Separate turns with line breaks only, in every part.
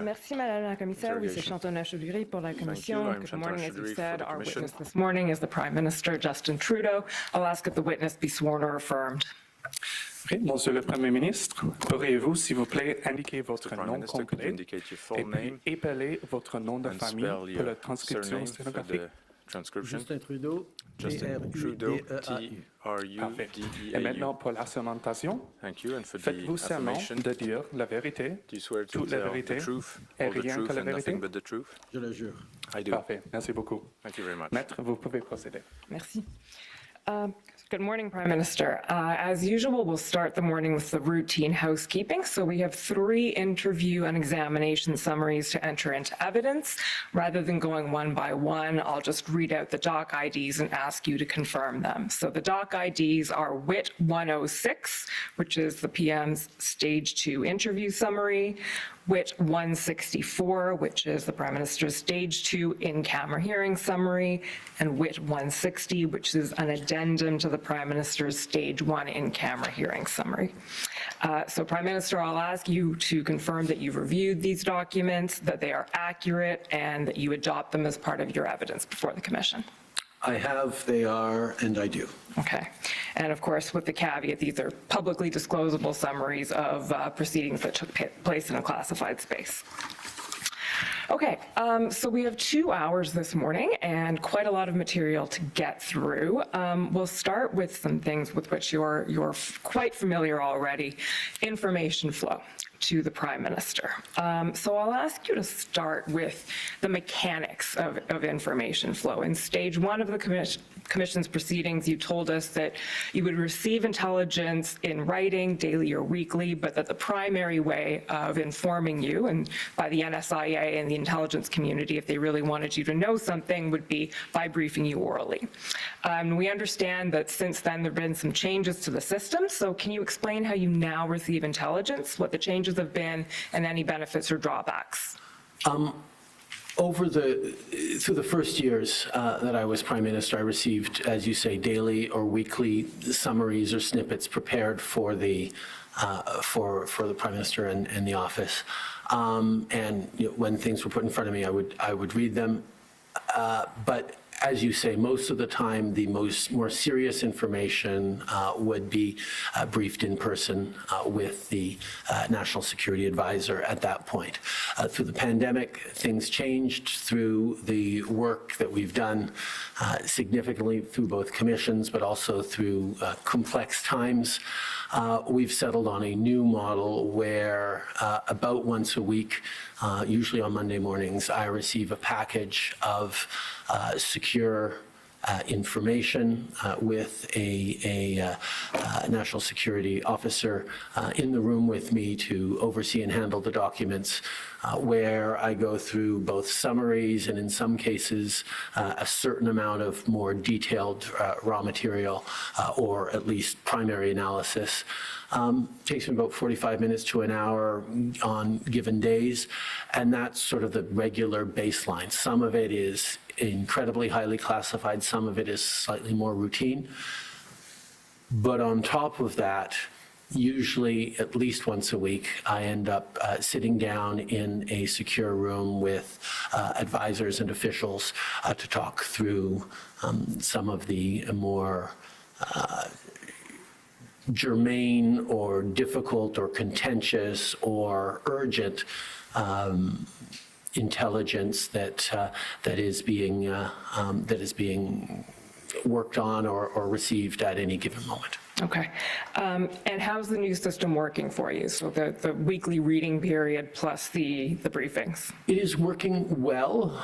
Merci, Madame la Commissaire. Oui, c'est Chantona Chaudhuri pour la Commission. Good morning. As you said, our witness this morning is the Prime Minister, Justin Trudeau. I'll ask that the witness be sworn or affirmed.
Oui, Monsieur le Premier ministre, pourriez-vous, s'il vous plaît, indiquer votre nom complet et puis épeler votre nom de famille pour la transcription sténographique?
Justin Trudeau,
Parfait. Et maintenant, pour l'assermentation, faites-vous serment de dire la vérité, toute la vérité, et rien que la vérité?
Je le jure.
Parfait. Merci beaucoup. Maître, vous pouvez procéder.
Merci. Good morning, Prime Minister. As usual, we'll start the morning with the routine housekeeping. So we have 3 interview and examination summaries to enter into evidence. Rather than going one by one, I'll just read out the doc IDs and ask you to confirm them. So the doc IDs are WIT 106, which is the PM's Stage 2 interview summary, WIT 164, which is the Prime Minister's Stage 2 in-camera hearing summary, and WIT 160, which is an addendum to the Prime Minister's Stage 1 in-camera hearing summary. So, Prime Minister, I'll ask you to confirm that you've reviewed these documents, that they are accurate, and that you adopt them as part of your evidence before the Commission.
I have, they are, and I do.
Okay. And of course, with the caveat, these are publicly disclosable summaries of proceedings that took place in a classified space. Okay, so we have 2 hours this morning and quite a lot of material to get through. We'll start with some things with which you're quite familiar already, information flow to the Prime Minister. So I'll ask you to start with the mechanics of information flow. In Stage 1 of the Commission's proceedings, you told us that you would receive intelligence in writing, daily or weekly, but that the primary way of informing you, and by the NSIA and the intelligence community, if they really wanted you to know something, would be by briefing you orally. We understand that since then there have been some changes to the system, so can you explain how you now receive intelligence, what the changes have been, and any benefits or drawbacks?
Through the first years that I was Prime Minister, I received, as you say, daily or weekly summaries or snippets prepared for the Prime Minister and the office. And when things were put in front of me, I would read them. But as you say, most of the time, the more serious information would be briefed in person with the National Security Advisor at that point. Through the pandemic, things changed through the work that we've done significantly through both commissions, but also through complex times. We've settled on a new model where about once a week, usually on Monday mornings, I receive a package of secure information with a national security officer in the room with me to oversee and handle the documents, where I go through both summaries and in some cases a certain amount of more detailed raw material or at least primary analysis. Takes me about 45 minutes to an hour on given days, and that's sort of the regular baseline. Some of it is incredibly highly classified, some of it is slightly more routine. But on top of that, usually at least once a week, I end up sitting down in a secure room with advisors and officials to talk through some of the more germane or difficult or contentious or urgent intelligence that is being worked on or received at any given moment.
Okay. And how's the new system working for you? So the weekly reading period plus the briefings?
It is working well.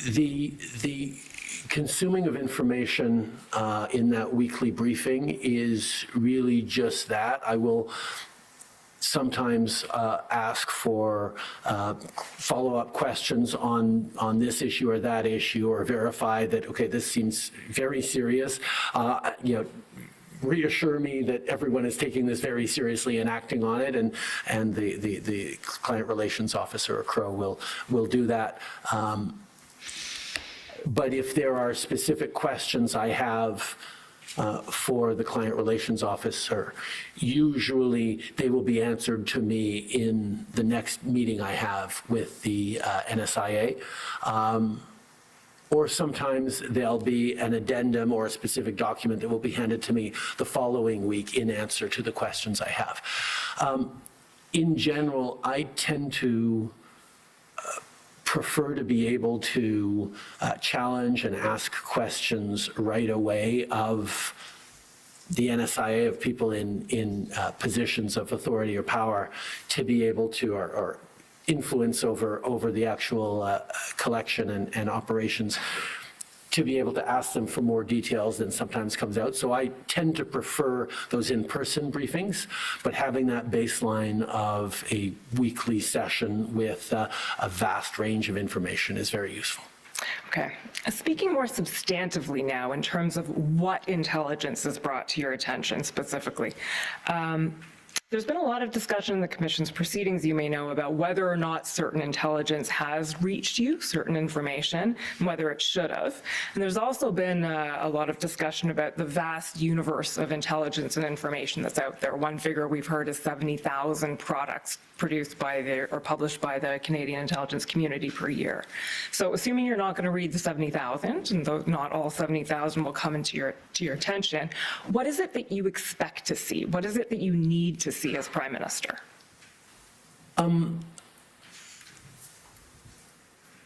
The consuming of information in that weekly briefing is really just that. I will sometimes ask for follow-up questions on this issue or that issue, or verify that, okay, this seems very serious. Reassure me that everyone is taking this very seriously and acting on it, and the client relations officer or CRO will do that. But if there are specific questions I have for the client relations officer. Usually, they will be answered to me in the next meeting I have with the NSIA. Or sometimes there'll be an addendum or a specific document that will be handed to me the following week in answer to the questions I have. In general, I tend to prefer to be able to challenge and ask questions right away of the NSIA, of people in positions of authority or power, to be able to, or influence over the actual collection and operations, to be able to ask them for more details than sometimes comes out. So I tend to prefer those in-person briefings, but having that baseline of a weekly session with a vast range of information is very useful.
Okay. Speaking more substantively now in terms of what intelligence is brought to your attention specifically, there's been a lot of discussion in the Commission's proceedings, you may know, about whether or not certain intelligence has reached you, certain information, and whether it should have. And there's also been a lot of discussion about the vast universe of intelligence and information that's out there. One figure we've heard is 70,000 products produced by or published by the Canadian intelligence community per year. So assuming you're not going to read the 70,000, and though not all 70,000 will come into your attention, what is it that you expect to see? What is it that you need to see as Prime Minister?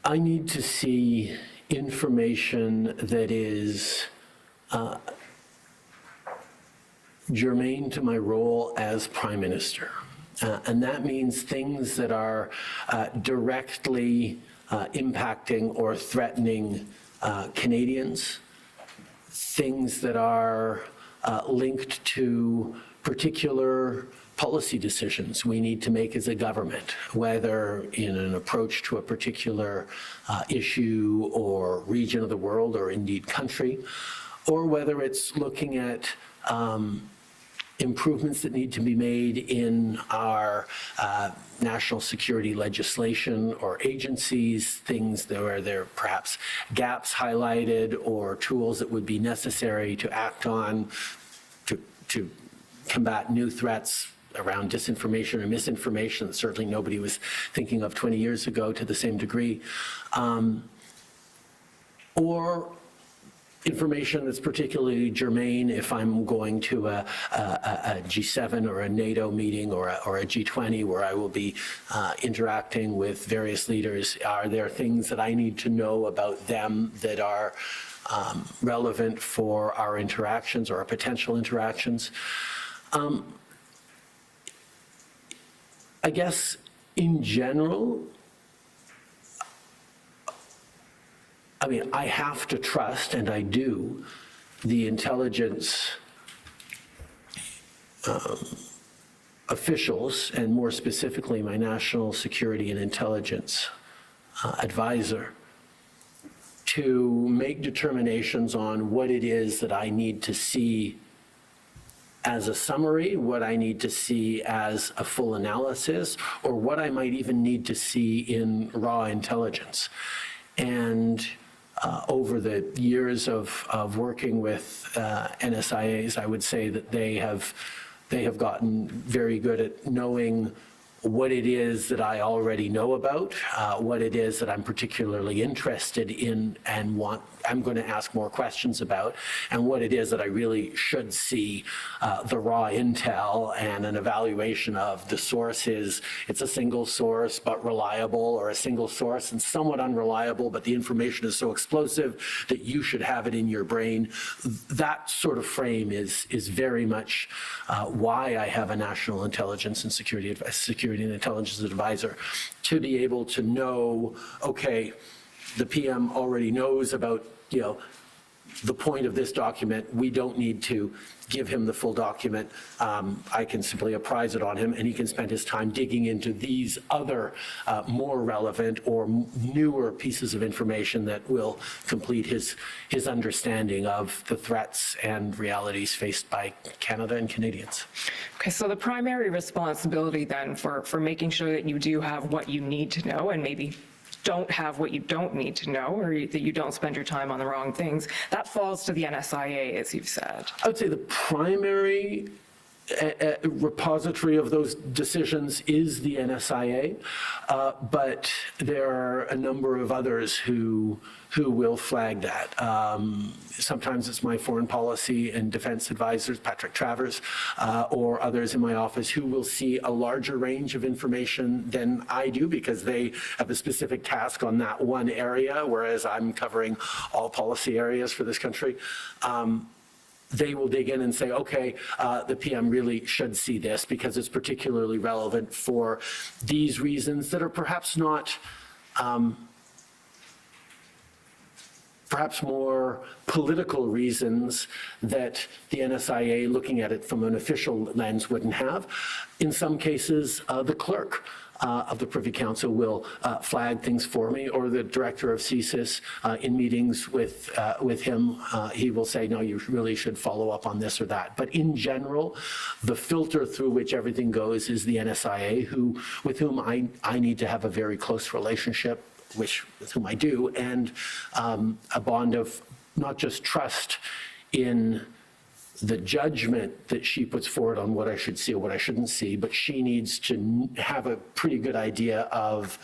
I need to see information that is germane to my role as Prime Minister. And that means things that are directly impacting or threatening Canadians, things that are linked to particular policy decisions we need to make as a government, whether in an approach to a particular issue or region of the world or indeed country, or whether it's looking at improvements that need to be made in our national security legislation or agencies, things where there are perhaps gaps highlighted or tools that would be necessary to act on to combat new threats around disinformation or misinformation that certainly nobody was thinking of 20 years ago to the same degree, or information that's particularly germane if I'm going to a G7 or a NATO meeting or a G20 where I will be interacting with various leaders. Are there things that I need to know about them that are relevant for our interactions or our potential interactions? I guess in general, I mean, I have to trust, and I do, the intelligence officials, and more specifically, my National Security and Intelligence Advisor, to make determinations on what it is that I need to see as a summary, what I need to see as a full analysis, or what I might even need to see in raw intelligence. And over the years of working with NSIAs, I would say that they have gotten very good at knowing what it is that I already know about, what it is that I'm particularly interested in and I'm going to ask more questions about, and what it is that I really should see the raw intel and an evaluation of the source is. It's a single source but reliable, or a single source and somewhat unreliable, but the information is so explosive that you should have it in your brain. That sort of frame is very much why I have a National Intelligence and Security and Intelligence Advisor, to be able to know, okay, the PM already knows about, the point of this document. We don't need to give him the full document. I can simply apprise it on him, and he can spend his time digging into these other more relevant or newer pieces of information that will complete his understanding of the threats and realities faced by Canada and Canadians.
Okay, so the primary responsibility then for making sure that you do have what you need to know, and maybe don't have what you don't need to know, or that you don't spend your time on the wrong things, that falls to the NSIA, as you've said.
I would say the primary repository of those decisions is the NSIA, but there are a number of others who will flag that. Sometimes it's my foreign policy and defense advisors, Patrick Travers, or others in my office who will see a larger range of information than I do because they have a specific task on that one area, whereas I'm covering all policy areas for this country. They will dig in and say, okay, the PM really should see this because it's particularly relevant for these reasons that are perhaps not, perhaps more political reasons that the NSIA, looking at it from an official lens, wouldn't have. In some cases, the clerk of the Privy Council will flag things for me, or the director of CSIS in meetings with him, he will say, no, you really should follow up on this or that. But in general, the filter through which everything goes is the NSIA, with whom I need to have a very close relationship, with whom I do, and a bond of not just trust in the judgment that she puts forward on what I should see or what I shouldn't see, but she needs to have a pretty good idea of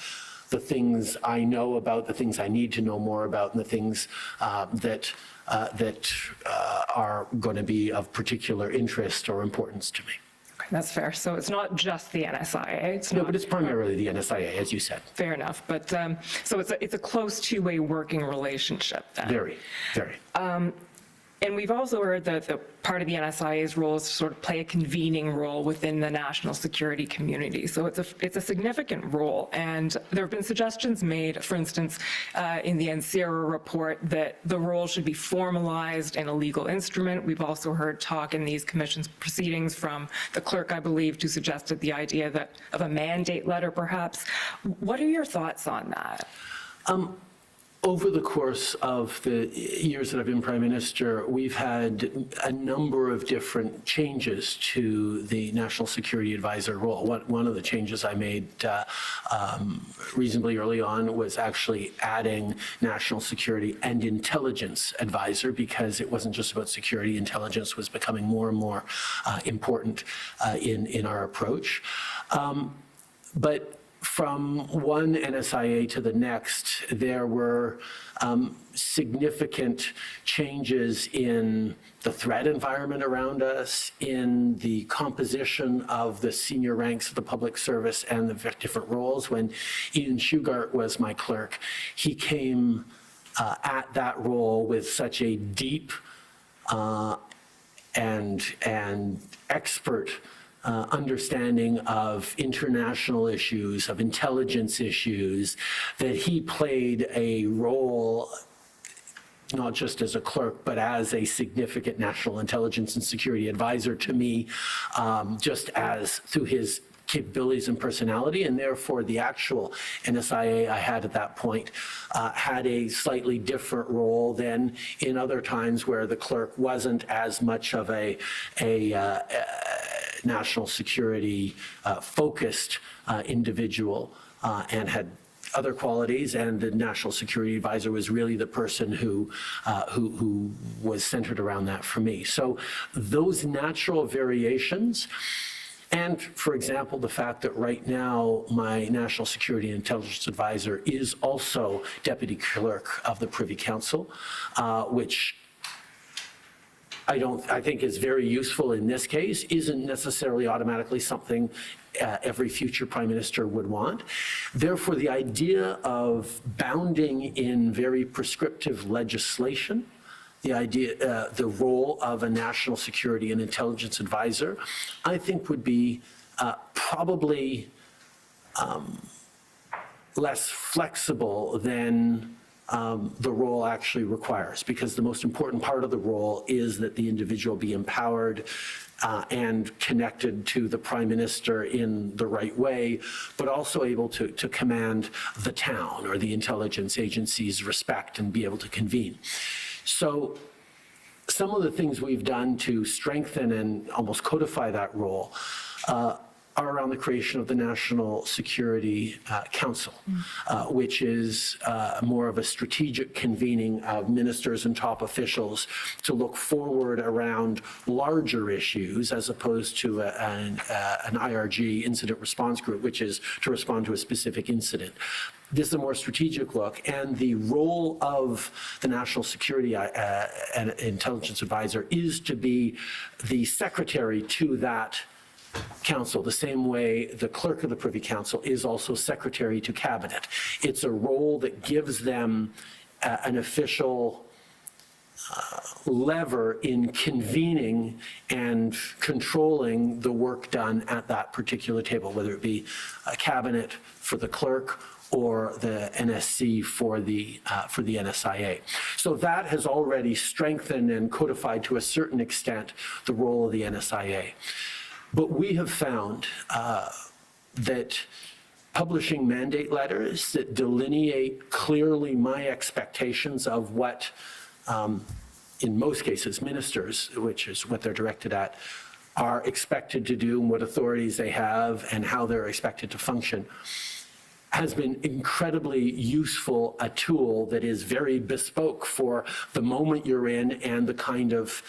the things I know about, the things I need to know more about, and the things that are going to be of particular interest or importance to me.
Okay, that's fair. So it's not just the NSIA.
No, but it's primarily the NSIA, as you said.
Fair enough. But so it's a close two-way working relationship then.
Very, very.
And we've also heard that the part of the NSIA's role is to sort of play a convening role within the national security community. So it's a significant role. And there have been suggestions made, for instance, in the NCERA report, that the role should be formalized in a legal instrument. We've also heard talk in these commission's proceedings from the clerk, I believe, who suggested the idea of a mandate letter, perhaps. What are your thoughts on that?
Over the course of the years that I've been Prime Minister, we've had a number of different changes to the National Security Advisor role. One of the changes I made reasonably early on was actually adding National Security and Intelligence Advisor, because it wasn't just about security. Intelligence was becoming more and more important in our approach. But from one NSIA to the next, there were significant changes in the threat environment around us, in the composition of the senior ranks of the public service and the different roles. When Ian Shugart was my clerk, he came at that role with such a deep and expert understanding of international issues, of intelligence issues, that he played a role not just as a clerk, but as a significant national intelligence and security advisor to me, just as through his capabilities and personality, and therefore the actual NSIA I had at that point had a slightly different role than in other times where the clerk wasn't as much of a national security focused individual and had other qualities, and the National Security Advisor was really the person who was centered around that for me. So those natural variations, and for example, the fact that right now my National Security and Intelligence Advisor is also Deputy Clerk of the Privy Council, which I think is very useful in this case, isn't necessarily automatically something every future Prime Minister would want. Therefore, the idea of bounding in very prescriptive legislation, the role of a National Security and Intelligence Advisor, I think would be probably less flexible than the role actually requires, because the most important part of the role is that the individual be empowered and connected to the Prime Minister in the right way, but also able to command the town or the intelligence agency's respect and be able to convene. So some of the things we've done to strengthen and almost codify that role are around the creation of the National Security Council, which is more of a strategic convening of ministers and top officials to look forward around larger issues as opposed to an IRG, incident response group, which is to respond to a specific incident. This is a more strategic look, and the role of the National Security and Intelligence Advisor is to be the secretary to that council, the same way the clerk of the Privy Council is also secretary to cabinet. It's a role that gives them an official lever in convening and controlling the work done at that particular table, whether it be a cabinet for the clerk or the NSC for the NSIA. So that has already strengthened and codified to a certain extent the role of the NSIA. But we have found that publishing mandate letters that delineate clearly my expectations of what, in most cases, ministers, which is what they're directed at, are expected to do and what authorities they have and how they're expected to function, has been incredibly useful, a tool that is very bespoke for the moment you're in and the kind of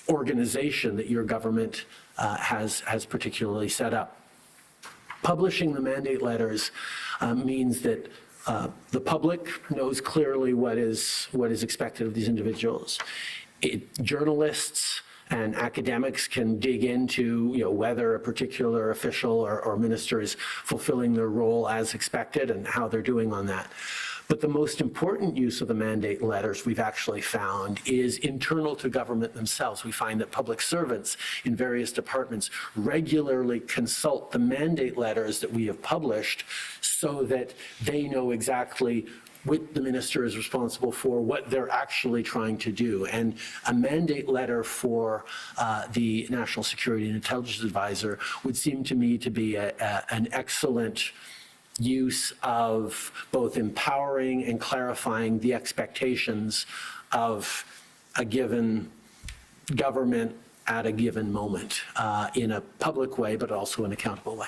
organization that your government has particularly set up. Publishing the mandate letters means that the public knows clearly what is expected of these individuals. Journalists and academics can dig into, whether a particular official or minister is fulfilling their role as expected and how they're doing on that. But the most important use of the mandate letters we've actually found is internal to government themselves. We find that public servants in various departments regularly consult the mandate letters that we have published so that they know exactly what the minister is responsible for, what they're actually trying to do. And a mandate letter for the National Security and Intelligence Advisor would seem to me to be an excellent use of both empowering and clarifying the expectations of a given government at a given moment in a public way, but also an accountable way.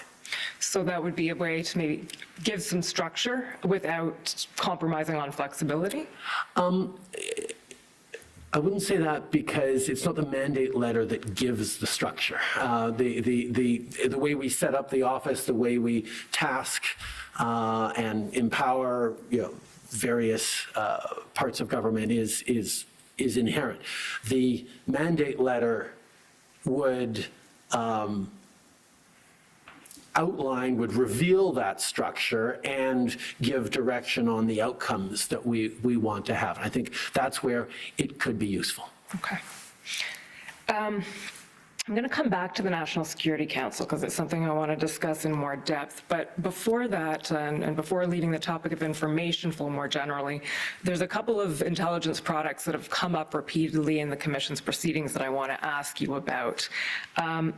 So that would be a way to maybe give some structure without compromising on flexibility?
I wouldn't say that because it's not the mandate letter that gives the structure. The way we set up the office, the way we task and empower, various parts of government is inherent. The mandate letter would would reveal that structure and give direction on the outcomes that we want to have. And I think that's where it could be useful.
Okay. I'm going to come back to the National Security Council because it's something I want to discuss in more depth. But before that, and before leaving the topic of information flow more generally, there's a couple of intelligence products that have come up repeatedly in the Commission's proceedings that I want to ask you about.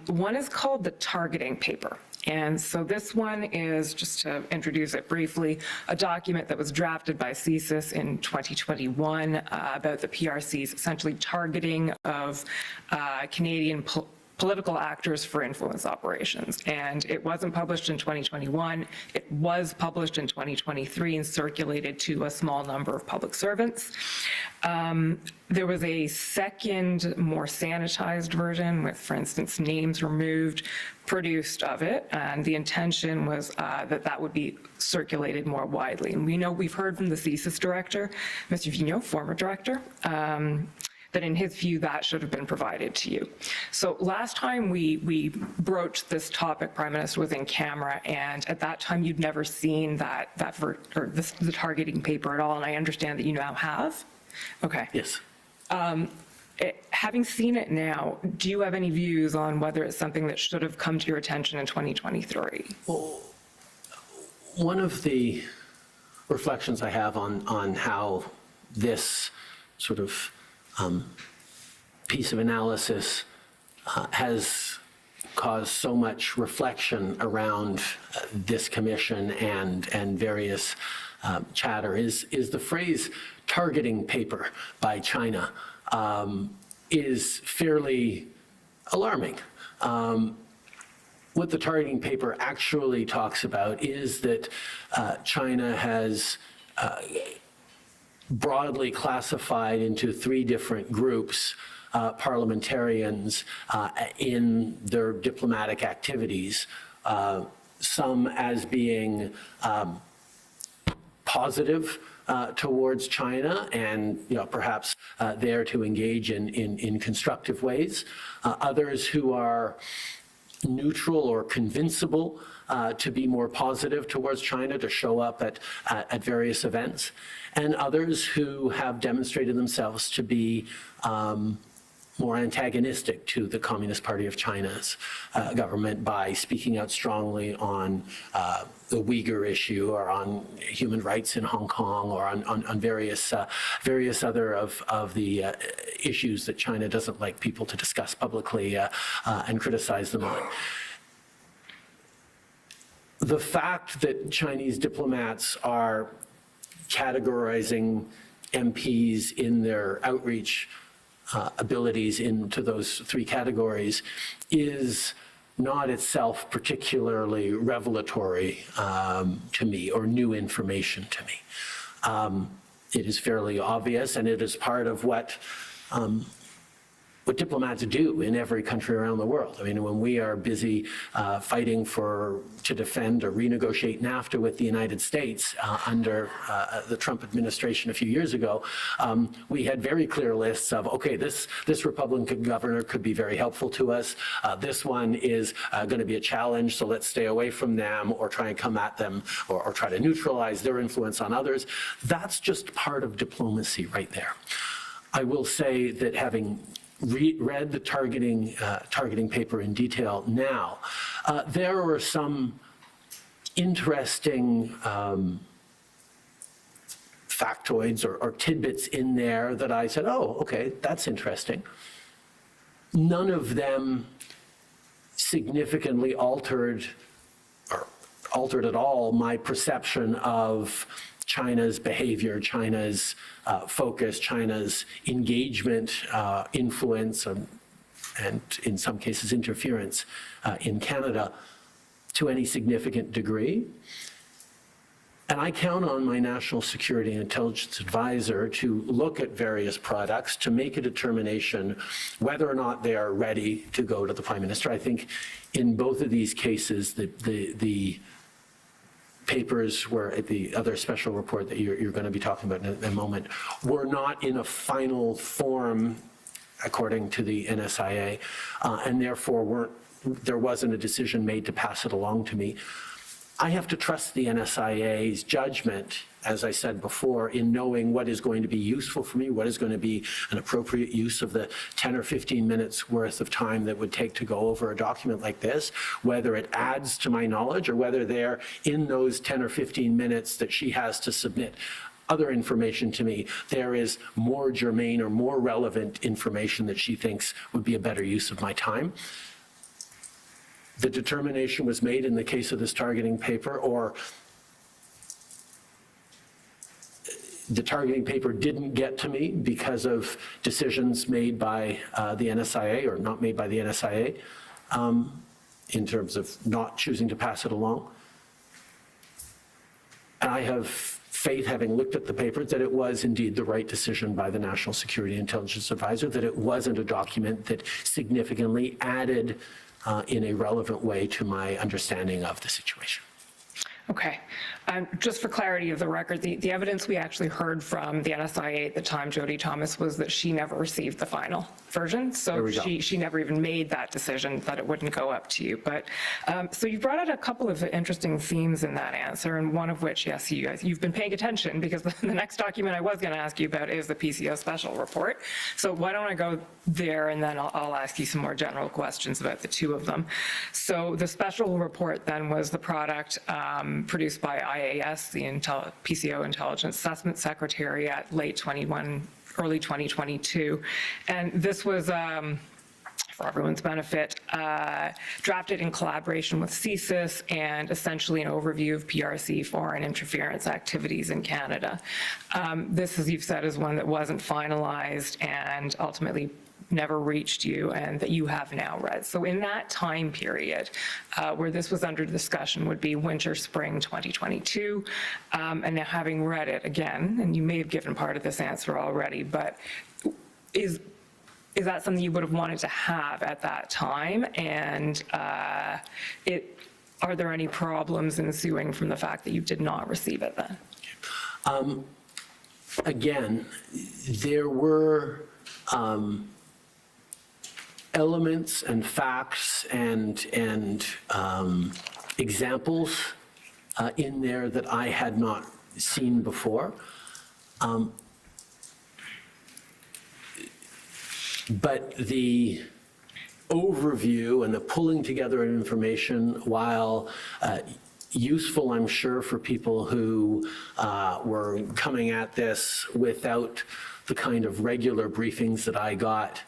One is called the targeting paper. And so this one is, just to introduce it briefly, a document that was drafted by CSIS in 2021 about the PRC's essentially targeting of Canadian political actors for influence operations. And it wasn't published in 2021. It was published in 2023 and circulated to a small number of public servants. There was a second, more sanitized version with, for instance, names removed, produced of it, and the intention was that would be circulated more widely. And we've heard from the CSIS director, Mr. Vigneault, former director, that in his view that should have been provided to you. So last time we broached this topic, Prime Minister, was in camera, and at that time you'd never seen the targeting paper at all, and I understand that you now have. Okay.
Yes.
Having seen it now, do you have any views on whether it's something that should have come to your attention in 2023?
Well, one of the reflections I have on how this sort of piece of analysis has caused so much reflection around this commission and various chatter is the phrase targeting paper by China is fairly alarming. What the targeting paper actually talks about is that China has broadly classified into 3 different groups parliamentarians in their diplomatic activities, some as being positive towards China and perhaps there to engage in constructive ways, others who are neutral or convincible to be more positive towards China, to show up at various events, and others who have demonstrated themselves to be more antagonistic to the Communist Party of China's government by speaking out strongly on the Uyghur issue or on human rights in Hong Kong or on various other of the issues that China doesn't like people to discuss publicly and criticize them on. The fact that Chinese diplomats are categorizing MPs in their outreach abilities into those 3 categories is not itself particularly revelatory to me or new information to me. It is fairly obvious, and it is part of what diplomats do in every country around the world. I mean, when we are busy fighting to defend or renegotiate NAFTA with the United States under the Trump administration a few years ago, we had very clear lists of, okay, this Republican governor could be very helpful to us. This one is going to be a challenge, so let's stay away from them or try and come at them or try to neutralize their influence on others. That's just part of diplomacy right there. I will say that having read the targeting paper in detail now, there were some interesting factoids or tidbits in there that I said, oh, okay, that's interesting. None of them significantly altered at all my perception of China's behavior, China's focus, China's engagement, influence, and in some cases interference in Canada to any significant degree. And I count on my national security and intelligence advisor to look at various products to make a determination whether or not they are ready to go to the Prime Minister. I think in both of these cases, the papers were, the other special report that you're going to be talking about in a moment, were not in a final form according to the NSIA, and therefore there wasn't a decision made to pass it along to me. I have to trust the NSIA's judgment, as I said before, in knowing what is going to be useful for me, what is going to be an appropriate use of the 10 or 15 minutes worth of time that would take to go over a document like this, whether it adds to my knowledge or whether there, in those 10 or 15 minutes that she has to submit other information to me, there is more germane or more relevant information that she thinks would be a better use of my time. The determination was made in the case of this targeting paper, or the targeting paper didn't get to me because of decisions made by the NSIA or not made by the NSIA in terms of not choosing to pass it along. And I have faith, having looked at the papers, that it was indeed the right decision by the National Security and Intelligence Advisor, that it wasn't a document that significantly added in a relevant way to my understanding of the situation.
Okay. Just for clarity of the record, the evidence we actually heard from the NSIA at the time, Jody Thomas, was that she never received the final version. So she never even made that decision that it wouldn't go up to you. But so you brought out a couple of interesting themes in that answer, and one of which, yes, you've been paying attention, because the next document I was going to ask you about is the PCO special report. So why don't I go there, and then I'll ask you some more general questions about the two of them. So the special report then was the product produced by IAS, the PCO Intelligence Assessment Secretariat, late 21, early 2022. And this was, for everyone's benefit, drafted in collaboration with CSIS, and essentially an overview of PRC foreign interference activities in Canada. This, as you've said, is one that wasn't finalized and ultimately never reached you and that you have now read. So in that time period where this was under discussion would be winter, spring 2022, and now having read it again, and you may have given part of this answer already, but is that something you would have wanted to have at that time? And are there any problems ensuing from the fact that you did not receive it then?
Again, there were elements and facts and examples in there that I had not seen before. But the overview and the pulling together of information, while useful, I'm sure, for people who were coming at this without the kind of regular briefings that I got,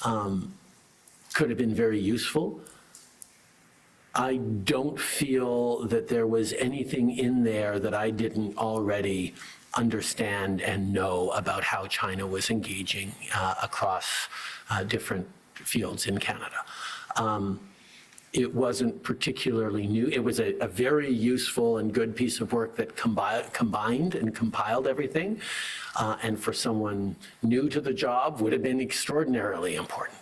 could have been very useful. I don't feel that there was anything in there that I didn't already understand and know about how China was engaging across different fields in Canada. It wasn't particularly new. It was a very useful and good piece of work that combined and compiled everything, and for someone new to the job would have been extraordinarily important.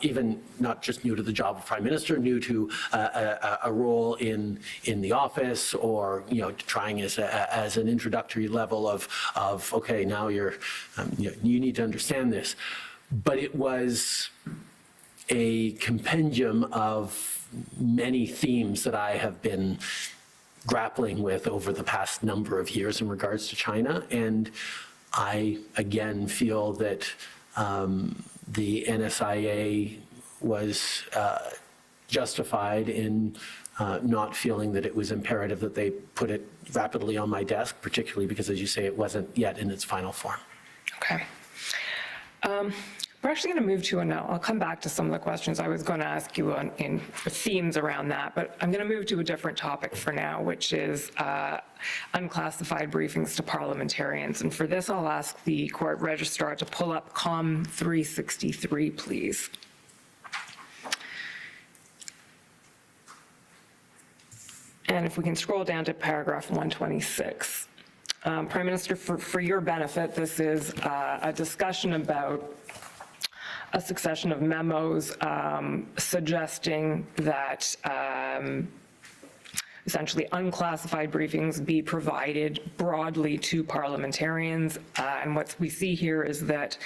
Even not just new to the job of Prime Minister, new to a role in the office, or trying as an introductory level of okay, now you need to understand this. But it was a compendium of many themes that I have been grappling with over the past number of years in regards to China. And I, again, feel that the NSIA was justified in not feeling that it was imperative that they put it rapidly on my desk, particularly because, as you say, it wasn't yet in its final form.
Okay. We're actually going to move to, and I'll come back to some of the questions I was going to ask you in themes around that, but I'm going to move to a different topic for now, which is unclassified briefings to parliamentarians. And for this, I'll ask the court registrar to pull up COM 363, please. And if we can scroll down to paragraph 126. Prime Minister, for your benefit, this is a discussion about a succession of memos suggesting that essentially unclassified briefings be provided broadly to parliamentarians. And what we see here is that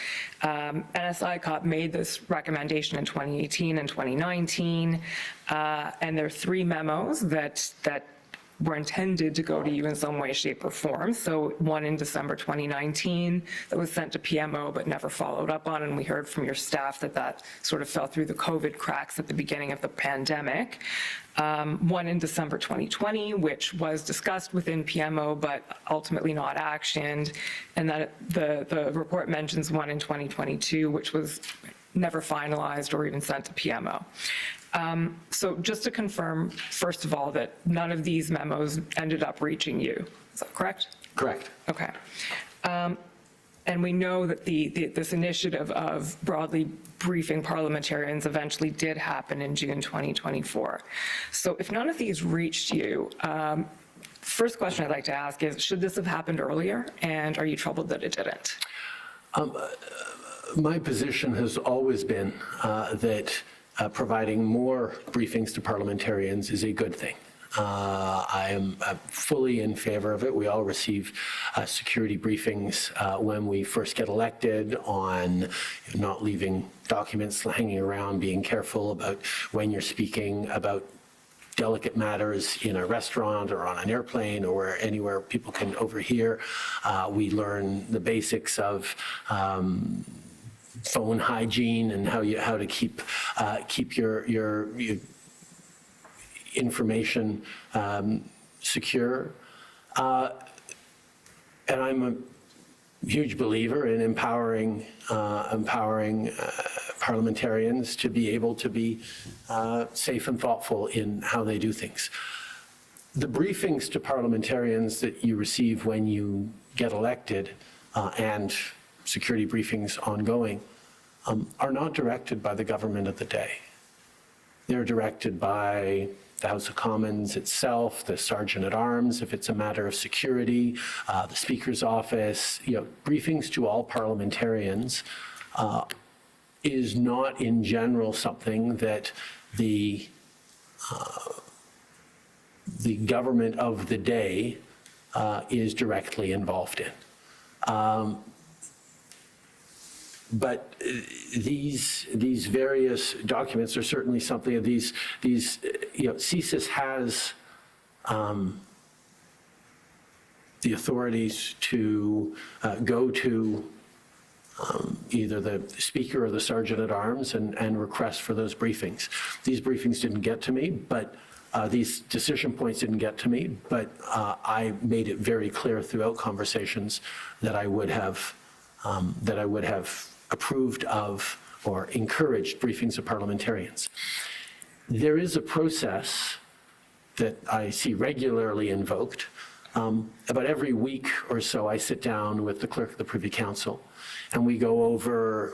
NSICOP made this recommendation in 2018 and 2019, and there are 3 memos that were intended to go to you in some way, shape, or form. So one in December 2019 that was sent to PMO but never followed up on, and we heard from your staff that sort of fell through the COVID cracks at the beginning of the pandemic. One in December 2020, which was discussed within PMO but ultimately not actioned, and that the report mentions one in 2022, which was never finalized or even sent to PMO. So just to confirm, first of all, that none of these memos ended up reaching you. Is that correct?
Correct.
Okay. And we know that this initiative of broadly briefing parliamentarians eventually did happen in June 2024. So if none of these reached you, first question I'd like to ask is, should this have happened earlier? And are you troubled that it didn't?
My position has always been that providing more briefings to parliamentarians is a good thing. I am fully in favor of it. We all receive security briefings when we first get elected on not leaving documents hanging around, being careful about when you're speaking about delicate matters in a restaurant or on an airplane or anywhere people can overhear. We learn the basics of phone hygiene and how to keep your information secure. And I'm a huge believer in empowering parliamentarians to be able to be safe and thoughtful in how they do things. The briefings to parliamentarians that you receive when you get elected and security briefings ongoing are not directed by the government of the day. They're directed by the House of Commons itself, the Sergeant at Arms, if it's a matter of security, the Speaker's office. Briefings to all parliamentarians is not in general something that the government of the day is directly involved in. But these various documents are certainly something of these CSIS has the authorities to go to either the Speaker or the Sergeant at Arms and request for those briefings. These briefings didn't get to me, but these decision points didn't get to me, but I made it very clear throughout conversations that I would have approved of or encouraged briefings of parliamentarians. There is a process that I see regularly invoked. About every week or so, I sit down with the Clerk of the Privy Council, and we go over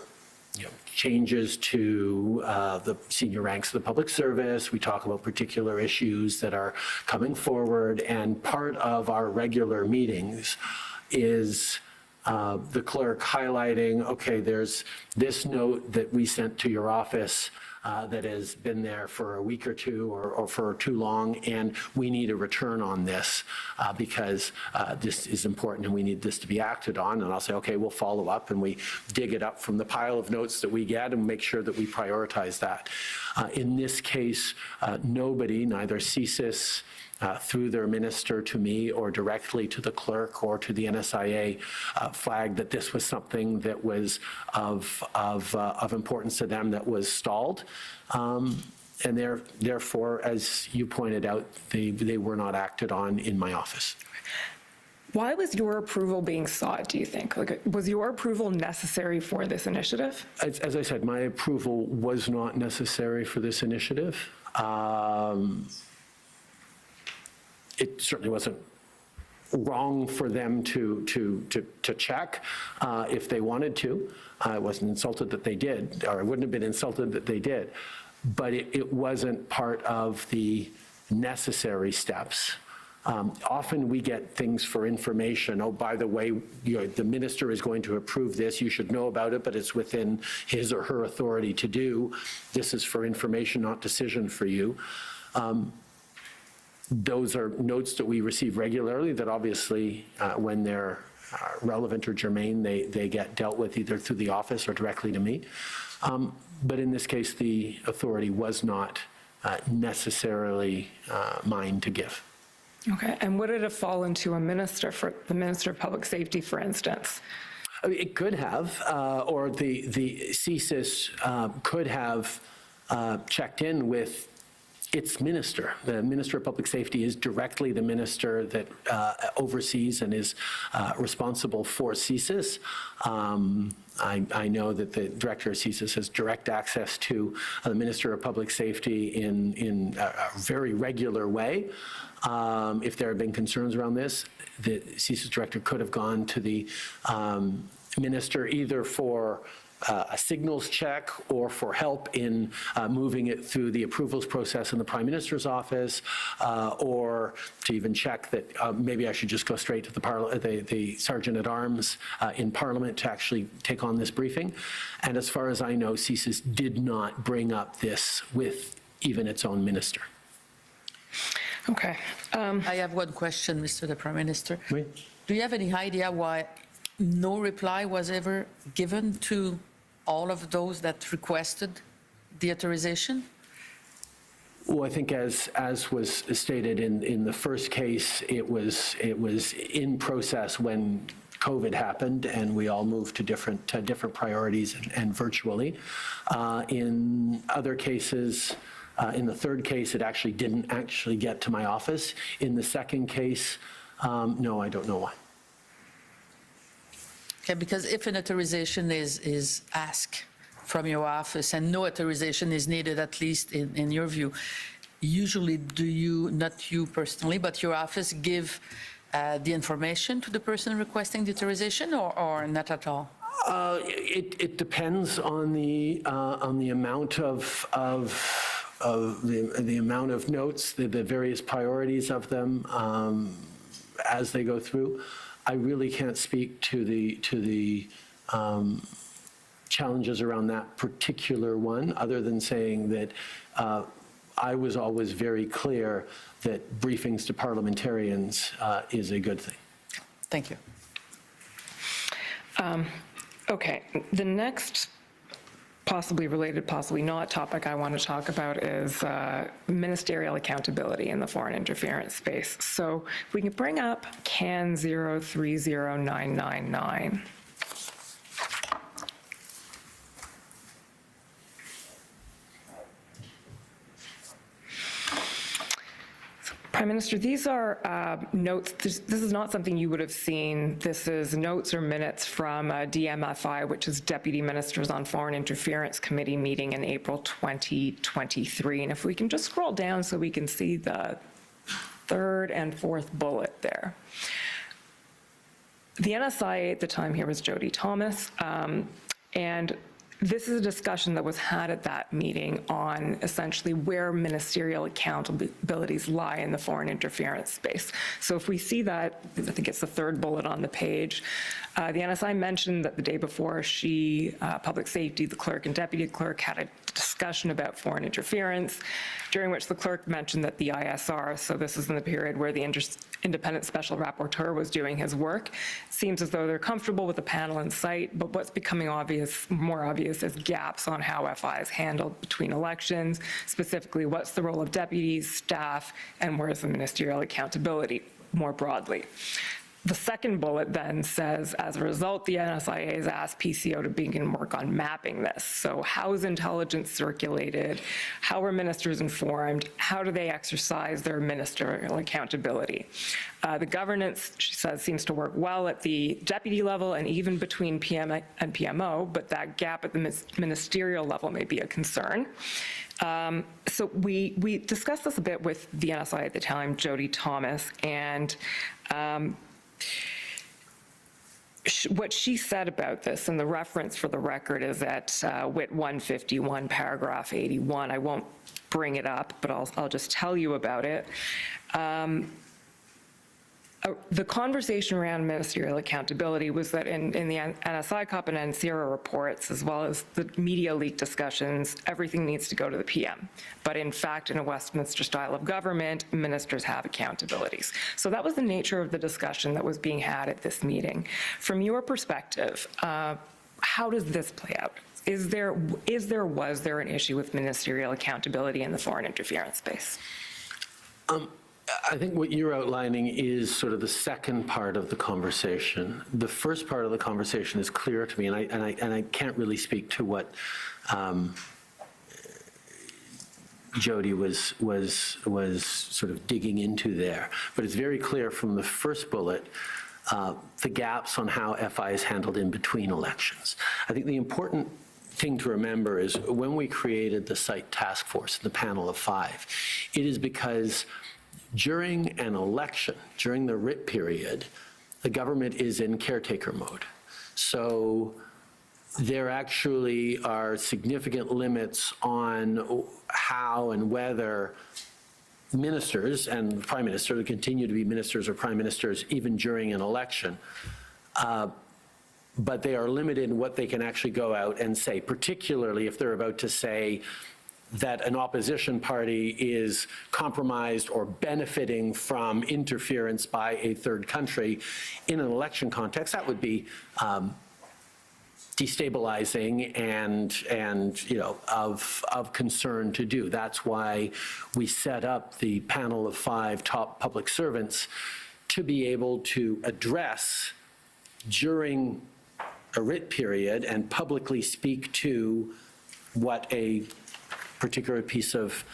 changes to the senior ranks of the public service. We talk about particular issues that are coming forward, and part of our regular meetings is the clerk highlighting, okay, there's this note that we sent to your office that has been there for a week or two or for too long, and we need a return on this because this is important and we need this to be acted on. And I'll say, okay, we'll follow up, and we dig it up from the pile of notes that we get and make sure that we prioritize that. In this case, nobody, neither CSIS, through their minister to me or directly to the clerk or to the NSIA, flagged that this was something that was of importance to them that was stalled. And therefore, as you pointed out, they were not acted on in my office.
Why was your approval being sought, do you think? Was your approval necessary for this initiative?
As I said, my approval was not necessary for this initiative. It certainly wasn't wrong for them to check if they wanted to. I wasn't insulted that they did, or I wouldn't have been insulted that they did. But it wasn't part of the necessary steps. Often we get things for information. Oh, by the way, the minister is going to approve this. You should know about it, but it's within his or her authority to do. This is for information, not decision for you. Those are notes that we receive regularly that obviously, when they're relevant or germane, they get dealt with either through the office or directly to me. But in this case, the authority was not necessarily mine to give.
Okay, and would it have fallen to a minister, for the Minister of Public Safety, for instance?
I mean, it could have, or the CSIS could have checked in with its minister. The Minister of Public Safety is directly the minister that oversees and is responsible for CSIS. I know that the director of CSIS has direct access to the Minister of Public Safety in a very regular way. If there have been concerns around this, the CSIS director could have gone to the minister either for a signals check or for help in moving it through the approvals process in the Prime Minister's office, or to even check that maybe I should just go straight to the Sergeant at Arms in Parliament to actually take on this briefing. And as far as I know, CSIS did not bring up this with even its own minister.
Okay.
I have one question, Mr. the Prime Minister.
Oui.
Do you have any idea why no reply was ever given to all of those that requested the authorization?
Well, I think as was stated in the first case, it was in process when COVID happened and we all moved to different priorities and virtually. In other cases, in the third case, it actually didn't get to my office. In the second case, no, I don't know why.
Okay, because if an authorization is asked from your office and no authorization is needed, at least in your view, usually do you, not you personally, but your office give the information to the person requesting the authorization or not at all?
It depends on the amount of the amount of notes, the various priorities of them as they go through. I really can't speak to the challenges around that particular one, other than saying that I was always very clear that briefings to parliamentarians is a good thing.
Thank you.
Okay, the next possibly related, possibly not topic I want to talk about is ministerial accountability in the foreign interference space. So if we can bring up CAN 030999. Prime Minister, these are notes. This is not something you would have seen. This is notes or minutes from DMFI, which is Deputy Ministers on Foreign Interference Committee meeting in April 2023. And if we can just scroll down so we can see the third and fourth bullet there. The NSI at the time here was Jody Thomas, and this is a discussion that was had at that meeting on essentially where ministerial accountabilities lie in the foreign interference space. So if we see that, I think it's the third bullet on the page, the NSI mentioned that the day before public safety, the clerk and deputy clerk had a discussion about foreign interference, during which the clerk mentioned that the ISR, so this is in the period where the independent special rapporteur was doing his work, seems as though they're comfortable with the panel in sight, but what's becoming more obvious is gaps on how FI is handled between elections, specifically what's the role of deputies, staff, and where's the ministerial accountability more broadly. The second bullet then says, as a result, the NSIA has asked PCO to begin work on mapping this. So how is intelligence circulated? How are ministers informed? How do they exercise their ministerial accountability? The governance, she says, seems to work well at the deputy level and even between PM and PMO, but that gap at the ministerial level may be a concern. So we discussed this a bit with the NSI at the time, Jody Thomas, and what she said about this, and the reference for the record is at WIT 151, paragraph 81. I won't bring it up, but I'll just tell you about it. The conversation around ministerial accountability was that in the NSI COP and NCERA reports, as well as the media leak discussions, everything needs to go to the PM. But in fact, in a Westminster style of government, ministers have accountabilities. So that was the nature of the discussion that was being had at this meeting. From your perspective, how does this play out? Was there an issue with ministerial accountability in the foreign interference space?
I think what you're outlining is sort of the second part of the conversation. The first part of the conversation is clear to me, and I can't really speak to what Jody was sort of digging into there. But it's very clear from the first bullet the gaps on how FI is handled in between elections. I think the important thing to remember is when we created the site task force, the panel of 5, it is because during an election, during the writ period, the government is in caretaker mode. So there actually are significant limits on how and whether ministers and the Prime Minister will continue to be ministers or Prime Ministers even during an election. But they are limited in what they can actually go out and say, particularly if they're about to say that an opposition party is compromised or benefiting from interference by a third country in an election context. That would be destabilizing and you know, of concern to do. That's why we set up the panel of 5 top public servants to be able to address during a writ period and publicly speak to what a particular piece of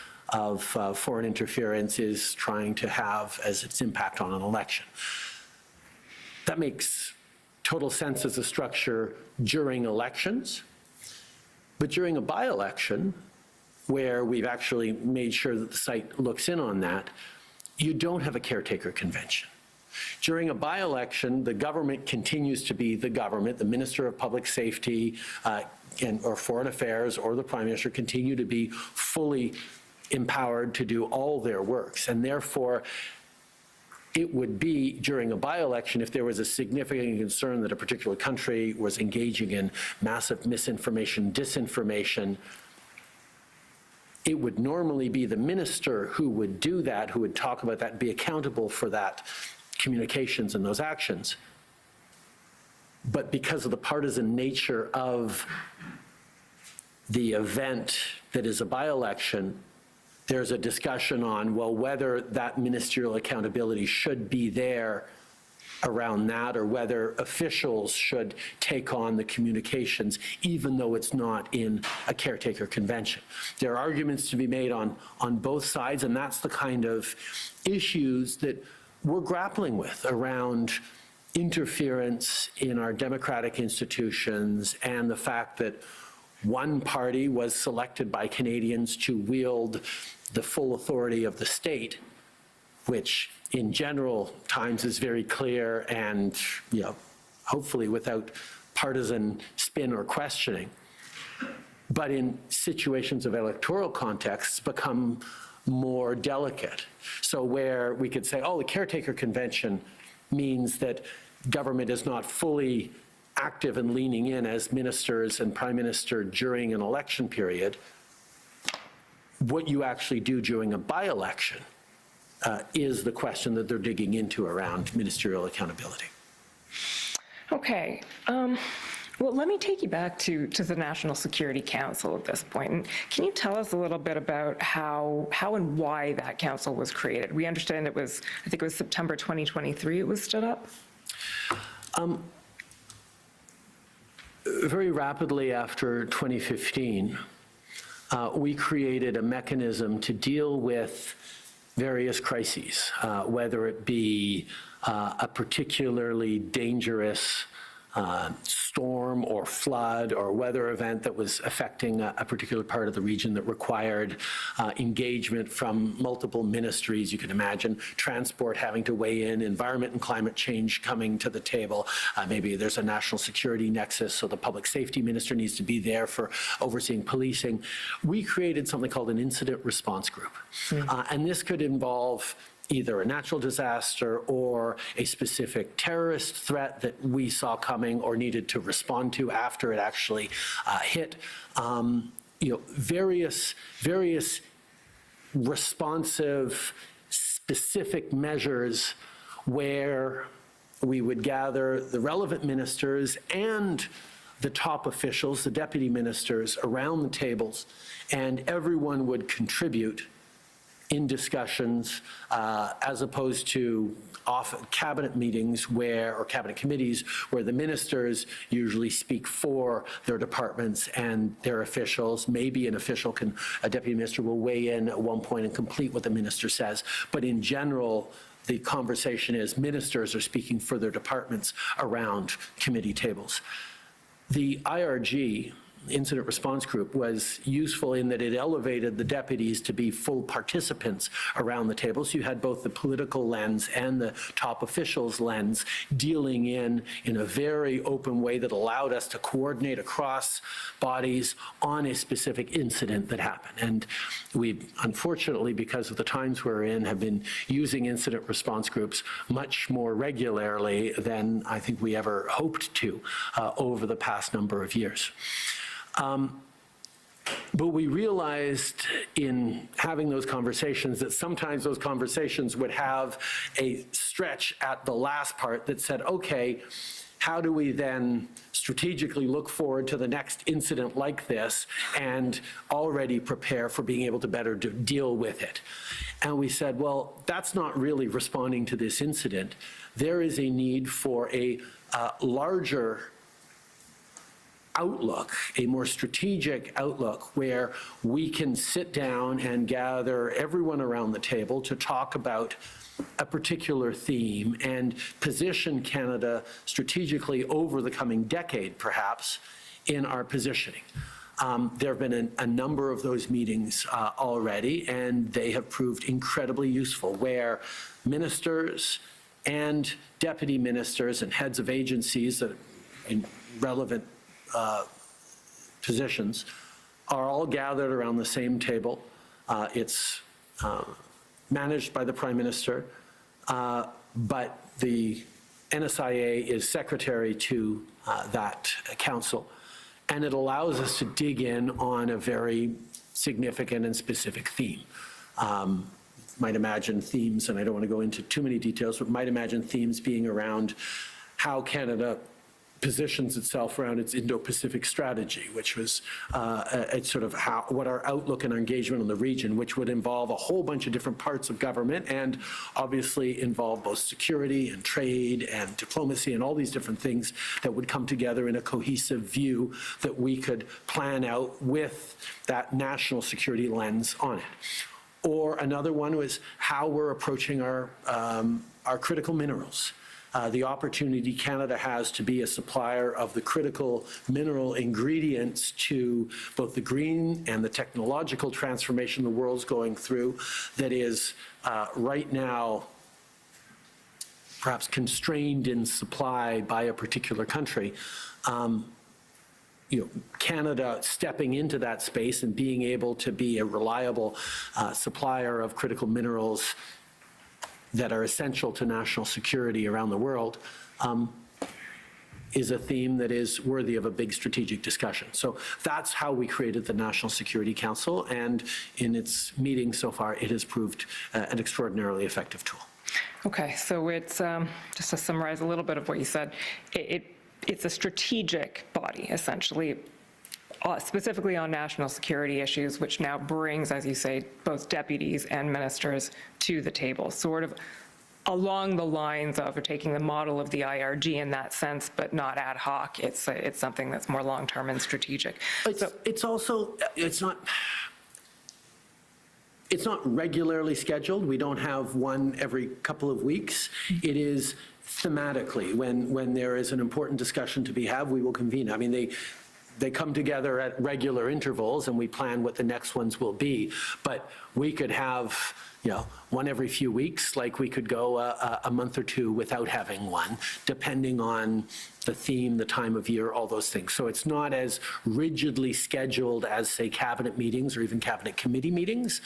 foreign interference is trying to have as its impact on an election. That makes total sense as a structure during elections, but during a by-election, where we've actually made sure that the site looks in on that, you don't have a caretaker convention. During a by-election, the government continues to be the government. The Minister of Public Safety or Foreign Affairs or the Prime Minister continue to be fully empowered to do all their works. And therefore, it would be during a by-election, if there was a significant concern that a particular country was engaging in massive misinformation, disinformation, it would normally be the minister who would do that, who would talk about that and be accountable for that communications and those actions. But because of the partisan nature of the event that is a by-election, there's a discussion on, well, whether that ministerial accountability should be there around that, or whether officials should take on the communications, even though it's not in a caretaker convention. There are arguments to be made on both sides, and that's the kind of issues that we're grappling with around interference in our democratic institutions and the fact that one party was selected by Canadians to wield the full authority of the state, which in general times is very clear and, hopefully without partisan spin or questioning. But in situations of electoral contexts become more delicate. So where we could say, oh, the caretaker convention means that government is not fully active and leaning in as ministers and prime minister during an election period, what you actually do during a by-election is the question that they're digging into around ministerial accountability.
Okay. Well, let me take you back to the National Security Council at this point. And can you tell us a little bit about how and why that council was created? We understand I think it was September 2023 it was stood up?
Very rapidly after 2015, we created a mechanism to deal with various crises, whether it be a particularly dangerous storm or flood or weather event that was affecting a particular part of the region that required engagement from multiple ministries. You can imagine transport having to weigh in, environment and climate change coming to the table. Maybe there's a national security nexus, so the public safety minister needs to be there for overseeing policing. We created something called an incident response group. And this could involve either a natural disaster or a specific terrorist threat that we saw coming or needed to respond to after it actually hit. Various responsive, specific measures where we would gather the relevant ministers and the top officials, the deputy ministers, around the tables, and everyone would contribute in discussions, as opposed to cabinet meetings or cabinet committees where the ministers usually speak for their departments and their officials. Maybe a deputy minister will weigh in at one point and complete what the minister says. But in general, the conversation is ministers are speaking for their departments around committee tables. The IRG, Incident Response Group, was useful in that it elevated the deputies to be full participants around the table. So you had both the political lens and the top officials lens dealing in a very open way that allowed us to coordinate across bodies on a specific incident that happened. And we, unfortunately, because of the times we're in, have been using incident response groups much more regularly than I think we ever hoped to over the past number of years. But we realized in having those conversations that sometimes those conversations would have a stretch at the last part that said, okay, how do we then strategically look forward to the next incident like this and already prepare for being able to better deal with it? And we said, well, that's not really responding to this incident. There is a need for a larger outlook, a more strategic outlook, where we can sit down and gather everyone around the table to talk about a particular theme and position Canada strategically over the coming decade, perhaps, in our positioning. There have been a number of those meetings already, and they have proved incredibly useful, where ministers and deputy ministers and heads of agencies that in relevant positions are all gathered around the same table. It's managed by the Prime Minister, but the NSIA is secretary to that council, and it allows us to dig in on a very significant and specific theme. Might imagine themes, and I don't want to go into too many details, but might imagine themes being around how Canada positions itself around its Indo-Pacific strategy, which was it's sort of what our outlook and our engagement on the region, which would involve a whole bunch of different parts of government and obviously involve both security and trade and diplomacy and all these different things that would come together in a cohesive view that we could plan out with that national security lens on it. Or another one was how we're approaching our critical minerals. The opportunity Canada has to be a supplier of the critical mineral ingredients to both the green and the technological transformation the world's going through that is right now perhaps constrained in supply by a particular country. Canada stepping into that space and being able to be a reliable supplier of critical minerals that are essential to national security around the world is a theme that is worthy of a big strategic discussion. So that's how we created the National Security Council, and in its meetings so far, it has proved an extraordinarily effective tool.
Okay, so it's, just to summarize a little bit of what you said, it's a strategic body, essentially, specifically on national security issues, which now brings, as you say, both deputies and ministers to the table, sort of along the lines of taking the model of the IRG in that sense, but not ad hoc. It's something that's more long-term and strategic.
It's not regularly scheduled. We don't have one every couple of weeks. It is thematically. When there is an important discussion to be had, we will convene. I mean, they come together at regular intervals and we plan what the next ones will be. But we could have, one every few weeks, like we could go a month or two without having one, depending on the theme, the time of year, all those things. So it's not as rigidly scheduled as, say, cabinet meetings or even cabinet committee meetings,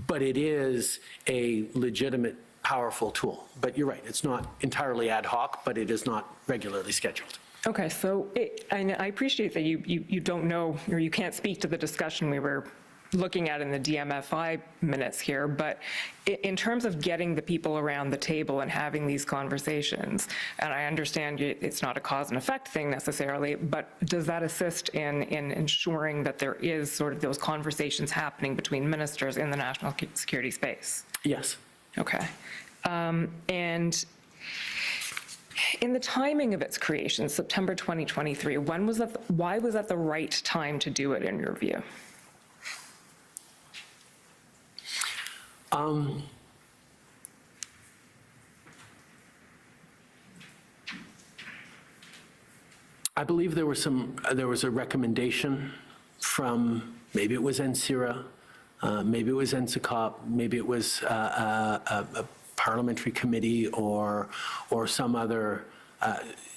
but it is a legitimate, powerful tool. But you're right, it's not entirely ad hoc, but it is not regularly scheduled.
Okay, so and I appreciate that you don't know, or you can't speak to the discussion we were looking at in the DMFI minutes here, but in terms of getting the people around the table and having these conversations, and I understand it's not a cause and effect thing necessarily, but does that assist in ensuring that there is sort of those conversations happening between ministers in the national security space?
Yes.
Okay. And in the timing of its creation, September 2023, why was that the right time to do it in your view?
I believe there was a recommendation from, maybe it was NCIRA, maybe it was NCCOP, maybe it was a parliamentary committee or some other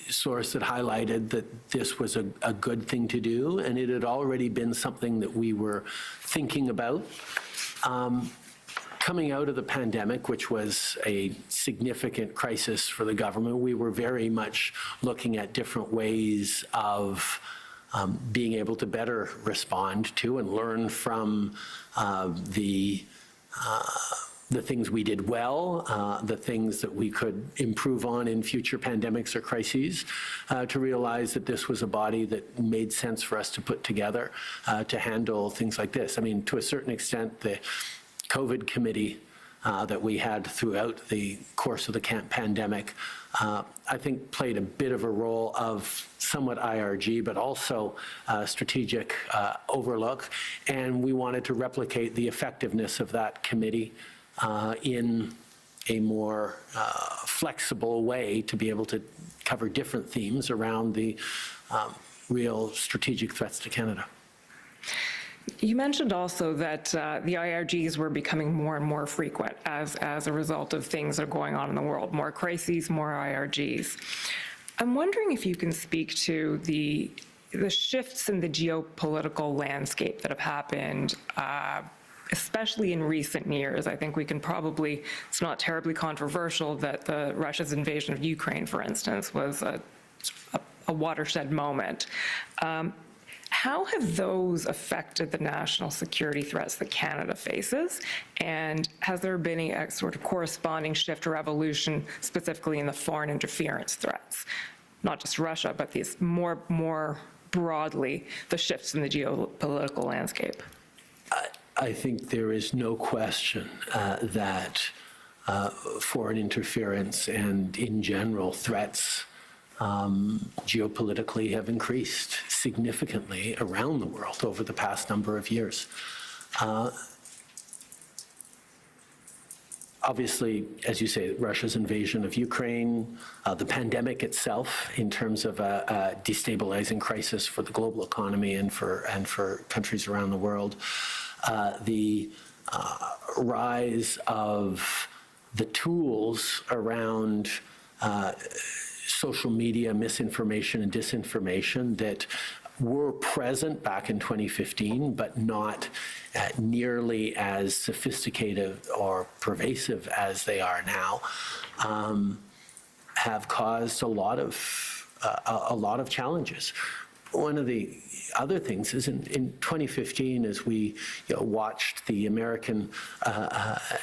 source that highlighted that this was a good thing to do, and it had already been something that we were thinking about. Coming out of the pandemic, which was a significant crisis for the government, we were very much looking at different ways of being able to better respond to and learn from the things we did well, the things that we could improve on in future pandemics or crises, to realize that this was a body that made sense for us to put together to handle things like this. I mean, to a certain extent, the COVID committee that we had throughout the course of the pandemic, I think played a bit of a role of somewhat IRG, but also strategic overlook. And we wanted to replicate the effectiveness of that committee in a more flexible way to be able to cover different themes around the real strategic threats to Canada.
You mentioned also that the IRGs were becoming more and more frequent as a result of things that are going on in the world, more crises, more IRGs. I'm wondering if you can speak to the shifts in the geopolitical landscape that have happened, especially in recent years. I think we can probably, it's not terribly controversial that Russia's invasion of Ukraine, for instance, was a watershed moment. How have those affected the national security threats that Canada faces? And has there been a sort of corresponding shift or evolution specifically in the foreign interference threats? Not just Russia, but these more broadly, the shifts in the geopolitical landscape.
I think there is no question that foreign interference and, in general, threats geopolitically have increased significantly around the world over the past number of years. Obviously, as you say, Russia's invasion of Ukraine, the pandemic itself in terms of a destabilizing crisis for the global economy and for countries around the world, the rise of the tools around social media, misinformation and disinformation that were present back in 2015, but not nearly as sophisticated or pervasive as they are now, have caused a lot of challenges. One of the other things is in 2015, as we watched the American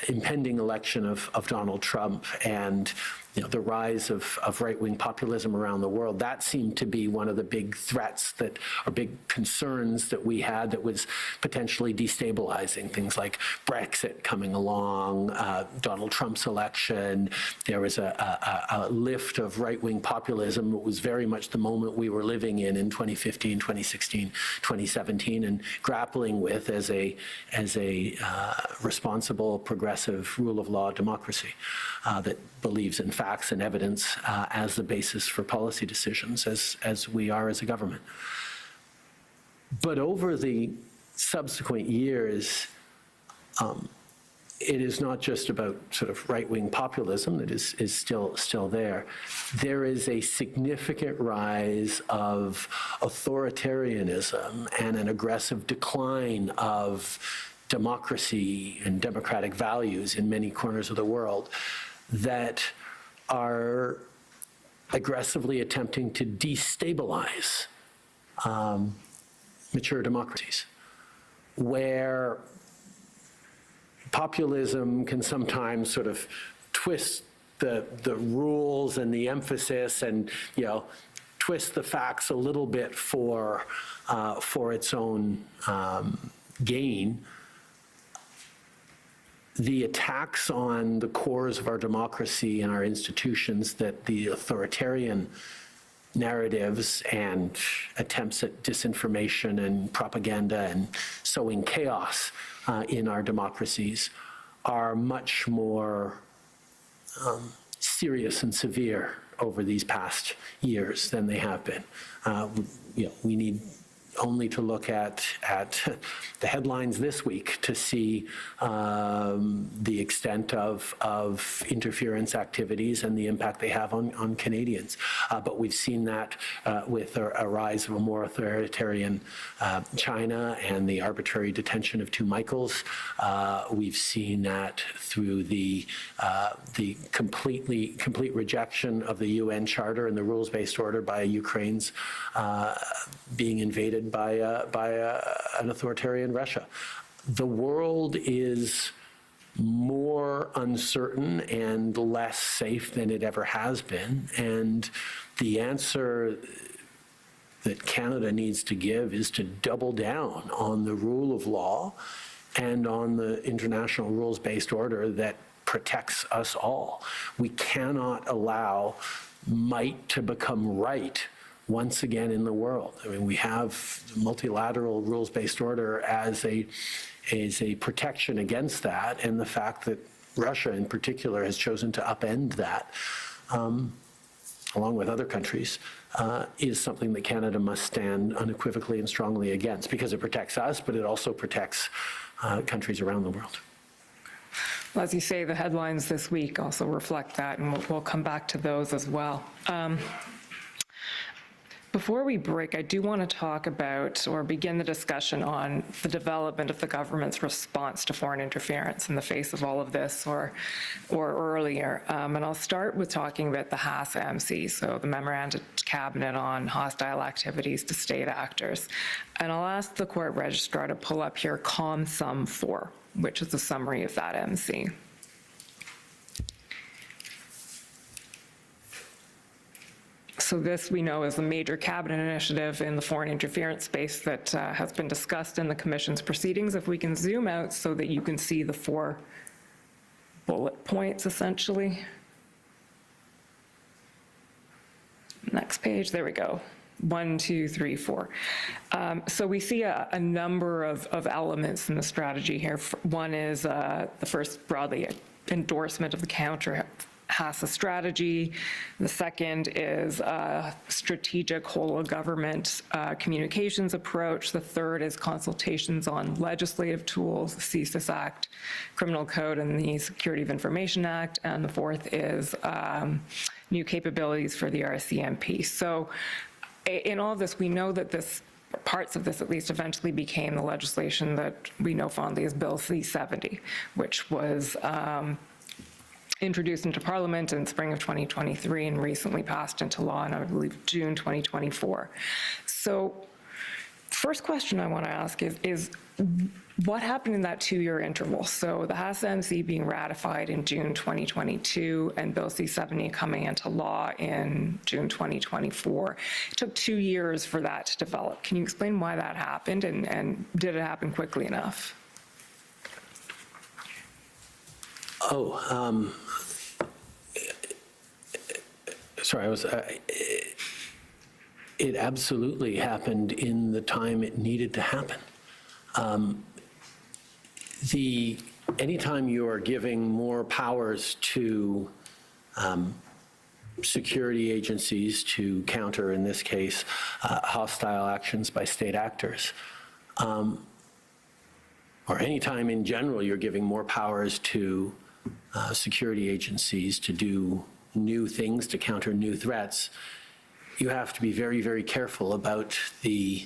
impending election of Donald Trump and the rise of right-wing populism around the world, that seemed to be one of the big threats that, or big concerns that we had that was potentially destabilizing. Things like Brexit coming along, Donald Trump's election. There was a lift of right-wing populism. It was very much the moment we were living in 2015, 2016, 2017, and grappling with as a responsible, progressive, rule of law democracy that believes in facts and evidence as the basis for policy decisions, as we are as a government. But over the subsequent years, it is not just about sort of right-wing populism that is still there. There is a significant rise of authoritarianism and an aggressive decline of democracy and democratic values in many corners of the world that are aggressively attempting to destabilize mature democracies, where populism can sometimes sort of twist the rules and the emphasis and, twist the facts a little bit for its own gain. The attacks on the cores of our democracy and our institutions that the authoritarian narratives and attempts at disinformation and propaganda and sowing chaos in our democracies are much more serious and severe over these past years than they have been. We need only to look at the headlines this week to see the extent of interference activities and the impact they have on Canadians. But we've seen that with a rise of a more authoritarian China and the arbitrary detention of two Michaels. We've seen that through the complete rejection of the UN Charter and the rules-based order by Ukraine's being invaded by an authoritarian Russia. The world is more uncertain and less safe than it ever has been, and the answer that Canada needs to give is to double down on the rule of law and on the international rules-based order that protects us all. We cannot allow might to become right once again in the world. I mean, we have multilateral rules-based order as a protection against that, and the fact that Russia in particular has chosen to upend that along with other countries, is something that Canada must stand unequivocally and strongly against, because it protects us, but it also protects countries around the world.
Well, as you say, the headlines this week also reflect that, and we'll come back to those as well. Before we break, I do want to talk about, or begin the discussion on, the development of the government's response to foreign interference in the face of all of this, or earlier. And I'll start with talking about the HASA-MC, so the Memorandum to Cabinet on Hostile Activities to State Actors. And I'll ask the Court Registrar to pull up here Com Sum 4, which is a summary of that MC. So this, we know, is a major cabinet initiative in the foreign interference space that has been discussed in the Commission's proceedings. If we can zoom out so that you can see the 4 bullet points, essentially. Next page, there we go. 1, 2, 3, 4. So we see a number of elements in the strategy here. One is the first, broadly, endorsement of the counter HASA strategy. The second is a strategic whole-of-government communications approach. The third is consultations on legislative tools, the CSIS Act, Criminal Code, and the Security of Information Act. And the fourth is new capabilities for the RCMP. So in all of this, we know that parts of this at least eventually became the legislation that we know fondly as Bill C-70, which was introduced into Parliament in spring of 2023 and recently passed into law in, I believe, June 2024. So first question I want to ask is what happened in that 2-year interval? So the HASA-MC being ratified in June 2022 and Bill C-70 coming into law in June 2024. It took 2 years for that to develop. Can you explain why that happened, and did it happen quickly enough?
Sorry, it absolutely happened in the time it needed to happen. Anytime you are giving more powers to security agencies to counter, in this case, hostile actions by state actors, or anytime in general you're giving more powers to security agencies to do new things, to counter new threats, you have to be very, very careful about the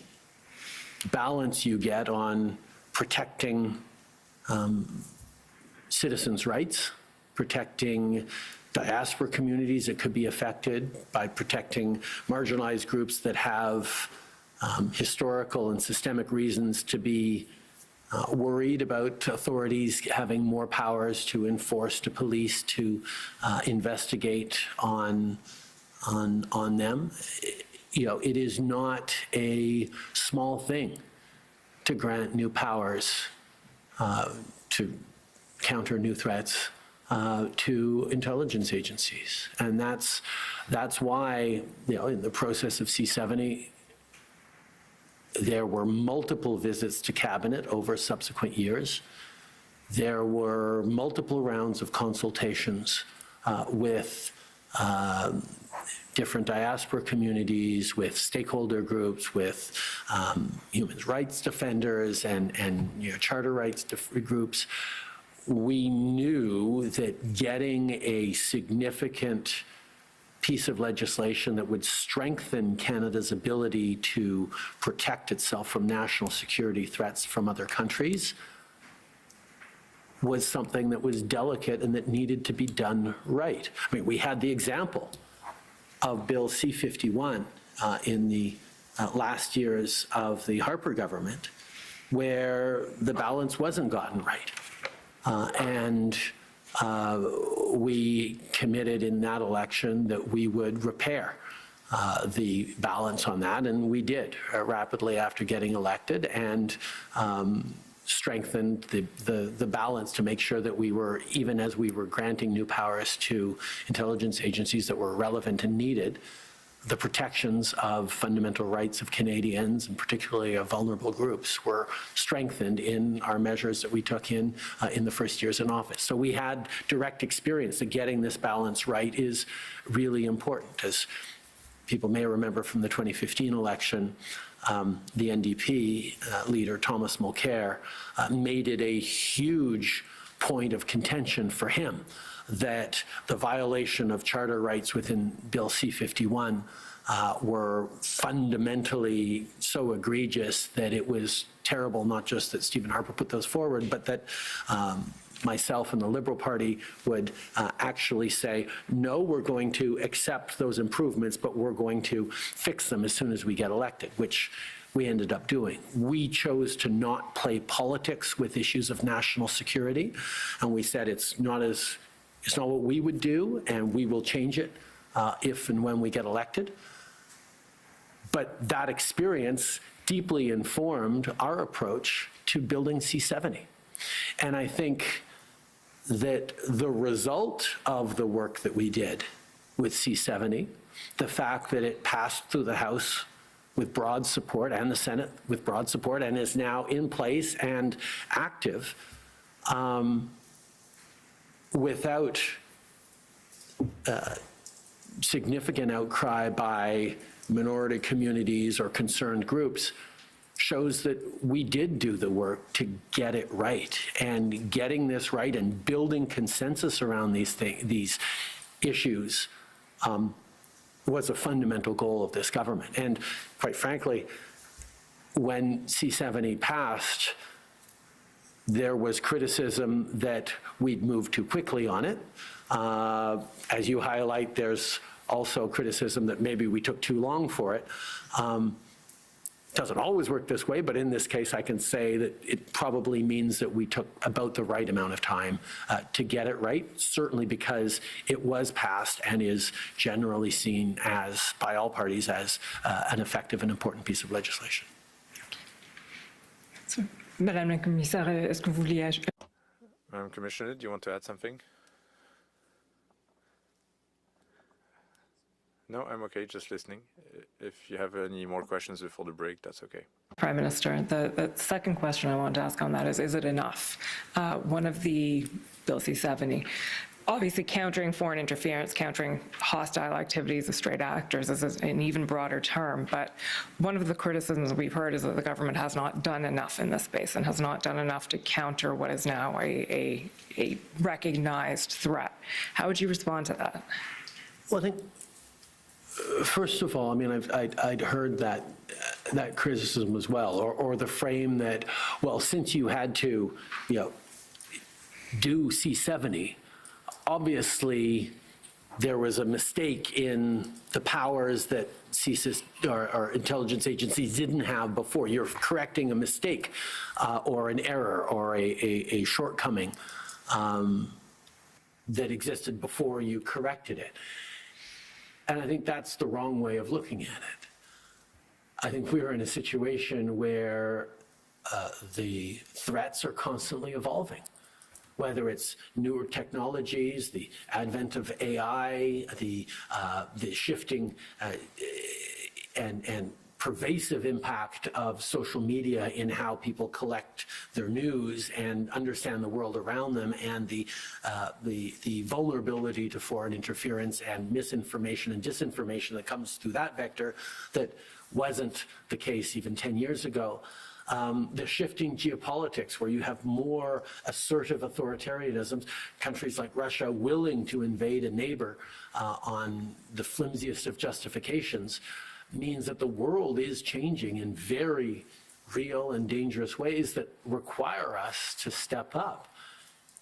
balance you get on protecting citizens' rights, protecting diaspora communities that could be affected, by protecting marginalized groups that have historical and systemic reasons to be worried about authorities having more powers to enforce, to police, to investigate on them. You know, it is not a small thing to grant new powers to counter new threats to intelligence agencies. And that's why, you know, in the process of C-70, there were multiple visits to cabinet over subsequent years. There were multiple rounds of consultations with different diaspora communities, with stakeholder groups, with human rights defenders and you know, charter rights groups. We knew that getting a significant piece of legislation that would strengthen Canada's ability to protect itself from national security threats from other countries was something that was delicate and that needed to be done right. I mean, we had the example of Bill C-51 in the last years of the Harper government, where the balance wasn't gotten right. We committed in that election that we would repair the balance on that, and we did rapidly after getting elected, and strengthened the balance to make sure that we were, even as we were granting new powers to intelligence agencies that were relevant and needed, the protections of fundamental rights of Canadians, and particularly of vulnerable groups, were strengthened in our measures that we took in the first years in office. So we had direct experience that getting this balance right is really important. As people may remember from the 2015 election, the NDP leader, Thomas Mulcair, made it a huge point of contention for him that the violation of charter rights within Bill C-51 were fundamentally so egregious that it was terrible, not just that Stephen Harper put those forward, but that myself and the Liberal Party would actually say, no, we're going to accept those improvements, but we're going to fix them as soon as we get elected, which we ended up doing. We chose to not play politics with issues of national security, and we said it's not what we would do, and we will change it if and when we get elected. But that experience deeply informed our approach to building C-70. And I think that the result of the work that we did with C-70, the fact that it passed through the House with broad support and the Senate with broad support and is now in place and active, without significant outcry by minority communities or concerned groups, shows that we did do the work to get it right. And getting this right and building consensus around these issues was a fundamental goal of this government. And quite frankly, when C-70 passed, there was criticism that we'd moved too quickly on it. As you highlight, there's also criticism that maybe we took too long for it. Doesn't always work this way, but in this case, I can say that it probably means that we took about the right amount of time to get it right, certainly because it was passed and is generally seen as, by all parties, as an effective and important piece of legislation.
Madame la Commissaire, est-ce que vous voulez ajouter?
Madam Commissioner, do you want to add something? No, I'm okay, just listening. If you have any more questions before the break, that's okay.
Prime Minister, the second question I wanted to ask on that is it enough? One of the Bill C-70, obviously countering foreign interference, countering hostile activities of straight actors is an even broader term, but one of the criticisms we've heard is that the government has not done enough in this space and has not done enough to counter what is now a recognized threat. How would you respond to that?
Well, I think, first of all, I mean, I'd heard that criticism as well, or the frame that, well, since you had to, do C-70, obviously there was a mistake in the powers that CSIS or intelligence agencies didn't have before. You're correcting a mistake or an error or a shortcoming that existed before you corrected it. And I think that's the wrong way of looking at it. I think we're in a situation where the threats are constantly evolving, whether it's newer technologies, the advent of AI, the shifting and pervasive impact of social media in how people collect their news and understand the world around them, and the vulnerability to foreign interference and misinformation and disinformation that comes through that vector that wasn't the case even 10 years ago. The shifting geopolitics, where you have more assertive authoritarianisms, countries like Russia willing to invade a neighbor on the flimsiest of justifications, means that the world is changing in very real and dangerous ways that require us to step up.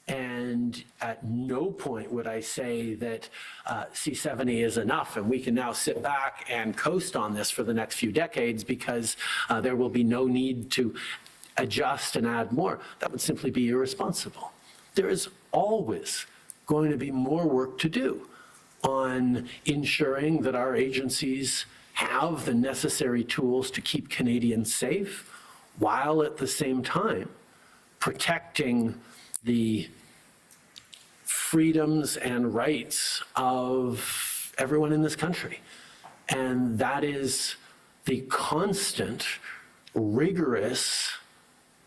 And at no point would I say that C-70 is enough and we can now sit back and coast on this for the next few decades because there will be no need to adjust and add more. That would simply be irresponsible. There is always going to be more work to do on ensuring that our agencies have the necessary tools to keep Canadians safe, while at the same time protecting the freedoms and rights of everyone in this country. And that is the constant, rigorous,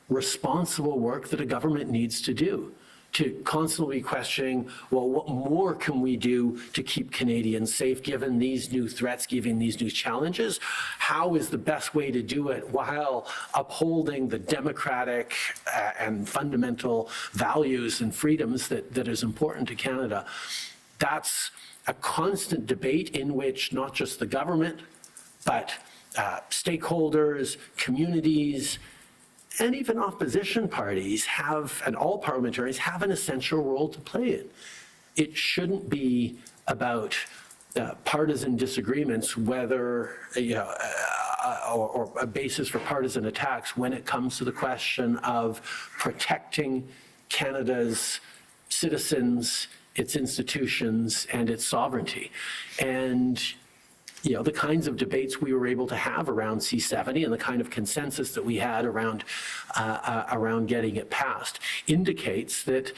responsible work that a government needs to do, to constantly questioning, well, what more can we do to keep Canadians safe given these new threats, given these new challenges? How is the best way to do it while upholding the democratic and fundamental values and freedoms that is important to Canada? That's a constant debate in which not just the government, but stakeholders, communities, and even opposition parties have, and all parliamentarians have an essential role to play in. It shouldn't be about partisan disagreements, whether, or a basis for partisan attacks when it comes to the question of protecting Canada's citizens, its institutions, and its sovereignty. And the kinds of debates we were able to have around C-70 and the kind of consensus that we had around getting it passed indicates that,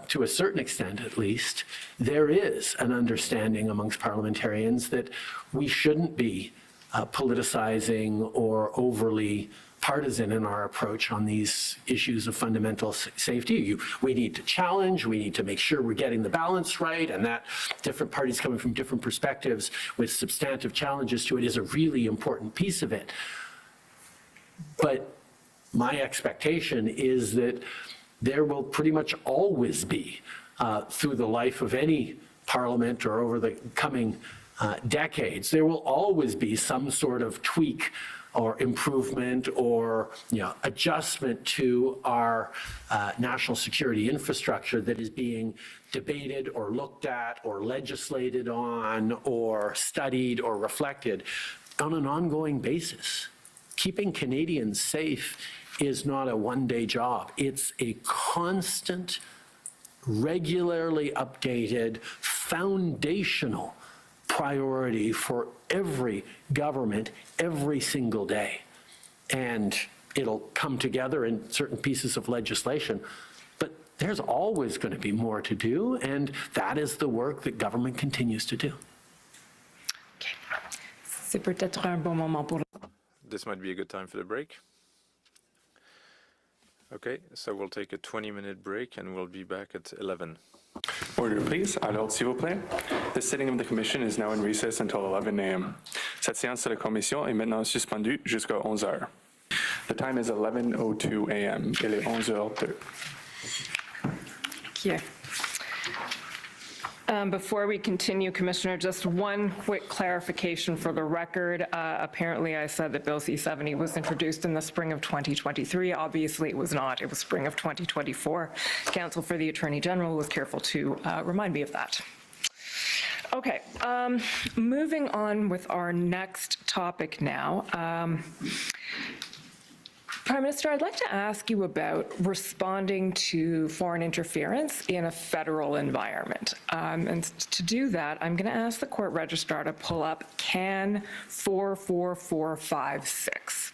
to a certain extent at least, there is an understanding amongst parliamentarians that we shouldn't be politicizing or overly partisan in our approach on these issues of fundamental safety. We need to challenge, we need to make sure we're getting the balance right, and that different parties coming from different perspectives with substantive challenges to it is a really important piece of it. But my expectation is that there will pretty much always be, through the life of any parliament or over the coming decades, there will always be some sort of tweak or improvement or adjustment to our national security infrastructure that is being debated or looked at or legislated on or studied or reflected on an ongoing basis. Keeping Canadians safe is not a one-day job. It's a constant, regularly updated, foundational priority for every government every single day. And it'll come together in certain pieces of legislation, but there's always going to be more to do, and that is the work that government continues to do.
This might be a good time for the break. Okay, so we'll take a 20-minute break and we'll be back at 11.
Order, please. À l'ordre, s'il vous plaît. The sitting of the Commission is now in recess until 11 a.m. Cette séance de la Commission est maintenant suspendue jusqu'à 11 heures. The time is 11:02 a.m. Il est 11h02.
Thank you. Before we continue, Commissioner, just one quick clarification for the record. Apparently, I said that Bill C-70 was introduced in the spring of 2023. Obviously, it was not. It was spring of 2024. Counsel for the Attorney General was careful to remind me of that. Okay, moving on with our next topic now. Prime Minister, I'd like to ask you about responding to foreign interference in a federal environment. And to do that, I'm going to ask the court registrar to pull up CAN 44456.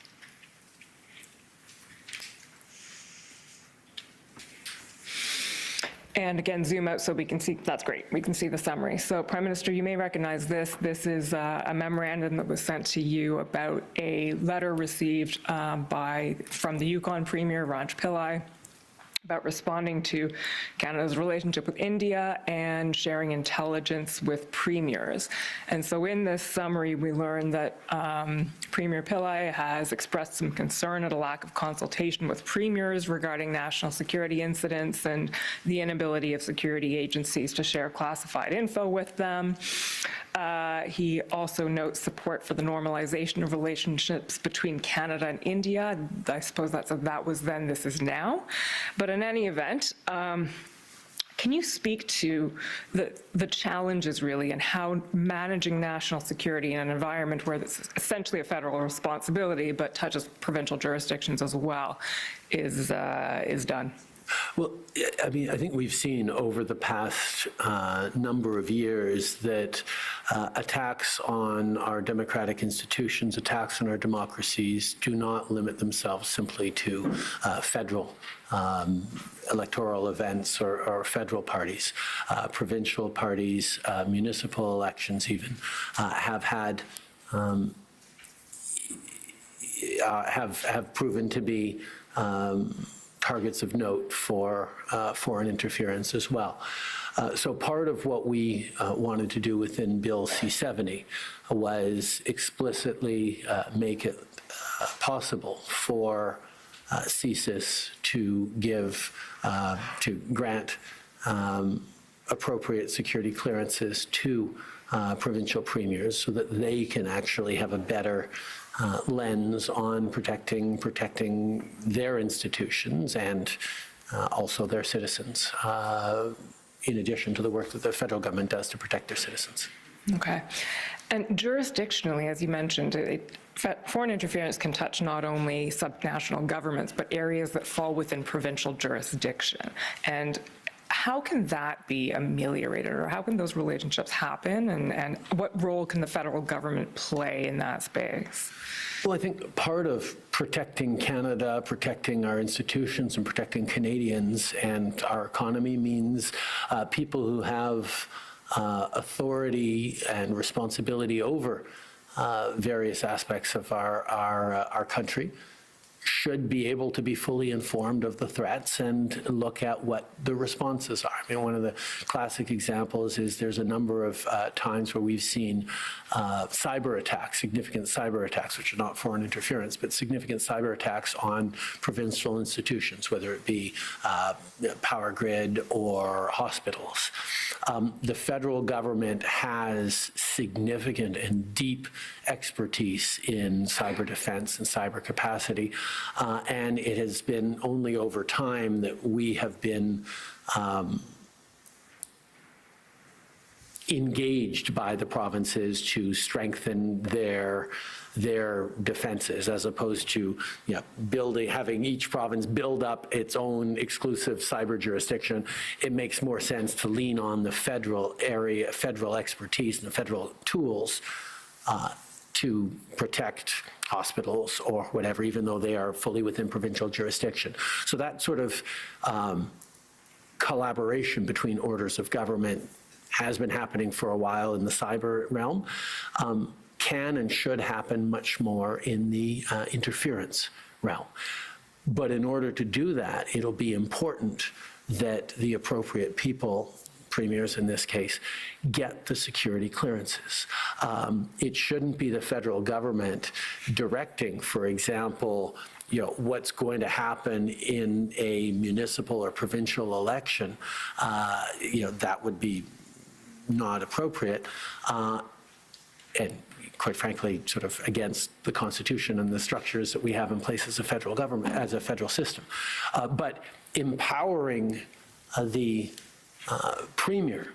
And again, zoom out so we can see, that's great, we can see the summary. So Prime Minister, you may recognize this. This is a memorandum that was sent to you about a letter received from the Yukon Premier, Ranj Pillai, about responding to Canada's relationship with India and sharing intelligence with premiers. And so in this summary, we learned that Premier Pillai has expressed some concern at a lack of consultation with premiers regarding national security incidents and the inability of security agencies to share classified info with them. He also notes support for the normalization of relationships between Canada and India. I suppose that was then, this is now. But in any event, can you speak to the challenges really and how managing national security in an environment where it's essentially a federal responsibility but touches provincial jurisdictions as well is done?
Well, I mean, I think we've seen over the past number of years that attacks on our democratic institutions, attacks on our democracies do not limit themselves simply to federal electoral events or federal parties. Provincial parties, municipal elections even, have had have proven to be targets of note for foreign interference as well. So part of what we wanted to do within Bill C-70 was explicitly make it possible for CSIS to grant appropriate security clearances to provincial premiers so that they can actually have a better lens on protecting their institutions and also their citizens, in addition to the work that the federal government does to protect their citizens.
Okay. And jurisdictionally, as you mentioned, foreign interference can touch not only subnational governments, but areas that fall within provincial jurisdiction. And how can that be ameliorated, or how can those relationships happen, and what role can the federal government play in that space?
Well, I think part of protecting Canada, protecting our institutions, and protecting Canadians and our economy means people who have authority and responsibility over various aspects of our country should be able to be fully informed of the threats and look at what the responses are. I mean, one of the classic examples is there's a number of times where we've seen cyber attacks, significant cyber attacks, which are not foreign interference, but significant cyber attacks on provincial institutions, whether it be power grid or hospitals. The federal government has significant and deep expertise in cyber defense and cyber capacity. And it has been only over time that we have been engaged by the provinces to strengthen their defenses, as opposed to having each province build up its own exclusive cyber jurisdiction. It makes more sense to lean on the federal expertise and the federal tools to protect hospitals or whatever, even though they are fully within provincial jurisdiction. So that sort of collaboration between orders of government has been happening for a while in the cyber realm, can and should happen much more in the interference realm. But in order to do that, it'll be important that the appropriate people, premiers in this case, get the security clearances. It shouldn't be the federal government directing, for example, what's going to happen in a municipal or provincial election. That would be not appropriate, and quite frankly, sort of against the Constitution and the structures that we have in place as a federal government, as a federal system. But empowering the premier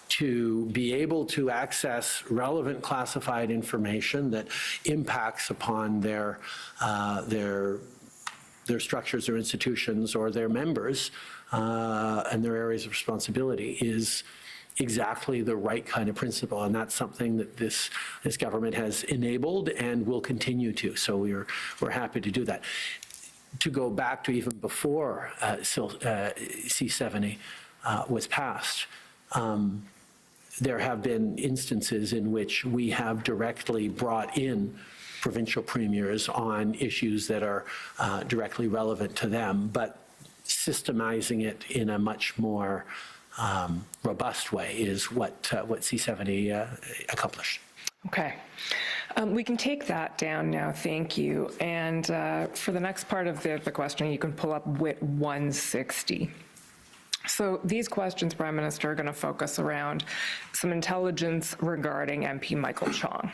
to be able to access relevant classified information that impacts upon their structures or institutions or their members and their areas of responsibility is exactly the right kind of principle, and that's something that this government has enabled and will continue to. So we're happy to do that. To go back to even before C-70 was passed, there have been instances in which we have directly brought in provincial premiers on issues that are directly relevant to them, but systemizing it in a much more robust way is what C-70 accomplished.
Okay. We can take that down now, thank you. And for the next part of the question, you can pull up WIT 160. So these questions, Prime Minister, are going to focus around some intelligence regarding MP Michael Chong.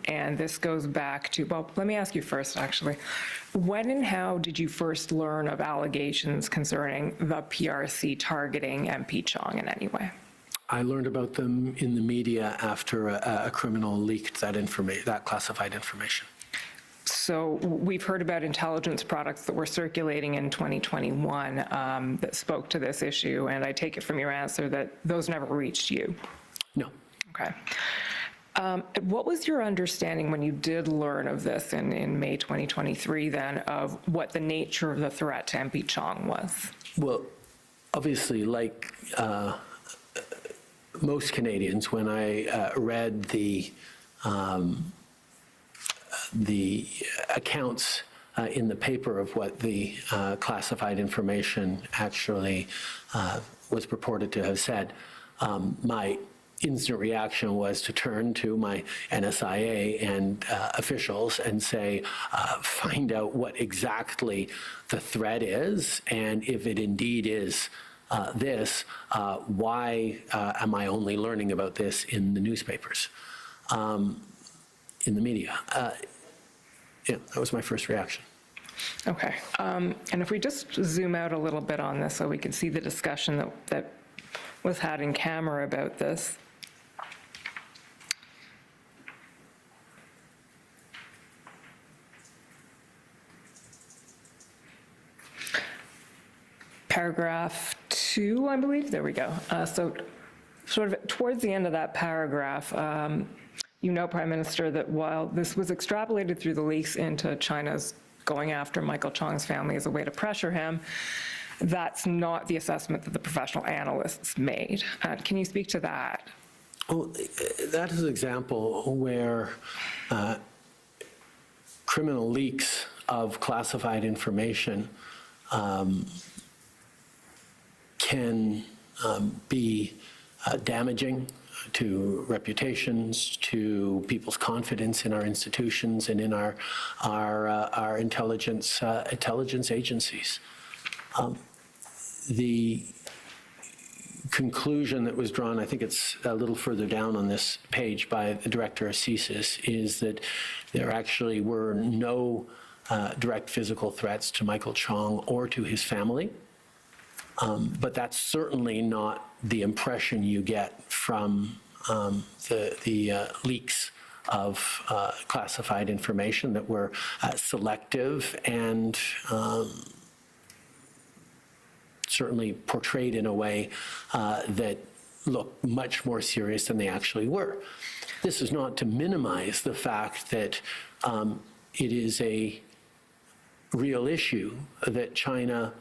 And this goes back to, well, let me ask you first, actually. When and how did you first learn of allegations concerning the PRC targeting MP Chong in any way?
I learned about them in the media after a criminal leaked that classified information.
So we've heard about intelligence products that were circulating in 2021 that spoke to this issue, and I take it from your answer that those never reached you.
No.
Okay. What was your understanding when you did learn of this in May 2023 then of what the nature of the threat to MP Chong was?
Well, obviously, like most Canadians, when I read the the accounts in the paper of what the classified information actually was purported to have said, my instant reaction was to turn to my NSIA and officials and say, find out what exactly the threat is, and if it indeed is this, why am I only learning about this in the newspapers, in the media? Yeah, that was my first reaction.
Okay. And if we just zoom out a little bit on this so we can see the discussion that was had in camera about this. Paragraph 2, I believe. There we go. So sort of towards the end of that paragraph, you know, Prime Minister, that while this was extrapolated through the leaks into China's going after Michael Chong's family as a way to pressure him, that's not the assessment that the professional analysts made. Can you speak to that?
Well, that is an example where criminal leaks of classified information can be damaging to reputations, to people's confidence in our institutions and in our intelligence agencies. The conclusion that was drawn, I think it's a little further down on this page by the director of CSIS, is that there actually were no direct physical threats to Michael Chong or to his family. But that's certainly not the impression you get from the leaks of classified information that were selective and certainly portrayed in a way that looked much more serious than they actually were. This is not to minimize the fact that it is a real issue that China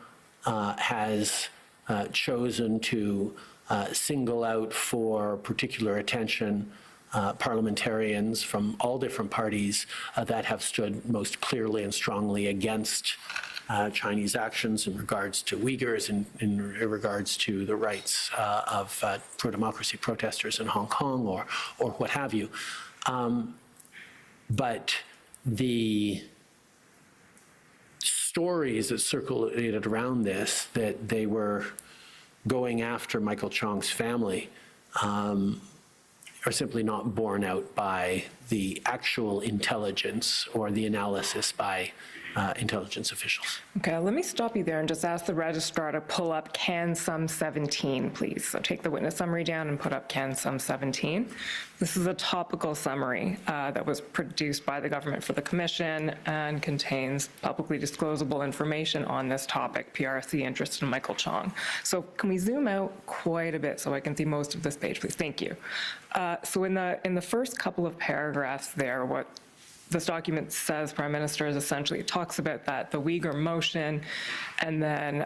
has chosen to single out for particular attention parliamentarians from all different parties that have stood most clearly and strongly against Chinese actions in regards to Uyghurs and in regards to the rights of pro-democracy protesters in Hong Kong or what have you. But the stories that circulated around this, that they were going after Michael Chong's family, are simply not borne out by the actual intelligence or the analysis by intelligence officials.
Okay, let me stop you there and just ask the registrar to pull up Can Sum 17, please. So take the witness summary down and put up Can Sum 17. This is a topical summary that was produced by the government for the commission and contains publicly disclosable information on this topic, PRC interest in Michael Chong. So can we zoom out quite a bit so I can see most of this page, please? Thank you. So in the first couple of paragraphs there, what this document says, Prime Minister, is essentially, it talks about that, the Uyghur motion, and then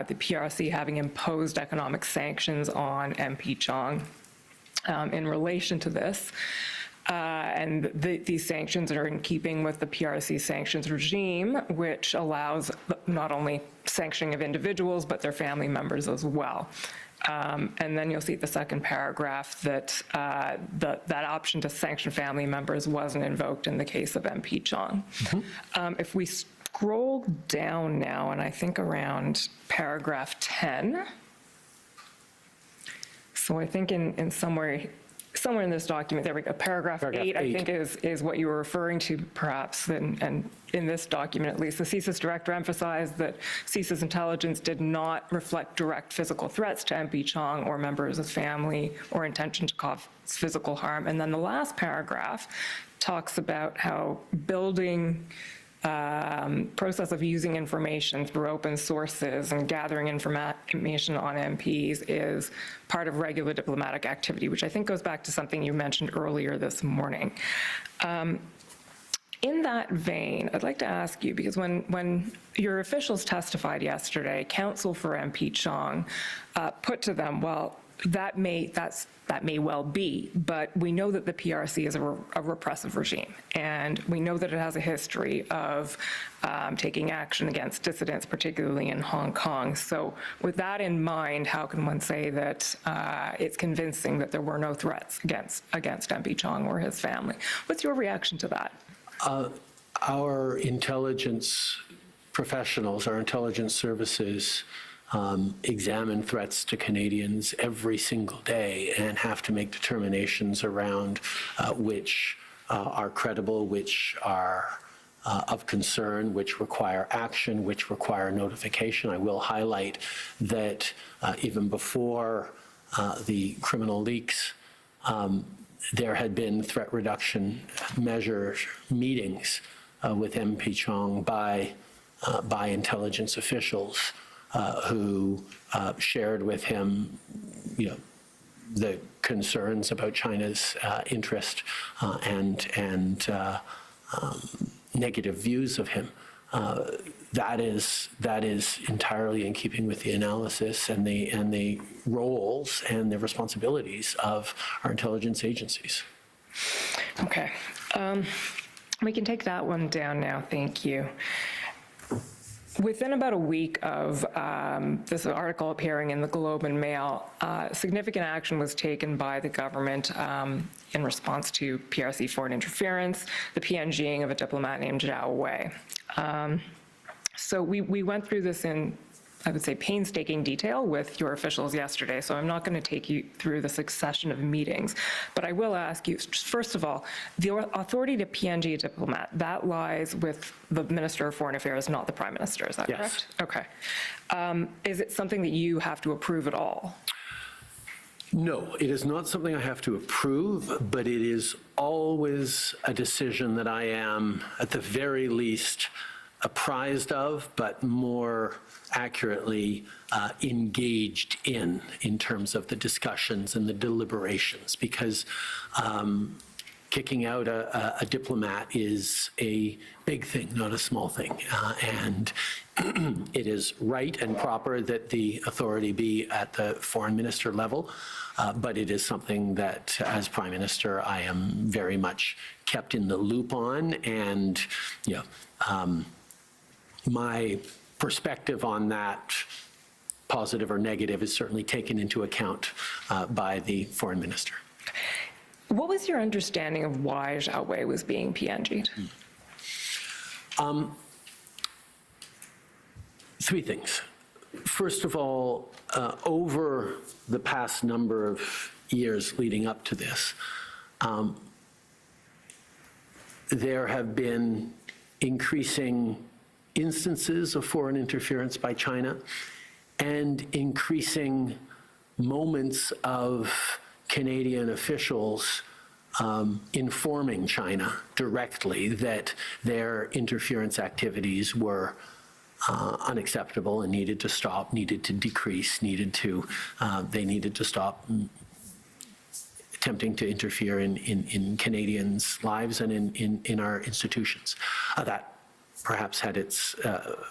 the PRC having imposed economic sanctions on MP Chong in relation to this. And these sanctions are in keeping with the PRC sanctions regime, which allows not only sanctioning of individuals, but their family members as well. And then you'll see the second paragraph that that option to sanction family members wasn't invoked in the case of MP Chong. Mm-hmm. If we scroll down now, and I think around paragraph 10, so I think in somewhere in this document, there we go, paragraph 8, I think is what you were referring to perhaps, and in this document at least, the CSIS director emphasized that CSIS intelligence did not reflect direct physical threats to MP Chong or members of his family or intention to cause physical harm. And then the last paragraph talks about how building process of using information through open sources and gathering information on MPs is part of regular diplomatic activity, which I think goes back to something you mentioned earlier this morning. In that vein, I'd like to ask you, because when your officials testified yesterday, counsel for MP Chong put to them, well, that may well be, but we know that the PRC is a repressive regime, and we know that it has a history of taking action against dissidents, particularly in Hong Kong. So with that in mind, how can one say that it's convincing that there were no threats against MP Chong or his family? What's your reaction to that?
Our intelligence professionals, our intelligence services, examine threats to Canadians every single day and have to make determinations around which are credible, which are of concern, which require action, which require notification. I will highlight that even before the criminal leaks, there had been threat reduction measure meetings with MP Chong by intelligence officials who shared with him, the concerns about China's interest and negative views of him. That is entirely in keeping with the analysis and the roles and the responsibilities of our intelligence agencies.
Okay. We can take that one down now. Thank you. Within about a week of this article appearing in the Globe and Mail, significant action was taken by the government in response to PRC foreign interference, the PNGing of a diplomat named Zhao Wei. So we went through this in, I would say, painstaking detail with your officials yesterday, so I'm not going to take you through the succession of meetings, but I will ask you, first of all, the authority to PNG a diplomat, that lies with the Minister of Foreign Affairs, not the Prime Minister, is that correct? Okay. Is it something that you have to approve at all?
No, it is not something I have to approve, but it is always a decision that I am, at the very least, apprised of, but more accurately engaged in terms of the discussions and the deliberations, because kicking out a diplomat is a big thing, not a small thing. And it is right and proper that the authority be at the foreign minister level, but it is something that, as Prime Minister, I am very much kept in the loop on, and my perspective on that, positive or negative, is certainly taken into account by the foreign minister.
What was your understanding of why Zhao Wei was being PNG'd?
Three things. First of all, over the past number of years leading up to this, there have been increasing instances of foreign interference by China and increasing moments of Canadian officials informing China directly that their interference activities were unacceptable and needed to stop, needed to decrease, they needed to stop attempting to interfere in Canadians' lives and in our institutions. That perhaps had its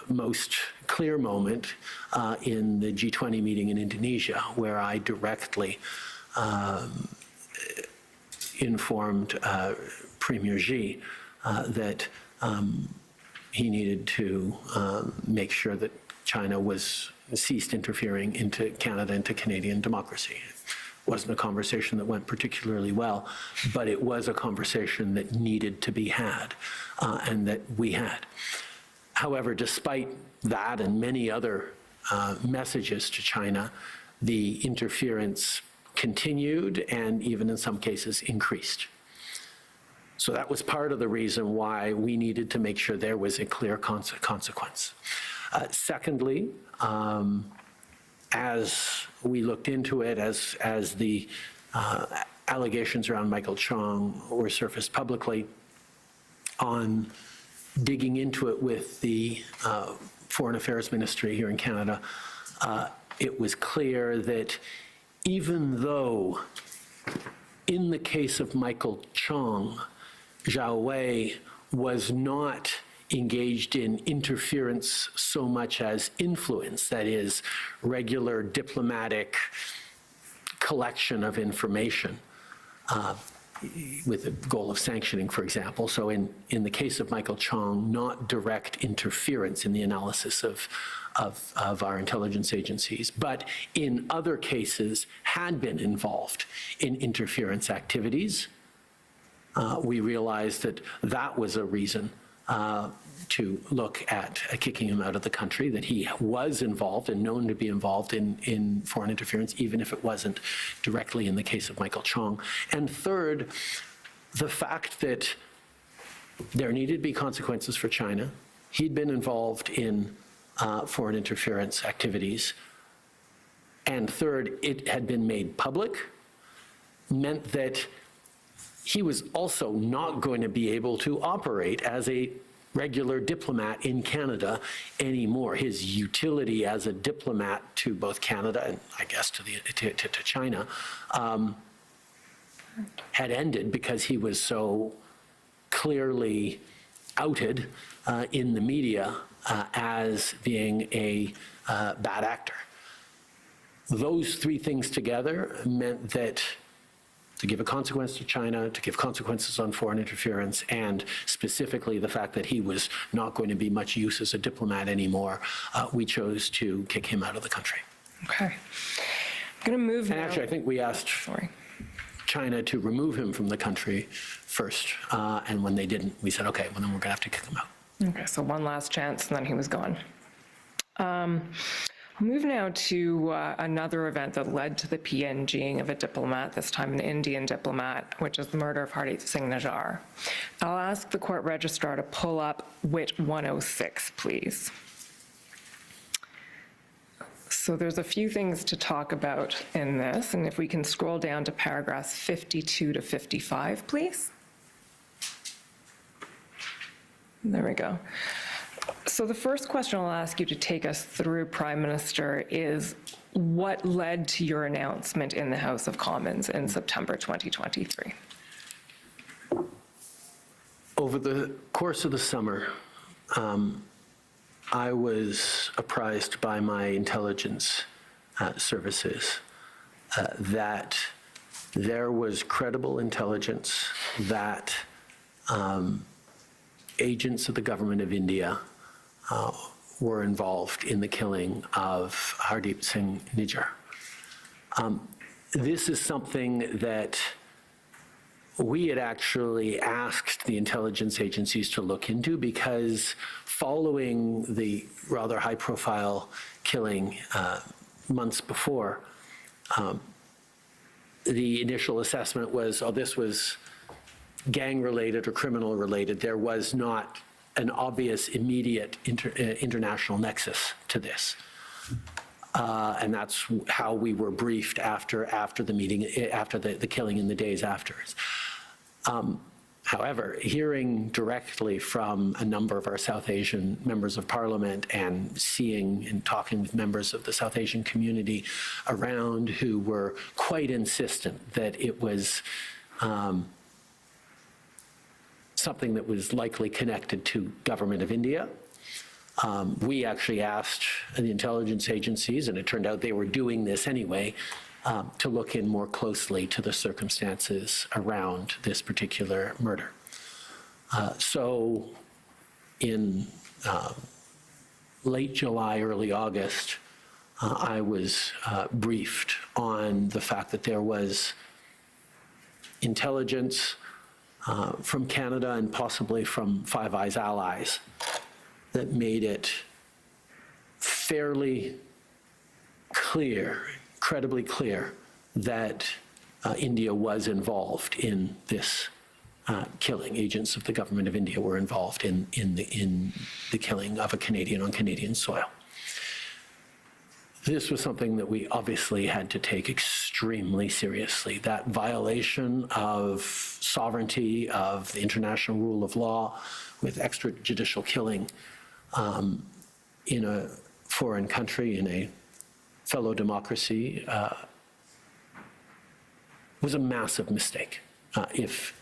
most clear moment in the G20 meeting in Indonesia, where I directly informed Premier Xi that he needed to make sure that China ceased interfering into Canada, into Canadian democracy. It wasn't a conversation that went particularly well, but it was a conversation that needed to be had and that we had. However, despite that and many other messages to China, the interference continued and even in some cases increased. So that was part of the reason why we needed to make sure there was a clear consequence. Secondly, as we looked into it, as the allegations around Michael Chong were surfaced publicly, on digging into it with the Foreign Affairs Ministry here in Canada, it was clear that even though in the case of Michael Chong, Zhao Wei was not engaged in interference so much as influence, that is, regular diplomatic collection of information with the goal of sanctioning, for example. So in the case of Michael Chong, not direct interference in the analysis of our intelligence agencies, but in other cases had been involved in interference activities. We realized that that was a reason to look at kicking him out of the country, that he was involved and known to be involved in foreign interference, even if it wasn't directly in the case of Michael Chong. And third, the fact that there needed to be consequences for China. He'd been involved in foreign interference activities. And third, it had been made public, meant that he was also not going to be able to operate as a regular diplomat in Canada anymore. His utility as a diplomat to both Canada and I guess to China had ended because he was so clearly outed in the media as being a bad actor. Those three things together meant that to give a consequence to China, to give consequences on foreign interference, and specifically the fact that he was not going to be much use as a diplomat anymore, we chose to kick him out of the country.
Okay. I'm going to move now.
And actually, I think we asked China to remove him from the country first, and when they didn't, we said, okay, well then we're going to have to kick him out.
Okay, so one last chance, and then he was gone. I'll move now to another event that led to the PNGing of a diplomat, this time an Indian diplomat, which is the murder of Hardeep Singh Najjar. I'll ask the court registrar to pull up WIT 106, please. So there's a few things to talk about in this, and if we can scroll down to paragraphs 52 to 55, please. There we go. So the first question I'll ask you to take us through, Prime Minister, is what led to your announcement in the House of Commons in September 2023?
Over the course of the summer, I was apprised by my intelligence services that there was credible intelligence that agents of the government of India were involved in the killing of Hardeep Singh Najjar. This is something that we had actually asked the intelligence agencies to look into because following the rather high-profile killing months before, the initial assessment was, oh, this was gang-related or criminal-related. There was not an obvious, immediate international nexus to this. And that's how we were briefed after the meeting, after the killing in the days afterwards. However, hearing directly from a number of our South Asian members of parliament and seeing and talking with members of the South Asian community around who were quite insistent that it was something that was likely connected to government of India. We actually asked the intelligence agencies, and it turned out they were doing this anyway, to look in more closely to the circumstances around this particular murder. So in late July, early August, I was briefed on the fact that there was intelligence from Canada and possibly from Five Eyes allies that made it fairly clear, incredibly clear, that India was involved in this killing. Agents of the government of India were involved in the killing of a Canadian on Canadian soil. This was something that we obviously had to take extremely seriously. That violation of sovereignty, of the international rule of law, with extrajudicial killing in a foreign country, in a fellow democracy, was a massive mistake if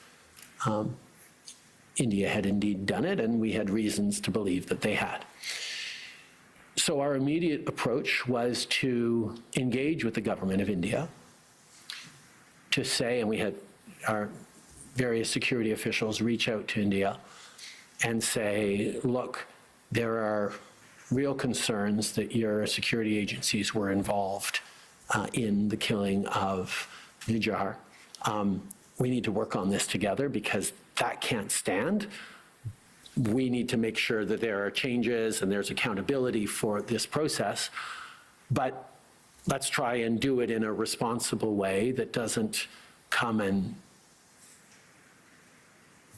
India had indeed done it, and we had reasons to believe that they had. So our immediate approach was to engage with the government of India to say, and we had our various security officials reach out to India and say, look, there are real concerns that your security agencies were involved in the killing of Nijar. We need to work on this together because that can't stand. We need to make sure that there are changes and there's accountability for this process, but let's try and do it in a responsible way that doesn't come and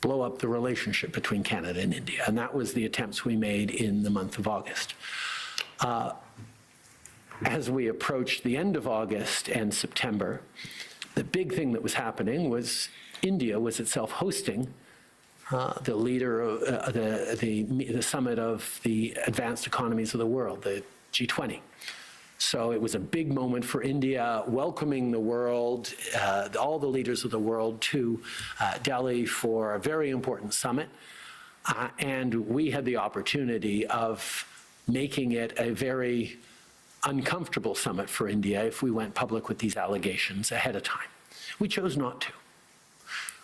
blow up the relationship between Canada and India. And that was the attempts we made in the month of August. As we approached the end of August and September, the big thing that was happening was India was itself hosting the leader of the summit of the advanced economies of the world, the G20. So it was a big moment for India, welcoming the world, all the leaders of the world to Delhi for a very important summit. And we had the opportunity of making it a very uncomfortable summit for India if we went public with these allegations ahead of time. We chose not to.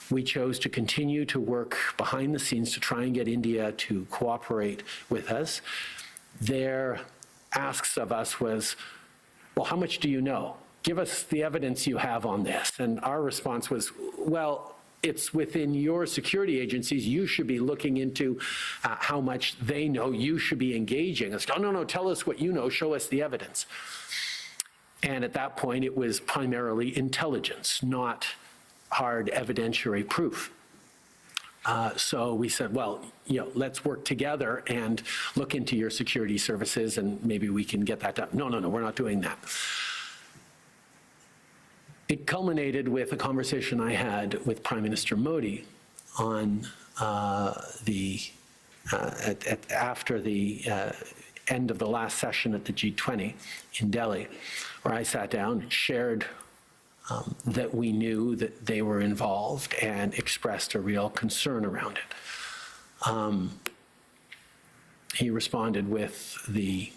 We chose to continue to work behind the scenes to try and get India to cooperate with us. Their asks of us was, well, how much do you know? Give us the evidence you have on this. And our response was, well, it's within your security agencies. You should be looking into how much they know. You should be engaging. It's, oh, no, tell us what you know. Show us the evidence. And at that point, it was primarily intelligence, not hard evidentiary proof. So we said, well, let's work together and look into your security services and maybe we can get that done. No, we're not doing that. It culminated with a conversation I had with Prime Minister Modi on after the end of the last session at the G20 in Delhi, where I sat down and shared that we knew that they were involved and expressed a real concern around it. He responded with the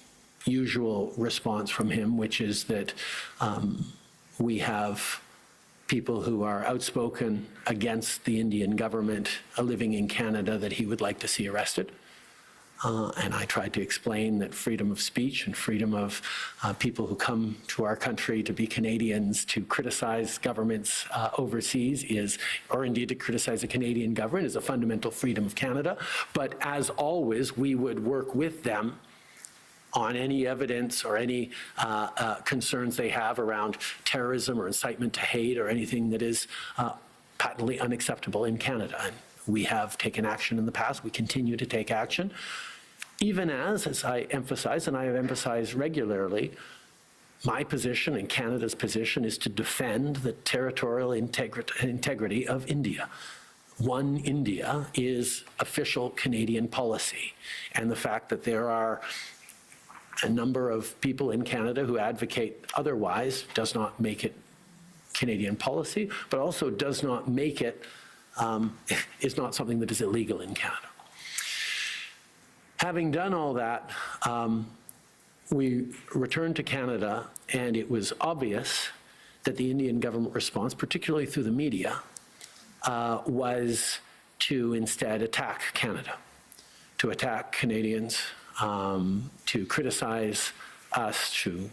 usual response from him, which is that we have people who are outspoken against the Indian government living in Canada that he would like to see arrested. And I tried to explain that freedom of speech and freedom of people who come to our country to be Canadians to criticize governments overseas is, or indeed to criticize the Canadian government, is a fundamental freedom of Canada. But as always, we would work with them on any evidence or any concerns they have around terrorism or incitement to hate or anything that is patently unacceptable in Canada. And we have taken action in the past. We continue to take action. Even as I emphasize, and I have emphasized regularly, my position and Canada's position is to defend the territorial integrity of India. One India is official Canadian policy. And the fact that there are a number of people in Canada who advocate otherwise does not make it Canadian policy, but also does not make it, is not something that is illegal in Canada. Having done all that, we returned to Canada, and it was obvious that the Indian government response, particularly through the media, was to instead attack Canada, to attack Canadians, to criticize us, to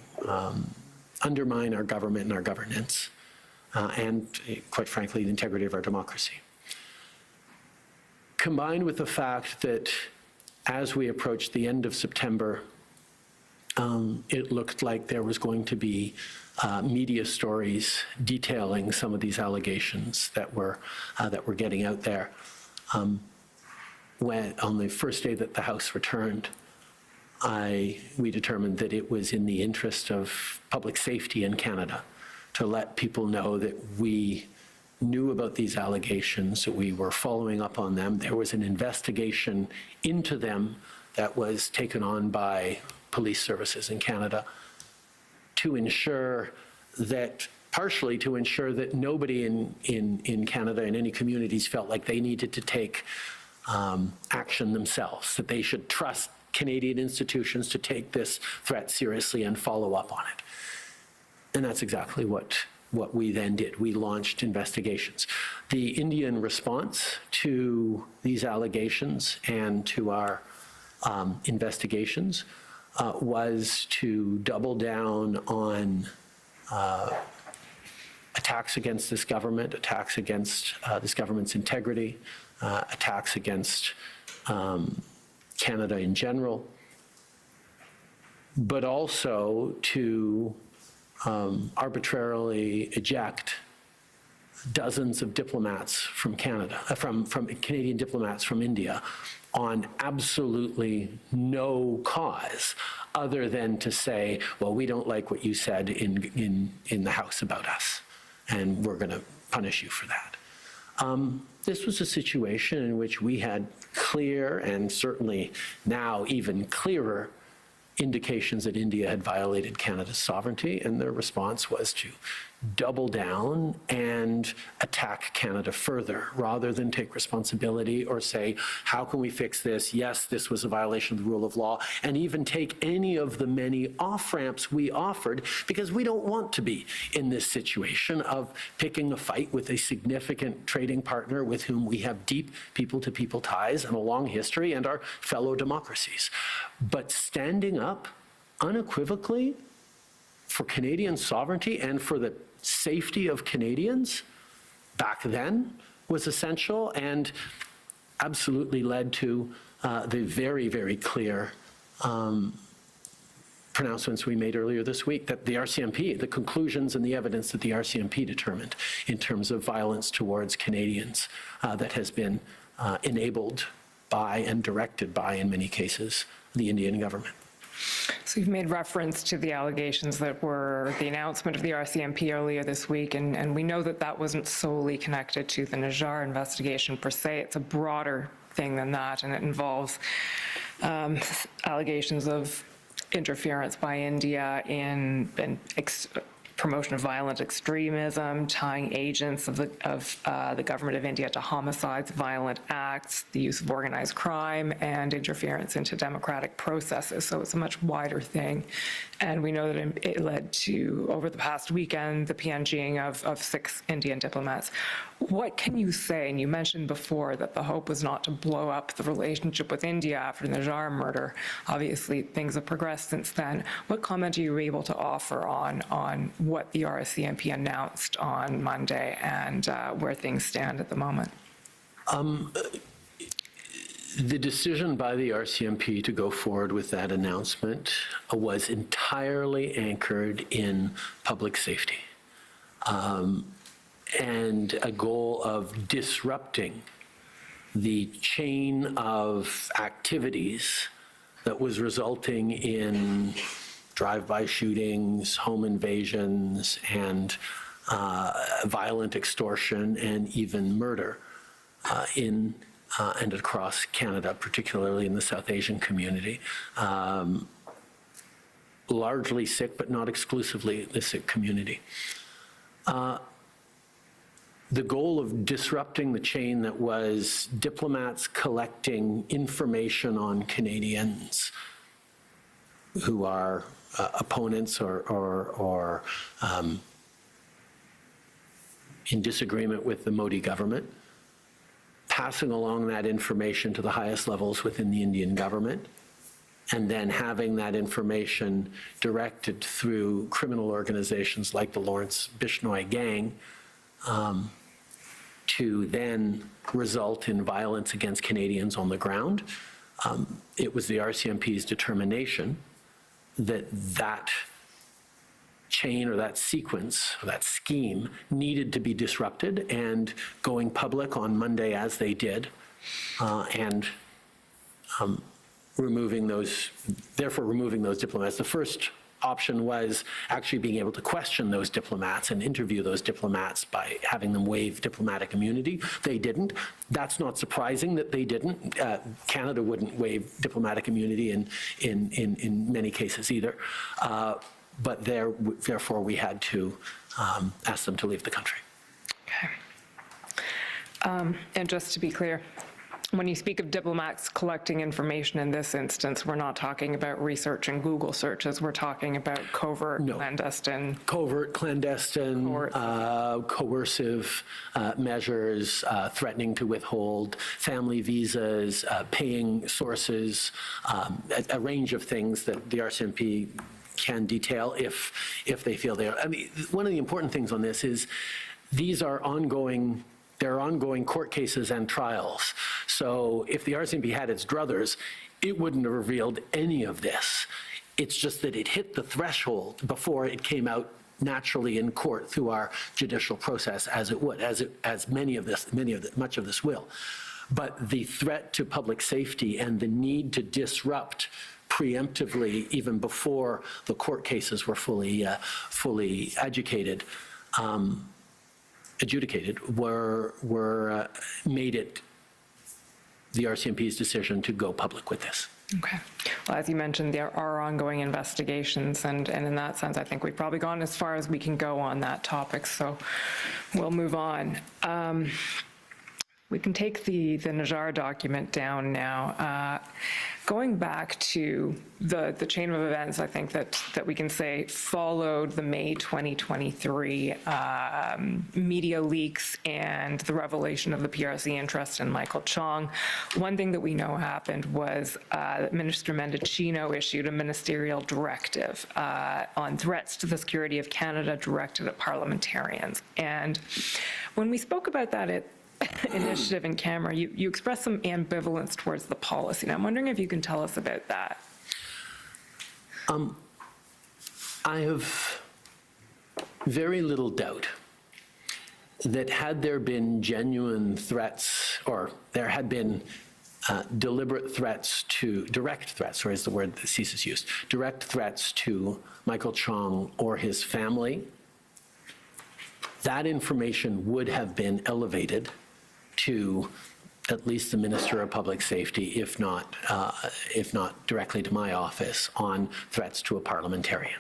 undermine our government and our governance, and quite frankly, the integrity of our democracy. Combined with the fact that as we approached the end of September, it looked like there was going to be media stories detailing some of these allegations that were getting out there. When on the first day that the House returned, we determined that it was in the interest of public safety in Canada to let people know that we knew about these allegations, that we were following up on them. There was an investigation into them that was taken on by police services in Canada to ensure that, partially to ensure that nobody in Canada in any communities felt like they needed to take action themselves, that they should trust Canadian institutions to take this threat seriously and follow up on it. And that's exactly what what we then did. We launched investigations. The Indian response to these allegations and to our investigations was to double down on attacks against this government, attacks against this government's integrity, attacks against Canada in general, but also to arbitrarily eject dozens of diplomats from Canada, from Canadian diplomats from India on absolutely no cause other than to say, well, we don't like what you said in the House about us, and we're going to punish you for that. This was a situation in which we had clear and certainly now even clearer indications that India had violated Canada's sovereignty, and their response was to double down and attack Canada further rather than take responsibility or say, how can we fix this? Yes, this was a violation of the rule of law, and even take any of the many off-ramps we offered, because we don't want to be in this situation of picking a fight with a significant trading partner with whom we have deep people-to-people ties and a long history and our fellow democracies. But standing up unequivocally for Canadian sovereignty and for the safety of Canadians back then was essential, and absolutely led to the very, very clear pronouncements we made earlier this week that the RCMP, the conclusions and the evidence that the RCMP determined in terms of violence towards Canadians that has been enabled by and directed by, in many cases, the Indian government.
So you've made reference to the allegations that were the announcement of the RCMP earlier this week, and we know that that wasn't solely connected to the Najjar investigation per se. It's a broader thing than that, and it involves allegations of interference by India in promotion of violent extremism, tying agents of the government of India to homicides, violent acts, the use of organized crime, and interference into democratic processes. So it's a much wider thing. And we know that it led to, over the past weekend, the PNGing of 6 Indian diplomats. What can you say? And you mentioned before that the hope was not to blow up the relationship with India after the Najjar murder. Obviously, things have progressed since then. What comment are you able to offer on what the RCMP announced on Monday and where things stand at the moment?
The decision by the RCMP to go forward with that announcement was entirely anchored in public safety and a goal of disrupting the chain of activities that was resulting in drive-by shootings, home invasions, and violent extortion and even murder in and across Canada, particularly in the South Asian community. Largely Sikh, but not exclusively the Sikh community. The goal of disrupting the chain that was diplomats collecting information on Canadians who are opponents or in disagreement with the Modi government, passing along that information to the highest levels within the Indian government, and then having that information directed through criminal organizations like the Lawrence Bishnoi Gang to then result in violence against Canadians on the ground. It was the RCMP's determination that that chain or that sequence, or that scheme, needed to be disrupted, and going public on Monday as they did, and removing those diplomats. The first option was actually being able to question those diplomats and interview those diplomats by having them waive diplomatic immunity. They didn't. That's not surprising that they didn't. Canada wouldn't waive diplomatic immunity in many cases either. But therefore, we had to ask them to leave the country.
Okay. And just to be clear, when you speak of diplomats collecting information in this instance, we're not talking about research and Google searches. We're talking about covert, clandestine.
Covert, clandestine, coercive measures, threatening to withhold family visas, paying sources, a range of things that the RCMP can detail if they feel they are. I mean, one of the important things on this is these are ongoing. There are ongoing court cases and trials. So if the RCMP had its druthers, it wouldn't have revealed any of this. It's just that it hit the threshold before it came out naturally in court through our judicial process, as it would, as much of this will. But the threat to public safety and the need to disrupt preemptively, even before the court cases were fully adjudicated, made it the RCMP's decision to go public with this.
Okay. Well, as you mentioned, there are ongoing investigations, and in that sense, I think we've probably gone as far as we can go on that topic, so we'll move on. We can take the Najjar document down now. Going back to the chain of events, I think that we can say followed the May 2023 media leaks and the revelation of the PRC interest in Michael Chong. One thing that we know happened was that Minister Mendicino issued a ministerial directive on threats to the security of Canada directed at parliamentarians. And when we spoke about that initiative in camera, you expressed some ambivalence towards the policy. Now, I'm wondering if you can tell us about that.
I have very little doubt that had there been genuine threats, or there had been deliberate threats direct threats, or is the word that CSIS used, direct threats to Michael Chong or his family, that information would have been elevated to at least the Minister of Public Safety, if not directly to my office, on threats to a parliamentarian.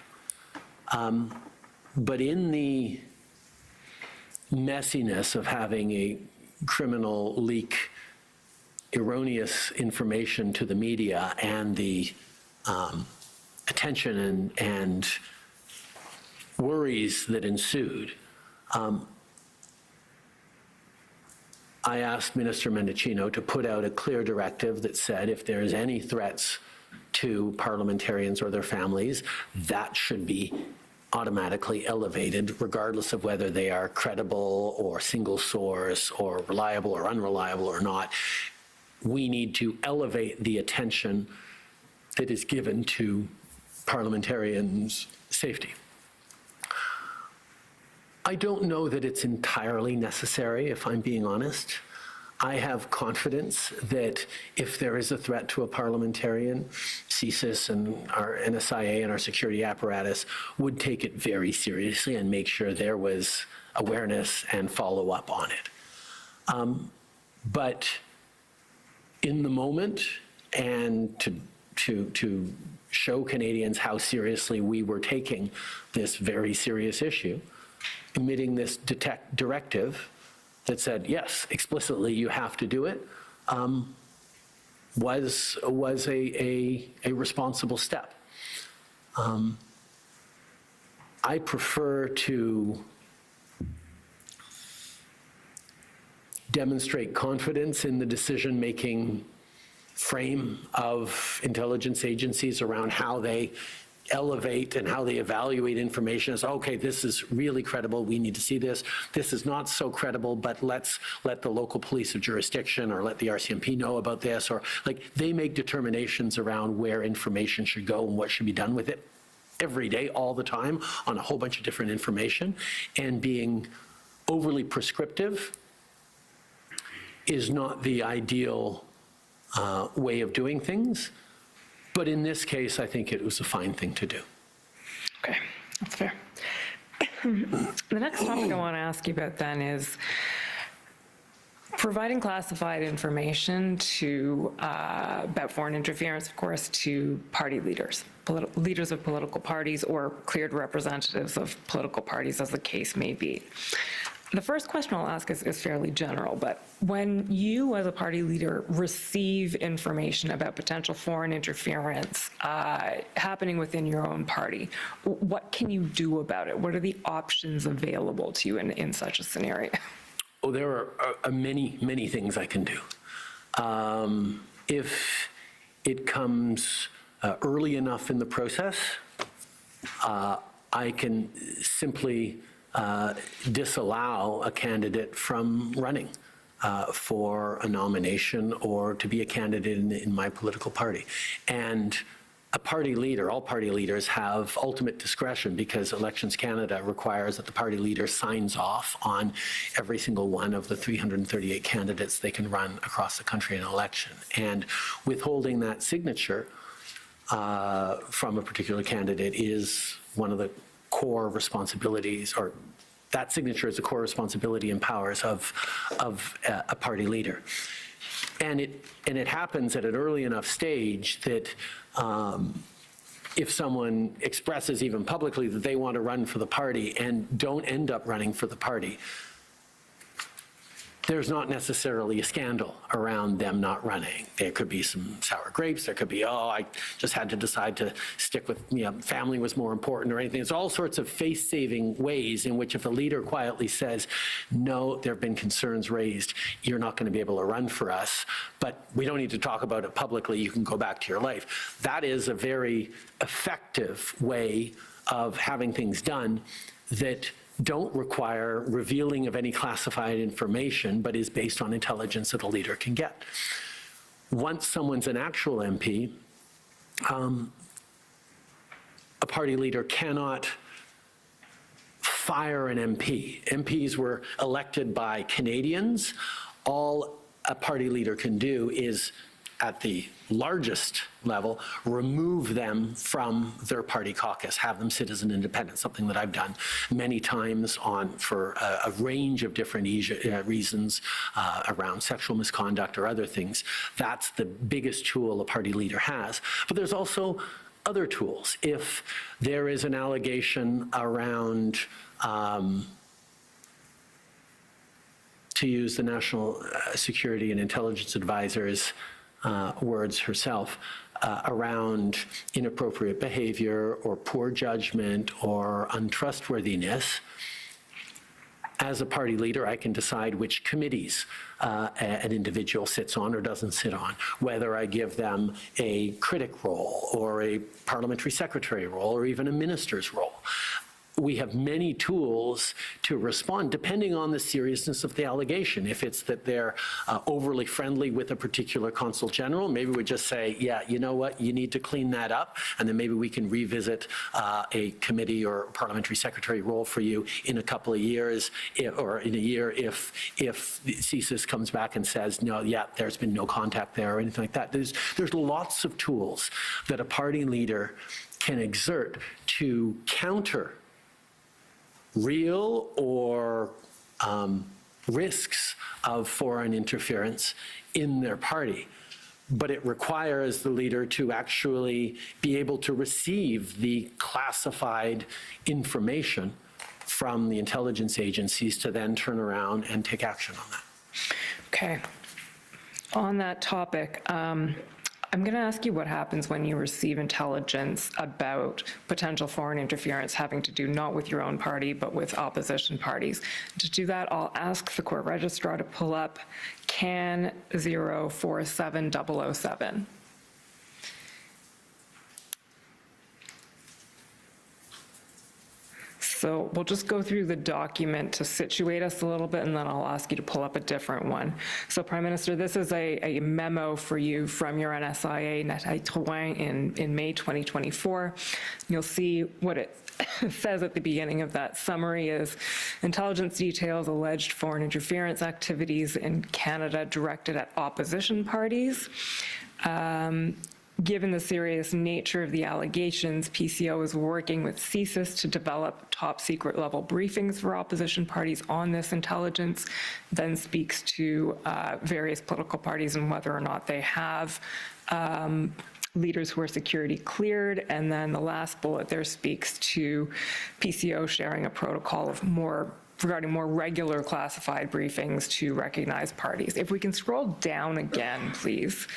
But in the messiness of having a criminal leak erroneous information to the media and the attention and worries that ensued, I asked Minister Mendicino to put out a clear directive that said if there is any threats to parliamentarians or their families, that should be automatically elevated, regardless of whether they are credible or single source or reliable or unreliable or not. We need to elevate the attention that is given to parliamentarians' safety. I don't know that it's entirely necessary, if I'm being honest. I have confidence that if there is a threat to a parliamentarian, CSIS and our NSIA and our security apparatus would take it very seriously and make sure there was awareness and follow-up on it. But in the moment, and to show Canadians how seriously we were taking this very serious issue, emitting this directive that said, yes, explicitly you have to do it, was a responsible step. I prefer to demonstrate confidence in the decision-making frame of intelligence agencies around how they elevate and how they evaluate information as, okay, this is really credible, we need to see this. This is not so credible, but let's let the local police of jurisdiction or let the RCMP know about this, or like they make determinations around where information should go and what should be done with it every day, all the time, on a whole bunch of different information. And being overly prescriptive is not the ideal way of doing things. But in this case, I think it was a fine thing to do.
Okay, that's fair. The next topic I want to ask you about then is providing classified information to about foreign interference, of course, to party leaders, leaders of political parties or cleared representatives of political parties, as the case may be. The first question I'll ask is fairly general, but when you as a party leader receive information about potential foreign interference happening within your own party, what can you do about it? What are the options available to you in such a scenario?
Oh, there are many, many things I can do. If it comes early enough in the process, I can simply disallow a candidate from running for a nomination or to be a candidate in my political party. And a party leader, all party leaders have ultimate discretion because Elections Canada requires that the party leader signs off on every single one of the 338 candidates they can run across the country in an election. And withholding that signature from a particular candidate is one of the core responsibilities, or that signature is a core responsibility and powers of a party leader. And it happens at an early enough stage that if someone expresses even publicly that they want to run for the party and don't end up running for the party, there's not necessarily a scandal around them not running. There could be some sour grapes. There could be, oh, I just had to decide to stick with, family was more important or anything. There's all sorts of face-saving ways in which if a leader quietly says, no, there have been concerns raised, you're not going to be able to run for us, but we don't need to talk about it publicly, you can go back to your life. That is a very effective way of having things done that don't require revealing of any classified information, but is based on intelligence that a leader can get. Once someone's an actual MP, a party leader cannot fire an MP. MPs were elected by Canadians. All a party leader can do is, at the largest level, remove them from their party caucus, have them sit as an independent, something that I've done many times for a range of different reasons around sexual misconduct or other things. That's the biggest tool a party leader has. But there's also other tools. If there is an allegation around, to use the National Security and Intelligence Advisor's words herself, around inappropriate behavior or poor judgment or untrustworthiness, as a party leader, I can decide which committees an individual sits on or doesn't sit on, whether I give them a critic role or a parliamentary secretary role or even a minister's role. We have many tools to respond depending on the seriousness of the allegation. If it's that they're overly friendly with a particular consul general, maybe we just say, yeah, you know what, you need to clean that up, and then maybe we can revisit a committee or parliamentary secretary role for you in a couple of years, or in a year if CSIS comes back and says, no, yeah, there's been no contact there or anything like that. There's lots of tools that a party leader can exert to counter real or risks of foreign interference in their party. But it requires the leader to actually be able to receive the classified information from the intelligence agencies to then turn around and take action on that.
Okay. On that topic, I'm going to ask you what happens when you receive intelligence about potential foreign interference having to do not with your own party, but with opposition parties. To do that, I'll ask the court registrar to pull up CAN 047007. So we'll just go through the document to situate us a little bit, and then I'll ask you to pull up a different one. So, Prime Minister, this is a memo for you from your NSIA, Nathalie Drouin, in May 2024. You'll see what it says at the beginning of that summary is intelligence details alleged foreign interference activities in Canada directed at opposition parties. Given the serious nature of the allegations, PCO is working with CSIS to develop top secret level briefings for opposition parties on this intelligence, then speaks to various political parties and whether or not they have leaders who are security cleared. And then the last bullet there speaks to PCO sharing a protocol of more regarding more regular classified briefings to recognized parties. If we can scroll down again, please,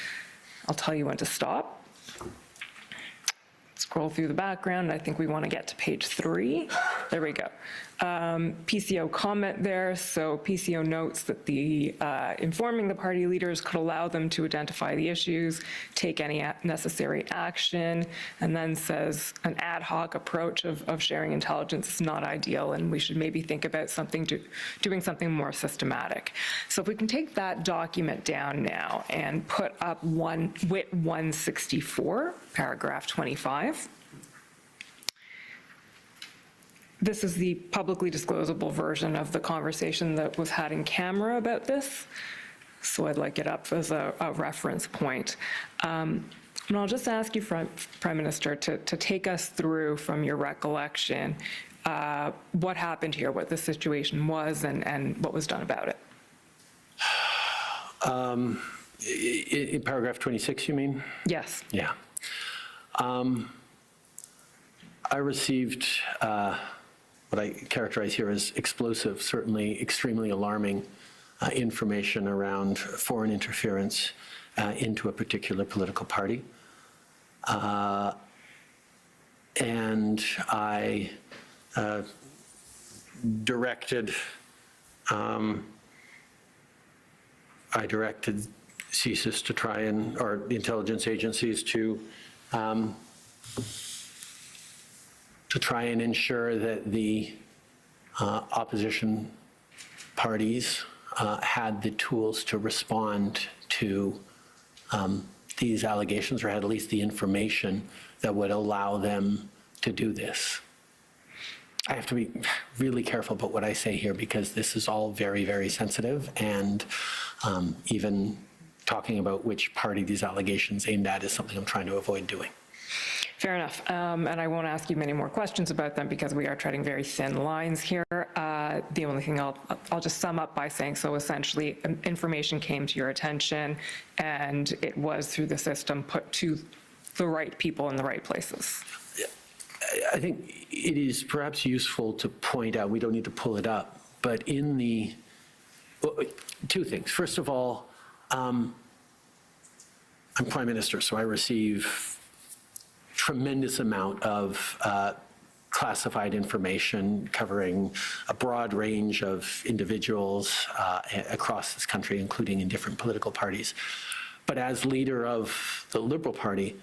I'll tell you when to stop. Scroll through the background. I think we want to get to page 3. There we go. PCO comment there. So PCO notes that the informing the party leaders could allow them to identify the issues, take any necessary action, and then says an ad hoc approach of sharing intelligence is not ideal, and we should maybe think about doing something more systematic. So if we can take that document down now and put up WIT 164, paragraph 25. This is the publicly disclosable version of the conversation that was had in camera about this. So I'd like it up as a reference point. And I'll just ask you, Prime Minister, to take us through from your recollection what happened here, what the situation was, and what was done about it.
In paragraph 26, you mean?
Yes.
Yeah. I received what I characterize here as explosive, certainly extremely alarming information around foreign interference into a particular political party. And I directed CSIS to try and, or the intelligence agencies to try and ensure that the opposition parties had the tools to respond to these allegations, or had at least the information that would allow them to do this. I have to be really careful about what I say here, because this is all very, very sensitive, and even talking about which party these allegations aimed at is something I'm trying to avoid doing.
Fair enough. And I won't ask you many more questions about them because we are treading very thin lines here. The only thing I'll just sum up by saying, so essentially information came to your attention and it was through the system put to the right people in the right places.
I think it is perhaps useful to point out, we don't need to pull it up, but in the, well, 2 things. First of all, I'm Prime Minister, so I receive tremendous amount of classified information covering a broad range of individuals across this country, including in different political parties. But as leader of the Liberal Party,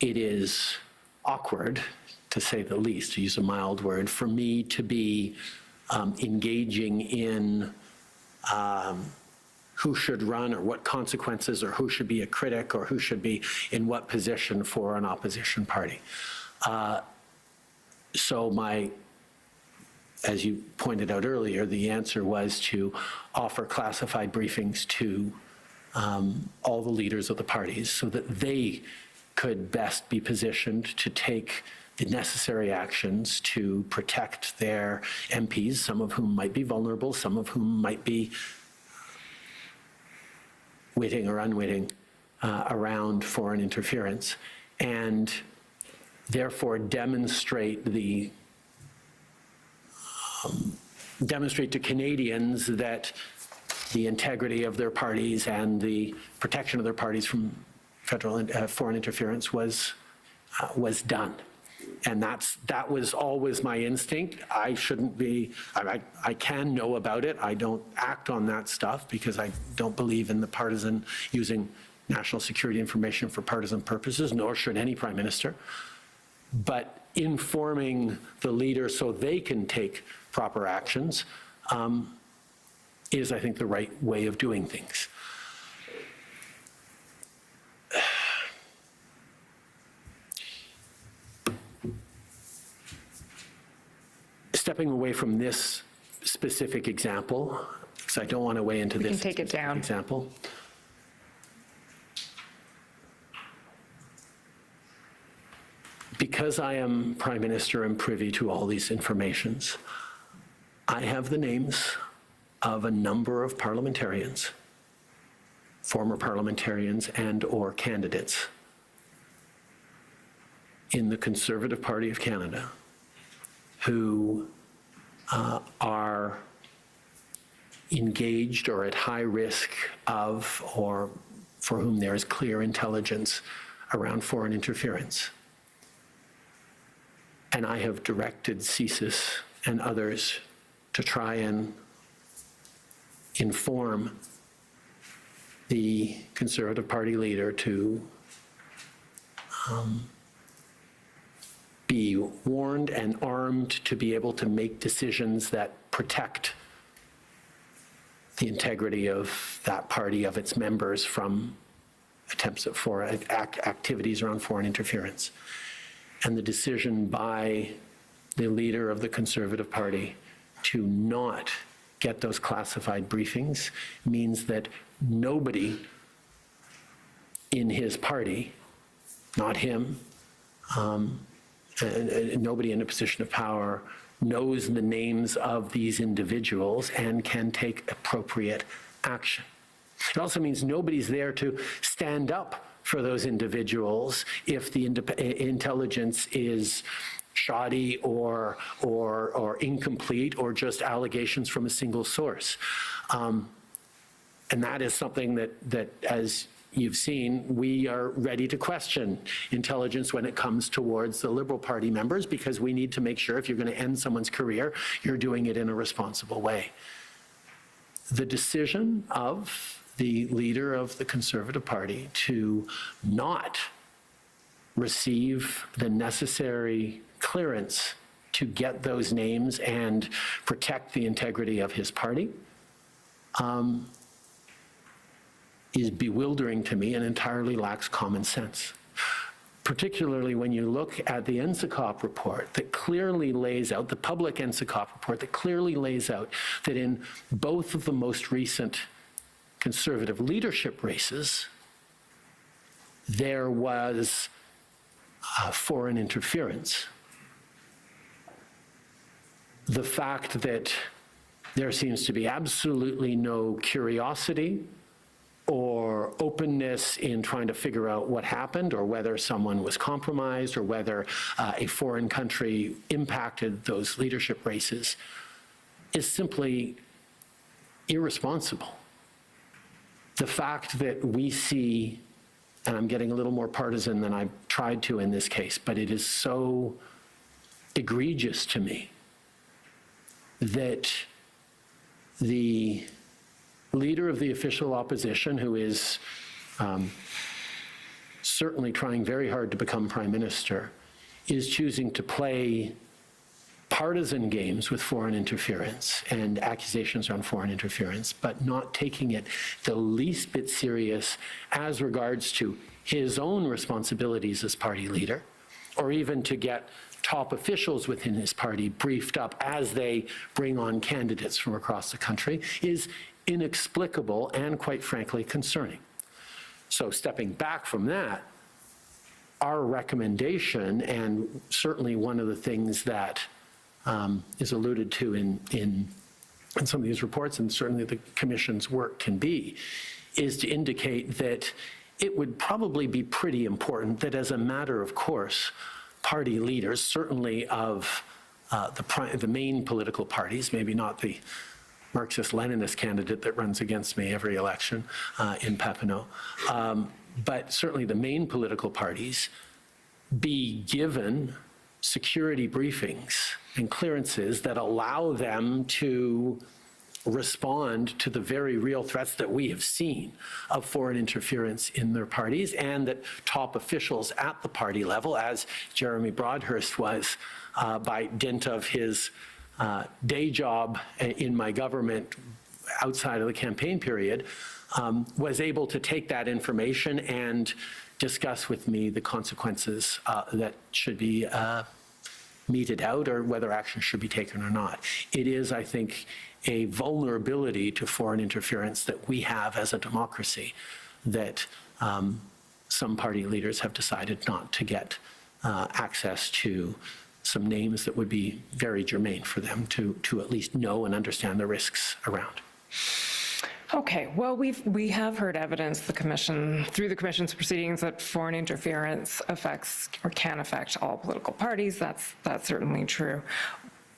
it is awkward, to say the least, to use a mild word, for me to be engaging in who should run or what consequences, or who should be a critic, or who should be in what position for an opposition party. So as you pointed out earlier, the answer was to offer classified briefings to all the leaders of the parties so that they could best be positioned to take the necessary actions to protect their MPs, some of whom might be vulnerable, some of whom might be witting or unwitting around foreign interference, and therefore demonstrate to Canadians that the integrity of their parties and the protection of their parties from federal foreign interference was done. And that was always my instinct. I shouldn't be, I can know about it. I don't act on that stuff because I don't believe in the partisan, using national security information for partisan purposes, nor should any Prime Minister. But informing the leader so they can take proper actions is, I think, the right way of doing things. Stepping away from this specific example, because I don't want to weigh into this
take it down.
example. Because I am Prime Minister and privy to all these informations, I have the names of a number of parliamentarians, former parliamentarians and/or candidates in the Conservative Party of Canada who are engaged or at high risk of, or for whom there is clear intelligence around foreign interference. And I have directed CSIS and others to try and inform the Conservative Party leader to be warned and armed to be able to make decisions that protect the integrity of that party, of its members, from attempts at foreign activities around foreign interference. And the decision by the leader of the Conservative Party to not get those classified briefings means that nobody in his party, not him, and nobody in a position of power, knows the names of these individuals and can take appropriate action. It also means nobody's there to stand up for those individuals if the intelligence is shoddy or incomplete or just allegations from a single source. And that is something that, as you've seen, we are ready to question intelligence when it comes towards the Liberal Party members, because we need to make sure if you're going to end someone's career, you're doing it in a responsible way. The decision of the leader of the Conservative Party to not receive the necessary clearance to get those names and protect the integrity of his party is bewildering to me and entirely lacks common sense. Particularly when you look at the NSICOP report that clearly lays out, the public NSICOP report that clearly lays out that in both of the most recent Conservative leadership races, there was foreign interference. The fact that there seems to be absolutely no curiosity or openness in trying to figure out what happened, or whether someone was compromised, or whether a foreign country impacted those leadership races, is simply irresponsible. The fact that we see, and I'm getting a little more partisan than I've tried to in this case, but it is so egregious to me that the leader of the official opposition, who is certainly trying very hard to become prime minister, is choosing to play partisan games with foreign interference and accusations around foreign interference, but not taking it the least bit serious as regards to his own responsibilities as party leader, or even to get top officials within his party briefed up as they bring on candidates from across the country, is inexplicable and, quite frankly, concerning. So stepping back from that, our recommendation, and certainly one of the things that is alluded to in some of these reports, and certainly the Commission's work can be, is to indicate that it would probably be pretty important that, as a matter of course, party leaders, certainly of the main political parties, maybe not the Marxist-Leninist candidate that runs against me every election in Papineau, but certainly the main political parties, be given security briefings and clearances that allow them to respond to the very real threats that we have seen of foreign interference in their parties, and that top officials at the party level, as Jeremy Broadhurst was by dint of his day job in my government outside of the campaign period, was able to take that information and discuss with me the consequences that should be meted out, or whether action should be taken or not. It is, I think, a vulnerability to foreign interference that we have as a democracy that some party leaders have decided not to get access to some names that would be very germane for them to at least know and understand the risks around.
Okay, well, we have heard evidence through the Commission's proceedings that foreign interference affects or can affect all political parties. That's certainly true.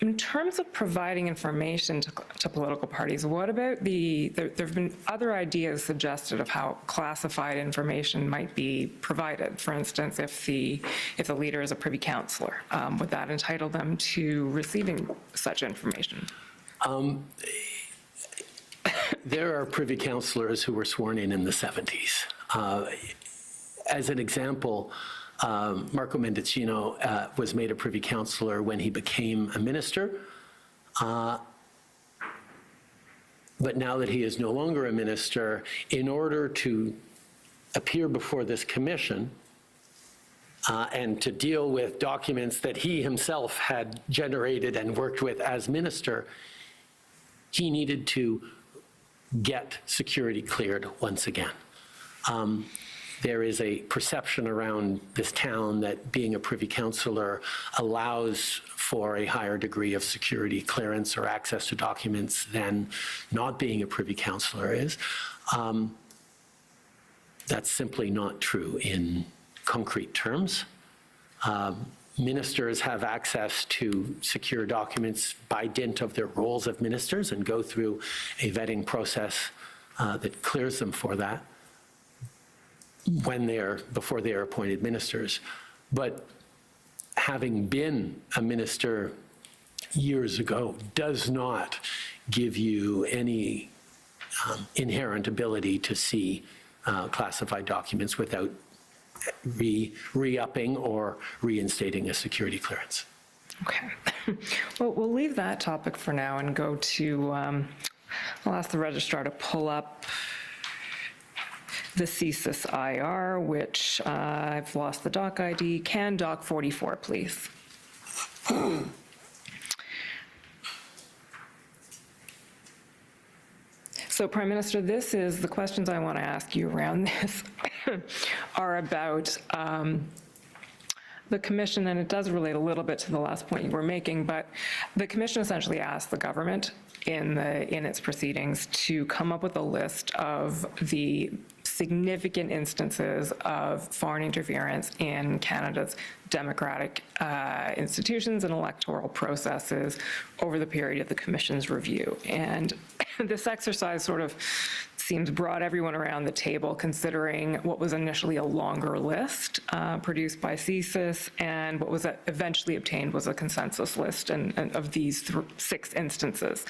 In terms of providing information to political parties, what about there have been other ideas suggested of how classified information might be provided. For instance, if the leader is a privy councillor, would that entitle them to receiving such information?
There are privy councillors who were sworn in the 70s. As an example, Marco Mendicino was made a privy councillor when he became a minister. But now that he is no longer a minister, in order to appear before this commission and to deal with documents that he himself had generated and worked with as minister, he needed to get security cleared once again. There is a perception around this town that being a privy councillor allows for a higher degree of security clearance or access to documents than not being a privy councillor is. That's simply not true in concrete terms. Ministers have access to secure documents by dint of their roles of ministers and go through a vetting process that clears them for that before they are appointed ministers. But having been a minister years ago does not give you any inherent ability to see classified documents without re-upping or reinstating a security clearance.
Okay. Well, we'll leave that topic for now and go to, I'll ask the registrar to pull up the CSIS IR, which I've lost the doc ID. Can doc 44, please? So, Prime Minister, this is the questions I want to ask you around this are about the commission, and it does relate a little bit to the last point you were making, but the commission essentially asked the government in its proceedings to come up with a list of the significant instances of foreign interference in Canada's democratic institutions and electoral processes over the period of the Commission's review. And this exercise sort of seems brought everyone around the table, considering what was initially a longer list produced by CSIS, and what was eventually obtained was a consensus list of these 6 instances.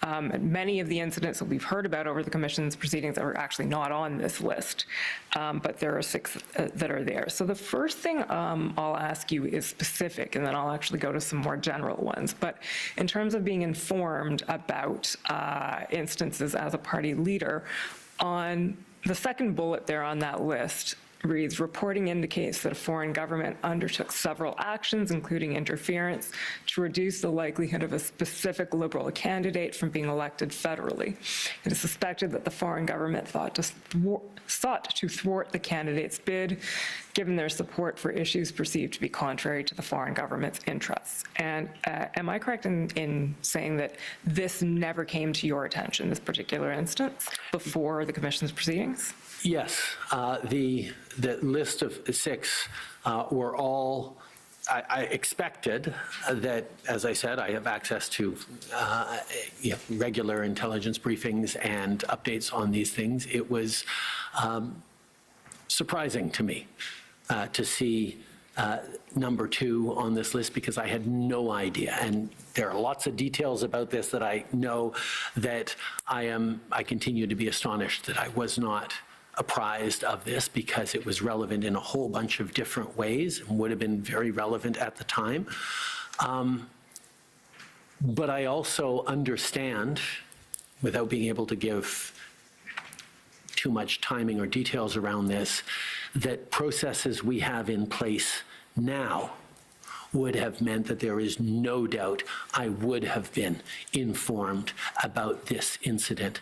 And many of the incidents that we've heard about over the Commission's proceedings are actually not on this list, but there are 6 that are there. So the first thing I'll ask you is specific, and then I'll actually go to some more general ones. But in terms of being informed about instances as a party leader, on the second bullet there on that list reads, reporting indicates that a foreign government undertook several actions, including interference, to reduce the likelihood of a specific Liberal candidate from being elected federally. It is suspected that the foreign government sought to thwart the candidate's bid, given their support for issues perceived to be contrary to the foreign government's interests. And am I correct in saying that this never came to your attention, this particular instance, before the Commission's proceedings?
Yes, the list of 6 were all, I expected that, as I said, I have access to regular intelligence briefings and updates on these things. It was surprising to me to see number 2 on this list, because I had no idea. And there are lots of details about this that I know that I continue to be astonished that I was not apprised of this, because it was relevant in a whole bunch of different ways and would have been very relevant at the time. But I also understand, without being able to give too much timing or details around this, that processes we have in place now would have meant that there is no doubt I would have been informed about this incident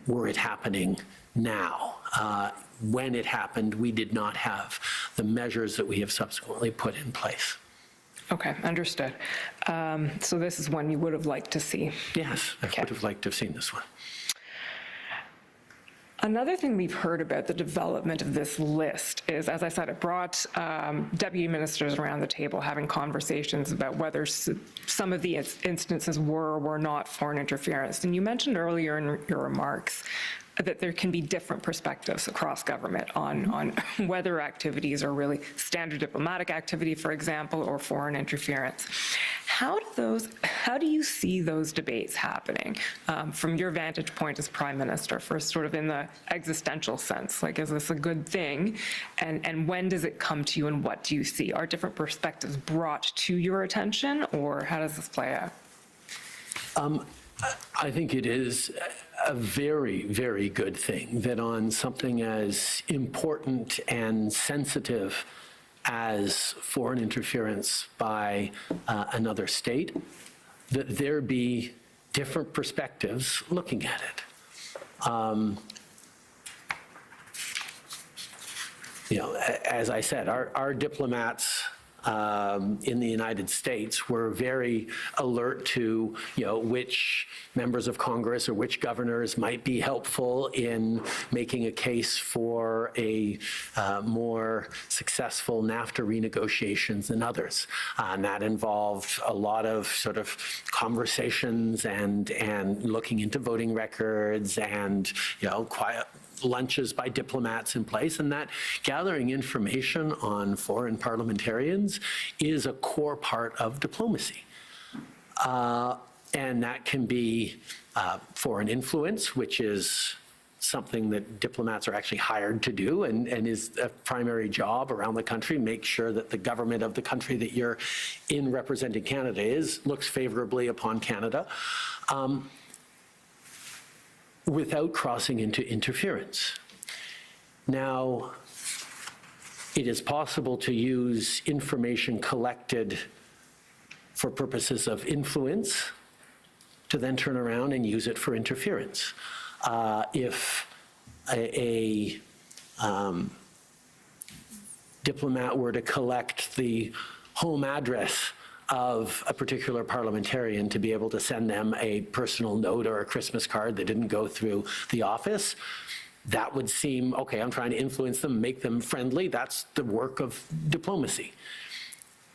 were it happening now. When it happened, we did not have the measures that we have subsequently put in place.
Okay, understood. So this is one you would have liked to see?
Yes, I would have liked to have seen this one.
Another thing we've heard about the development of this list is, as I said, it brought deputy ministers around the table having conversations about whether some of the instances were or were not foreign interference. And you mentioned earlier in your remarks that there can be different perspectives across government on whether activities are really standard diplomatic activity, for example, or foreign interference. How do you see those debates happening from your vantage point as Prime Minister, first sort of in the existential sense? Like, is this a good thing? And when does it come to you, and what do you see? Are different perspectives brought to your attention, or how does this play out?
I think it is a very, very good thing that on something as important and sensitive as foreign interference by another state, that there be different perspectives looking at it. As I said, our diplomats in the United States were very alert to, which members of Congress or which governors might be helpful in making a case for a more successful NAFTA renegotiations than others. And that involved a lot of sort of conversations and looking into voting records and, quiet lunches by diplomats in place, and that gathering information on foreign parliamentarians is a core part of diplomacy. And that can be foreign influence, which is something that diplomats are actually hired to do and is a primary job around the country, make sure that the government of the country that you're in representing Canada looks favorably upon Canada. Without crossing into interference. Now, it is possible to use information collected for purposes of influence to then turn around and use it for interference. If a diplomat were to collect the home address of a particular parliamentarian to be able to send them a personal note or a Christmas card that didn't go through the office, that would seem, okay, I'm trying to influence them, make them friendly. That's the work of diplomacy.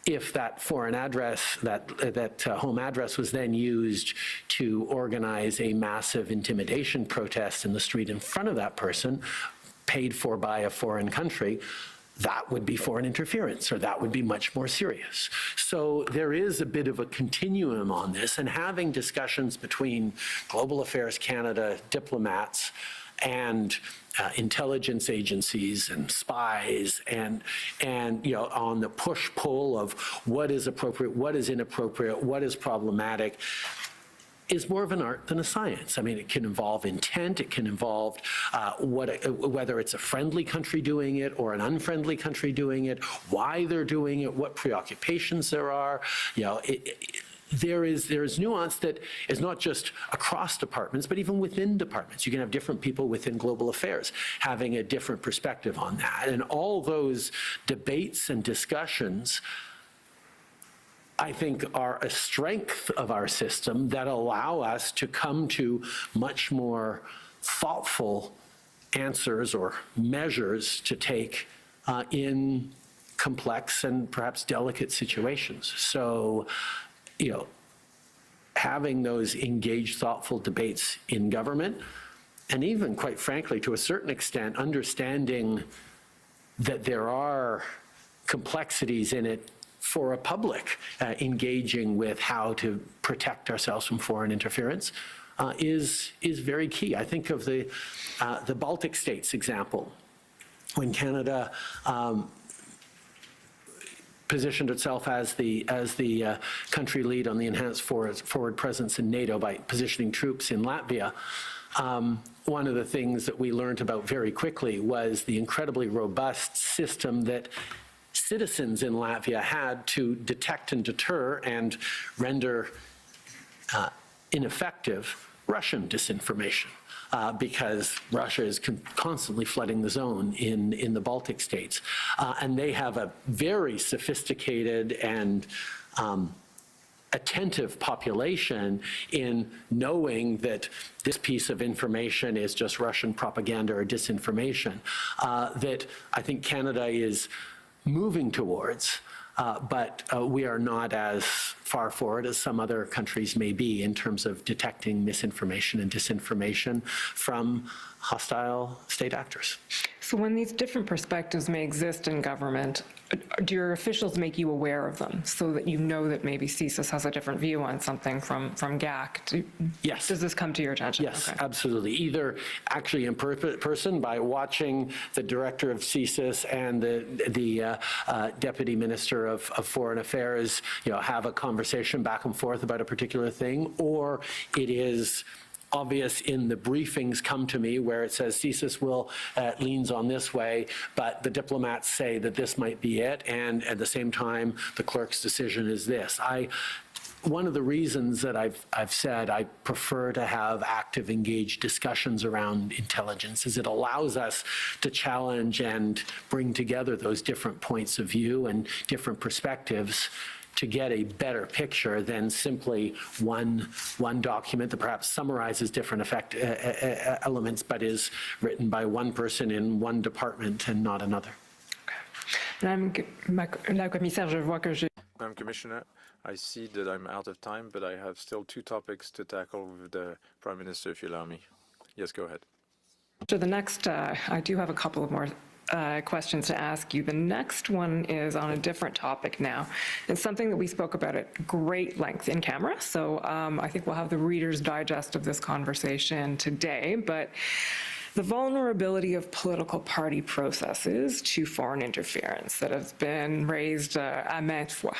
If that foreign address, that home address was then used to organize a massive intimidation protest in the street in front of that person, paid for by a foreign country, that would be foreign interference, or that would be much more serious. So there is a bit of a continuum on this, and having discussions between Global Affairs Canada diplomats and intelligence agencies and spies and on the push-pull of what is appropriate, what is inappropriate, what is problematic, is more of an art than a science. I mean, it can involve intent, it can involve whether it's a friendly country doing it or an unfriendly country doing it, why they're doing it, what preoccupations there are. There is nuance that is not just across departments, but even within departments. You can have different people within global affairs having a different perspective on that. And all those debates and discussions, I think, are a strength of our system that allow us to come to much more thoughtful answers or measures to take in complex and perhaps delicate situations. So, having those engaged, thoughtful debates in government, and even, quite frankly, to a certain extent, understanding that there are complexities in it for a public engaging with how to protect ourselves from foreign interference is very key. I think of the Baltic states example, when Canada positioned itself as the country lead on the enhanced forward presence in NATO by positioning troops in Latvia. One of the things that we learned about very quickly was the incredibly robust system that citizens in Latvia had to detect and deter and render ineffective Russian disinformation. Because Russia is constantly flooding the zone in the Baltic states. And they have a very sophisticated and attentive population in knowing that this piece of information is just Russian propaganda or disinformation, that I think Canada is moving towards, but we are not as far forward as some other countries may be in terms of detecting misinformation and disinformation from hostile state actors.
So when these different perspectives may exist in government, do your officials make you aware of them so that you know that maybe CSIS has a different view on something from GAC?
Yes.
Does this come to your attention?
Yes,
Okay.
absolutely. Either actually in person by watching the director of CSIS and the deputy minister of Foreign Affairs, have a conversation back and forth about a particular thing, or it is obvious in the briefings come to me where it says CSIS leans on this way, but the diplomats say that this might be it, and at the same time, the clerk's decision is this. One of the reasons that I've said I prefer to have active, engaged discussions around intelligence is it allows us to challenge and bring together those different points of view and different perspectives to get a better picture than simply one document that perhaps summarizes different elements, but is written by one person in one department and not another.
Madame la commissaire, je vois que j'ai...
Madam Commissioner, I see that I'm out of time, but I have still 2 topics to tackle with the Prime Minister, if you allow me. Yes, go ahead.
So the next, I do have a couple of more questions to ask you. The next one is on a different topic now. It's something that we spoke about at great length in camera, so I think we'll have the Reader's Digest of this conversation today, but the vulnerability of political party processes to foreign interference that has been raised à maintes fois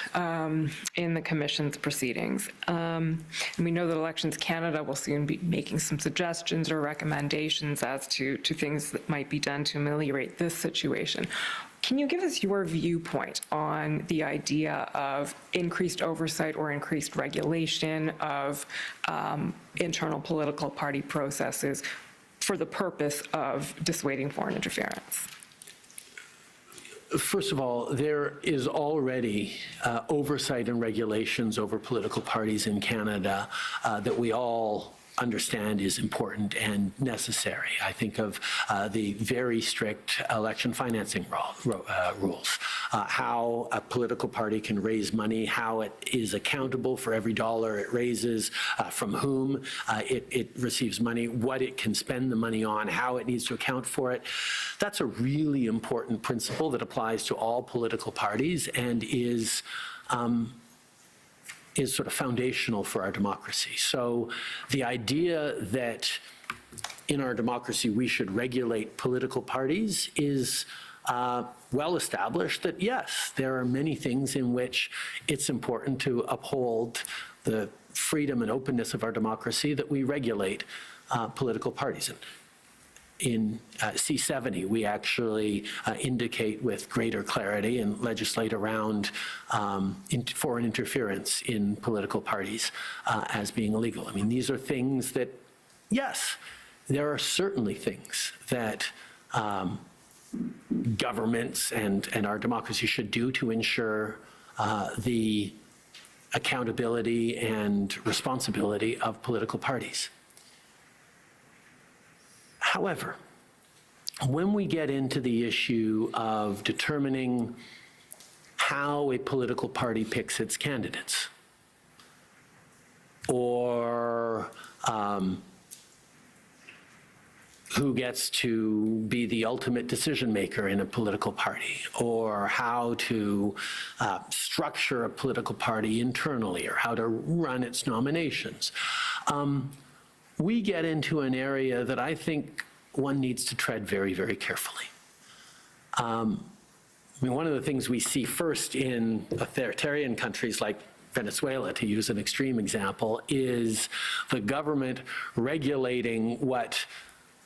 in the Commission's proceedings. And we know that Elections Canada will soon be making some suggestions or recommendations as to things that might be done to ameliorate this situation. Can you give us your viewpoint on the idea of increased oversight or increased regulation of internal political party processes for the purpose of dissuading foreign interference?
First of all, there is already oversight and regulations over political parties in Canada that we all understand is important and necessary. I think of the very strict election financing rules, how a political party can raise money, how it is accountable for every dollar it raises, from whom it receives money, what it can spend the money on, how it needs to account for it. That's a really important principle that applies to all political parties and is sort of foundational for our democracy. So the idea that in our democracy we should regulate political parties is well established, that yes, there are many things in which it's important to uphold the freedom and openness of our democracy, that we regulate political parties. In C70, we actually indicate with greater clarity and legislate around foreign interference in political parties as being illegal. I mean, these are things that, yes, there are certainly things that governments and our democracy should do to ensure the accountability and responsibility of political parties. However, when we get into the issue of determining how a political party picks its candidates, or who gets to be the ultimate decision maker in a political party, or how to structure a political party internally, or how to run its nominations, we get into an area that I think one needs to tread very, very carefully. I mean, one of the things we see first in authoritarian countries like Venezuela, to use an extreme example, is the government regulating what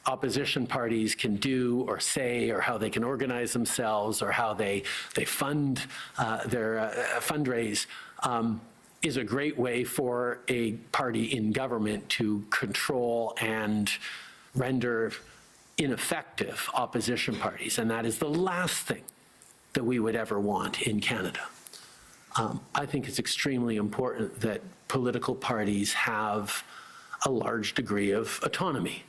opposition parties can do or say, or how they can organize themselves, or how they fund their fundraise. Is a great way for a party in government to control and render ineffective opposition parties. And that is the last thing that we would ever want in Canada. I think it's extremely important that political parties have a large degree of autonomy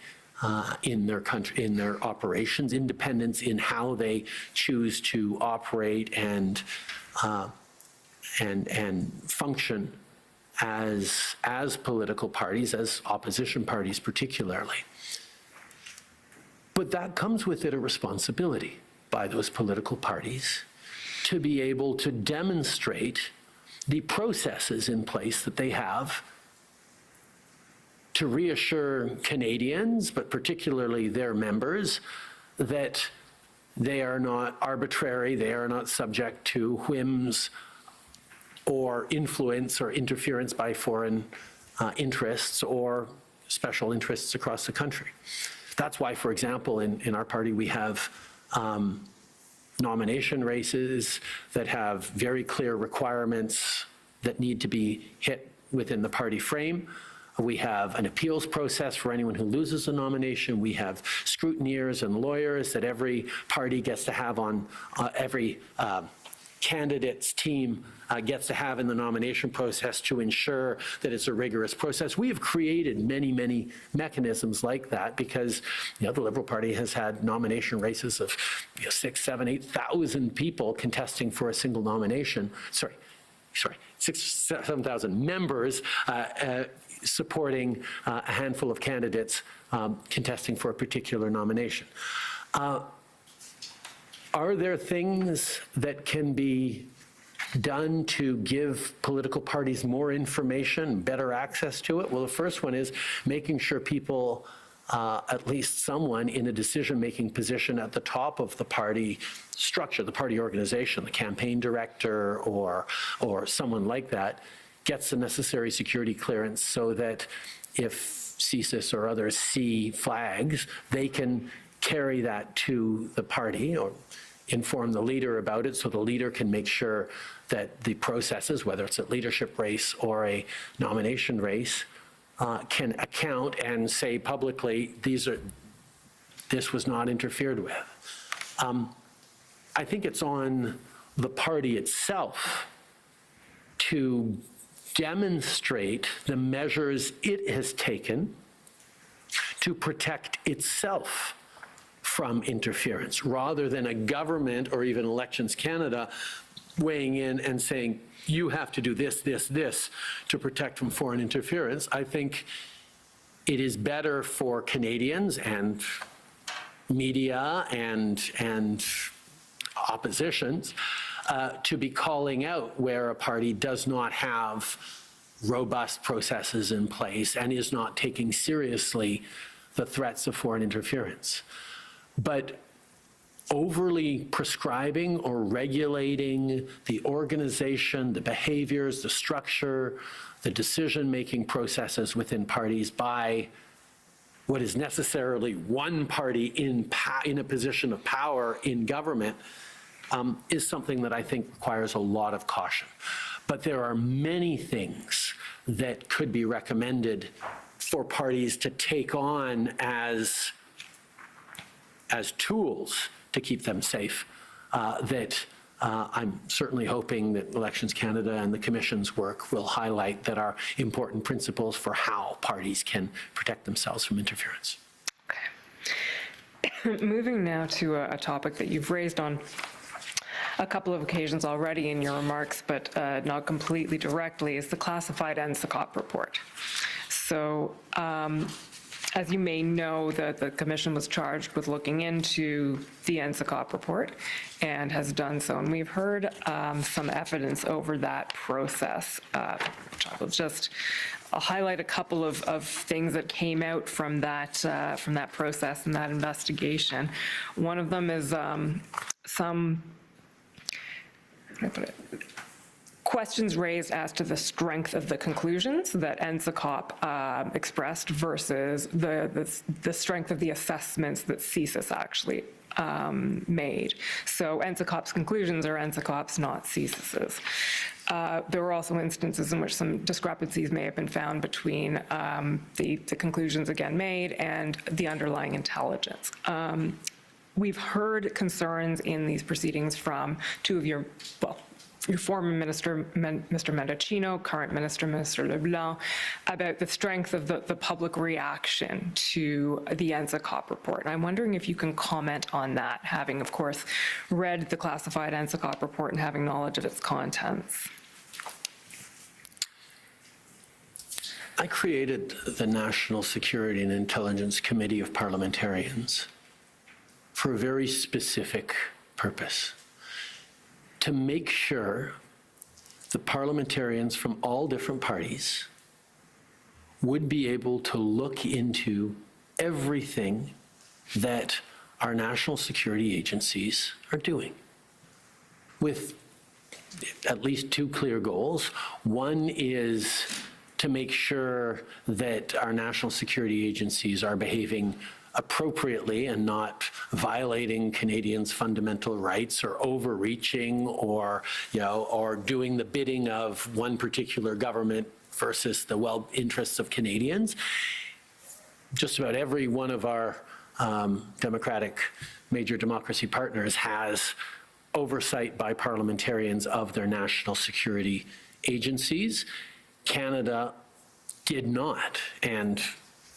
in their country, in their operations, independence in how they choose to operate and function as political parties, as opposition parties particularly. But that comes with it a responsibility by those political parties to be able to demonstrate the processes in place that they have to reassure Canadians, but particularly their members, that they are not arbitrary, they are not subject to whims or influence or interference by foreign interests or special interests across the country. That's why, for example, in our party, we have nomination races that have very clear requirements that need to be hit within the party frame. We have an appeals process for anyone who loses a nomination. We have scrutineers and lawyers that every party gets to have on every candidate's team gets to have in the nomination process to ensure that it's a rigorous process. We have created many, many mechanisms like that because, the Liberal Party has had nomination races of 6,000, 7,000, 8,000 people contesting for a single nomination. Sorry, 6,000, 7,000 members supporting a handful of candidates contesting for a particular nomination. Are there things that can be done to give political parties more information, better access to it? Well, the first one is making sure people, at least someone in a decision-making position at the top of the party structure, the party organization, the campaign director or someone like that, gets the necessary security clearance so that if CSIS or others see flags, they can carry that to the party or inform the leader about it so the leader can make sure that the processes, whether it's a leadership race or a nomination race, can account and say publicly, this was not interfered with. I think it's on the party itself to demonstrate the measures it has taken to protect itself from interference, rather than a government or even Elections Canada weighing in and saying, you have to do this, this, this to protect from foreign interference. I think it is better for Canadians and media and oppositions to be calling out where a party does not have robust processes in place and is not taking seriously the threats of foreign interference. But overly prescribing or regulating the organization, the behaviors, the structure, the decision-making processes within parties by what is necessarily one party in a position of power in government is something that I think requires a lot of caution. But there are many things that could be recommended for parties to take on as tools to keep them safe, that I'm certainly hoping that Elections Canada and the Commission's work will highlight that are important principles for how parties can protect themselves from interference.
Okay. Moving now to a topic that you've raised on a couple of occasions already in your remarks, but not completely directly, is the classified NSICOP report. So, as you may know, the Commission was charged with looking into the NSICOP report and has done so. And we've heard some evidence over that process, which I will just highlight a couple of things that came out from that process and that investigation. One of them is some, how do I put it? Questions raised as to the strength of the conclusions that NSICOP expressed versus the strength of the assessments that CSIS actually made. So NSICOP's conclusions are NSICOP's, not CSIS's. There were also instances in which some discrepancies may have been found between the conclusions again made and the underlying intelligence. We've heard concerns in these proceedings from two of your, well, your former Minister, Mr. Mendocino, current Minister, Minister Leblanc, about the strength of the public reaction to the NSICOP report. And I'm wondering if you can comment on that, having, of course, read the classified NSICOP report and having knowledge of its contents.
I created the National Security and Intelligence Committee of Parliamentarians for a very specific purpose: to make sure the parliamentarians from all different parties would be able to look into everything that our national security agencies are doing, with at least two clear goals. One is to make sure that our national security agencies are behaving appropriately and not violating Canadians' fundamental rights or overreaching or, or doing the bidding of one particular government versus the well-interests of Canadians. Just about every one of our major democracy partners has oversight by parliamentarians of their national security agencies. Canada did not, and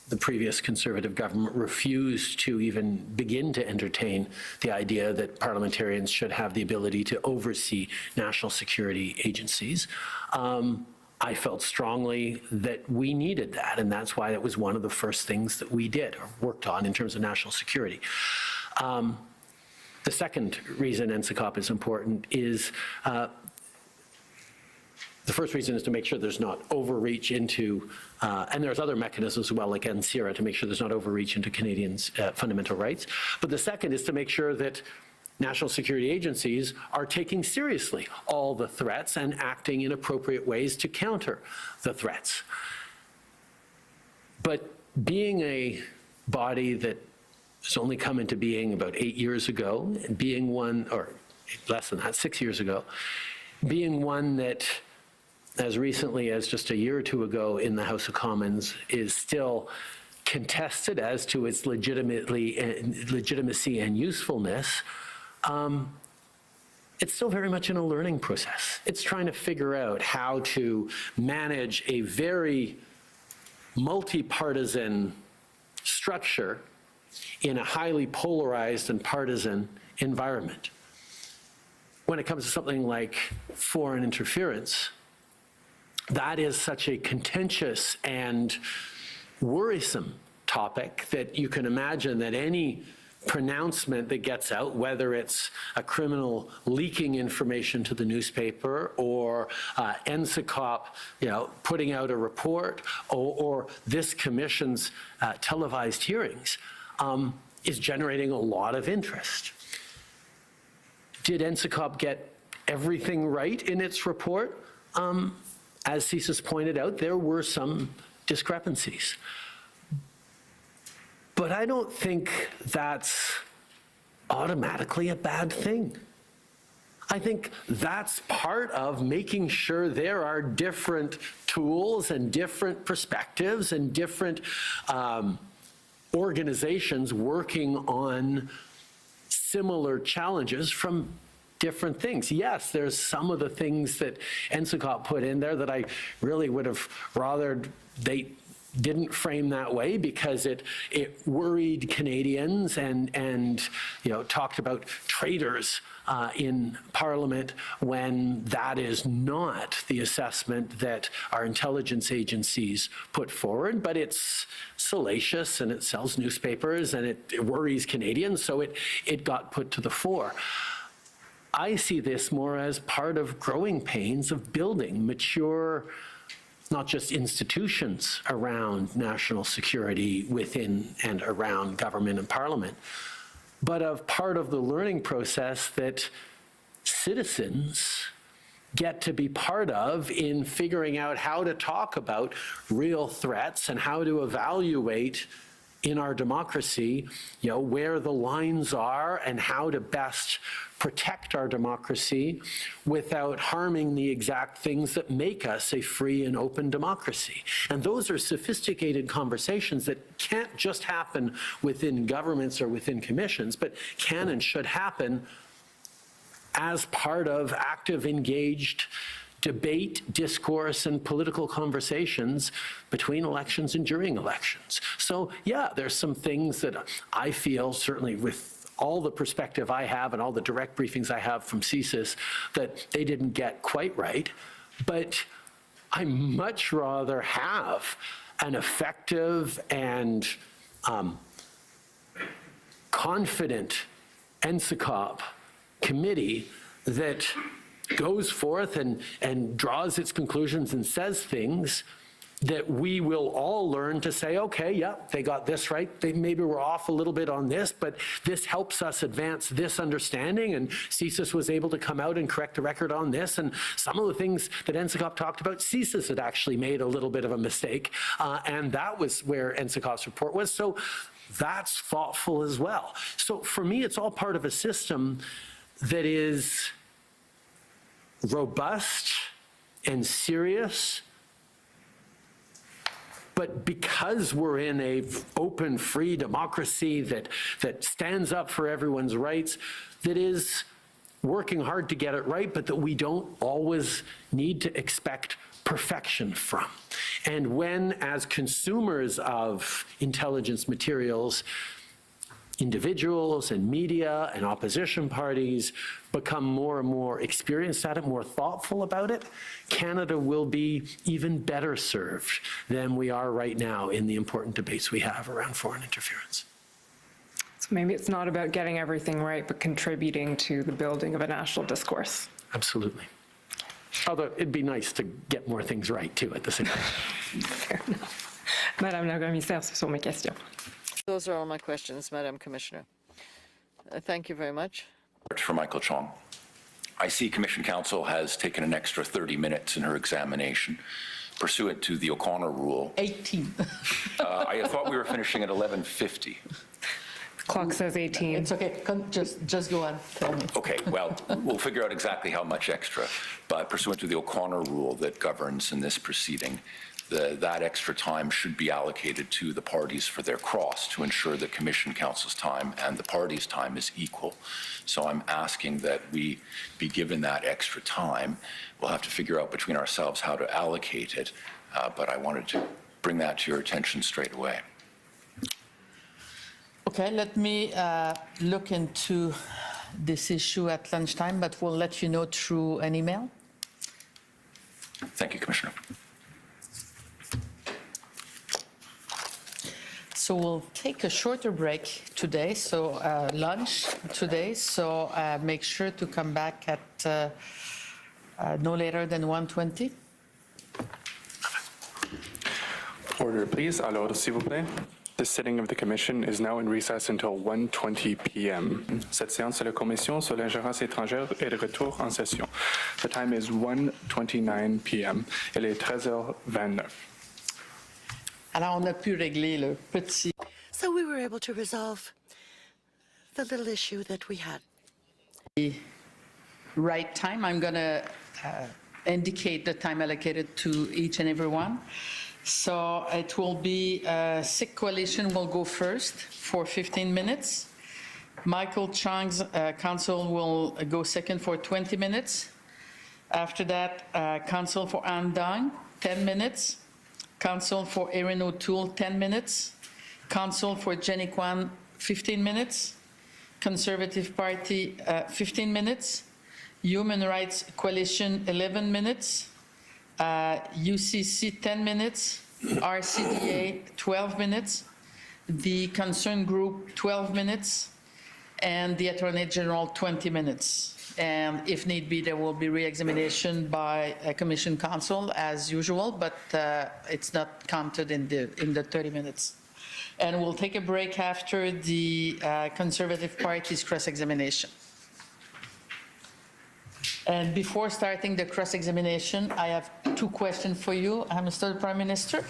the previous Conservative government refused to even begin to entertain the idea that parliamentarians should have the ability to oversee national security agencies. I felt strongly that we needed that, and that's why it was one of the first things that we did or worked on in terms of national security. The second reason NSICOP is important is the first reason is to make sure there's not overreach into, and there's other mechanisms as well, like NCIRA, to make sure there's not overreach into Canadians' fundamental rights. But the second is to make sure that national security agencies are taking seriously all the threats and acting in appropriate ways to counter the threats. But being a body that has only come into being about 8 years ago, and being one, or less than that, 6 years ago, being one that as recently as just a year or two ago in the House of Commons is still contested as to its legitimacy and usefulness, it's still very much in a learning process. It's trying to figure out how to manage a very multi-partisan structure in a highly polarized and partisan environment. When it comes to something like foreign interference, that is such a contentious and worrisome topic that you can imagine that any pronouncement that gets out, whether it's a criminal leaking information to the newspaper or NSICOP, putting out a report, or this commission's televised hearings, is generating a lot of interest. Did NSICOP get everything right in its report? As CSIS pointed out, there were some discrepancies. But I don't think that's automatically a bad thing. I think that's part of making sure there are different tools and different perspectives and different organizations working on similar challenges from different things. Yes, there's some of the things that NSICOP put in there that I really would have rather they didn't frame that way, because it worried Canadians and talked about traitors in Parliament, when that is not the assessment that our intelligence agencies put forward. But it's salacious and it sells newspapers and it worries Canadians, so it got put to the fore. I see this more as part of growing pains of building mature, not just institutions around national security within and around government and parliament, but of part of the learning process that citizens get to be part of in figuring out how to talk about real threats and how to evaluate in our democracy, where the lines are and how to best protect our democracy without harming the exact things that make us a free and open democracy. And those are sophisticated conversations that can't just happen within governments or within commissions, but can and should happen as part of active, engaged debate, discourse, and political conversations between elections and during elections. So yeah, there's some things that I feel, certainly with all the perspective I have and all the direct briefings I have from CSIS, that they didn't get quite right. But I much rather have an effective and confident NSICOP committee that goes forth and draws its conclusions and says things that we will all learn to say, okay, yeah, they got this right. They maybe were off a little bit on this, but this helps us advance this understanding. And CSIS was able to come out and correct the record on this. And some of the things that NSICOP talked about, CSIS had actually made a little bit of a mistake. And that was where NSICOP's report was. So that's thoughtful as well. So for me, it's all part of a system that is robust and serious. But because we're in a open, free democracy that stands up for everyone's rights, that is working hard to get it right, but that we don't always need to expect perfection from. And when, as consumers of intelligence materials, individuals and media and opposition parties become more and more experienced at it, more thoughtful about it, Canada will be even better served than we are right now in the important debates we have around foreign interference.
So maybe it's not about getting everything right, but contributing to the building of a national discourse.
Absolutely. Although it'd be nice to get more things right too at the same time.
Fair enough. Madame la Commissaire, ce sont mes questions.
Those are all my questions, Madam Commissioner. Thank you very much.
For Michael Chong. I see Commission Counsel has taken an extra 30 minutes in her examination pursuant to the O'Connor rule.
18.
I thought we were finishing at 11:50.
Clock says 18.
It's okay, just go on, tell me.
Okay, well, we'll figure out exactly how much extra, but pursuant to the O'Connor rule that governs in this proceeding, that extra time should be allocated to the parties for their cross to ensure that Commission Counsel's time and the parties' time is equal. So I'm asking that we be given that extra time. We'll have to figure out between ourselves how to allocate it, but I wanted to bring that to your attention straight away.
Okay, let me look into this issue at lunchtime, but we'll let you know through an email.
Thank you, Commissioner.
So we'll take a shorter break today, so lunch today, so make sure to come back at no later than 1:20.
Order, please. À l'ordre, s'il vous plaît. This sitting of the Commission is now in recess until 1:20 p.m. Cette séance de la Commission sur l'ingérence étrangère est de retour en session. The time is 1:29 p.m. Il est 13h29.
Alors, on a pu régler le petit...
So we were able to resolve the little issue that we had.
Right time. I'm going to indicate the time allocated to each and every one. So it will be Sikh Coalition will go first for 15 minutes. Michael Chong's council will go second for 20 minutes. After that, council for Andang, 10 minutes. Council for Erin O'Toole, 10 minutes. Council for Jenny Kwan, 15 minutes. Conservative Party, 15 minutes. Human Rights Coalition, 11 minutes. UCC, 10 minutes. RCDA, 12 minutes. The Concerned Group, 12 minutes. And the Attorney General, 20 minutes. And if need be, there will be re-examination by a Commission Counsel as usual, but it's not counted in the 30 minutes. And we'll take a break after the Conservative Party's cross-examination. And before starting the cross-examination, I have two questions for you, Mr. Prime Minister.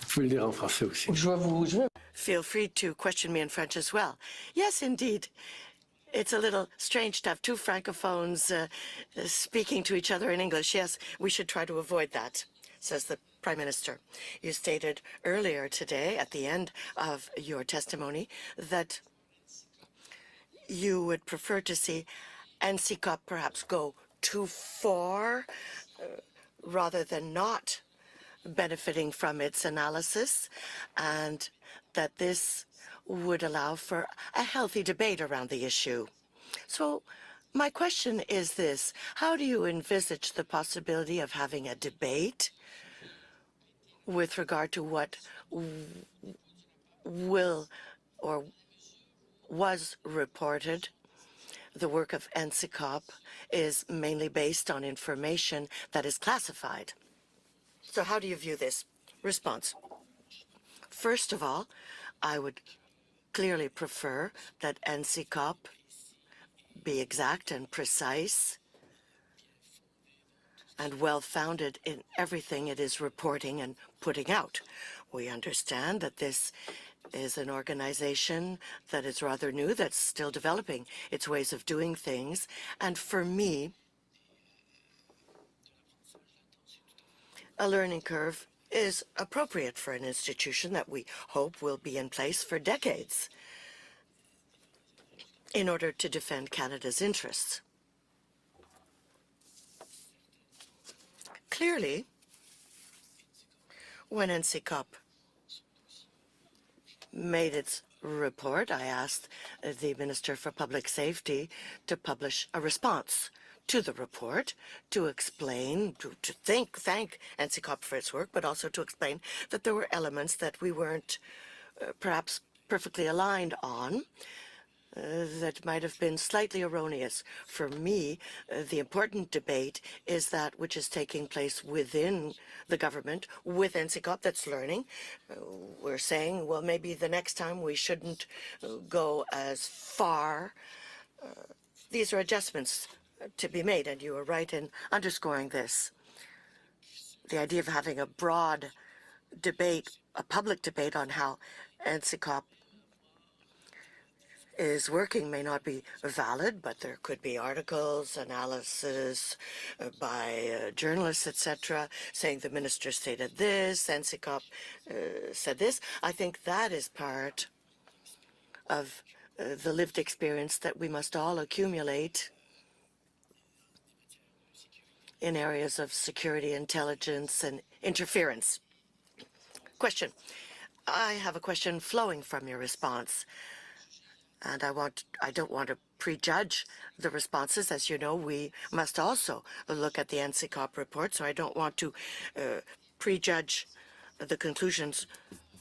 Vous le dire en français aussi.
Je vais
Feel free to question me in French as well. Yes, indeed. It's a little strange to have two francophones speaking to each other in English. Yes, we should try to avoid that, says the Prime Minister. You stated earlier today, at the end of your testimony, that you would prefer to see NCCOP perhaps go too far rather than not benefiting from its analysis, and that this would allow for a healthy debate around the issue. So my question is this: how do you envisage the possibility of having a debate with regard to what will or was reported? The work of NCCOP is mainly based on information that is classified. So how do you view this? Response. First of all, I would clearly prefer that NCCOP be exact and precise and well-founded in everything it is reporting and putting out. We understand that this is an organization that is rather new, that's still developing its ways of doing things. And for me, a learning curve is appropriate for an institution that we hope will be in place for decades in order to defend Canada's interests. Clearly, when NCCOP made its report, I asked the Minister for Public Safety to publish a response to the report, to explain, to thank NCCOP for its work, but also to explain that there were elements that we weren't perhaps perfectly aligned on, that might have been slightly erroneous. For me, the important debate is that which is taking place within the government with NCCOP that's learning. We're saying, well, maybe the next time we shouldn't go as far. These are adjustments to be made, and you are right in underscoring this. The idea of having a broad debate, a public debate on how NCCOP is working may not be valid, but there could be articles, analysis by journalists, etc., saying the minister stated this, NCCOP said this. I think that is part of the lived experience that we must all accumulate in areas of security, intelligence, and interference. Question. I have a question flowing from your response. And I don't want to prejudge the responses. As you know, we must also look at the NCCOP report, so I don't want to prejudge the conclusions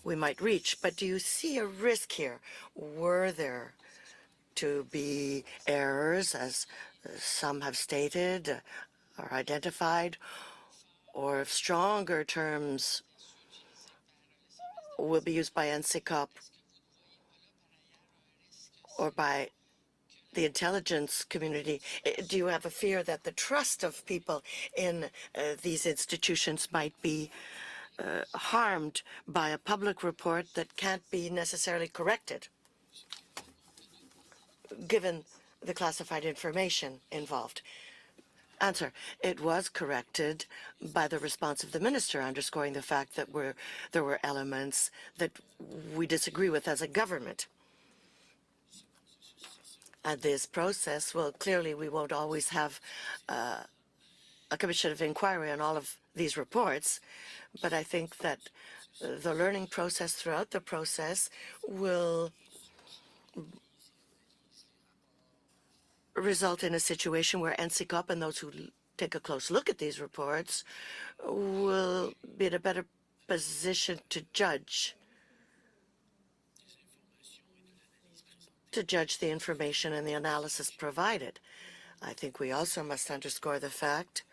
we might reach. But do you see a risk here? Were there to be errors, as some have stated or identified, or if stronger terms will be used by NCCOP or by the intelligence community? Do you have a fear that the trust of people in these institutions might be harmed by a public report that can't be necessarily corrected, given the classified information involved? Answer. It was corrected by the response of the minister, underscoring the fact that there were elements that we disagree with as a government. And this process, well, clearly we won't always have a commission of inquiry on all of these reports, but I think that the learning process throughout the process will result in a situation where NCCOP and those who take a close look at these reports will be in a better position to judge the information and the analysis provided. I think we also must underscore the fact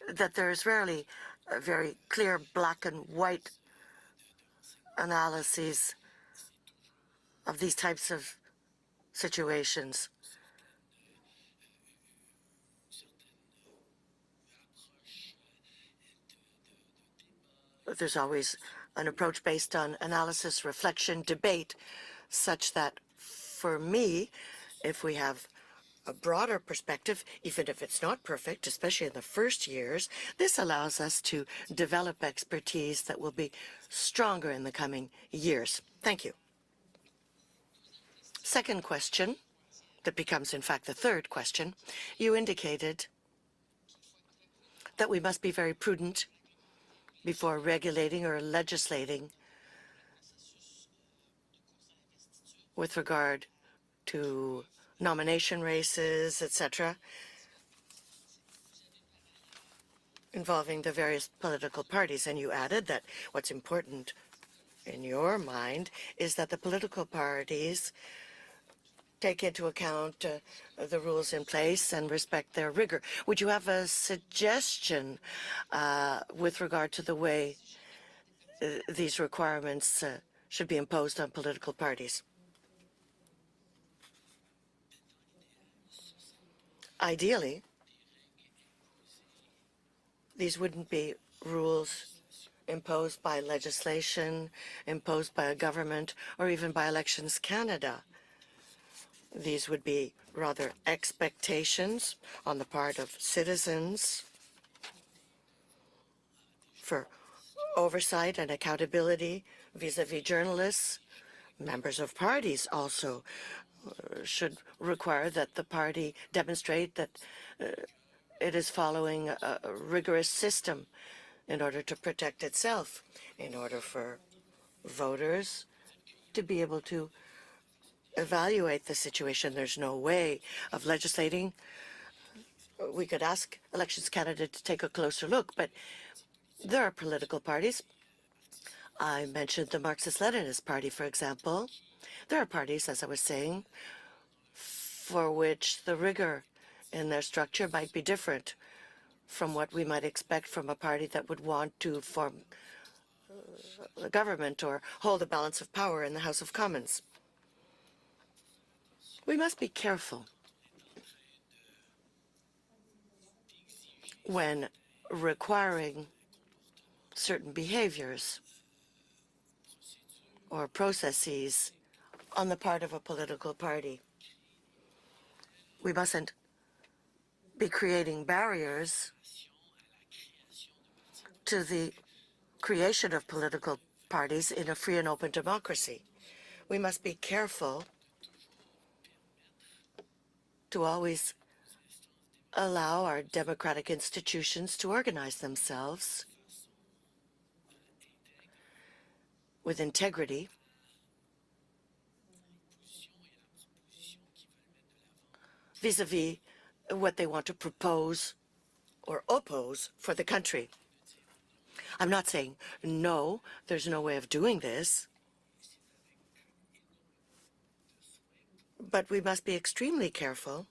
that there is rarely a very clear black and white analyses of these types of situations. There's always an approach based on analysis, reflection, debate, such that for me, if we have a broader perspective, even if it's not perfect, especially in the first years, this allows us to develop expertise that will be stronger in the coming years. Thank you. Second question that becomes, in fact, the third question, you indicated that we must be very prudent before regulating or legislating with regard to nomination races, etc., involving the various political parties. And you added that what's important in your mind is that the political parties take into account the rules in place and respect their rigor. Would you have a suggestion with regard to the way these requirements should be imposed on political parties? Ideally, these wouldn't be rules imposed by legislation, imposed by a government, or even by Elections Canada. These would be rather expectations on the part of citizens for oversight and accountability vis-à-vis journalists. Members of parties also should require that the party demonstrate that it is following a rigorous system in order to protect itself, in order for voters to be able to evaluate the situation. There's no way of legislating. We could ask Elections Canada to take a closer look, but there are political parties. I mentioned the Marxist-Leninist Party, for example. There are parties, as I was saying, for which the rigor in their structure might be different from what we might expect from a party that would want to form a government or hold a balance of power in the House of Commons. We must be careful when requiring certain behaviors or processes on the part of a political party. We mustn't be creating barriers to the creation of political parties in a free and open democracy. We must be careful to always allow our democratic institutions to organize themselves with integrity vis-à-vis what they want to propose or oppose for the country. I'm not saying no, there's no way of doing this, but we must be extremely careful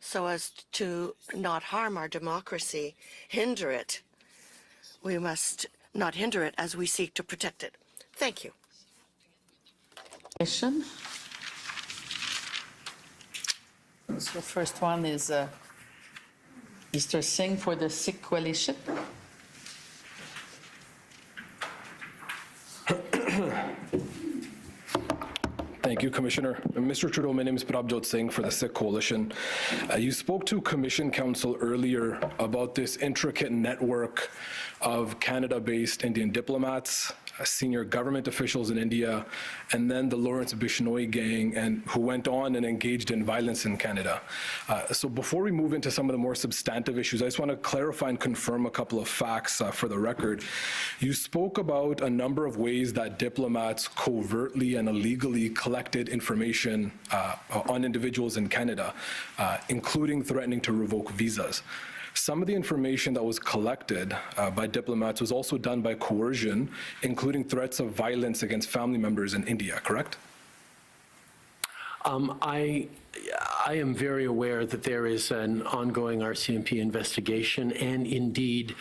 so as to not harm our democracy, hinder it. We must not hinder it as we seek to protect it. Thank you.
Question. So first one is Mr. Singh for the Sikh Coalition.
Thank you, Commissioner. Mr. Trudeau, my name is Prabjot Singh for the Sikh Coalition. You spoke to Commission Council earlier about this intricate network of Canada-based Indian diplomats, senior government officials in India, and then the Lawrence Bishnoi gang, and who went on and engaged in violence in Canada. So before we move into some of the more substantive issues, I just want to clarify and confirm a couple of facts for the record. You spoke about a number of ways that diplomats covertly and illegally collected information on individuals in Canada, including threatening to revoke visas. Some of the information that was collected by diplomats was also done by coercion, including threats of violence against family members in India, correct?
I am very aware that there is an ongoing RCMP investigation and indeed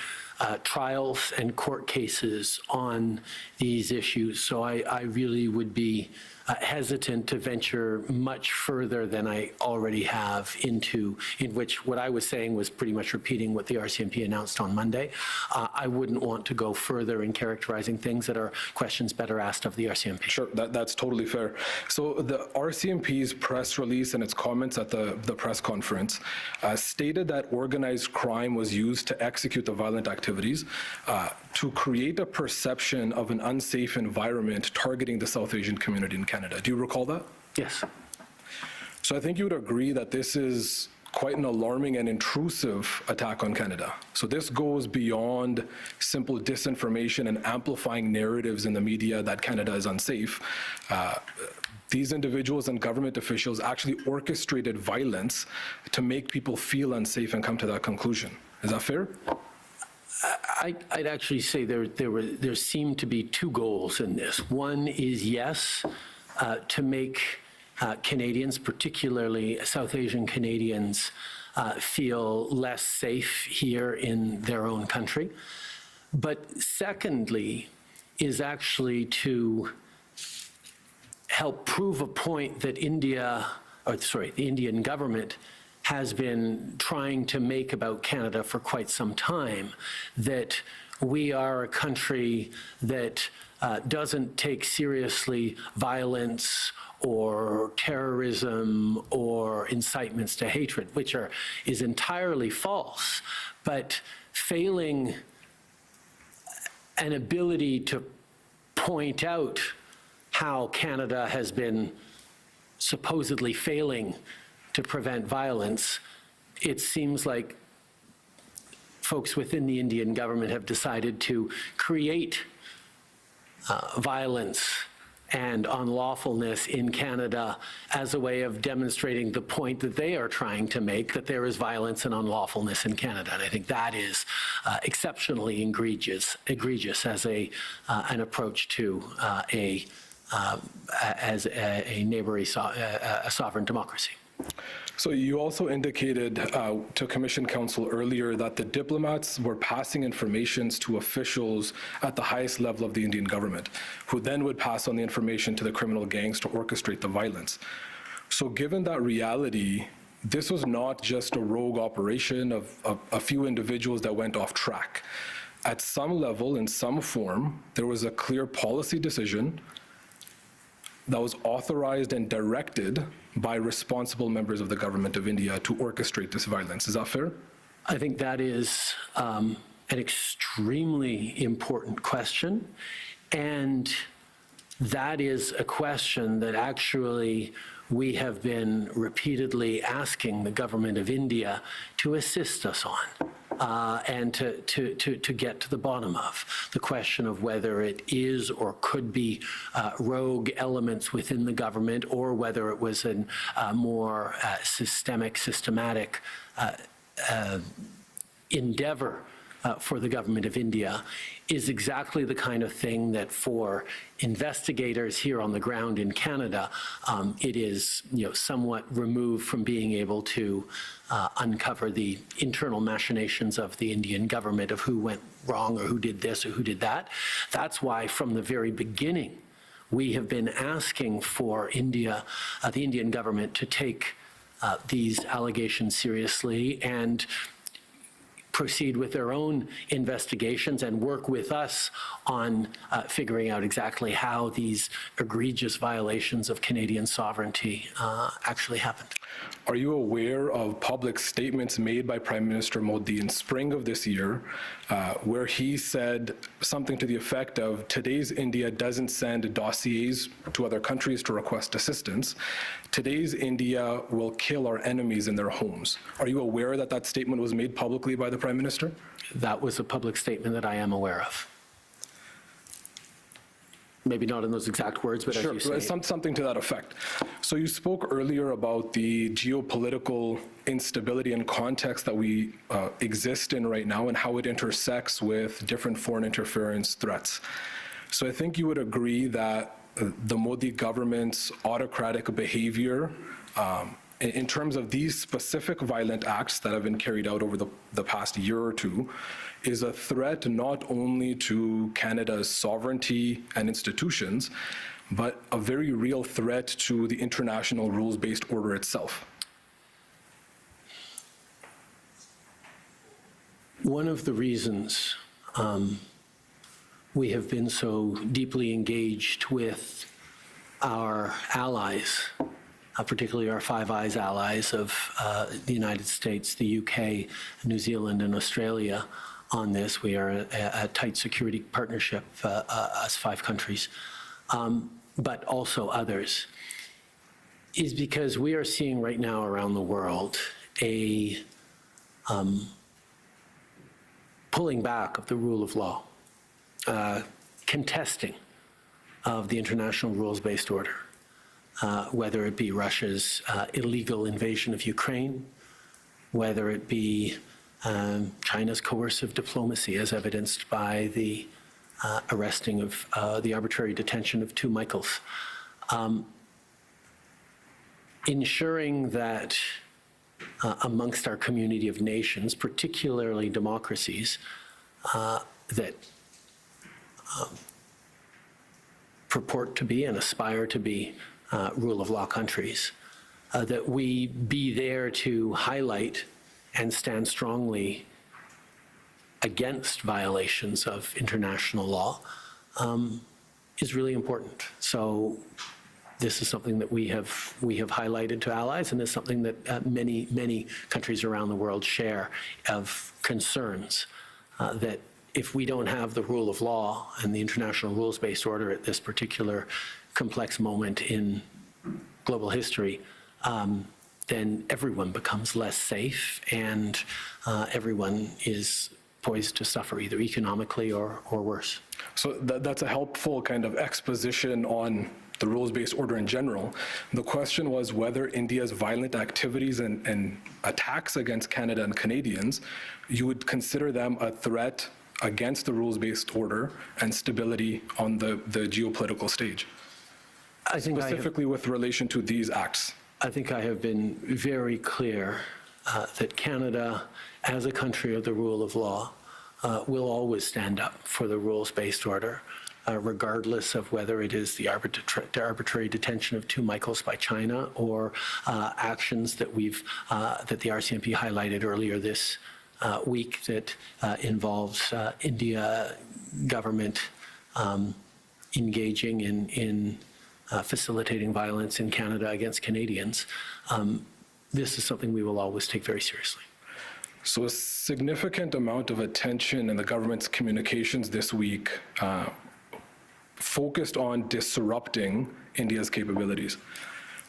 trials and court cases on these issues. So I really would be hesitant to venture much further than I already have into, in which what I was saying was pretty much repeating what the RCMP announced on Monday. I wouldn't want to go further in characterizing things that are questions better asked of the RCMP.
Sure, that's totally fair. So the RCMP's press release and its comments at the press conference stated that organized crime was used to execute the violent activities to create a perception of an unsafe environment targeting the South Asian community in Canada. Do you recall that?
Yes.
So I think you would agree that this is quite an alarming and intrusive attack on Canada. So this goes beyond simple disinformation and amplifying narratives in the media that Canada is unsafe. These individuals and government officials actually orchestrated violence to make people feel unsafe and come to that conclusion. Is that fair?
I'd actually say there seem to be two goals in this. One is, yes, to make Canadians, particularly South Asian Canadians, feel less safe here in their own country. But secondly, is actually to help prove a point that the Indian government has been trying to make about Canada for quite some time, that we are a country that doesn't take seriously violence or terrorism or incitements to hatred, which is entirely false, but failing an ability to point out how Canada has been supposedly failing to prevent violence, it seems like folks within the Indian government have decided to create violence and unlawfulness in Canada as a way of demonstrating the point that they are trying to make, that there is violence and unlawfulness in Canada. And I think that is exceptionally egregious as an approach to a sovereign democracy.
So you also indicated to Commission Counsel earlier that the diplomats were passing informations to officials at the highest level of the Indian government, who then would pass on the information to the criminal gangs to orchestrate the violence. So given that reality, this was not just a rogue operation of a few individuals that went off track. At some level, in some form, there was a clear policy decision that was authorized and directed by responsible members of the government of India to orchestrate this violence. Is that fair?
I think that is an extremely important question, and that is a question that actually we have been repeatedly asking the government of India to assist us on. And to get to the bottom of the question of whether it is or could be rogue elements within the government, or whether it was a more systematic endeavor for the government of India, is exactly the kind of thing that for investigators here on the ground in Canada, it is somewhat removed from being able to uncover the internal machinations of the Indian government of who went wrong or who did this or who did that. That's why from the very beginning, we have been asking for India, the Indian government, to take these allegations seriously and proceed with their own investigations and work with us on figuring out exactly how these egregious violations of Canadian sovereignty actually happened.
Are you aware of public statements made by Prime Minister Modi in spring of this year where he said something to the effect of, today's India doesn't send dossiers to other countries to request assistance. Today's India will kill our enemies in their homes. Are you aware that that statement was made publicly by the Prime Minister?
That was a public statement that I am aware of. Maybe not in those exact words, but
sure,
as you say.
Something to that effect. So you spoke earlier about the geopolitical instability and context that we exist in right now and how it intersects with different foreign interference threats. So I think you would agree that the Modi government's autocratic behavior in terms of these specific violent acts that have been carried out over the past year or two is a threat not only to Canada's sovereignty and institutions, but a very real threat to the international rules-based order itself.
One of the reasons we have been so deeply engaged with our allies, particularly our Five Eyes allies of the United States, the UK, New Zealand, and Australia on this. We are a tight security partnership, us 5 countries, but also others, is because we are seeing right now around the world a pulling back of the rule of law, contesting of the international rules-based order, whether it be Russia's illegal invasion of Ukraine, whether it be China's coercive diplomacy, as evidenced by the arresting of the arbitrary detention of two Michaels. Ensuring that amongst our community of nations, particularly democracies, that purport to be and aspire to be rule of law countries, that we be there to highlight and stand strongly against violations of international law is really important. So this is something that we have highlighted to allies, and it's something that many countries around the world share of concerns that if we don't have the rule of law and the international rules-based order at this particular complex moment in global history, then everyone becomes less safe, and everyone is poised to suffer either economically or worse.
So that's a helpful kind of exposition on the rules-based order in general. The question was whether India's violent activities and attacks against Canada and Canadians, you would consider them a threat against the rules-based order and stability on the geopolitical stage,
I think
specifically with relation to these acts.
I think I have been very clear that Canada, as a country of the rule of law, will always stand up for the rules-based order, regardless of whether it is the arbitrary detention of two Michaels by China or actions that that the RCMP highlighted earlier this week that involves India government engaging in facilitating violence in Canada against Canadians. This is something we will always take very seriously.
So a significant amount of attention in the government's communications this week focused on disrupting India's capabilities.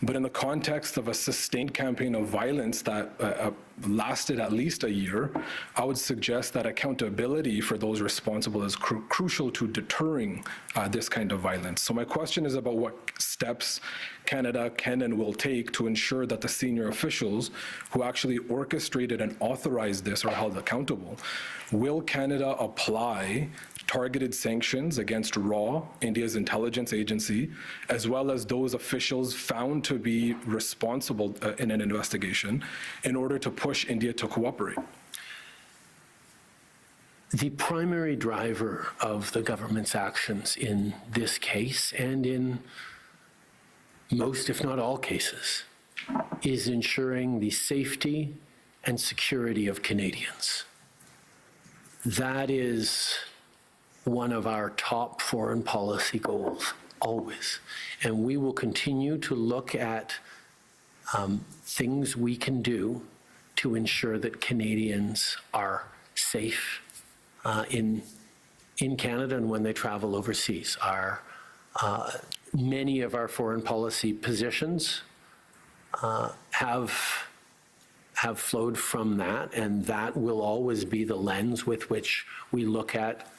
But in the context of a sustained campaign of violence that lasted at least a year, I would suggest that accountability for those responsible is crucial to deterring this kind of violence. So my question is about what steps Canada can and will take to ensure that the senior officials who actually orchestrated and authorized this are held accountable. Will Canada apply targeted sanctions against RAW, India's intelligence agency, as well as those officials found to be responsible in an investigation, in order to push India to cooperate?
The primary driver of the government's actions in this case, and in most, if not all cases, is ensuring the safety and security of Canadians. That is one of our top foreign policy goals, always. And we will continue to look at things we can do to ensure that Canadians are safe in Canada and when they travel overseas. Many of our foreign policy positions have flowed from that, and that will always be the lens with which we look at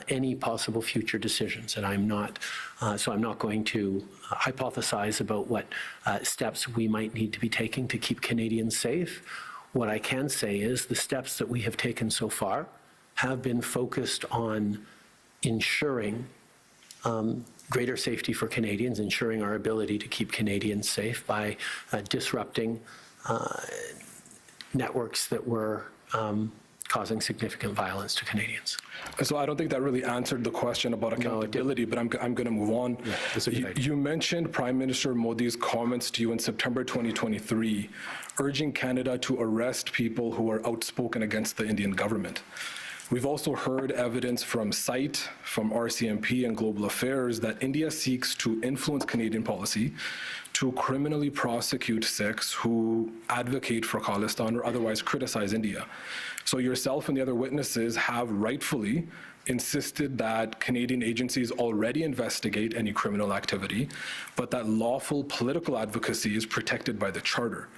any possible future decisions. And I'm not going to hypothesize about what steps we might need to be taking to keep Canadians safe. What I can say is the steps that we have taken so far have been focused on ensuring greater safety for Canadians, ensuring our ability to keep Canadians safe by disrupting networks that were causing significant violence to Canadians.
So I don't think that really answered the question about accountability, but I'm going to move on.
Yeah,
you mentioned Prime Minister Modi's comments to you in September 2023, urging Canada to arrest people who are outspoken against the Indian government. We've also heard evidence from CITE, from RCMP and Global Affairs that India seeks to influence Canadian policy to criminally prosecute Sikhs who advocate for Khalistan or otherwise criticize India. So yourself and the other witnesses have rightfully insisted that Canadian agencies already investigate any criminal activity, but that lawful political advocacy is protected by the Charter.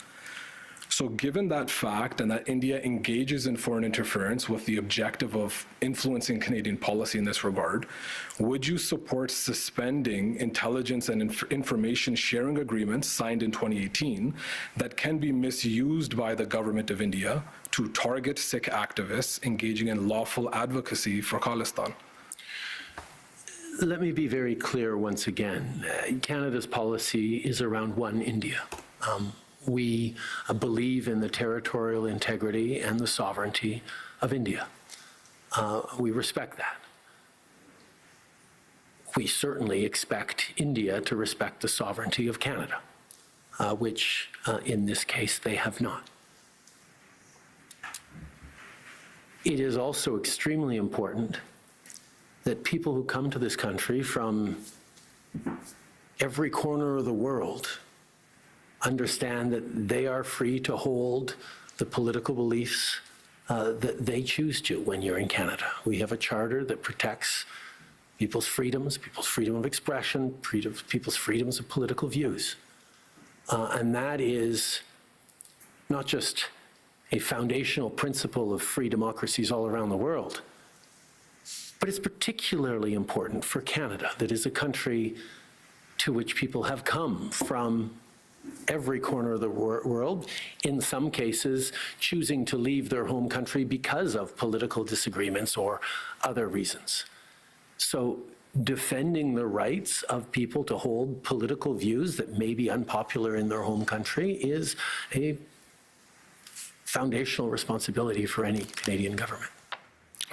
So given that fact and that India engages in foreign interference with the objective of influencing Canadian policy in this regard, would you support suspending intelligence and information sharing agreements signed in 2018 that can be misused by the government of India to target Sikh activists engaging in lawful advocacy for Khalistan?
Let me be very clear once again. Canada's policy is around one India. We believe in the territorial integrity and the sovereignty of India. We respect that. We certainly expect India to respect the sovereignty of Canada, which in this case they have not. It is also extremely important that people who come to this country from every corner of the world understand that they are free to hold the political beliefs that they choose to when you're in Canada. We have a charter that protects people's freedom of expression, people's freedoms of political views. And that is not just a foundational principle of free democracies all around the world, but it's particularly important for Canada, that is a country to which people have come from every corner of the world, in some cases choosing to leave their home country because of political disagreements or other reasons. So defending the rights of people to hold political views that may be unpopular in their home country is a foundational responsibility for any Canadian government.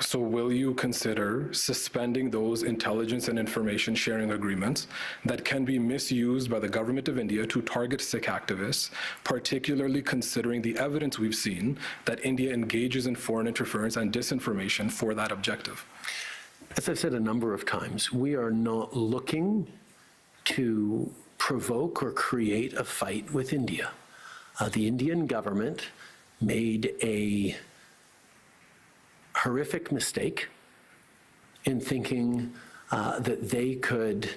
So will you consider suspending those intelligence and information sharing agreements that can be misused by the government of India to target Sikh activists, particularly considering the evidence we've seen that India engages in foreign interference and disinformation for that objective?
As I've said a number of times, we are not looking to provoke or create a fight with India. The Indian government made a horrific mistake in thinking that they could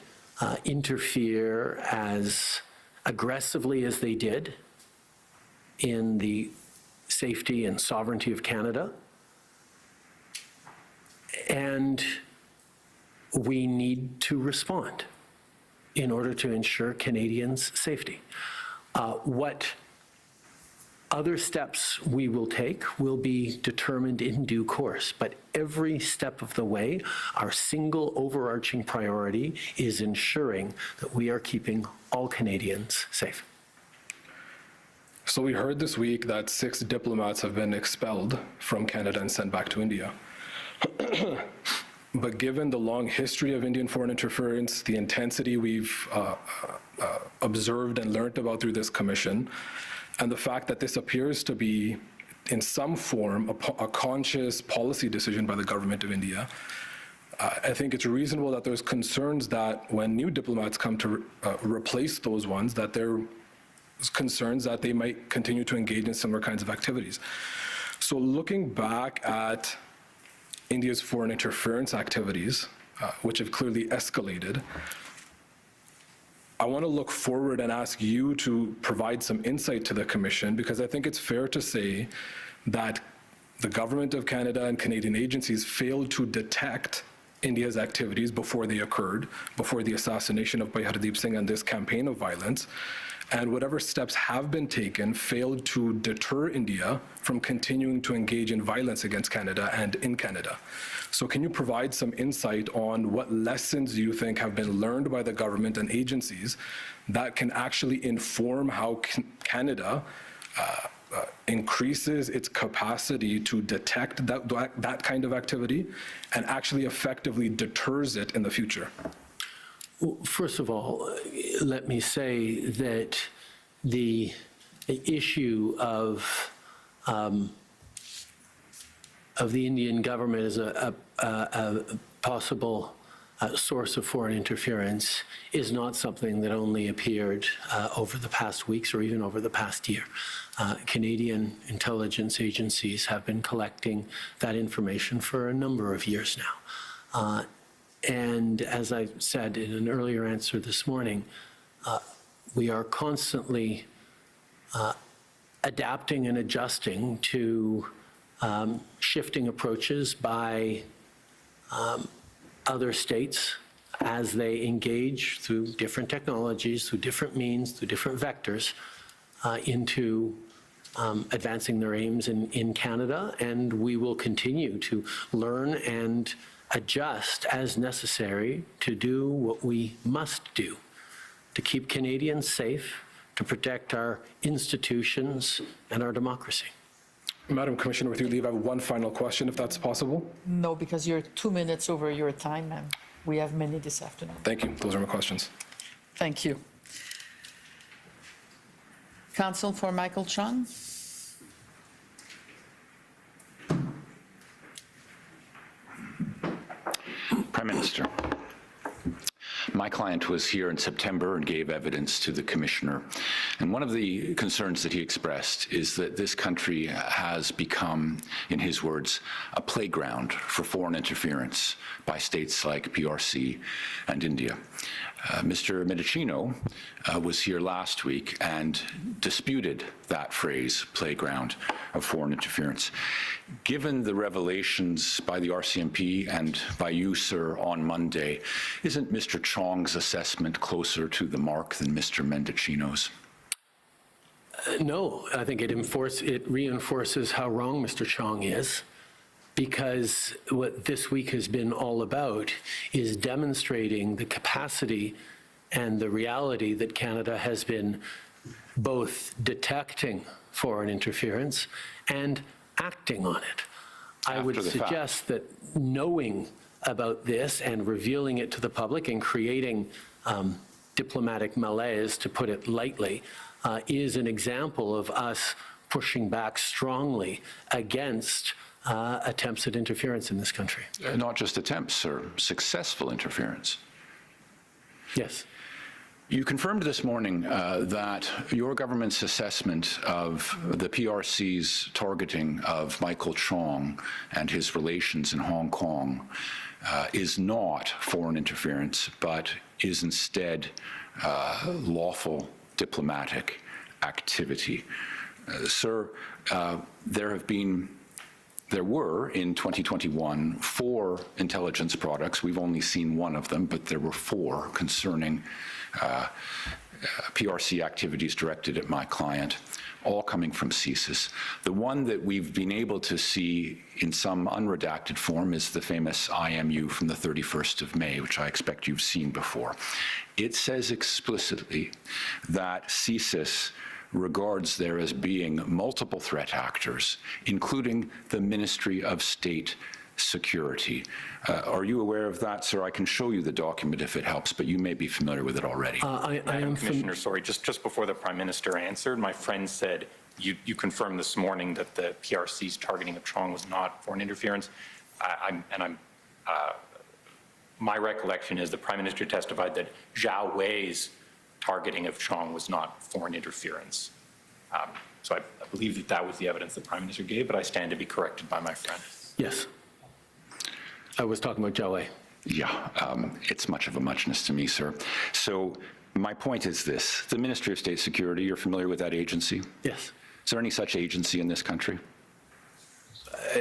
interfere as aggressively as they did in the safety and sovereignty of Canada. And we need to respond in order to ensure Canadians' safety. What other steps we will take will be determined in due course, but every step of the way, our single overarching priority is ensuring that we are keeping all Canadians safe.
So we heard this week that 6 diplomats have been expelled from Canada and sent back to India. But given the long history of Indian foreign interference, the intensity we've observed and learned about through this commission, and the fact that this appears to be, in some form, a conscious policy decision by the government of India, I think it's reasonable that there's concerns that when new diplomats come to replace those ones, that there's concerns that they might continue to engage in similar kinds of activities. So looking back at India's foreign interference activities, which have clearly escalated, I want to look forward and ask you to provide some insight to the Commission, because I think it's fair to say that the Government of Canada and Canadian agencies failed to detect India's activities before they occurred, before the assassination of Bhai Hardeep Singh and this campaign of violence, and whatever steps have been taken failed to deter India from continuing to engage in violence against Canada and in Canada. So can you provide some insight on what lessons you think have been learned by the government and agencies that can actually inform how Canada increases its capacity to detect that kind of activity and actually effectively deters it in the future?
Well, first of all, let me say that the issue of the Indian government as a possible source of foreign interference is not something that only appeared over the past weeks or even over the past year. Canadian intelligence agencies have been collecting that information for a number of years now. And as I said in an earlier answer this morning, we are constantly adapting and adjusting to shifting approaches by other states as they engage through different technologies, through different means, through different vectors into advancing their aims in Canada. And we will continue to learn and adjust as necessary to do what we must do to keep Canadians safe, to protect our institutions and our democracy.
Madam Commissioner, with your leave, I have one final question, if that's possible.
No, because you're 2 minutes over your time, and we have many this afternoon.
Thank you. Those are my questions.
Thank you. Counsel for Michael Chong.
Prime Minister, my client was here in September and gave evidence to the Commissioner. And one of the concerns that he expressed is that this country has become, in his words, a playground for foreign interference by states like PRC and India. Mr. Mendicino was here last week and disputed that phrase, playground of foreign interference. Given the revelations by the RCMP and by you, sir, on Monday, isn't Mr. Chong's assessment closer to the mark than Mr. Mendicino's?
No, I think it reinforces how wrong Mr. Chong is, because what this week has been all about is demonstrating the capacity and the reality that Canada has been both detecting foreign interference and acting on it. I would suggest that knowing about this and revealing it to the public and creating diplomatic malaise, to put it lightly, is an example of us pushing back strongly against attempts at interference in this country.
Not just attempts, sir, successful interference.
Yes.
You confirmed this morning that your government's assessment of the PRC's targeting of Michael Chong and his relations in Hong Kong is not foreign interference, but is instead lawful diplomatic activity. Sir, there were, in 2021, 4 intelligence products. We've only seen one of them, but there were 4 concerning PRC activities directed at my client, all coming from CSIS. The one that we've been able to see in some unredacted form is the famous IMU from the 31st of May, which I expect you've seen before. It says explicitly that CSIS regards there as being multiple threat actors, including the Ministry of State Security. Are you aware of that, sir? I can show you the document if it helps, but you may be familiar with it already.
Madam Commissioner, sorry, just before the Prime Minister answered, my friend said you confirmed this morning that the PRC's targeting of Chong was not foreign interference. My recollection is the Prime Minister testified that Zhao Wei's targeting of Chong was not foreign interference. So I believe that was the evidence the Prime Minister gave, but I stand to be corrected by my friend.
Yes. I was talking about Zhao Wei.
Yeah, it's much of a muchness to me, sir. So my point is this. The Ministry of State Security, you're familiar with that agency?
Yes.
Is there any such agency in this country?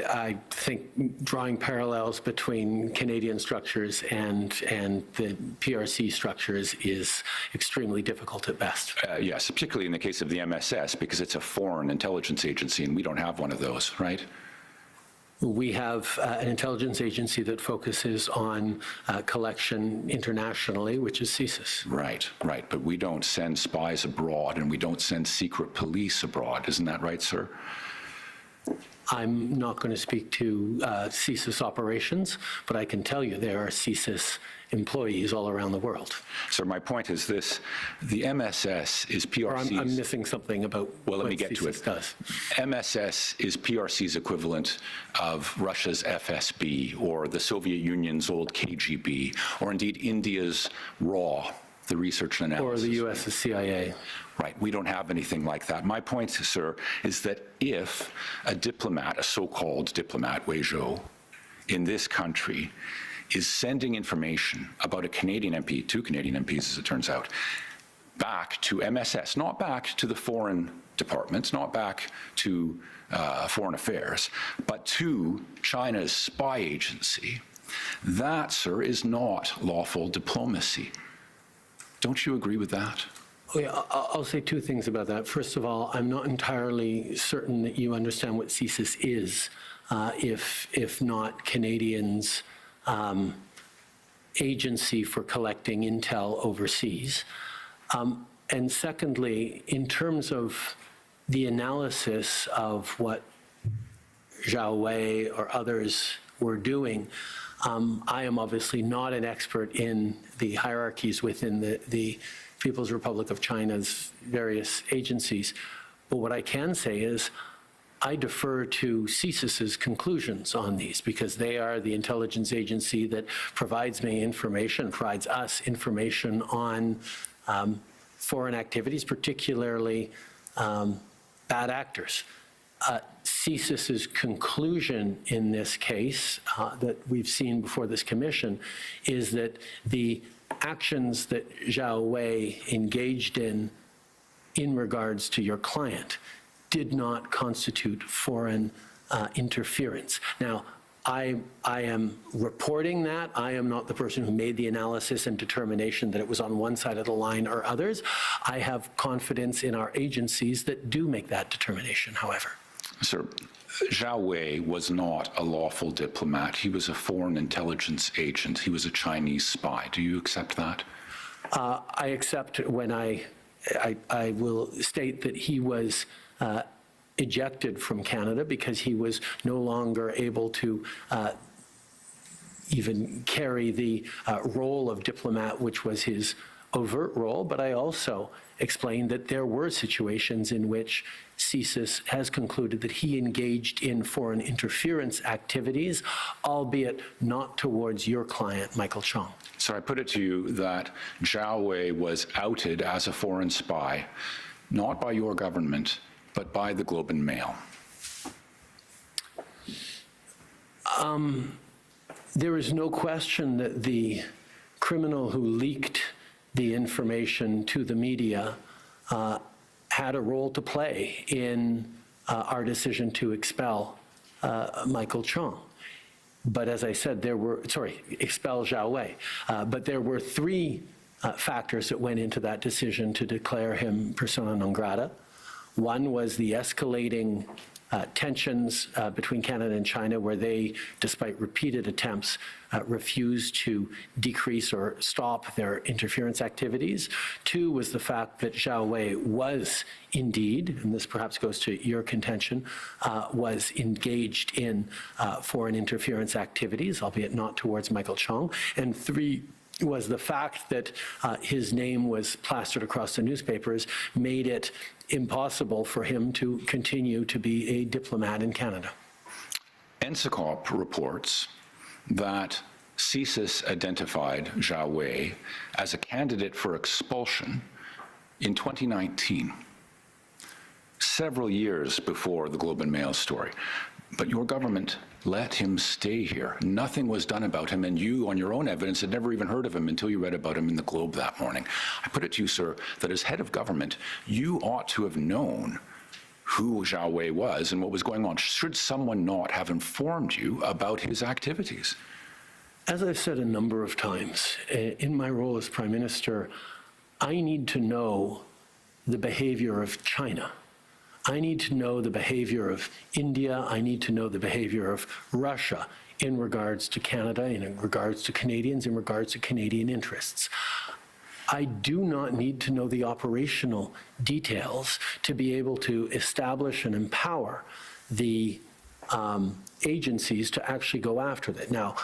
I think drawing parallels between Canadian structures and the PRC structures is extremely difficult at best.
Yes, particularly in the case of the MSS, because it's a foreign intelligence agency, and we don't have one of those, right?
We have an intelligence agency that focuses on collection internationally, which is CSIS.
Right, right. But we don't send spies abroad, and we don't send secret police abroad. Isn't that right, sir?
I'm not going to speak to CSIS operations, but I can tell you there are CSIS employees all around the world.
Sir, my point is this. The MSS is PRC's...
Or I'm missing something about
well, let
what
me get
CSIS
to it.
does.
MSS is PRC's equivalent of Russia's FSB or the Soviet Union's old KGB, or indeed India's RAW, the Research and Analysis.
Or the U.S.'s CIA.
Right, we don't have anything like that. My point, sir, is that if a diplomat, a so-called diplomat, Wei Zhou, in this country is sending information about a Canadian MP, 2 Canadian MPs as it turns out, back to MSS, not back to the foreign departments, not back to Foreign Affairs, but to China's spy agency. That, sir, is not lawful diplomacy. Don't you agree with that?
Oh, yeah, I'll say 2 things about that. First of all, I'm not entirely certain that you understand what CSIS is, if not Canadians' agency for collecting intel overseas. And secondly, in terms of the analysis of what Zhao Wei or others were doing, I am obviously not an expert in the hierarchies within the People's Republic of China's various agencies. But what I can say is I defer to CSIS's conclusions on these because they are the intelligence agency that provides me information, provides us information on foreign activities, particularly bad actors. CSIS's conclusion in this case that we've seen before this commission is that the actions that Zhao Wei engaged in regards to your client did not constitute foreign interference. Now, I am reporting that. I am not the person who made the analysis and determination that it was on one side of the line or others. I have confidence in our agencies that do make that determination, however.
Sir, Zhao Wei was not a lawful diplomat. He was a foreign intelligence agent. He was a Chinese spy. Do you accept that?
I accept when I will state that he was ejected from Canada because he was no longer able to even carry the role of diplomat, which was his overt role. But I also explained that there were situations in which CSIS has concluded that he engaged in foreign interference activities, albeit not towards your client, Michael Chong.
So I put it to you that Zhao Wei was outed as a foreign spy, not by your government, but by the Globe and Mail.
There is no question that the criminal who leaked the information to the media had a role to play in our decision to expel Michael Chong. But as I said, expel Zhao Wei. But there were 3 factors that went into that decision to declare him persona non grata. One was the escalating tensions between Canada and China, where they, despite repeated attempts, refused to decrease or stop their interference activities. 2 was the fact that Zhao Wei was indeed, and this perhaps goes to your contention, was engaged in foreign interference activities, albeit not towards Michael Chong. And 3 was the fact that his name was plastered across the newspapers, made it impossible for him to continue to be a diplomat in Canada.
NSICOP reports that CSIS identified Zhao Wei as a candidate for expulsion in 2019, several years before the Globe and Mail story. But your government let him stay here. Nothing was done about him, and you, on your own evidence, had never even heard of him until you read about him in the Globe that morning. I put it to you, sir, that as head of government, you ought to have known who Zhao Wei was and what was going on. Should someone not have informed you about his activities?
As I've said a number of times, in my role as Prime Minister, I need to know the behavior of China. I need to know the behavior of India. I need to know the behavior of Russia in regards to Canada, in regards to Canadians, in regards to Canadian interests. I do not need to know the operational details to be able to establish and empower the agencies to actually go after that. Now,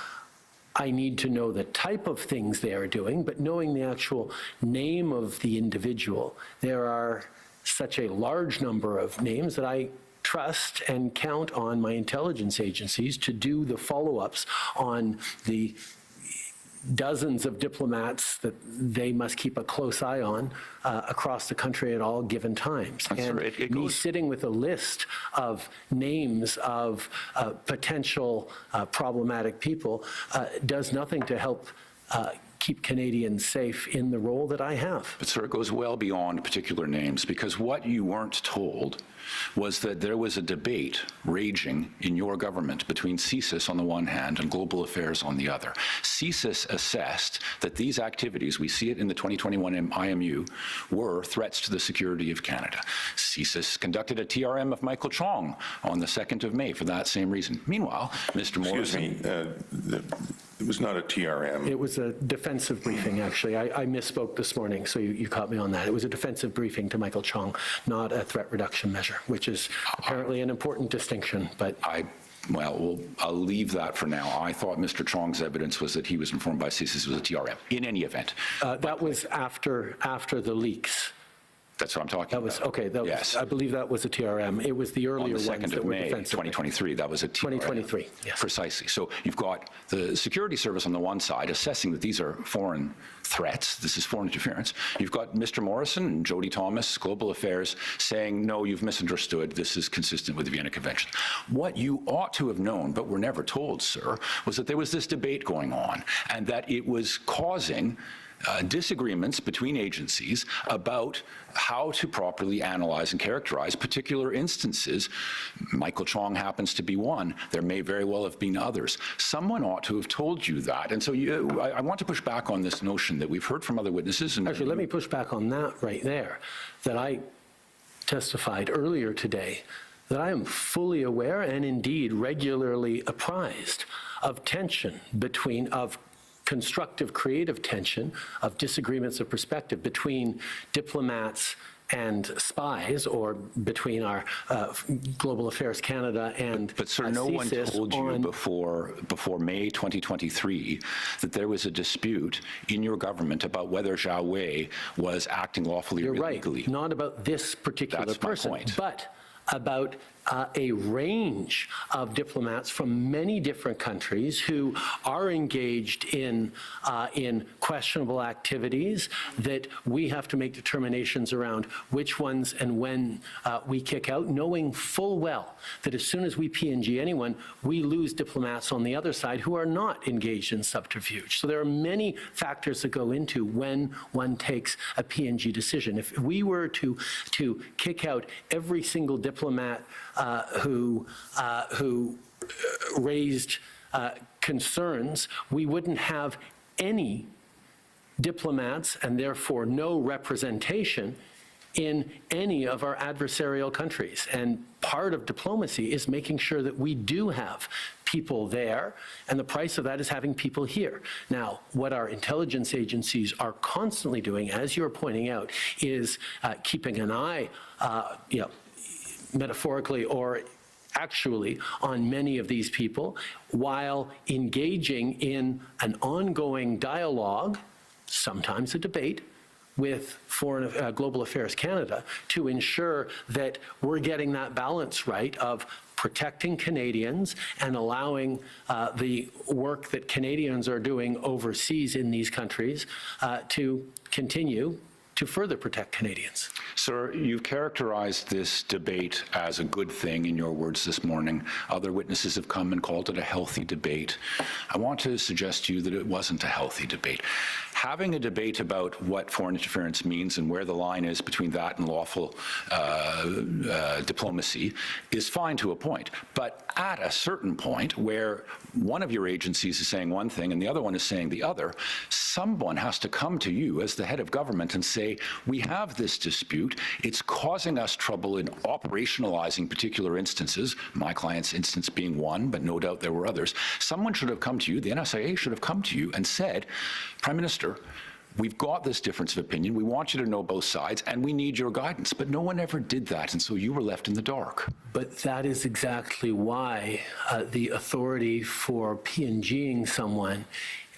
I need to know the type of things they are doing, but knowing the actual name of the individual, there are such a large number of names that I trust and count on my intelligence agencies to do the follow-ups on the dozens of diplomats that they must keep a close eye on across the country at all given times. And me sitting with a list of names of potential problematic people does nothing to help keep Canadians safe in the role that I have.
But, sir, it goes well beyond particular names, because what you weren't told was that there was a debate raging in your government between CSIS on the one hand and Global Affairs on the other. CSIS assessed that these activities, we see it in the 2021 IMU, were threats to the security of Canada. CSIS conducted a TRM of Michael Chong on the 2nd of May for that same reason. Meanwhile, Mr. Morrison...
Excuse me, it was not a TRM.
It was a defensive briefing, actually. I misspoke this morning, so you caught me on that. It was a defensive briefing to Michael Chong, not a threat reduction measure, which is apparently an important distinction, but...
Well, I'll leave that for now. I thought Mr. Chong's evidence was that he was informed by CSIS it was a TRM. In any event.
That was after the leaks.
That's what I'm talking about.
Okay, yes. I believe that was a TRM. It was the earlier ones that were defensive.
On the 2nd of May, 2023, that was a TRM.
2023, yes.
Precisely. So you've got the security service on the one side assessing that these are foreign threats, this is foreign interference. You've got Mr. Morrison and Jody Thomas, Global Affairs, saying, no, you've misunderstood, this is consistent with the Vienna Convention. What you ought to have known, but were never told, sir, was that there was this debate going on and that it was causing disagreements between agencies about how to properly analyze and characterize particular instances. Michael Chong happens to be one. There may very well have been others. Someone ought to have told you that. And so I want to push back on this notion that we've heard from other witnesses. And
actually, let me push back on that right there, that I testified earlier today that I am fully aware and indeed regularly apprised of tension of constructive, creative tension, of disagreements of perspective between diplomats and spies, or between our Global Affairs Canada and
But sir, no one told you before May 2023 that there was a dispute in your government about whether Zhao Wei was acting lawfully or illegally.
You're right, not about this particular person,
my point.
But about a range of diplomats from many different countries who are engaged in questionable activities that we have to make determinations around which ones and when we kick out, knowing full well that as soon as we PNG anyone, we lose diplomats on the other side who are not engaged in subterfuge. So there are many factors that go into when one takes a PNG decision. If we were to kick out every single diplomat who raised concerns, we wouldn't have any diplomats and therefore no representation in any of our adversarial countries. And part of diplomacy is making sure that we do have people there, and the price of that is having people here. Now, what our intelligence agencies are constantly doing, as you're pointing out, is keeping an eye, metaphorically or actually, on many of these people, while engaging in an ongoing dialogue, sometimes a debate, with Global Affairs Canada to ensure that we're getting that balance right of protecting Canadians and allowing the work that Canadians are doing overseas in these countries to continue to further protect Canadians.
Sir, you've characterized this debate as a good thing in your words this morning. Other witnesses have come and called it a healthy debate. I want to suggest to you that it wasn't a healthy debate. Having a debate about what foreign interference means and where the line is between that and lawful diplomacy is fine to a point. But at a certain point where one of your agencies is saying one thing and the other one is saying the other, someone has to come to you as the head of government and say, we have this dispute, it's causing us trouble in operationalizing particular instances, my client's instance being one, but no doubt there were others. Someone should have come to you, the NSIA should have come to you and said, Prime Minister, we've got this difference of opinion, we want you to know both sides, and we need your guidance. But no one ever did that, and so you were left in the dark.
But that is exactly why the authority for PNGing someone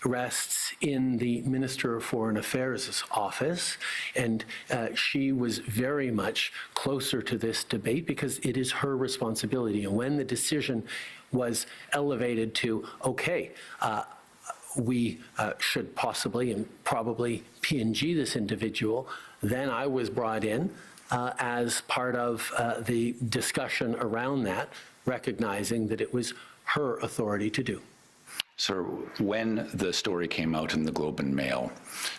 rests in the Minister of Foreign Affairs' office, and she was very much closer to this debate because it is her responsibility. And when the decision was elevated to, okay, we should possibly and probably P&G this individual. Then I was brought in as part of the discussion around that, recognizing that it was her authority to do.
Sir, when the story came out in the Globe and Mail,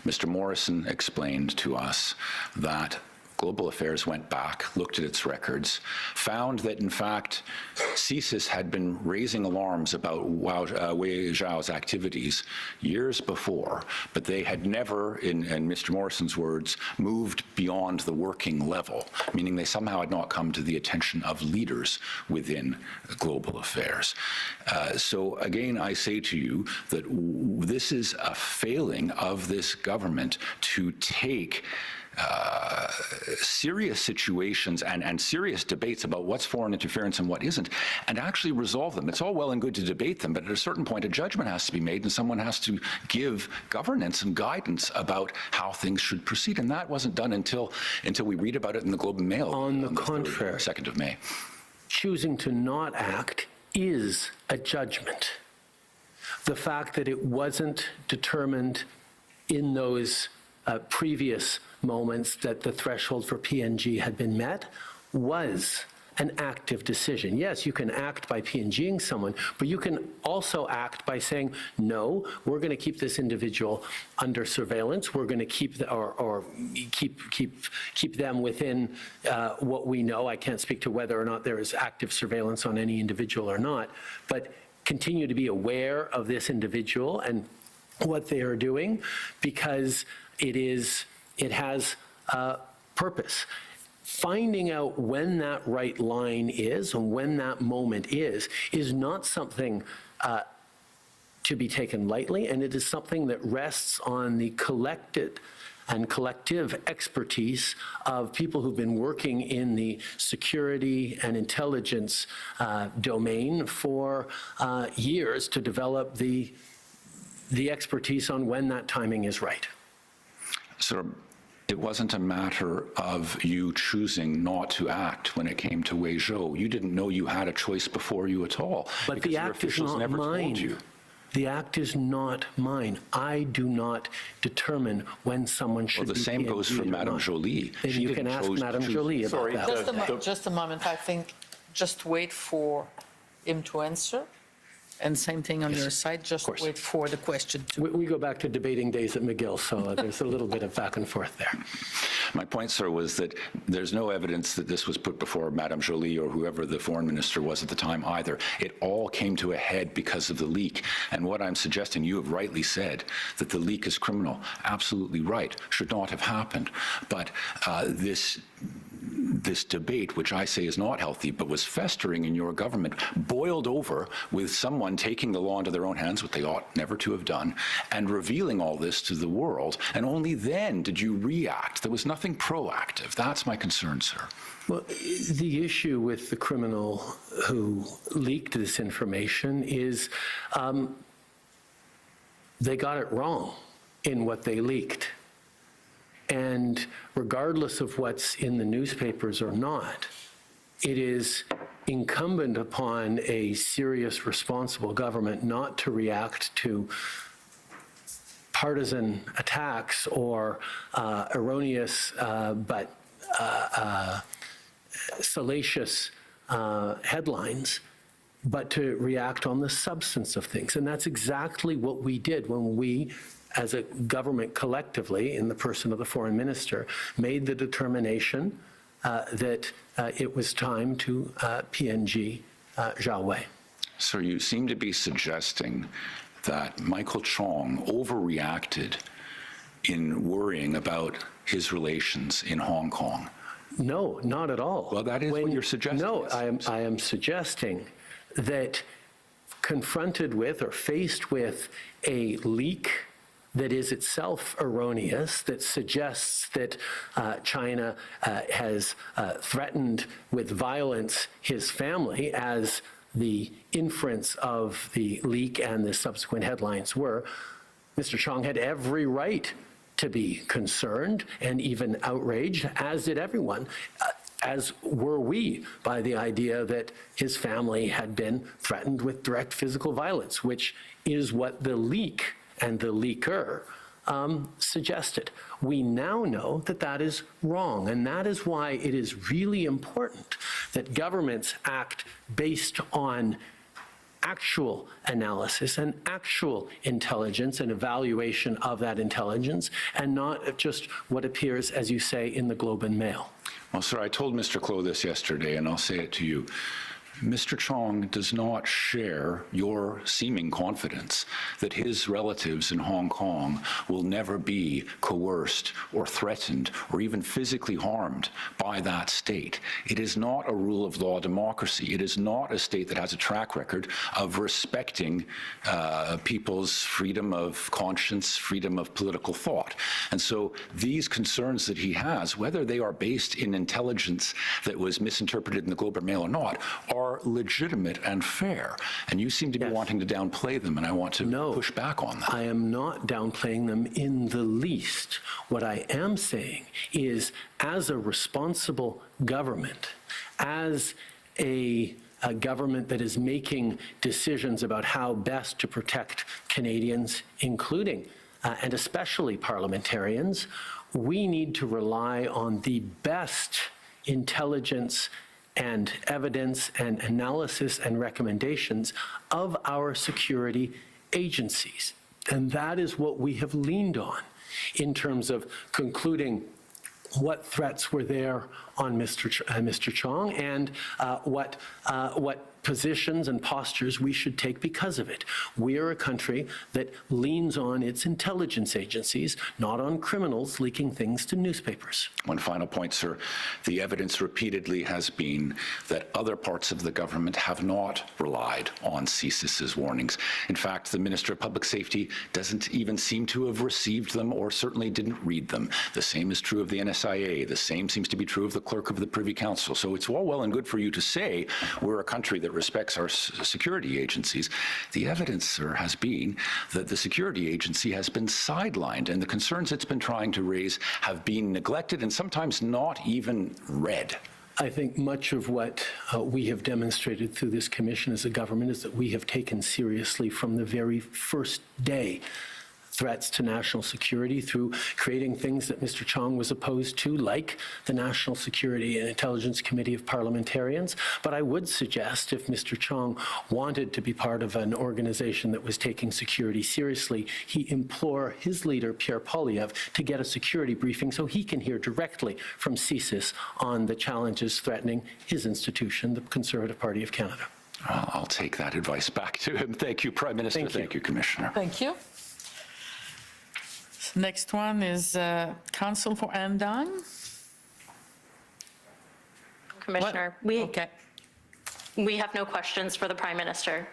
Mr. Morrison explained to us that Global Affairs went back, looked at its records, found that, in fact, CSIS had been raising alarms about Wei Zhao's activities years before, but they had never, in Mr. Morrison's words, moved beyond the working level, meaning they somehow had not come to the attention of leaders within Global Affairs. So again, I say to you that this is a failing of this government to take serious situations and serious debates about what's foreign interference and what isn't, and actually resolve them. It's all well and good to debate them, but at a certain point, a judgment has to be made, and someone has to give governance and guidance about how things should proceed. And that wasn't done until we read about it in the Globe and Mail
on the contrary,
2nd of May.
Choosing to not act is a judgment. The fact that it wasn't determined in those previous moments that the threshold for P&G had been met was an active decision. Yes, you can act by P&Ging someone, but you can also act by saying, no, we're going to keep this individual under surveillance. We're going to keep keep them within what we know. I can't speak to whether or not there is active surveillance on any individual or not, but continue to be aware of this individual and what they are doing, because it has purpose. Finding out when that right line is and when that moment is not something to be taken lightly, and it is something that rests on the collected and collective expertise of people who've been working in the security and intelligence domain for years to develop the expertise on when that timing is right.
So it wasn't a matter of you choosing not to act when it came to Wei Zhou. You didn't know you had a choice before you at all.
But the act is not mine. The act is not mine. I do not determine when someone should be.
Well, the same goes for Madame Joly.
Then you can ask Madame Joly about that.
Just a moment. I think just wait for him to answer. And same thing on your side, just wait for the question.
We go back to debating days at McGill, so there's a little bit of back and forth there.
My point, sir, was that there's no evidence that this was put before Madame Joly or whoever the foreign minister was at the time either. It all came to a head because of the leak. And what I'm suggesting, you have rightly said, that the leak is criminal. Absolutely right. Should not have happened. But this debate, which I say is not healthy, but was festering in your government, boiled over with someone taking the law into their own hands, what they ought never to have done, and revealing all this to the world. And only then did you react. There was nothing proactive. That's my concern, sir.
Well, the issue with the criminal who leaked this information is they got it wrong in what they leaked. And regardless of what's in the newspapers or not, it is incumbent upon a serious, responsible government not to react to partisan attacks or erroneous but salacious headlines, but to react on the substance of things. And that's exactly what we did when we, as a government collectively, in the person of the foreign minister, made the determination that it was time to P&G Zhao Wei.
So you seem to be suggesting that Michael Chong overreacted in worrying about his relations in Hong Kong.
No, not at all.
Well, that is what you're suggesting.
No, I am suggesting that confronted with or faced with a leak that is itself erroneous, that suggests that China has threatened with violence his family, as the inference of the leak and the subsequent headlines were, Mr. Chong had every right to be concerned and even outraged, as did everyone, as were we, by the idea that his family had been threatened with direct physical violence, which is what the leak and the leaker suggested. We now know that that is wrong, and that is why it is really important that governments act based on actual analysis and actual intelligence and evaluation of that intelligence, and not just what appears, as you say, in the Globe and Mail.
Well, sir, I told Mr. Clow this yesterday, and I'll say it to you. Mr. Chong does not share your seeming confidence that his relatives in Hong Kong will never be coerced or threatened or even physically harmed by that state. It is not a rule of law democracy. It is not a state that has a track record of respecting people's freedom of conscience, freedom of political thought. And so these concerns that he has, whether they are based in intelligence that was misinterpreted in the Globe and Mail or not, are legitimate and fair, and you seem to be wanting to downplay them, and I want to push back on that.
I am not downplaying them in the least. What I am saying is, as a responsible government, as a government that is making decisions about how best to protect Canadians, including and especially parliamentarians, we need to rely on the best intelligence and evidence and analysis and recommendations of our security agencies. And that is what we have leaned on in terms of concluding what threats were there on Mr. Chong and what positions and postures we should take because of it. We are a country that leans on its intelligence agencies, not on criminals leaking things to newspapers.
One final point, sir. The evidence repeatedly has been that other parts of the government have not relied on CSIS's warnings. In fact, the Minister of Public Safety doesn't even seem to have received them or certainly didn't read them. The same is true of the NSIA. The same seems to be true of the Clerk of the Privy Council. So it's all well and good for you to say we're a country that respects our security agencies. The evidence, sir, has been that the security agency has been sidelined, and the concerns it's been trying to raise have been neglected and sometimes not even read.
I think much of what we have demonstrated through this commission as a government is that we have taken seriously from the very first day threats to national security through creating things that Mr. Chong was opposed to, like the National Security and Intelligence Committee of Parliamentarians. But I would suggest if Mr. Chong wanted to be part of an organization that was taking security seriously, he implore his leader, Pierre Poilievre, to get a security briefing so he can hear directly from CSIS on the challenges threatening his institution, the Conservative Party of Canada.
I'll take that advice back to him. Thank you, Prime Minister. Thank you, Commissioner.
Thank you. Next one is Council for Andong.
Commissioner, we have no questions for the Prime Minister.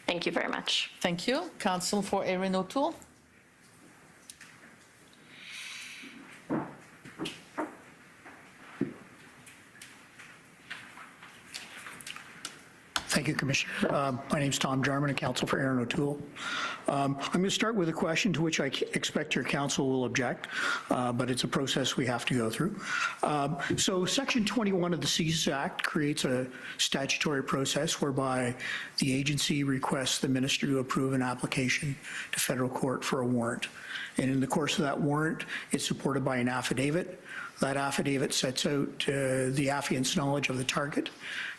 Thank you very much.
Thank you. Council for Erin O'Toole.
Thank you, Commissioner. My name is Tom Jarman, Counsel for Erin O'Toole. I'm going to start with a question to which I expect your counsel will object, but it's a process we have to go through. So Section 21 of the CSIS Act creates a statutory process whereby the agency requests the minister to approve an application to federal court for a warrant. And in the course of that warrant, it's supported by an affidavit. That affidavit sets out the affiant's knowledge of the target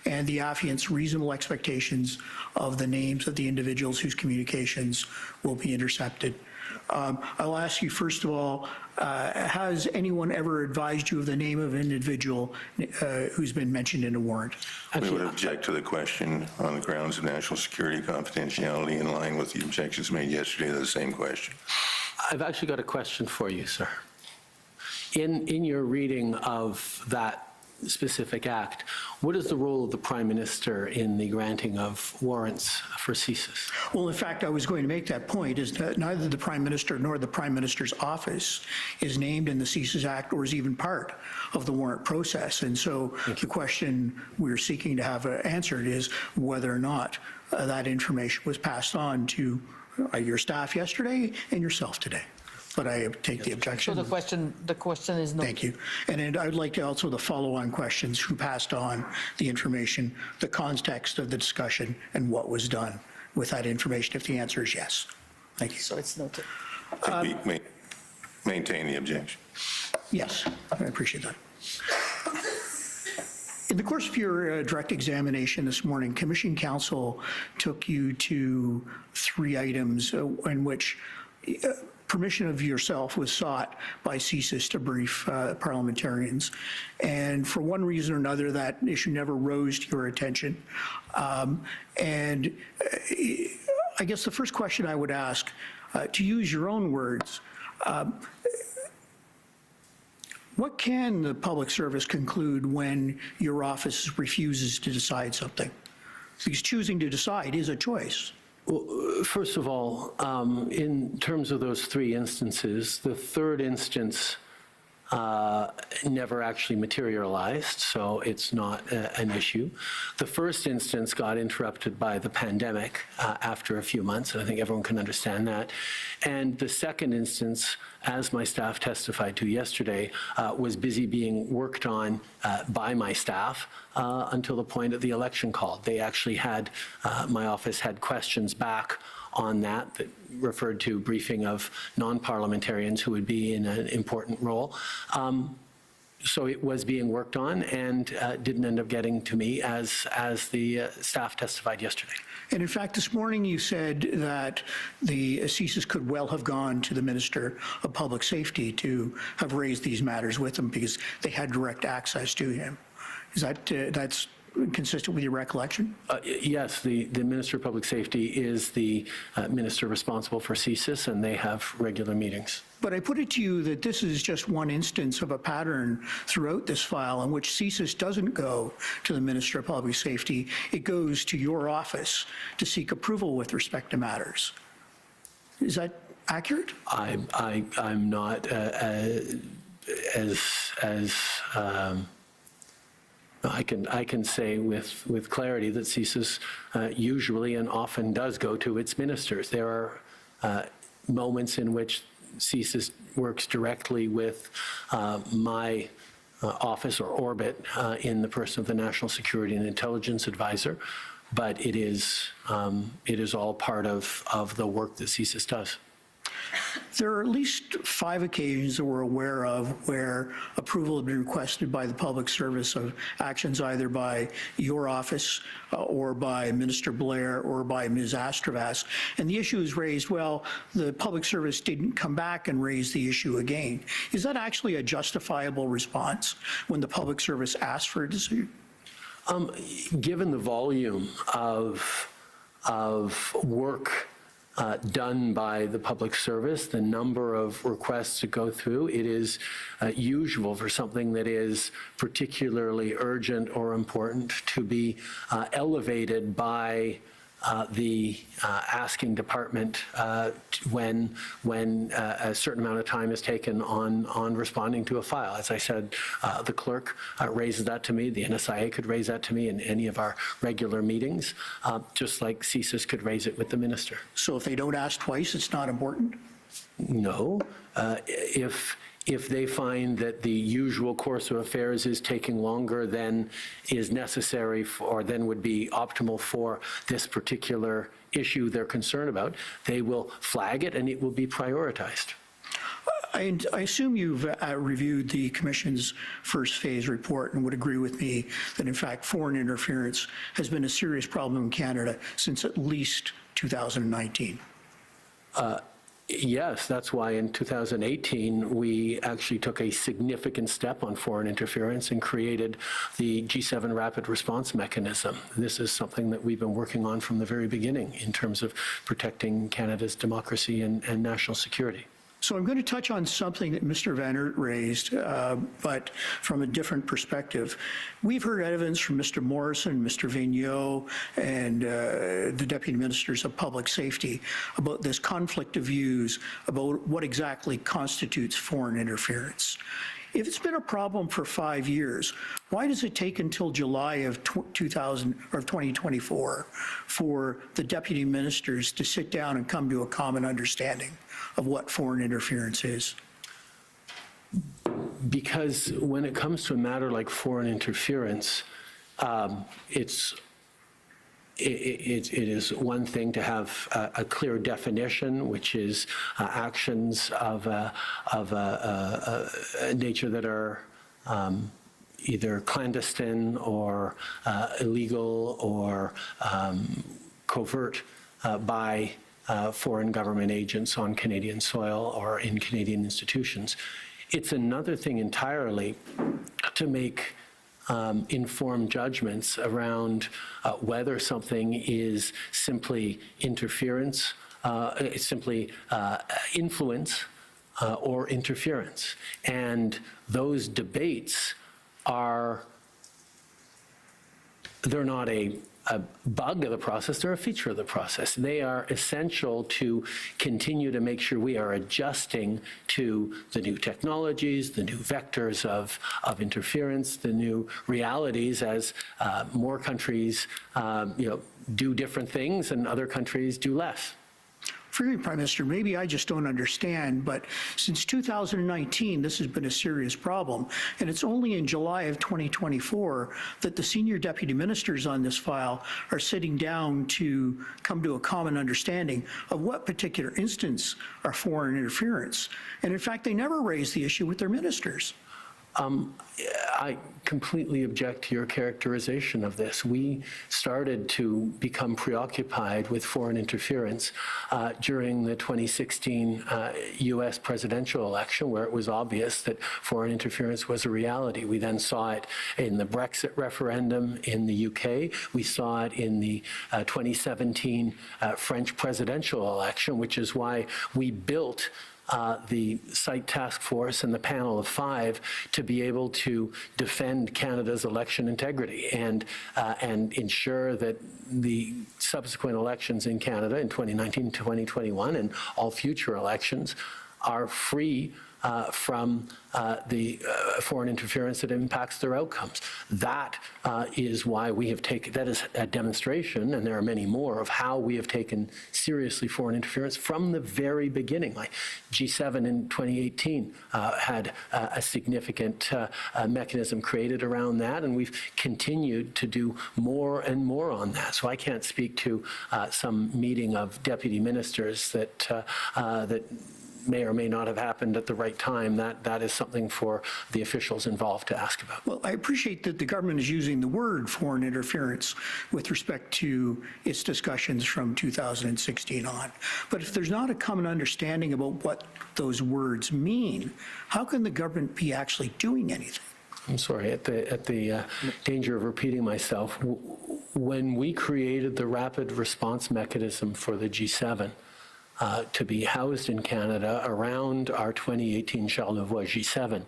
and the affiant's reasonable expectations of the names of the individuals whose communications will be intercepted. I'll ask you, first of all, has anyone ever advised you of the name of an individual who's been mentioned in a warrant?
We would object to the question on the grounds of national security confidentiality in line with the objections made yesterday to the same question.
I've actually got a question for you, sir. In your reading of that specific act, what is the role of the Prime Minister in the granting of warrants for CSIS?
Well, in fact, I was going to make that point, is that neither the Prime Minister nor the Prime Minister's office is named in the CSIS Act or is even part of the warrant process. And so the question we're seeking to have answered is whether or not that information was passed on to your staff yesterday and yourself today. But I take the objection.
So the question is no.
Thank you. And I'd like to also the follow-on questions: who passed on the information, the context of the discussion, and what was done with that information, if the answer is yes. Thank you.
So it's noted.
We maintain the objection.
Yes, I appreciate that. In the course of your direct examination this morning, Commission Counsel took you to 3 items in which permission of yourself was sought by CSIS to brief parliamentarians. And for one reason or another, that issue never rose to your attention. And I guess the first question I would ask, to use your own words, what can the public service conclude when your office refuses to decide something? Because choosing to decide is a choice.
Well, first of all, in terms of those 3 instances, the third instance never actually materialized, so it's not an issue. The first instance got interrupted by the pandemic after a few months, and I think everyone can understand that. And the second instance, as my staff testified to yesterday, was busy being worked on by my staff until the point of the election call. They actually had, my office had questions back on that referred to briefing of non-parliamentarians who would be in an important role. So it was being worked on and didn't end up getting to me as the staff testified yesterday.
And in fact, this morning you said that the CSIS could well have gone to the Minister of Public Safety to have raised these matters with him because they had direct access to him. Is that that's consistent with your recollection?
Yes, the Minister of Public Safety is the minister responsible for CSIS, and they have regular meetings.
But I put it to you that this is just one instance of a pattern throughout this file in which CSIS doesn't go to the Minister of Public Safety. It goes to your office to seek approval with respect to matters. Is that accurate?
I'm not I can say with clarity that CSIS usually and often does go to its ministers. There are moments in which CSIS works directly with my office or orbit in the person of the National Security and Intelligence Advisor, but it is all part of the work that CSIS does.
There are at least 5 occasions that we're aware of where approval had been requested by the public service of actions either by your office or by Minister Blair or by Ms. Astravas. And the issue is raised, well, the public service didn't come back and raise the issue again. Is that actually a justifiable response when the public service asks for a decision?
Given the volume of work done by the public service, the number of requests to go through, it is usual for something that is particularly urgent or important to be elevated by the asking department when a certain amount of time is taken on responding to a file. As I said, the clerk raises that to me. The NSIA could raise that to me in any of our regular meetings, just like CSIS could raise it with the minister.
So if they don't ask twice, it's not important?
No. If they find that the usual course of affairs is taking longer than is necessary or than would be optimal for this particular issue they're concerned about, they will flag it and it will be prioritized.
I assume you've reviewed the Commission's first phase report and would agree with me that, in fact, foreign interference has been a serious problem in Canada since at least 2019.
Yes, that's why in 2018, we actually took a significant step on foreign interference and created the G7 Rapid Response Mechanism. This is something that we've been working on from the very beginning in terms of protecting Canada's democracy and national security.
So I'm going to touch on something that Mr. Van Oort raised, but from a different perspective. We've heard evidence from Mr. Morrison, Mr. Vigneault, and the Deputy Ministers of Public Safety about this conflict of views about what exactly constitutes foreign interference. If it's been a problem for 5 years, why does it take until July of 2024 for the deputy ministers to sit down and come to a common understanding of what foreign interference is?
Because when it comes to a matter like foreign interference, it is one thing to have a clear definition, which is actions of a nature that are either clandestine or illegal or covert by foreign government agents on Canadian soil or in Canadian institutions. It's another thing entirely to make informed judgments around whether something is simply interference, simply influence, or interference. And those debates they're not a bug of the process, they're a feature of the process. They are essential to continue to make sure we are adjusting to the new technologies, the new vectors of interference, the new realities as more countries do different things and other countries do less.
Forgive me, Prime Minister, maybe I just don't understand, but since 2019, this has been a serious problem, and it's only in July of 2024 that the senior deputy ministers on this file are sitting down to come to a common understanding of what particular instance are foreign interference. And in fact, they never raised the issue with their ministers.
I completely object to your characterization of this. We started to become preoccupied with foreign interference during the 2016 U.S. presidential election, where it was obvious that foreign interference was a reality. We then saw it in the Brexit referendum in the UK. We saw it in the 2017 French presidential election, which is why we built the site task force and the panel of 5 to be able to defend Canada's election integrity and ensure that the subsequent elections in Canada in 2019, 2021, and all future elections are free from the foreign interference that impacts their outcomes. That is why we have taken, that is a demonstration, and there are many more, of how we have taken seriously foreign interference from the very beginning. Like G7 in 2018 had a significant mechanism created around that, and we've continued to do more and more on that. So I can't speak to some meeting of deputy ministers that may or may not have happened at the right time. That is something for the officials involved to ask about.
Well, I appreciate that the government is using the word foreign interference with respect to its discussions from 2016 on. But if there's not a common understanding about what those words mean, how can the government be actually doing anything?
I'm sorry, at the danger of repeating myself, when we created the rapid response mechanism for the G7, to be housed in Canada around our 2018 Charlevoix G7,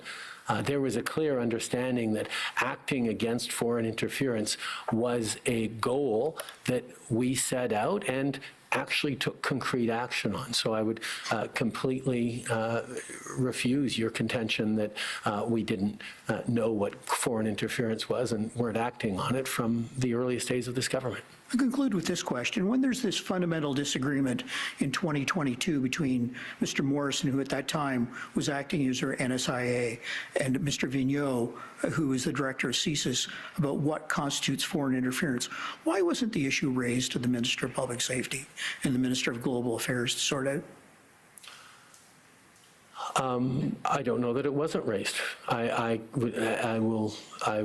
there was a clear understanding that acting against foreign interference was a goal that we set out and actually took concrete action on. So I would completely refuse your contention that we didn't know what foreign interference was and weren't acting on it from the earliest days of this government.
I conclude with this question. When there's this fundamental disagreement in 2022 between Mr. Morrison, who at that time was acting as our NSIA, and Mr. Vigneault, who is the director of CSIS, about what constitutes foreign interference, why wasn't the issue raised to the Minister of Public Safety and the Minister of Global Affairs to sort out?
I don't know that it wasn't raised. I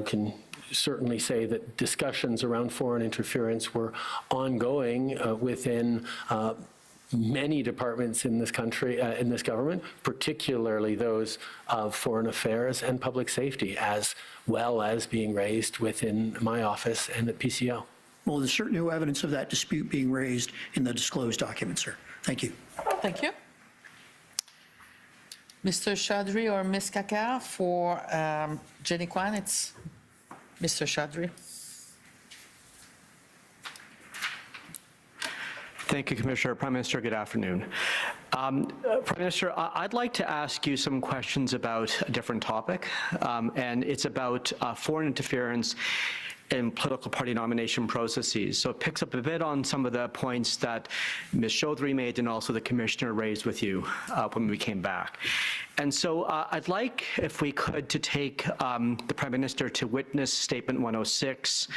can certainly say that discussions around foreign interference were ongoing within many departments in this country, in this government, particularly those of foreign affairs and public safety, as well as being raised within my office and at PCO.
Well, there's certainly no evidence of that dispute being raised in the disclosed documents, sir. Thank you.
Thank you. Mr. Chaudhry or Ms. Kakar for Jenny Kwan, it's Mr. Chaudhry.
Thank you, Commissioner. Prime Minister, good afternoon. Prime Minister, I'd like to ask you some questions about a different topic, and it's about foreign interference in political party nomination processes. So it picks up a bit on some of the points that Ms. Chaudhry made and also the Commissioner raised with you when we came back. And so I'd like, if we could, to take the Prime Minister to witness Statement 106,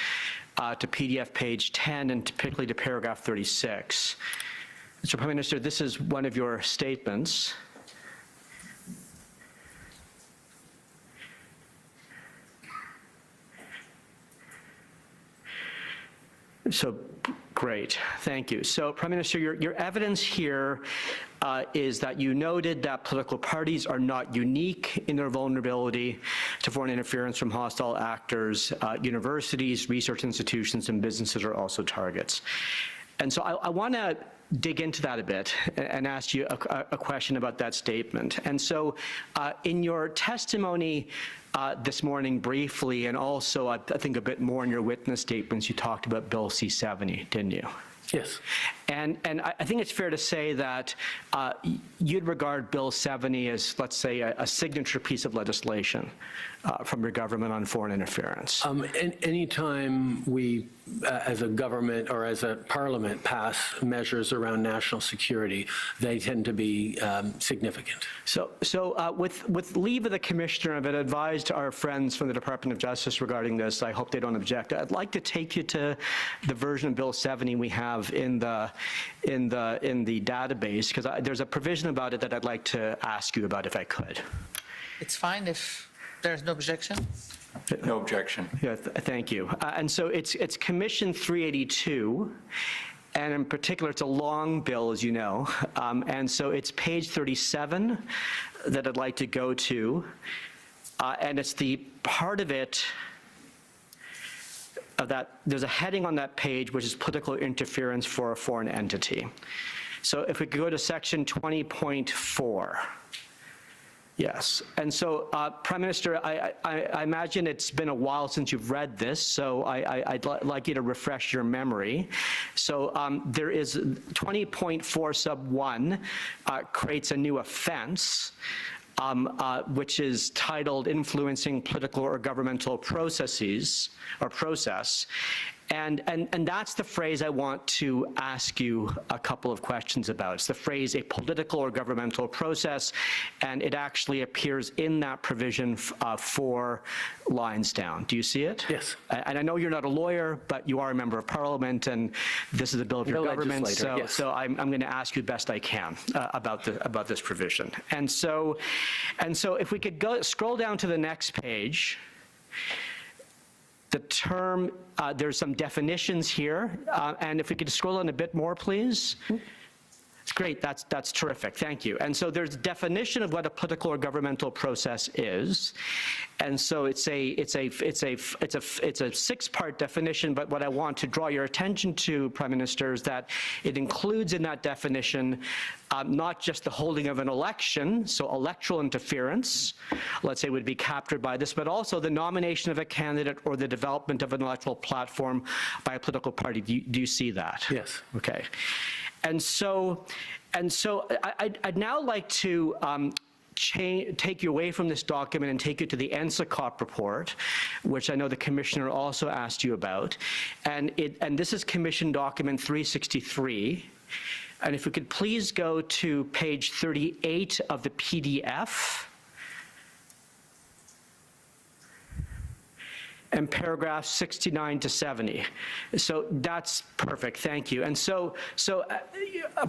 to PDF page 10 and particularly to paragraph 36. Mr. Prime Minister, this is one of your statements. So, great, thank you. So, Prime Minister, your evidence here is that you noted that political parties are not unique in their vulnerability to foreign interference from hostile actors. Universities, research institutions, and businesses are also targets. And so I want to dig into that a bit and ask you a question about that statement. And so in your testimony this morning briefly, and also I think a bit more in your witness statements, you talked about Bill C-70, didn't you?
Yes.
And I think it's fair to say that you'd regard Bill 70 as, let's say, a signature piece of legislation from your government on foreign interference.
Anytime we, as a government or as a parliament, pass measures around national security, they tend to be significant.
So with leave of the Commissioner, I've advised our friends from the Department of Justice regarding this. I hope they don't object. I'd like to take you to the version of Bill 70 we have in the database, because there's a provision about it that I'd like to ask you about if I could.
It's fine if there's no objection.
No objection.
Yeah, thank you. And so it's Commission 382, and in particular, it's a long bill, as you know. And so it's page 37 that I'd like to go to, and it's the part of it that there's a heading on that page which is political interference for a foreign entity. So if we could go to section 20.4. Yes, and so Prime Minister, I imagine it's been a while since you've read this, so I'd like you to refresh your memory. So there is 20.4 sub 1 creates a new offense, which is titled influencing political or governmental processes or process. And that's the phrase I want to ask you a couple of questions about. It's the phrase a political or governmental process, and it actually appears in that provision 4 lines down. Do you see it?
Yes.
And I know you're not a lawyer, but you are a member of Parliament, and this is a bill of your government, so I'm going to ask you the best I can about this provision. And so if we could scroll down to the next page. The term, there's some definitions here, and if we could scroll on a bit more, please. Great, that's terrific, thank you. And so there's a definition of what a political or governmental process is, and so it's a 6-part definition. But what I want to draw your attention to, Prime Minister, is that it includes in that definition not just the holding of an election, so electoral interference, let's say, would be captured by this, but also the nomination of a candidate or the development of an electoral platform by a political party. Do you see that?
Yes.
Okay. And so I'd now like to take you away from this document and take you to the NSICOP report, which I know the Commissioner also asked you about. And this is Commission Document 363. And if we could please go to page 38 of the PDF. And paragraphs 69 to 70. So that's perfect, thank you. And so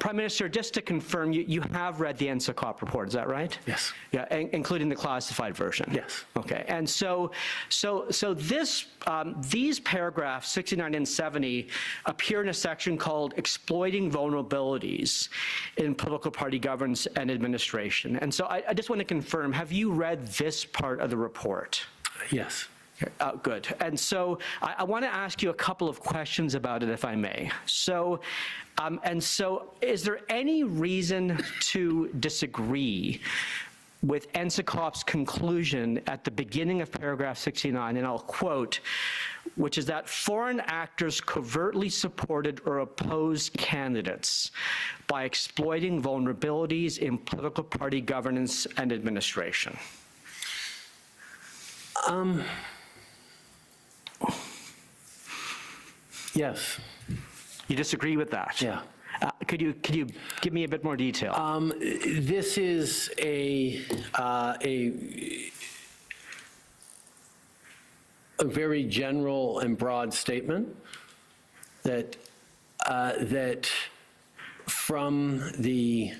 Prime Minister, just to confirm, you have read the NSICOP report, is that right?
Yes.
Yeah, including the classified version?
Yes.
Okay, and so these paragraphs, 69 and 70, appear in a section called Exploiting Vulnerabilities in Political Party Governance and Administration. And so I just want to confirm, have you read this part of the report?
Yes.
Good. And so I want to ask you a couple of questions about it, if I may. So is there any reason to disagree with NSICOP's conclusion at the beginning of paragraph 69, and I'll quote, which is that foreign actors covertly supported or opposed candidates by exploiting vulnerabilities in political party governance and administration?
Yes.
You disagree with that?
Yeah.
Could you give me a bit more detail?
This is a very general and broad statement that that from the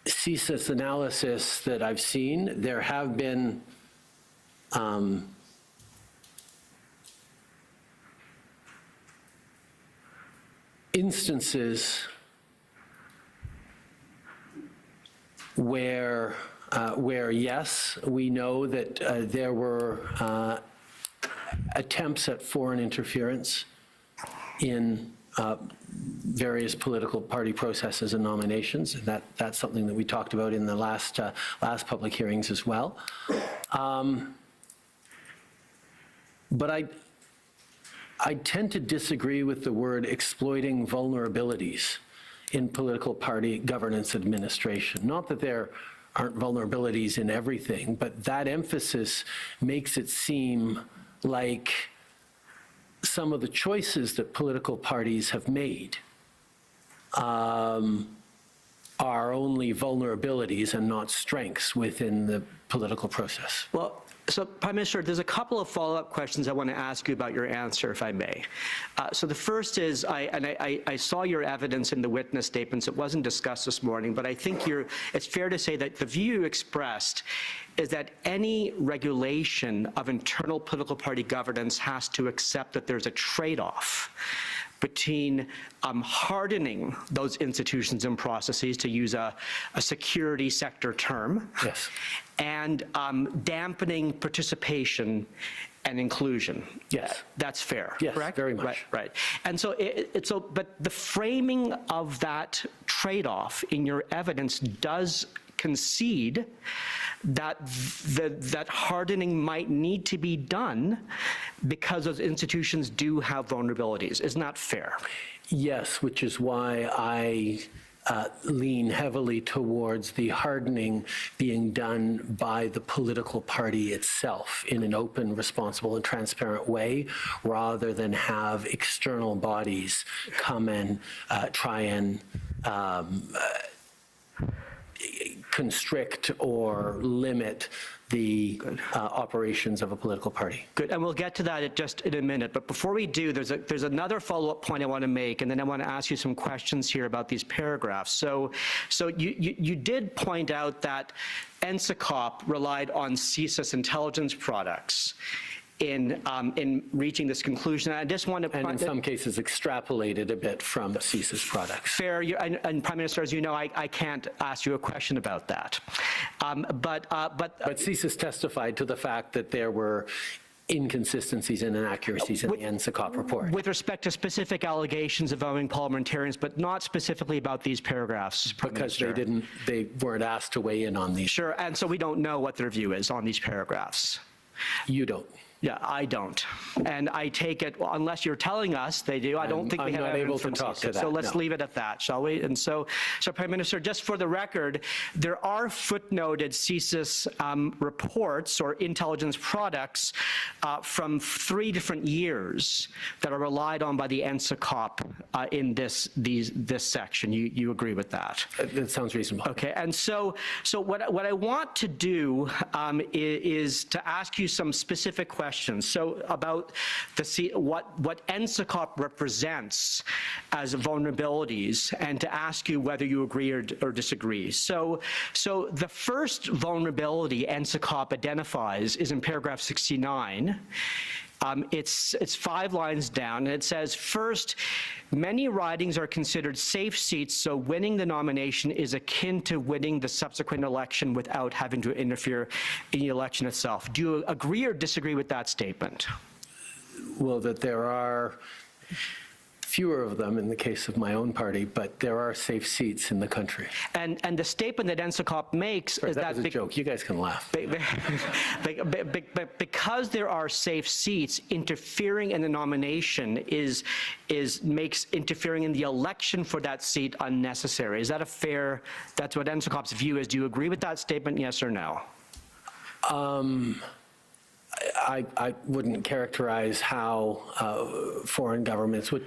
CSIS analysis that I've seen, there have been instances where yes, we know that there were attempts at foreign interference in various political party processes and nominations, and that's something that we talked about in the last public hearings as well. But I tend to disagree with the word exploiting vulnerabilities in political party governance administration. Not that there aren't vulnerabilities in everything, but that emphasis makes it seem like some of the choices that political parties have made are only vulnerabilities and not strengths within the political process.
Well, so, Prime Minister, there's a couple of follow-up questions I want to ask you about your answer, if I may. So the first is, I saw your evidence in the witness statements. It wasn't discussed this morning, but I think it's fair to say that the view you expressed is that any regulation of internal political party governance has to accept that there's a trade-off between hardening those institutions and processes, to use a security sector term,
yes,
and dampening participation and inclusion.
Yes.
That's fair,
yes,
correct?
Very much.
Right. And so, but the framing of that trade-off in your evidence does concede that that hardening might need to be done because those institutions do have vulnerabilities. Isn't that fair?
Yes, which is why I lean heavily towards the hardening being done by the political party itself in an open, responsible, and transparent way, rather than have external bodies come and try and constrict or limit the operations of a political party.
Good, and we'll get to that just in a minute. But before we do, there's another follow-up point I want to make, and then I want to ask you some questions here about these paragraphs. So you did point out that NSICOP relied on CSIS intelligence products in reaching this conclusion. I just want to...
And in some cases extrapolated a bit from CSIS products.
Fair, and Prime Minister, as you know, I can't ask you a question about that. But
CSIS testified to the fact that there were inconsistencies and inaccuracies in the NSICOP report.
With respect to specific allegations involving parliamentarians, but not specifically about these paragraphs, Prime
because
Minister.
they weren't asked to weigh in on these.
Sure, and so we don't know what their view is on these paragraphs.
You don't.
Yeah, I don't. And I take it, well, unless you're telling us they do, I don't think we have evidence from CSIS. So let's leave it at that, shall we? And so Prime Minister, just for the record, there are footnoted CSIS reports or intelligence products from 3 different years that are relied on by the NSICOP in this section. You agree with that?
That sounds reasonable.
Okay, and so what I want to do is to ask you some specific questions. So about what NSICOP represents as vulnerabilities, and to ask you whether you agree or disagree. So the first vulnerability NSICOP identifies is in paragraph 69. It's 5 lines down, and it says, first, many ridings are considered safe seats, so winning the nomination is akin to winning the subsequent election without having to interfere in the election itself. Do you agree or disagree with that statement?
Well, that there are fewer of them in the case of my own party, but there are safe seats in the country.
And the statement that NSICOP makes is that...
was a joke. You guys can laugh.
Because there are safe seats, interfering in the nomination makes interfering in the election for that seat unnecessary. Is that a fair... That's what NSICOP's view is. Do you agree with that statement, yes or no?
I wouldn't characterize how foreign governments would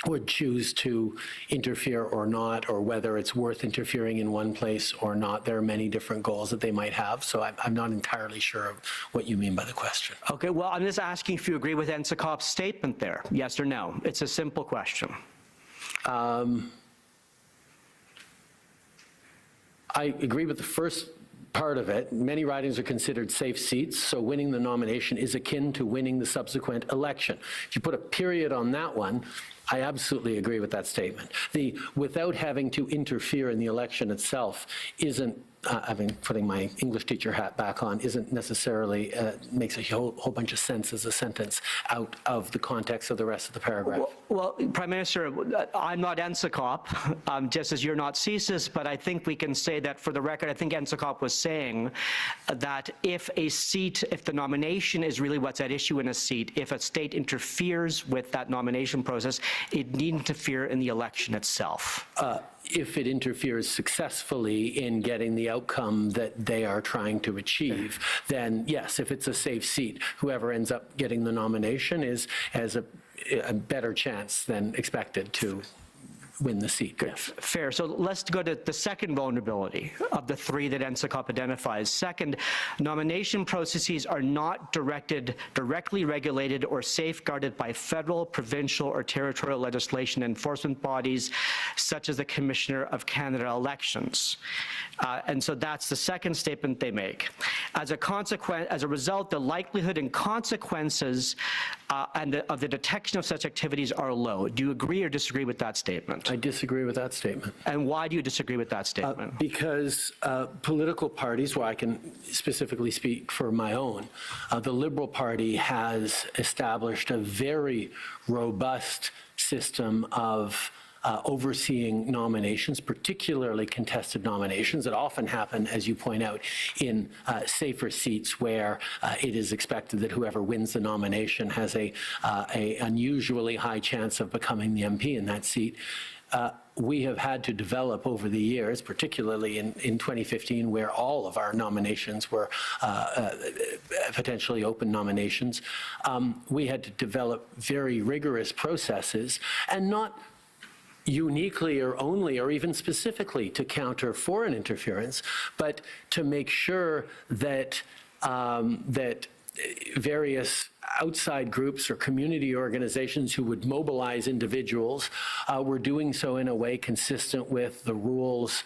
would choose to interfere or not, or whether it's worth interfering in one place or not. There are many different goals that they might have, so I'm not entirely sure of what you mean by the question.
Okay, well, I'm just asking if you agree with NSICOP's statement there, yes or no? It's a simple question.
I agree with the first part of it. Many ridings are considered safe seats, so winning the nomination is akin to winning the subsequent election. If you put a period on that one, I absolutely agree with that statement. The without having to interfere in the election itself isn't, putting my English teacher hat back on, isn't necessarily, makes a whole bunch of sense as a sentence out of the context of the rest of the paragraph.
Well, Prime Minister, I'm not NSICOP, just as you're not CSIS, but I think we can say that for the record, I think NSICOP was saying that if a seat, if the nomination is really what's at issue in a seat, if a state interferes with that nomination process, it need interfere in the election itself.
If it interferes successfully in getting the outcome that they are trying to achieve, then yes, if it's a safe seat, whoever ends up getting the nomination has a better chance than expected to win the seat. Yes.
Fair. So let's go to the second vulnerability of the three that NSICOP identifies. Second, nomination processes are not directly regulated or safeguarded by federal, provincial, or territorial legislation enforcement bodies, such as the Commissioner of Canada Elections. And so that's the second statement they make. As a result, the likelihood and consequences of the detection of such activities are low. Do you agree or disagree with that statement?
I disagree with that statement.
And why do you disagree with that statement?
Because political parties, where I can specifically speak for my own, the Liberal Party has established a very robust system of overseeing nominations, particularly contested nominations that often happen, as you point out, in safer seats where it is expected that whoever wins the nomination has a unusually high chance of becoming the MP in that seat. We have had to develop over the years, particularly in 2015, where all of our nominations were potentially open nominations. We had to develop very rigorous processes, and not uniquely or only or even specifically to counter foreign interference, but to make sure that various outside groups or community organizations who would mobilize individuals were doing so in a way consistent with the rules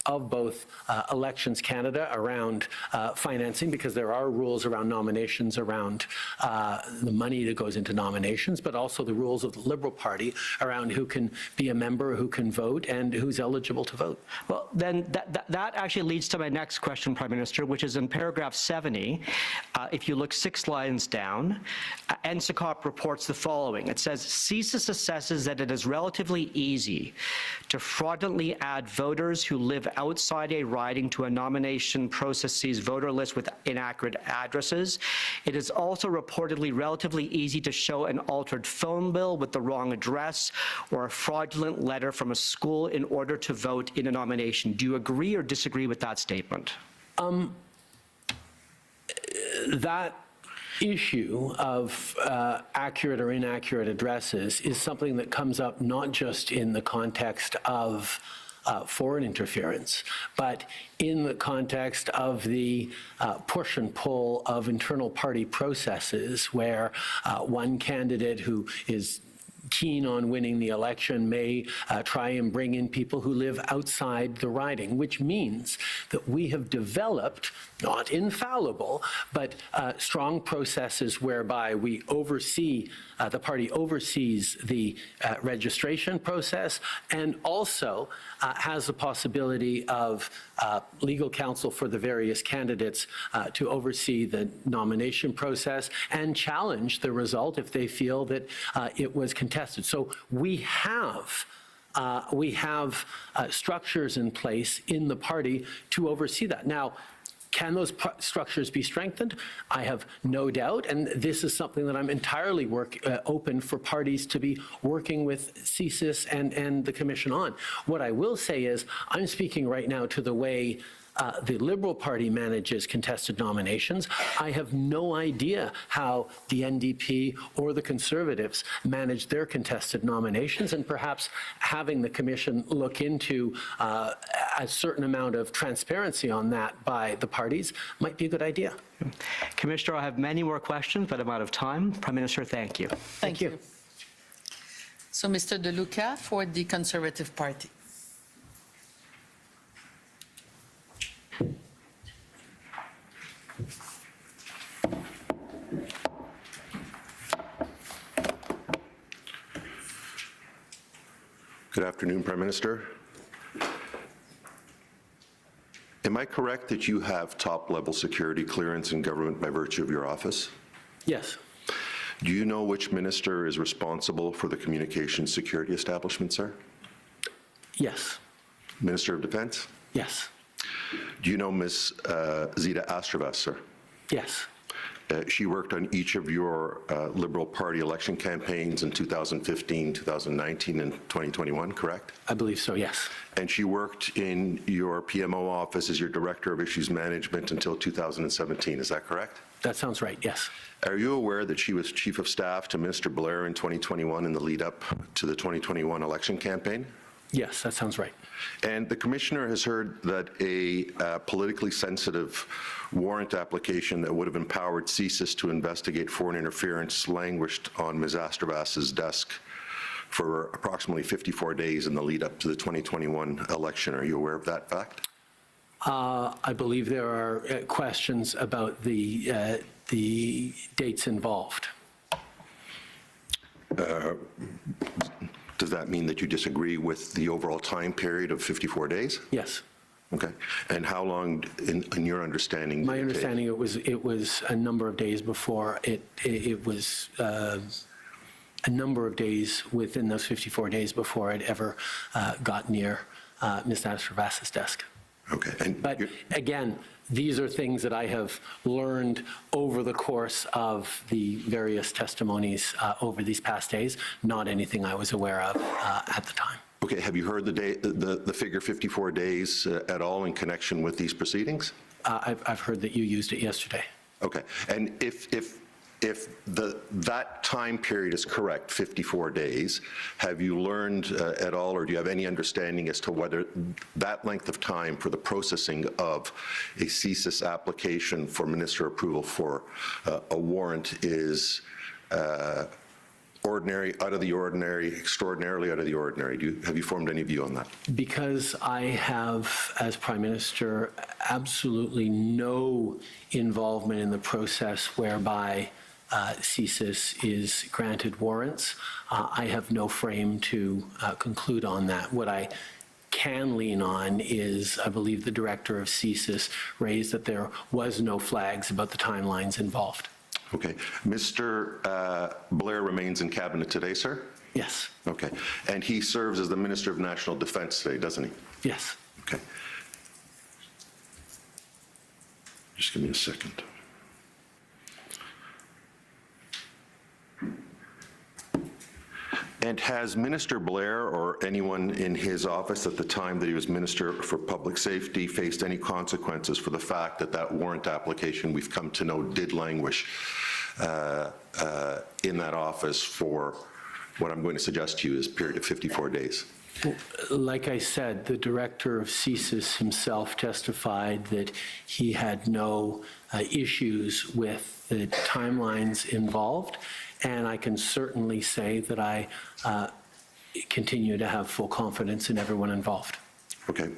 of both Elections Canada around financing, because there are rules around nominations, around the money that goes into nominations, but also the rules of the Liberal Party around who can be a member, who can vote, and who's eligible to vote.
Well, then that actually leads to my next question, Prime Minister, which is in paragraph 70. If you look 6 lines down, NSICOP reports the following. It says, CSIS assesses that it is relatively easy to fraudulently add voters who live outside a riding to a nomination process's voter list with inaccurate addresses. It is also reportedly relatively easy to show an altered phone bill with the wrong address or a fraudulent letter from a school in order to vote in a nomination. Do you agree or disagree with that statement?
That issue of accurate or inaccurate addresses is something that comes up not just in the context of foreign interference, but in the context of the push and pull of internal party processes where one candidate who is keen on winning the election may try and bring in people who live outside the riding, which means that we have developed, not infallible, but strong processes whereby we oversee, the party oversees the registration process, and also has the possibility of legal counsel for the various candidates to oversee the nomination process and challenge the result if they feel that it was contested. So we have structures in place in the party to oversee that. Now, can those structures be strengthened? I have no doubt, and this is something that I'm entirely open for parties to be working with CSIS and the Commission on. What I will say is, I'm speaking right now to the way the Liberal Party manages contested nominations. I have no idea how the NDP or the Conservatives manage their contested nominations, and perhaps having the Commission look into a certain amount of transparency on that by the parties might be a good idea.
Commissioner, I have many more questions, but I'm out of time. Prime Minister, thank you.
Thank you. So, Mr. De Luca for the Conservative Party.
Good afternoon, Prime Minister. Am I correct that you have top-level security clearance in government by virtue of your office?
Yes.
Do you know which minister is responsible for the communications security establishment, sir?
Yes.
Minister of Defense?
Yes.
Do you know Ms. Zita Astravas, sir?
Yes.
She worked on each of your Liberal Party election campaigns in 2015, 2019, and 2021, correct?
I believe so, yes.
And she worked in your PMO office as your Director of Issues Management until 2017, is that correct?
That sounds right, yes.
Are you aware that she was Chief of Staff to Minister Blair in 2021 in the lead-up to the 2021 election campaign?
Yes, that sounds right.
And the Commissioner has heard that a politically sensitive warrant application that would have empowered CSIS to investigate foreign interference languished on Ms. Astravas's desk for approximately 54 days in the lead-up to the 2021 election. Are you aware of that fact?
I believe there are questions about the dates involved.
Does that mean that you disagree with the overall time period of 54 days?
Yes.
Okay. And how long, in your understanding?
My understanding, it was a number of days before it was a number of days within those 54 days before it ever got near Ms. Astravas's desk.
Okay.
But again, these are things that I have learned over the course of the various testimonies over these past days, not anything I was aware of at the time.
Okay, have you heard the figure 54 days at all in connection with these proceedings?
I've heard that you used it yesterday.
Okay, and if that time period is correct, 54 days, have you learned at all, or do you have any understanding as to whether that length of time for the processing of a CSIS application for minister approval for a warrant is ordinary, out of the ordinary, extraordinarily out of the ordinary? Have you formed any view on that?
Because I have, as Prime Minister, absolutely no involvement in the process whereby CSIS is granted warrants, I have no frame to conclude on that. What I can lean on is, I believe the director of CSIS raised that there was no flags about the timelines involved.
Okay. Mr. Blair remains in cabinet today, sir?
Yes.
Okay. And he serves as the Minister of National Defense today, doesn't he?
Yes.
Okay. Just give me a second. And has Minister Blair or anyone in his office at the time that he was Minister for Public Safety faced any consequences for the fact that that warrant application we've come to know did languish in that office for what I'm going to suggest to you is a period of 54 days?
Like I said, the director of CSIS himself testified that he had no issues with the timelines involved, and I can certainly say that I continue to have full confidence in everyone involved.
Okay.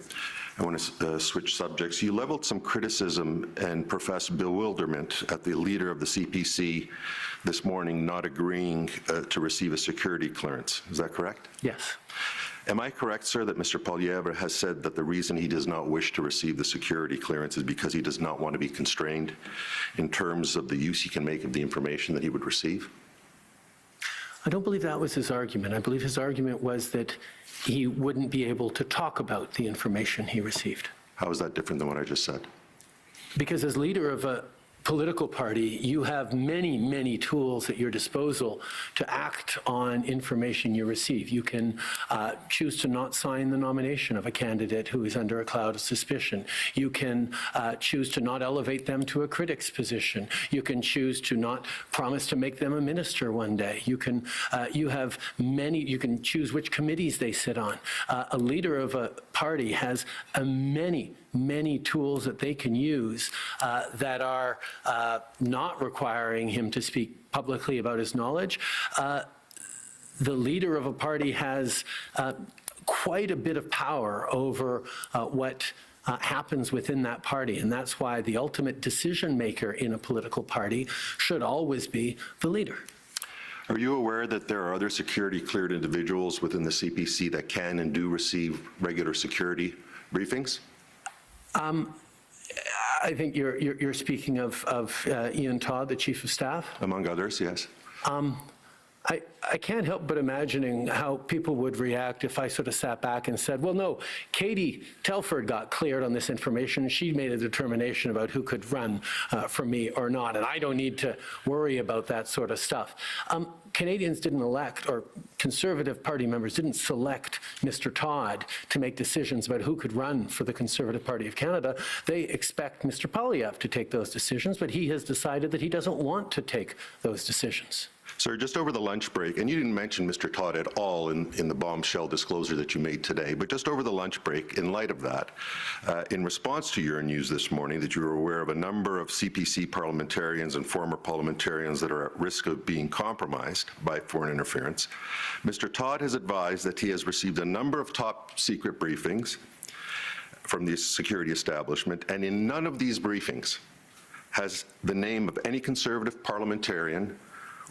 I want to switch subjects. You leveled some criticism and professed bewilderment at the leader of the CPC this morning not agreeing to receive a security clearance. Is that correct?
Yes.
Am I correct, sir, that Mr. Poilievre has said that the reason he does not wish to receive the security clearance is because he does not want to be constrained in terms of the use he can make of the information that he would receive?
I don't believe that was his argument. I believe his argument was that he wouldn't be able to talk about the information he received.
How is that different than what I just said?
Because as leader of a political party, you have many, many tools at your disposal to act on information you receive. You can choose to not sign the nomination of a candidate who is under a cloud of suspicion. You can choose to not elevate them to a critic's position. You can choose to not promise to make them a minister one day. You can you can choose which committees they sit on. A leader of a party has many tools that they can use that are not requiring him to speak publicly about his knowledge. The leader of a party has quite a bit of power over what happens within that party, and that's why the ultimate decision maker in a political party should always be the leader.
Are you aware that there are other security cleared individuals within the CPC that can and do receive regular security briefings?
I think you're speaking of Ian Todd, the Chief of Staff?
Among others, yes.
I can't help but imagining how people would react if I sort of sat back and said, well, no, Katie Telford got cleared on this information. She made a determination about who could run for me or not, and I don't need to worry about that sort of stuff. Canadians didn't elect, or Conservative Party members didn't select Mr. Todd to make decisions about who could run for the Conservative Party of Canada. They expect Mr. Poilievre to take those decisions, but he has decided that he doesn't want to take those decisions.
Sir, just over the lunch break, and you didn't mention Mr. Todd at all in the bombshell disclosure that you made today, but just over the lunch break, in light of that, in response to your news this morning that you were aware of a number of CPC parliamentarians and former parliamentarians that are at risk of being compromised by foreign interference, Mr. Todd has advised that he has received a number of top secret briefings from the security establishment, and in none of these briefings has the name of any Conservative parliamentarian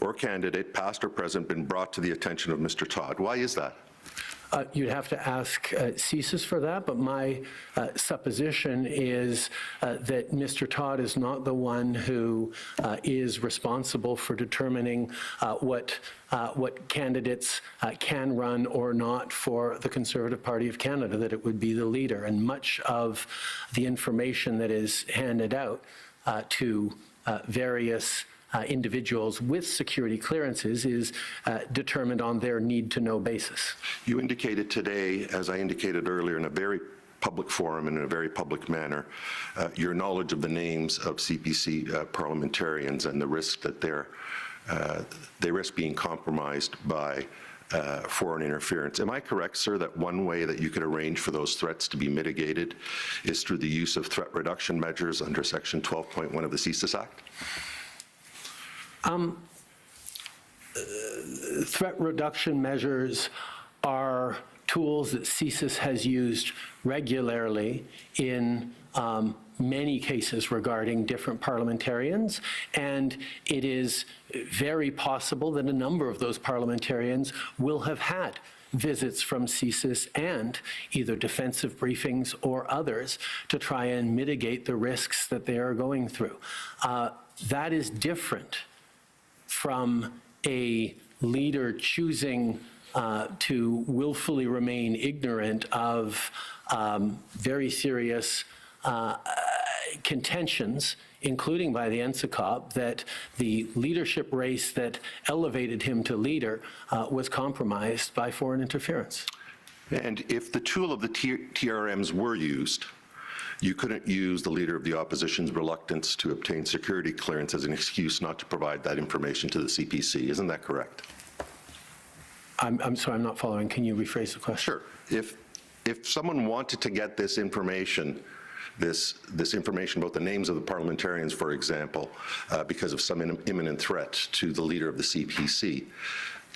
or candidate, past or present, been brought to the attention of Mr. Todd. Why is that?
You'd have to ask CSIS for that, but my supposition is that Mr. Todd is not the one who is responsible for determining what candidates can run or not for the Conservative Party of Canada, that it would be the leader. And much of the information that is handed out to various individuals with security clearances is determined on their need-to-know basis.
You indicated today, as I indicated earlier, in a very public forum and in a very public manner, your knowledge of the names of CPC parliamentarians and the risk that they risk being compromised by foreign interference. Am I correct, sir, that one way that you could arrange for those threats to be mitigated is through the use of threat reduction measures under Section 12.1 of the CSIS Act?
Threat reduction measures are tools that CSIS has used regularly in many cases regarding different parliamentarians, and it is very possible that a number of those parliamentarians will have had visits from CSIS and either defensive briefings or others to try and mitigate the risks that they are going through. That is different from a leader choosing to willfully remain ignorant of very serious contentions, including by the NSICOP, that the leadership race that elevated him to leader was compromised by foreign interference.
And if the tool of the TRMs were used, you couldn't use the Leader of the Opposition's reluctance to obtain security clearance as an excuse not to provide that information to the CPC. Isn't that correct?
I'm sorry, I'm not following. Can you rephrase the question?
Sure. If someone wanted to get this information, this information about the names of the parliamentarians, for example, because of some imminent threat to the leader of the CPC,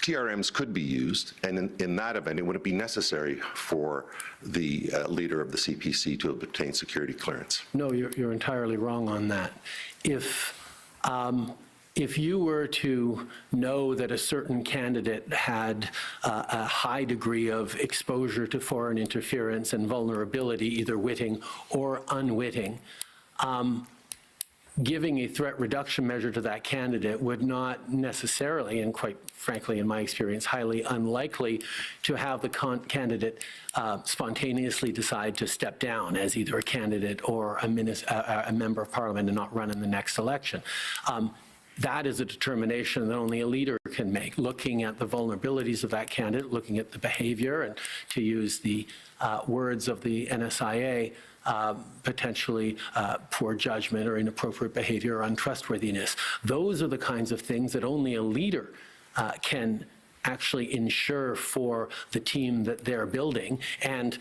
TRMs could be used, and in that event, it wouldn't be necessary for the leader of the CPC to obtain security clearance.
No, you're entirely wrong on that. If you were to know that a certain candidate had a high degree of exposure to foreign interference and vulnerability, either witting or unwitting, giving a threat reduction measure to that candidate would not necessarily, and quite frankly, in my experience, highly unlikely to have the candidate spontaneously decide to step down as either a candidate or a member of parliament and not run in the next election. That is a determination that only a leader can make, looking at the vulnerabilities of that candidate, looking at the behavior, and to use the words of the NSIA, potentially poor judgment or inappropriate behavior or untrustworthiness. Those are the kinds of things that only a leader can actually ensure for the team that they're building, and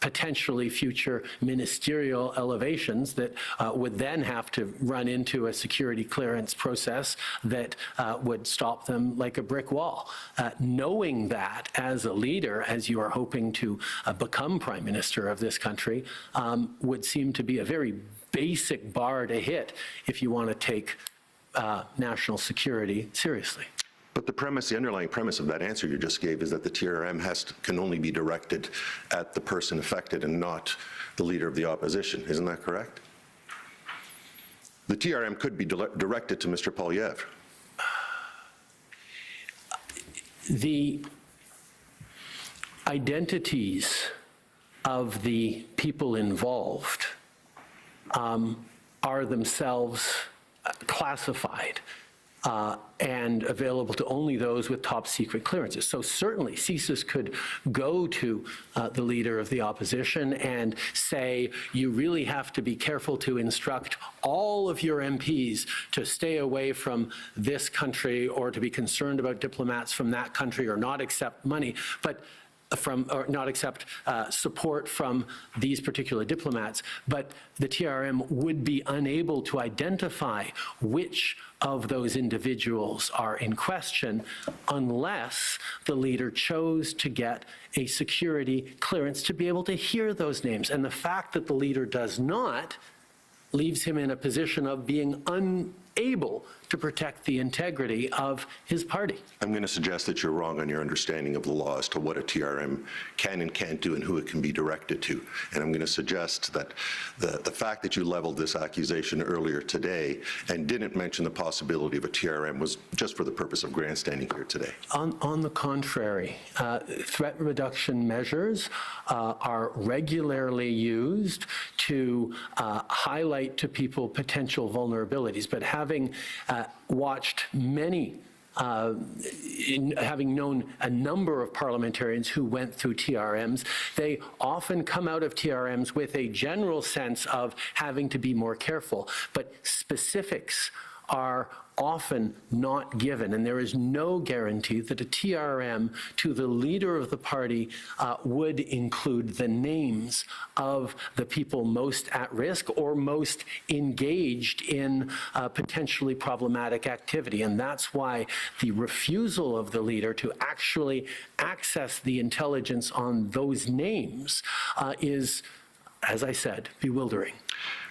potentially future ministerial elevations that would then have to run into a security clearance process that would stop them like a brick wall. Knowing that as a leader, as you are hoping to become Prime Minister of this country, would seem to be a very basic bar to hit if you want to take national security seriously.
But the underlying premise of that answer you just gave is that the TRM can only be directed at the person affected and not the leader of the opposition. Isn't that correct? The TRM could be directed to Mr. Poilievre.
The identities of the people involved are themselves classified and available to only those with top secret clearances. So certainly CSIS could go to the leader of the opposition and say, you really have to be careful to instruct all of your MPs to stay away from this country, or to be concerned about diplomats from that country, or not accept money, or not accept support from these particular diplomats. But the TRM would be unable to identify which of those individuals are in question unless the leader chose to get a security clearance to be able to hear those names. And the fact that the leader does not leaves him in a position of being unable to protect the integrity of his party.
I'm going to suggest that you're wrong on your understanding of the law as to what a TRM can and can't do and who it can be directed to. And I'm going to suggest that the fact that you leveled this accusation earlier today and didn't mention the possibility of a TRM was just for the purpose of grandstanding here today.
On the contrary, threat reduction measures are regularly used to highlight to people potential vulnerabilities. But having watched many, having known a number of parliamentarians who went through TRMs, they often come out of TRMs with a general sense of having to be more careful, but specifics are often not given, and there is no guarantee that a TRM to the leader of the party would include the names of the people most at risk or most engaged in potentially problematic activity. And that's why the refusal of the leader to actually access the intelligence on those names is, as I said, bewildering.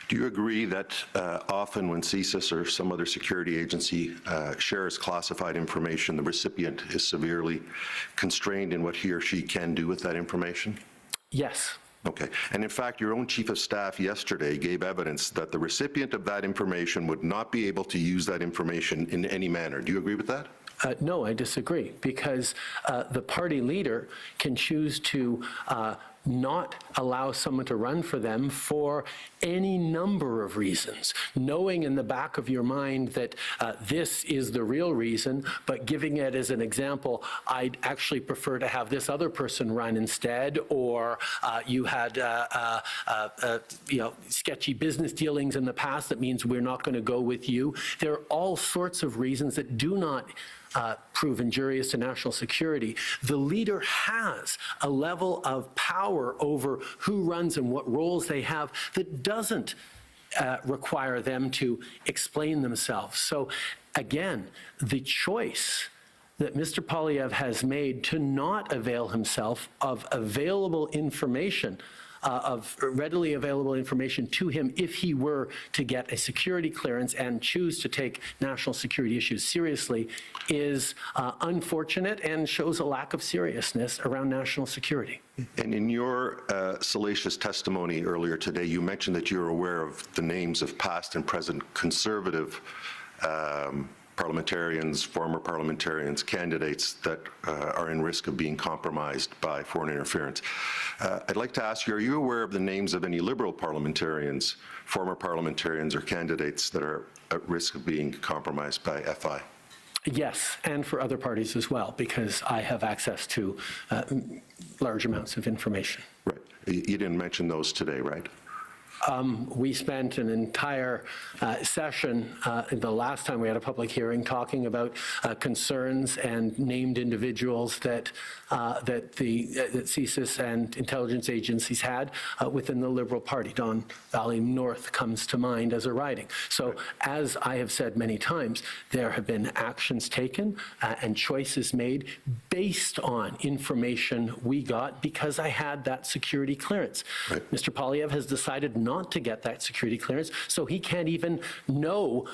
Do you agree that often when CSIS or some other security agency shares classified information, the recipient is severely constrained in what he or she can do with that information?
Yes.
Okay. And in fact, your own chief of staff yesterday gave evidence that the recipient of that information would not be able to use that information in any manner. Do you agree with that?
No, I disagree, because the party leader can choose to not allow someone to run for them for any number of reasons, knowing in the back of your mind that this is the real reason, but giving it as an example, I'd actually prefer to have this other person run instead, or you had sketchy business dealings in the past, that means we're not going to go with you. There are all sorts of reasons that do not prove injurious to national security. The leader has a level of power over who runs and what roles they have that doesn't require them to explain themselves. So again, the choice that Mr. Poilievre has made to not avail himself of available information of readily available information to him if he were to get a security clearance and choose to take national security issues seriously is unfortunate and shows a lack of seriousness around national security.
And in your salacious testimony earlier today, you mentioned that you're aware of the names of past and present Conservative parliamentarians, former parliamentarians, candidates that are in risk of being compromised by foreign interference. I'd like to ask you, are you aware of the names of any Liberal parliamentarians, former parliamentarians or candidates that are at risk of being compromised by FI?
Yes, and for other parties as well, because I have access to large amounts of information.
Right. You didn't mention those today, right?
We spent an entire session the last time we had a public hearing talking about concerns and named individuals that CSIS and intelligence agencies had within the Liberal Party. Don Valley North comes to mind as a riding. So as I have said many times, there have been actions taken and choices made based on information we got because I had that security clearance. Right. Mr. Poilievre has decided not to get that security clearance, so he can't even know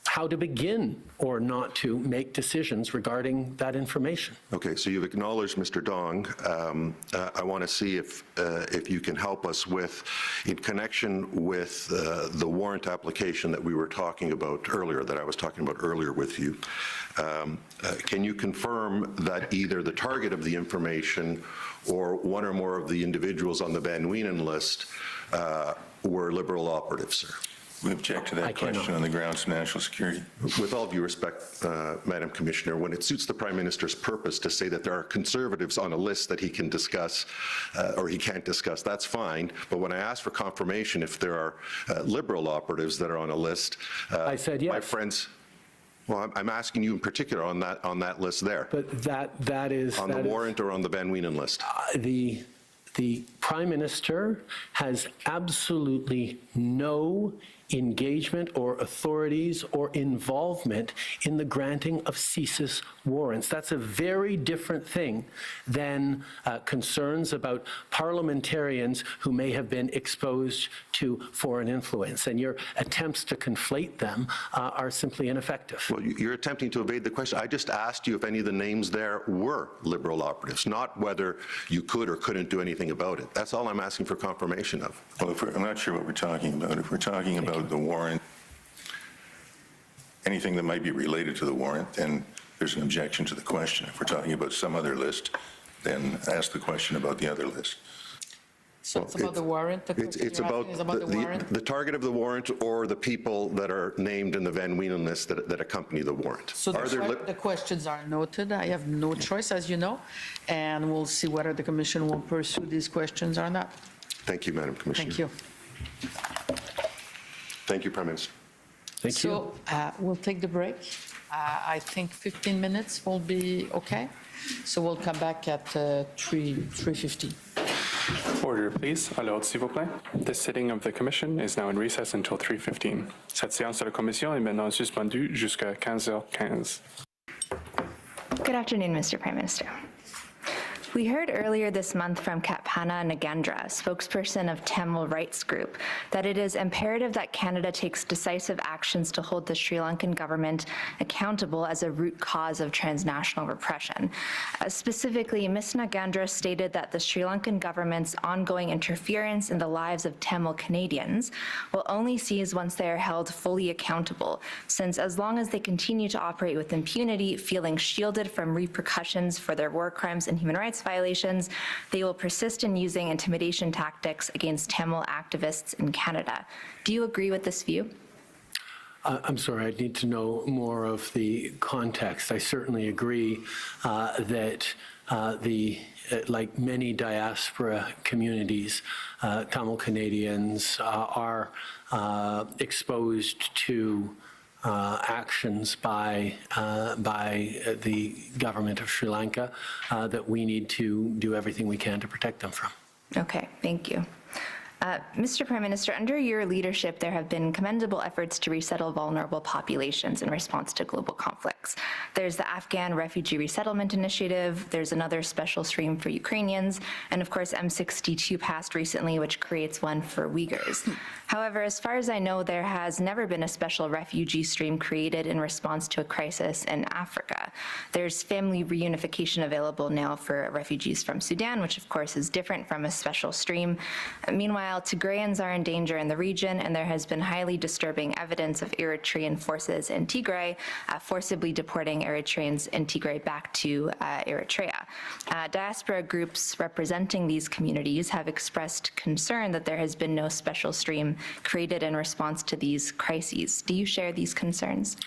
how to begin or not to make decisions regarding that information.
Okay, so you've acknowledged Mr. Dong. I want to see if you can help us with, in connection with the warrant application that we were talking about earlier, that I was talking about earlier with you, can you confirm that either the target of the information or one or more of the individuals on the Van Wienen list were Liberal operatives, sir?
We object to that question on the grounds of national security.
With all due respect, Madam Commissioner, when it suits the Prime Minister's purpose to say that there are Conservatives on a list that he can discuss or he can't discuss, that's fine. But when I ask for confirmation if there are Liberal operatives that are on a list,
I said yes.
My friends, well, I'm asking you in particular on that list there.
But that is
on the warrant or on the Van Wienen list.
The Prime Minister has absolutely no engagement or authorities or involvement in the granting of CSIS warrants. That's a very different thing than concerns about parliamentarians who may have been exposed to foreign influence. And your attempts to conflate them are simply ineffective.
Well, you're attempting to evade the question. I just asked you if any of the names there were Liberal operatives, not whether you could or couldn't do anything about it. That's all I'm asking for confirmation of.
Well, I'm not sure what we're talking about. If we're talking about the warrant, anything that might be related to the warrant, then there's an objection to the question. If we're talking about some other list, then ask the question about the other list.
So it's about the warrant?
It's about the target of the warrant or the people that are named in the Van Wienen list that accompany the warrant.
So the questions are noted. I have no choice, as you know, and we'll see whether the Commission will pursue these questions or not.
Thank you, Madam Commissioner.
Thank you.
Thank you, Prime Minister.
Thank you.
So we'll take the break. I think 15 minutes will be okay. So we'll come back at 3:50.
Order, please. À l'ordre, s'il vous plaît. The sitting of the Commission is now in recess until 3:15. Cette séance de la Commission est maintenant suspendue jusqu'à 15h15.
Good afternoon, Mr. Prime Minister. We heard earlier this month from Katpana Nagendra, spokesperson of Tamil rights group, that it is imperative that Canada takes decisive actions to hold the Sri Lankan government accountable as a root cause of transnational repression. Specifically, Ms. Nagendra stated that the Sri Lankan government's ongoing interference in the lives of Tamil Canadians will only cease once they are held fully accountable, since as long as they continue to operate with impunity, feeling shielded from repercussions for their war crimes and human rights violations, they will persist in using intimidation tactics against Tamil activists in Canada. Do you agree with this view?
I'm sorry, I'd need to know more of the context. I certainly agree that like many diaspora communities, Tamil Canadians are exposed to actions by the government of Sri Lanka that we need to do everything we can to protect them from.
Okay, thank you. Mr. Prime Minister, under your leadership, there have been commendable efforts to resettle vulnerable populations in response to global conflicts. networks. There's the Afghan Refugee Resettlement Initiative, there's another special stream for Ukrainians, and of course M62 passed recently, which creates one for Uyghurs. However, as far as I know, there has never been a special refugee stream created in response to a crisis in Africa. There's family reunification available now for refugees from Sudan, which of course is different from a special stream. Meanwhile, Tigrayans are in danger in the region, and there has been highly disturbing evidence of Eritrean forces in Tigray forcibly deporting Eritreans in Tigray back to Eritrea. Diaspora groups representing these communities have expressed concern that there has been no special stream created in response to these crises. Do you share these concerns?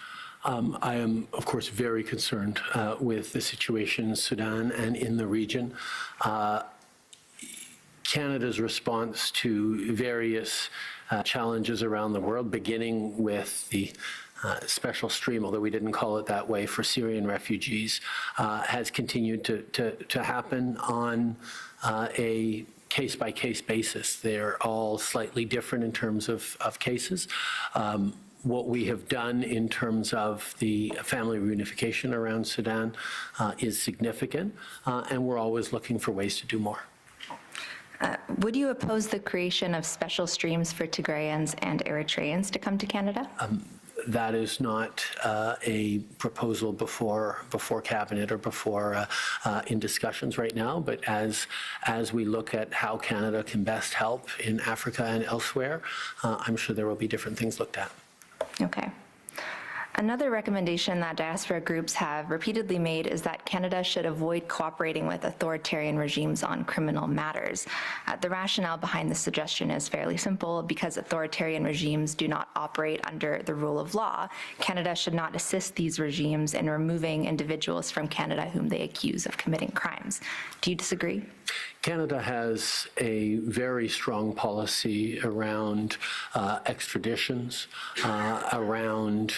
I am, of course, very concerned with the situation in Sudan and in the region. Canada's response to various challenges around the world, beginning with the special stream, although we didn't call it that way, for Syrian refugees, has continued to happen on a case-by-case basis. They're all slightly different in terms of cases. What we have done in terms of the family reunification around Sudan is significant, and we're always looking for ways to do more.
Would you oppose the creation of special streams for Tigrayans and Eritreans to come to Canada?
That is not a proposal before Cabinet or before in discussions right now, but as we look at how Canada can best help in Africa and elsewhere, I'm sure there will be different things looked at.
Okay. Another recommendation that diaspora groups have repeatedly made is that Canada should avoid cooperating with authoritarian regimes on criminal matters. The rationale behind this suggestion is fairly simple. Because authoritarian regimes do not operate under the rule of law, Canada should not assist these regimes in removing individuals from Canada whom they accuse of committing crimes. Do you disagree?
Canada has a very strong policy around extraditions, around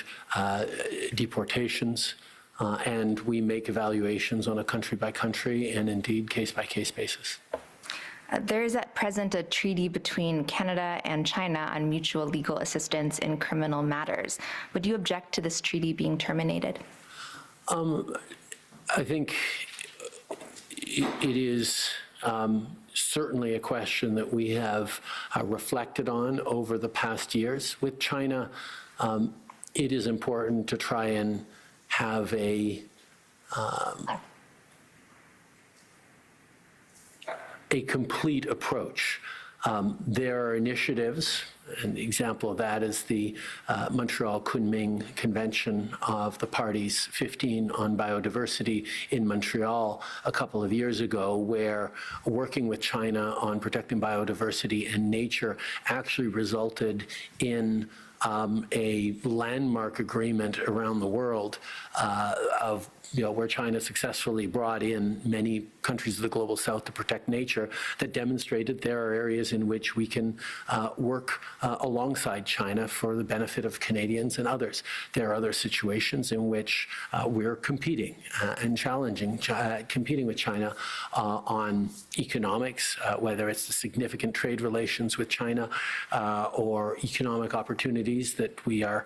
deportations, and we make evaluations on a country-by-country and indeed case-by-case basis.
There is at present a treaty between Canada and China on mutual legal assistance in criminal matters. Would you object to this treaty being terminated?
I think it is certainly a question that we have reflected on over the past years. With China, it is important to try and have a complete approach. There are initiatives, an example of that is the Montreal Kunming Convention of the Parties 15 on biodiversity in Montreal a couple of years ago, where working with China on protecting biodiversity and nature actually resulted in a landmark agreement around the world of where China successfully brought in many countries of the global south to protect nature, that demonstrated there are areas in which we can work alongside China for the benefit of Canadians and others. There are other situations in which we're competing and challenging, competing with China on economics, whether it's the significant trade relations with China or economic opportunities that we are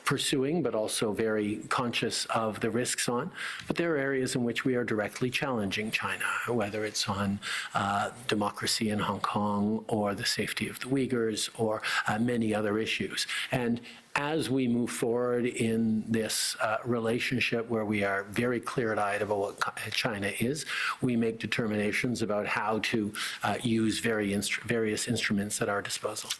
pursuing, but also very conscious of the risks on. But there are areas in which we are directly challenging China, whether it's on democracy in Hong Kong or the safety of the Uyghurs or many other issues. And as we move forward in this relationship where we are very clear-eyed about what China is, we make determinations about how to use various instruments at our disposal.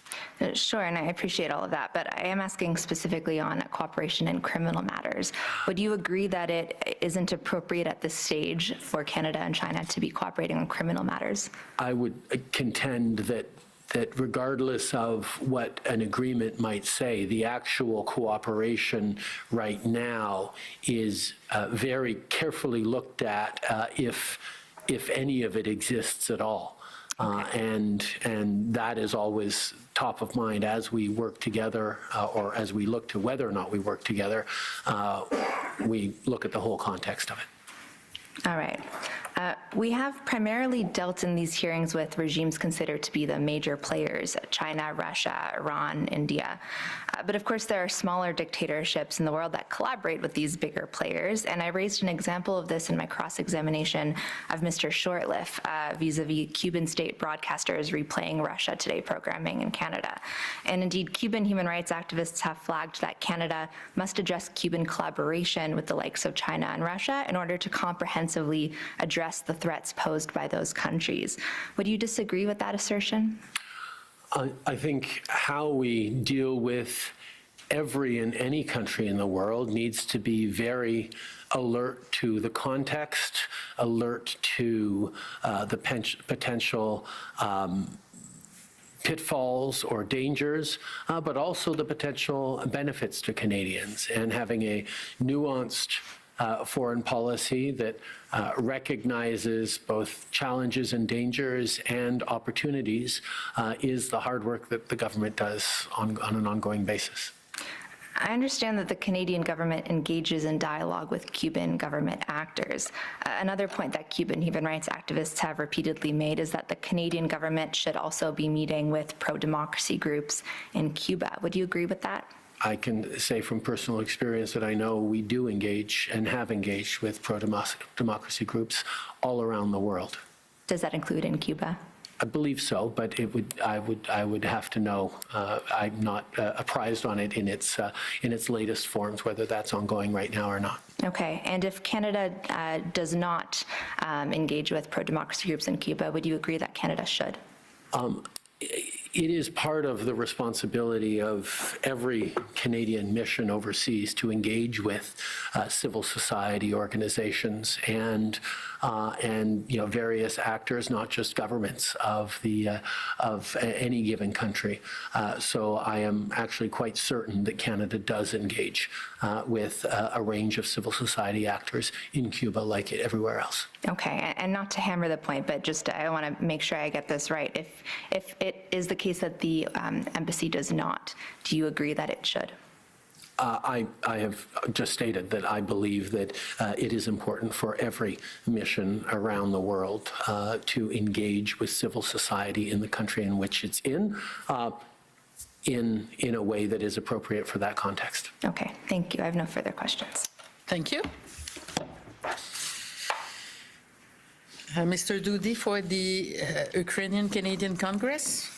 Sure, and I appreciate all of that, but I am asking specifically on cooperation in criminal matters. Would you agree that it isn't appropriate at this stage for Canada and China to be cooperating on criminal matters?
I would contend that regardless of what an agreement might say, the actual cooperation right now is very carefully looked at if any of it exists at all. And that is always top of mind as we work together or as we look to whether or not we work together. We look at the whole context of it.
All right. We have primarily dealt in these hearings with regimes considered to be the major players, China, Russia, Iran, India. But of course, there are smaller dictatorships in the world that collaborate with these bigger players. And I raised an example of this in my cross-examination of Mr. Shortliff vis-a-vis Cuban state broadcasters replaying Russia Today programming in Canada. And indeed, Cuban human rights activists have flagged that Canada must address Cuban collaboration with the likes of China and Russia in order to comprehensively address the threats posed by those countries. Would you disagree with that assertion?
I think how we deal with every and any country in the world needs to be very alert to the context, alert to the potential pitfalls or dangers, but also the potential benefits to Canadians, and having a nuanced foreign policy that recognizes both challenges and dangers and opportunities is the hard work that the government does on an ongoing basis.
I understand that the Canadian government engages in dialogue with Cuban government actors. Another point that Cuban human rights activists have repeatedly made is that the Canadian government should also be meeting with pro-democracy groups in Cuba. Would you agree with that?
I can say from personal experience that I know we do engage and have engaged with pro-democracy groups all around the world.
Does that include in Cuba?
I believe so, but I would have to know. I'm not apprised on it in its latest forms, whether that's ongoing right now or not.
Okay, and if Canada does not engage with pro-democracy groups in Cuba, would you agree that Canada should?
It is part of the responsibility of every Canadian mission overseas to engage with civil society organizations and various actors, not just governments of any given country. So I am actually quite certain that Canada does engage with a range of civil society actors in Cuba, like everywhere else.
Okay, and not to hammer the point, but just I want to make sure I get this right. If it is the case that the embassy does not, do you agree that it should?
I have just stated that I believe that it is important for every mission around the world to engage with civil society in the country in which it's in a way that is appropriate for that context.
Okay, thank you. I have no further questions.
Thank you. Mr. Doody for the Ukrainian-Canadian Congress.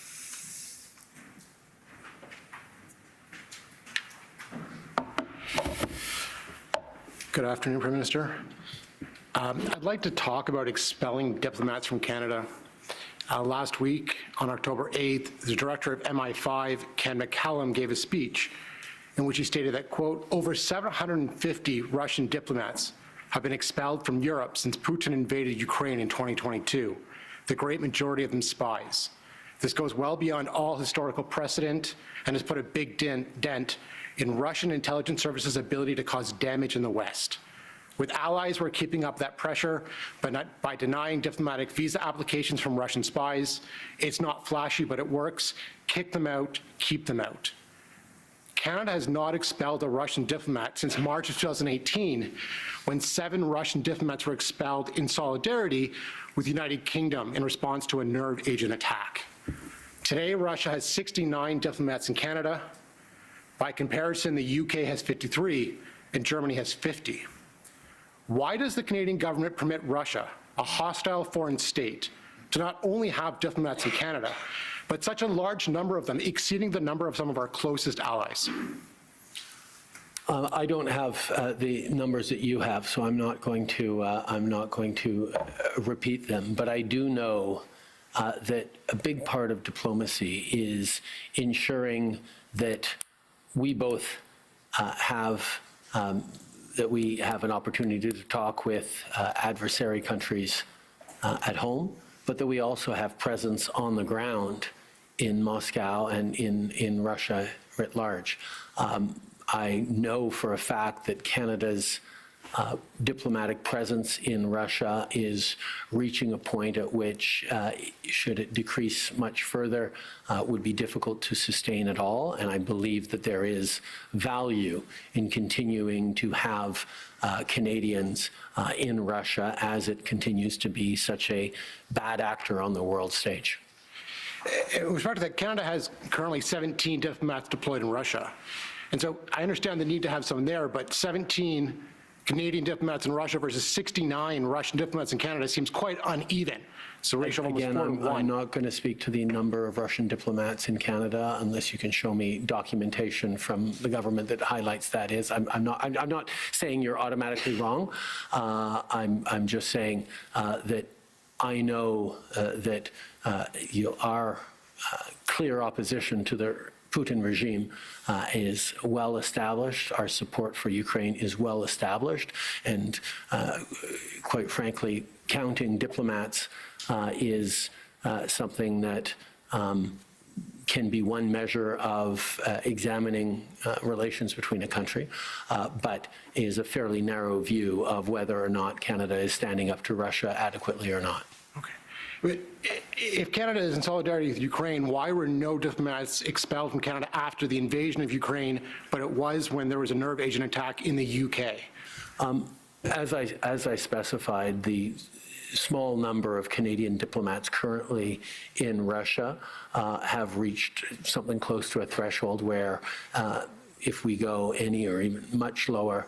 Good afternoon, Prime Minister. I'd like to talk about expelling diplomats from Canada. Last week, on October 8th, the director of MI5, Ken McCallum, gave a speech in which he stated that, quote, over 750 Russian diplomats have been expelled from Europe since Putin invaded Ukraine in 2022, the great majority of them spies. This goes well beyond all historical precedent and has put a big dent in Russian intelligence services' ability to cause damage in the West. With allies, we're keeping up that pressure, but not by denying diplomatic visa applications from Russian spies. It's not flashy, but it works. Kick them out, keep them out. Canada has not expelled a Russian diplomat since March of 2018, when 7 Russian diplomats were expelled in solidarity with the United Kingdom in response to a nerve agent attack. Today, Russia has 69 diplomats in Canada. By comparison, the UK has 53 and Germany has 50. Why does the Canadian government permit Russia, a hostile foreign state, to not only have diplomats in Canada, but such a large number of them, exceeding the number of some of our closest allies?
I don't have the numbers that you have, so I'm not going to repeat them. But I do know that a big part of diplomacy is ensuring that we both have an opportunity to talk with adversary countries at home, but that we also have presence on the ground in Moscow and in Russia writ large. I know for a fact that Canada's diplomatic presence in Russia is reaching a point at which, should it decrease much further, would be difficult to sustain at all. And I believe that there is value in continuing to have Canadians in Russia as it continues to be such a bad actor on the world stage.
With respect to that, Canada has currently 17 diplomats deployed in Russia. And so I understand the need to have someone there, but 17 Canadian diplomats in Russia versus 69 Russian diplomats in Canada seems quite uneven. So ratio of almost 4 to 1.
I'm not going to speak to the number of Russian diplomats in Canada unless you can show me documentation from the government that highlights that. I'm not saying you're automatically wrong. I'm just saying that I know that our clear opposition to the Putin regime is well established. Our support for Ukraine is well established, and quite frankly, counting diplomats is something that can be one measure of examining relations between a country, but is a fairly narrow view of whether or not Canada is standing up to Russia adequately or not.
But if Canada is in solidarity with Ukraine, why were no diplomats expelled from Canada after the invasion of Ukraine, but it was when there was a nerve agent attack in the UK?
As I specified, the small number of Canadian diplomats currently in Russia have reached something close to a threshold where if we go any or even much lower,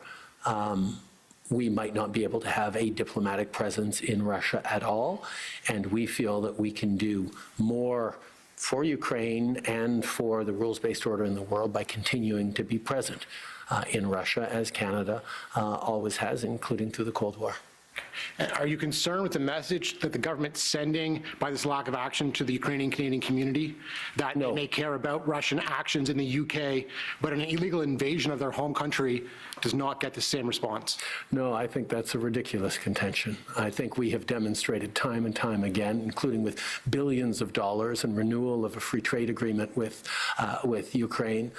we might not be able to have a diplomatic presence in Russia at all. And we feel that we can do more for Ukraine and for the rules-based order in the world by continuing to be present in Russia, as Canada always has, including through the Cold War.
Are you concerned with the message that the government's sending by this lack of action to the Ukrainian-Canadian community, that they may care about Russian actions in the UK, but an illegal invasion of their home country does not get the same response?
No, I think that's a ridiculous contention. I think we have demonstrated time and time again, including with billions of dollars and renewal of a free trade agreement with Ukraine,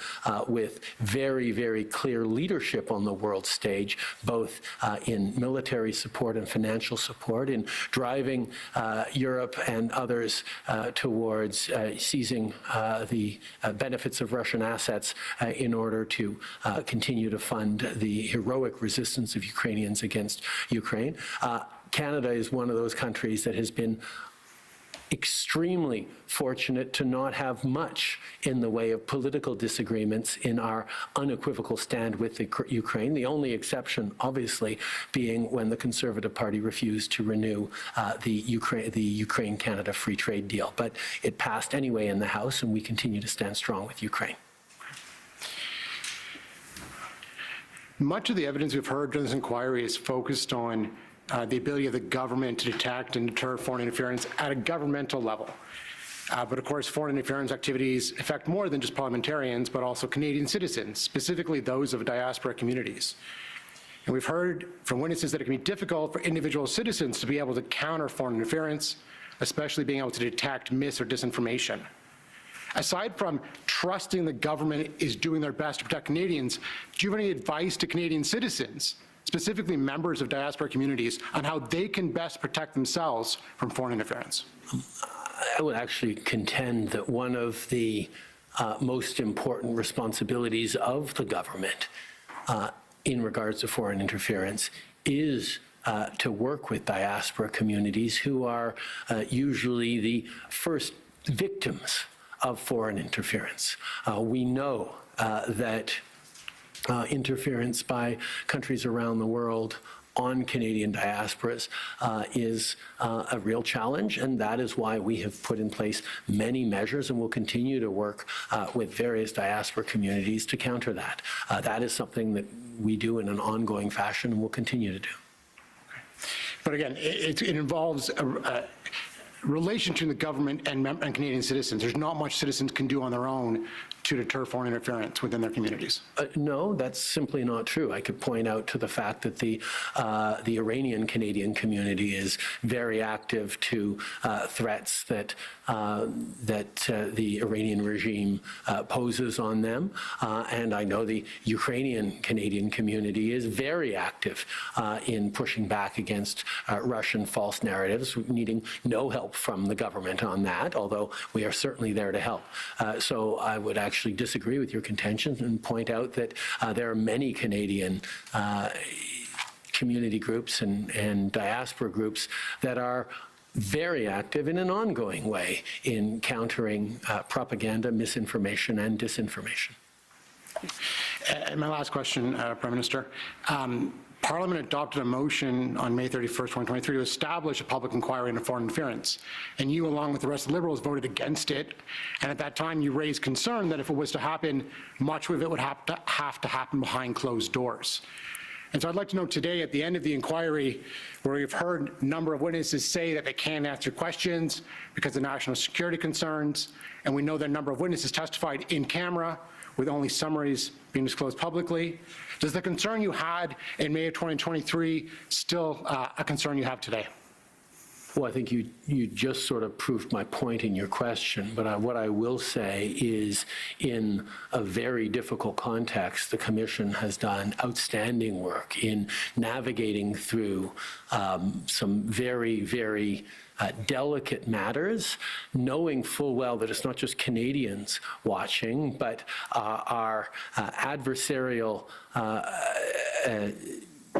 with very, very clear leadership on the world stage, both in military support and financial support, in driving Europe and others towards seizing the benefits of Russian assets in order to continue to fund the heroic resistance of Ukrainians against Ukraine. Canada is one of those countries that has been extremely fortunate to not have much in the way of political disagreements in our unequivocal stand with Ukraine. The only exception, obviously, being when the Conservative Party refused to renew the Ukraine-Canada free trade deal. But it passed anyway in the House, and we continue to stand strong with Ukraine.
Much of the evidence we've heard during this inquiry is focused on the ability of the government to detect and deter foreign interference at a governmental level. But of course, foreign interference activities affect more than just parliamentarians, but also Canadian citizens, specifically those of diaspora communities. And we've heard from witnesses that it can be difficult for individual citizens to be able to counter foreign interference, especially being able to detect mis or disinformation. Aside from trusting the government is doing their best to protect Canadians, do you have any advice to Canadian citizens, specifically members of diaspora communities, on how they can best protect themselves from foreign interference?
I would actually contend that one of the most important responsibilities of the government in regards to foreign interference is to work with diaspora communities who are usually the first victims of foreign interference. We know that interference by countries around the world on Canadian diasporas is a real challenge, and that is why we have put in place many measures and will continue to work with various diaspora communities to counter that. That is something that we do in an ongoing fashion and will continue to do.
But again, it involves a relation between the government and Canadian citizens. There's not much citizens can do on their own to deter foreign interference within their communities?
No, that's simply not true. I could point out to the fact that the Iranian Canadian community is very active to threats that the Iranian regime poses on them, and I know the Ukrainian Canadian community is very active in pushing back against Russian false narratives, needing no help from the government on that, although we are certainly there to help. So I would actually disagree with your contention and point out that there are many Canadian community groups and diaspora groups that are very active in an ongoing way in countering propaganda, misinformation, and disinformation.
And my last question, Prime Minister. Parliament adopted a motion on May 31st, 2023 to establish a public inquiry into foreign interference. And you, along with the rest of the Liberals, voted against it. And at that time, you raised concern that if it was to happen, much of it would have to happen behind closed doors. And so I'd like to know today, at the end of the inquiry, where we've heard a number of witnesses say that they can't answer questions because of national security concerns, and we know that a number of witnesses testified in camera with only summaries being disclosed publicly. Does the concern you had in May of 2023 still a concern you have today?
Well, I think you just sort of proved my point in your question, but what I will say is, in a very difficult context, the Commission has done outstanding work in navigating through some very, very delicate matters, knowing full well that it's not just Canadians watching, but our adversarial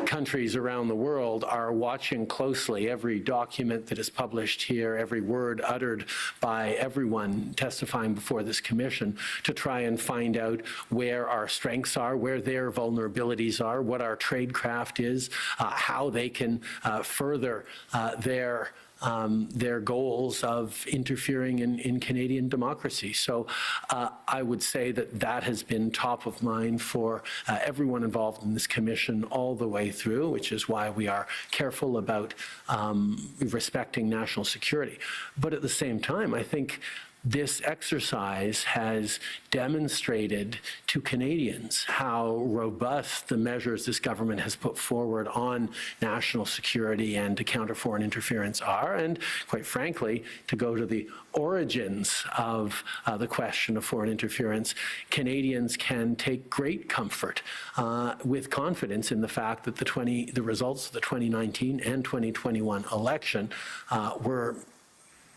countries around the world are watching closely every document that is published here, every word uttered by everyone testifying before this commission, to try and find out where our strengths are, where their vulnerabilities are, what our tradecraft is, how they can further their goals of interfering in Canadian democracy. So I would say that has been top of mind for everyone involved in this commission all the way through, which is why we are careful about respecting national security. But at the same time, I think this exercise has demonstrated to Canadians how robust the measures this government has put forward on national security and to counter foreign interference are, and quite frankly, to go to the origins of the question of foreign interference, Canadians can take great comfort with confidence in the fact that the results of the 2019 and 2021 election were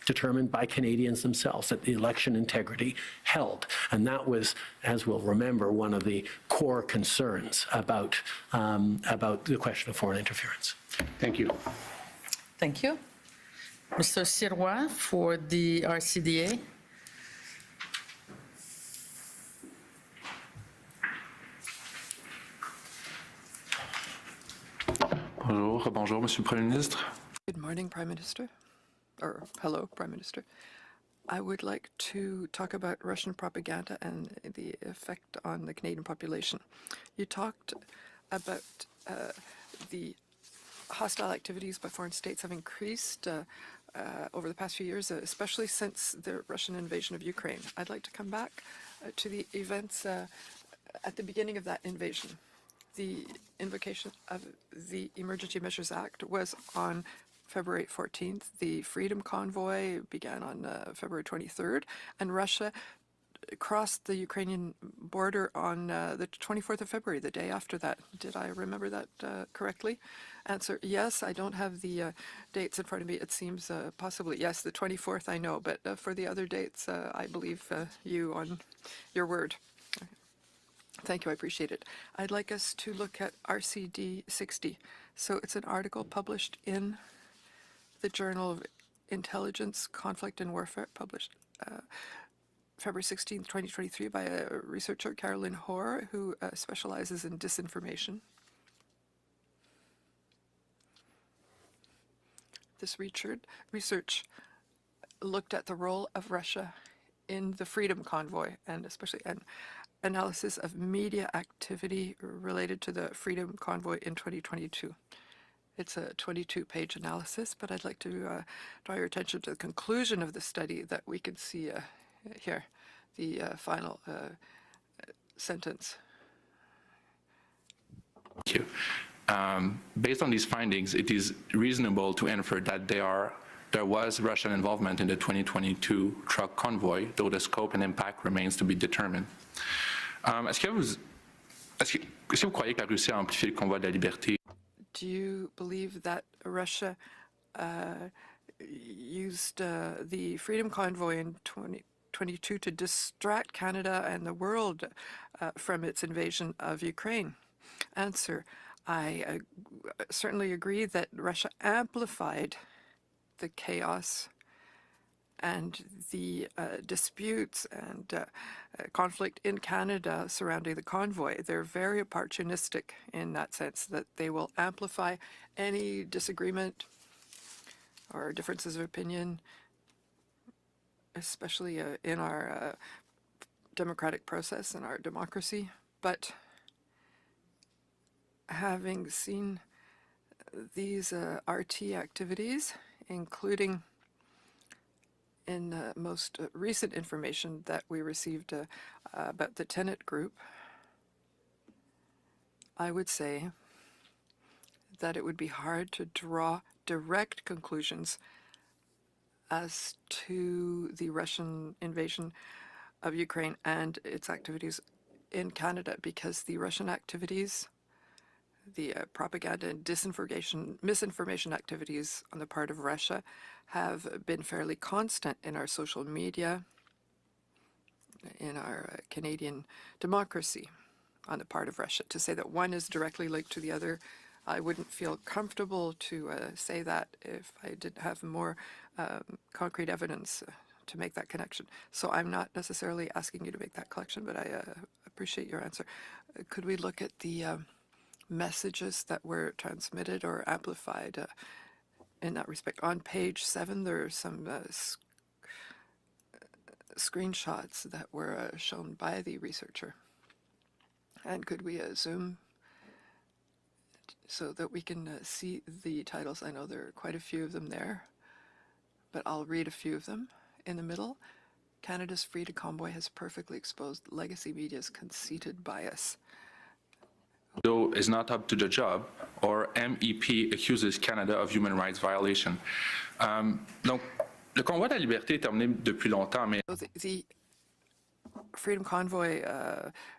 determined by Canadians themselves, that the election integrity held. And that was, as we'll remember, one of the core concerns about the question of foreign interference.
Thank you.
Thank you. Mr. Sirois for the RCDA.
Bonjour, Monsieur le Premier ministre.
Good morning, Prime Minister. Or hello, Prime Minister. I would like to talk about Russian propaganda and the effect on the Canadian population. You talked about the hostile activities by foreign states have increased over the past few years, especially since the Russian invasion of Ukraine. I'd like to come back to the events at the beginning of that invasion. The invocation of the Emergency Measures Act was on February 14th. The Freedom Convoy began on February 23rd, and Russia crossed the Ukrainian border on the 24th of February, the day after that. Did I remember that correctly? Answer, yes. I don't have the dates in front of me. It seems possibly, yes, the 24th I know, but for the other dates, I believe you on your word. Thank you, I appreciate it. I'd like us to look at RCD 60. So it's an article published in the Journal of Intelligence, Conflict and Warfare, published February 16, 2023, by a researcher, Carolyn Hoare, who specializes in disinformation. This research looked at the role of Russia in the Freedom Convoy, and especially an analysis of media activity related to the Freedom Convoy in 2022. It's a 22-page analysis, but I'd like to draw your attention to the conclusion of the study that we can see here. the final sentence.
Thank you. Based on these findings, it is reasonable to infer that there was Russian involvement in the 2022 truck convoy, though the scope and impact remains to be determined. Est-ce que vous croyez que la Russie a amplifié le convoi de la liberté?
Do you believe that Russia used the Freedom Convoy in 2022 to distract Canada and the world from its invasion of Ukraine? Answer: I certainly agree that Russia amplified the chaos and the disputes and conflict in Canada surrounding the convoy. They're very opportunistic in that sense, that they will amplify any disagreement or differences of opinion, especially in our democratic process and our democracy. But having seen these RT activities, including in the most recent information that we received about the tenant group, I would say that it would be hard to draw direct conclusions as to the Russian invasion of Ukraine and its activities in Canada, because the Russian activities, the propaganda and misinformation activities on the part of Russia have been fairly constant in our social media, in our Canadian democracy on the part of Russia. To say that one is directly linked to the other, I wouldn't feel comfortable to say that if I didn't have more concrete evidence to make that connection. So I'm not necessarily asking you to make that connection, but I appreciate your answer. Could we look at the messages that were transmitted or amplified in that respect? On page 7, there are some screenshots that were shown by the researcher. And could we zoom so that we can see the titles? I know there are quite a few of them there, but I'll read a few of them. In the middle, Canada's Freedom Convoy has perfectly exposed legacy media's conceited bias.
Trudeau is not up to the job, or MEP accuses Canada of human rights violation. Donc, le convoi de la liberté est terminé depuis longtemps, mais...
The Freedom Convoy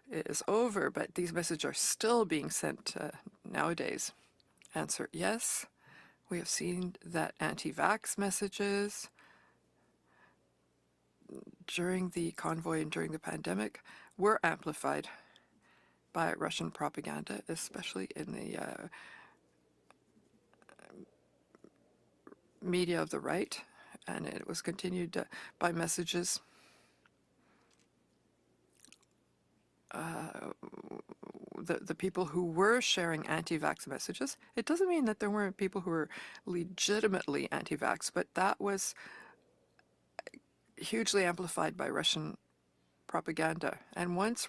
is over, but these messages are still being sent nowadays. Answer: yes. We have seen that anti-vax messages during the convoy and during the pandemic were amplified by Russian propaganda, especially in the media of the right, and it was continued by messages the people who were sharing anti-vax messages. It doesn't mean that there weren't people who were legitimately anti-vax, but that was hugely amplified by Russian propaganda. And once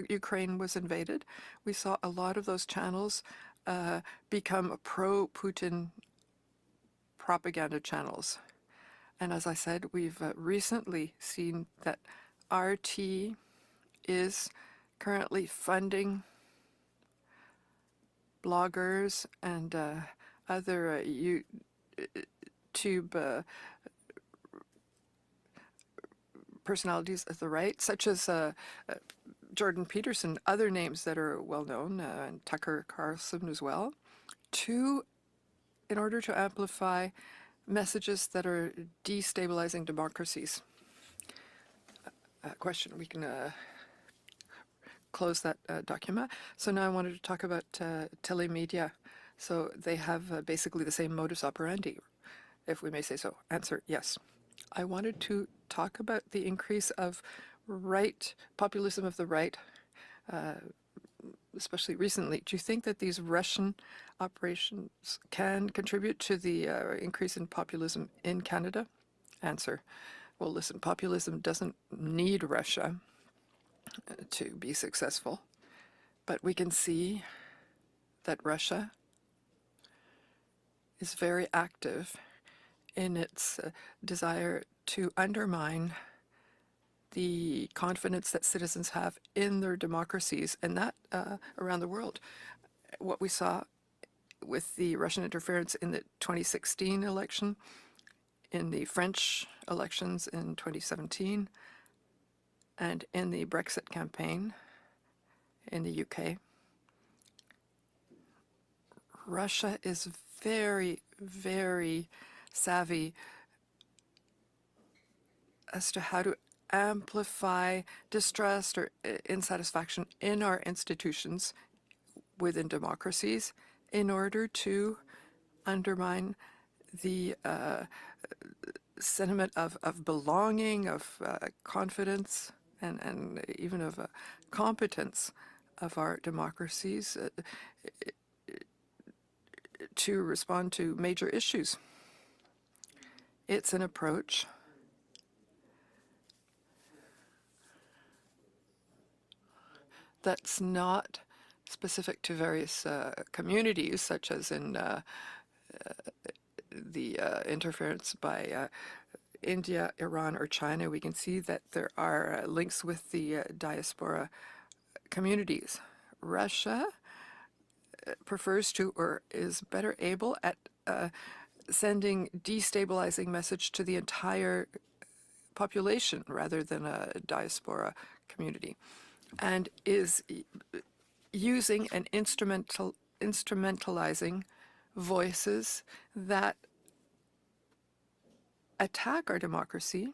Ukraine was invaded, we saw a lot of those channels become pro-Putin propaganda channels. And as I said, we've recently seen that RT is currently funding bloggers and other YouTube personalities of the right, such as Jordan Peterson, other names that are well known, and Tucker Carlson as well, in order to amplify messages that are destabilizing democracies. Question, we can close that document. So now I wanted to talk about telemedia. So they have basically the same modus operandi, if we may say so. Answer: yes. I wanted to talk about the increase of populism of the right, especially recently. Do you think that these Russian operations can contribute to the increase in populism in Canada? Answer: well, listen, populism doesn't need Russia to be successful, but we can see that Russia is very active in its desire to undermine the confidence that citizens have in their democracies, and that around the world. What we saw with the Russian interference in the 2016 election, in the French elections in 2017, and in the Brexit campaign in the UK. Russia is very, very savvy as to how to amplify distrust or insatisfaction in our institutions within democracies in order to undermine the sentiment of belonging, of confidence, and even of competence of our democracies to respond to major issues. It's an approach that's not specific to various communities, such as in the interference by India, Iran, or China. We can see that there are links with the diaspora communities. Russia prefers to, or is better able at sending destabilizing message to the entire population rather than a diaspora community, and is using and instrumentalizing voices that attack our democracy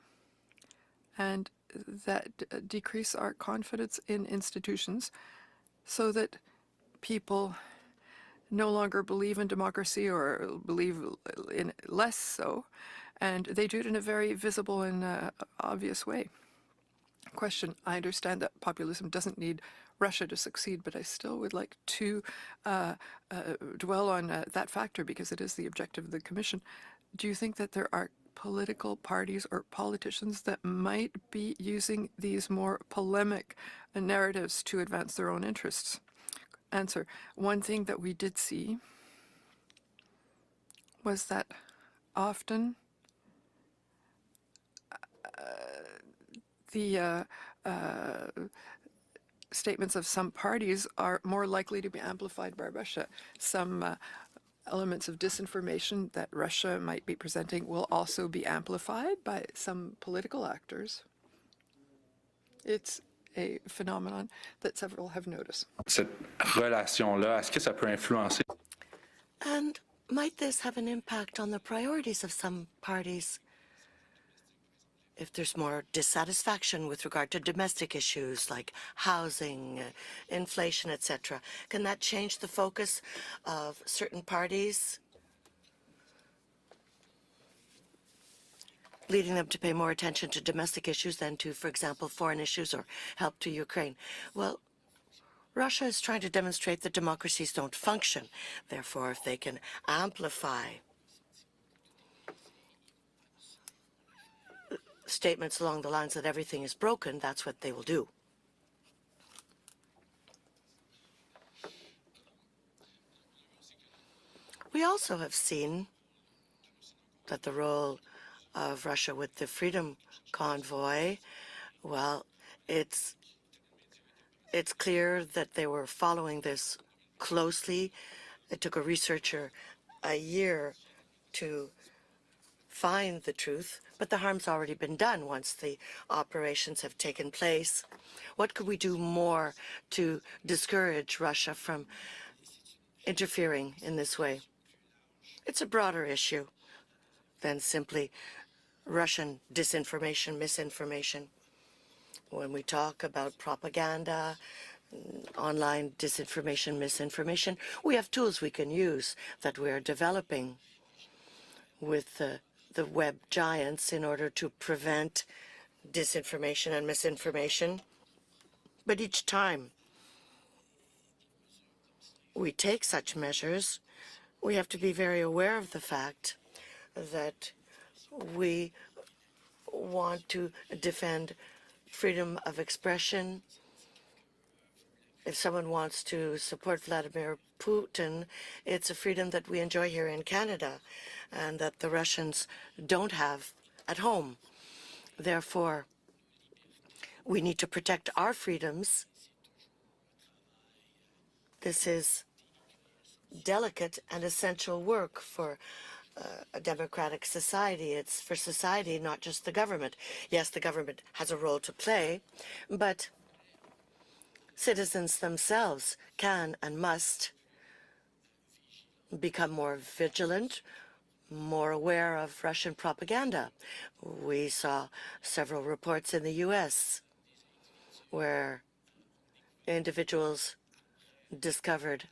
and that decrease our confidence in institutions, so that people no longer believe in democracy or believe in less so, and they do it in a very visible and obvious way. Question: I understand that populism doesn't need Russia to succeed, but I still would like to dwell on that factor, because it is the objective of the Commission. Do you think that there are political parties or politicians that might be using these more polemic narratives to advance their own interests? Answer: one thing that we did see was that often the statements of some parties are more likely to be amplified by Russia. Some elements of disinformation that Russia might be presenting will also be amplified by some political actors. It's a phenomenon that several have noticed.
Cette relation-là, est-ce que ça peut influencer?
And might this have an impact on the priorities of some parties? If there's more dissatisfaction with regard to domestic issues like housing, inflation, etc., can that change the focus of certain parties, leading them to pay more attention to domestic issues than to, for example, foreign issues or help to Ukraine? Well, Russia is trying to demonstrate that democracies don't function. Therefore, if they can amplify statements along the lines that everything is broken, that's what they will do. We also have seen that the role of Russia with the Freedom Convoy, well, it's clear that they were following this closely. It took a researcher a year to find the truth, but the harm's already been done once the operations have taken place. What could we do more to discourage Russia from interfering in this way? It's a broader issue than simply Russian disinformation, misinformation. When we talk about propaganda, online disinformation, misinformation, we have tools we can use that we are developing with the web giants in order to prevent disinformation and misinformation. But each time we take such measures, we have to be very aware of the fact that we want to defend freedom of expression. If someone wants to support Vladimir Putin, it's a freedom that we enjoy here in Canada and that the Russians don't have at home. Therefore, We need to protect our freedoms. This is delicate and essential work for a democratic society. It's for society, not just the government. Yes, the government has a role to play, but citizens themselves can and must become more vigilant, more aware of Russian propaganda. We saw several reports in the U.S. where individuals discovered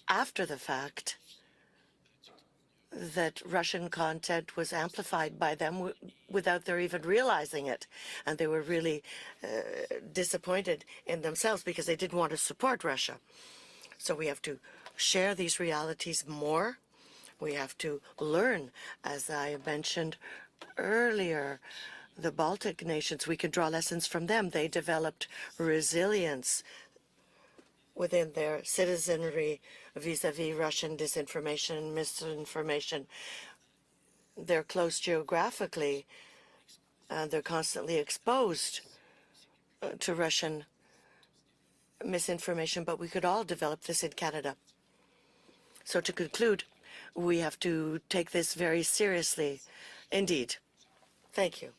after the fact that Russian content was amplified by them without their even realizing it. And they were really disappointed in themselves because they didn't want to support Russia. So we have to share these realities more. We have to learn, as I mentioned earlier, the Baltic nations, we can draw lessons from them. They developed resilience within their citizenry vis-a-vis Russian disinformation and misinformation. They're close geographically, and they're constantly exposed to Russian misinformation, but we could all develop this in Canada. So to conclude, we have to take this very seriously indeed. Thank you.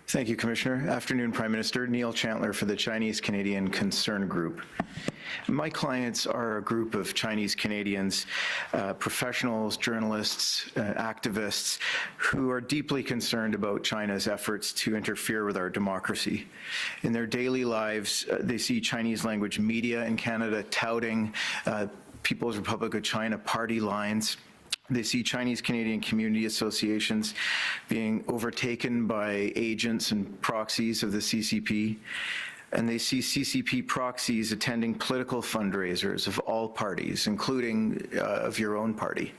Thank you, Commissioner. Afternoon, Prime Minister. Neil Chandler for the Chinese Canadian Concern Group. My clients are a group of Chinese Canadians, professionals, journalists, activists, who are deeply concerned about China's efforts to interfere with our democracy. In their daily lives, they see Chinese language media in Canada touting People's Republic of China party lines. They see Chinese Canadian community associations being overtaken by agents and proxies of the CCP. And they see CCP proxies attending political fundraisers of all parties, including of your own party.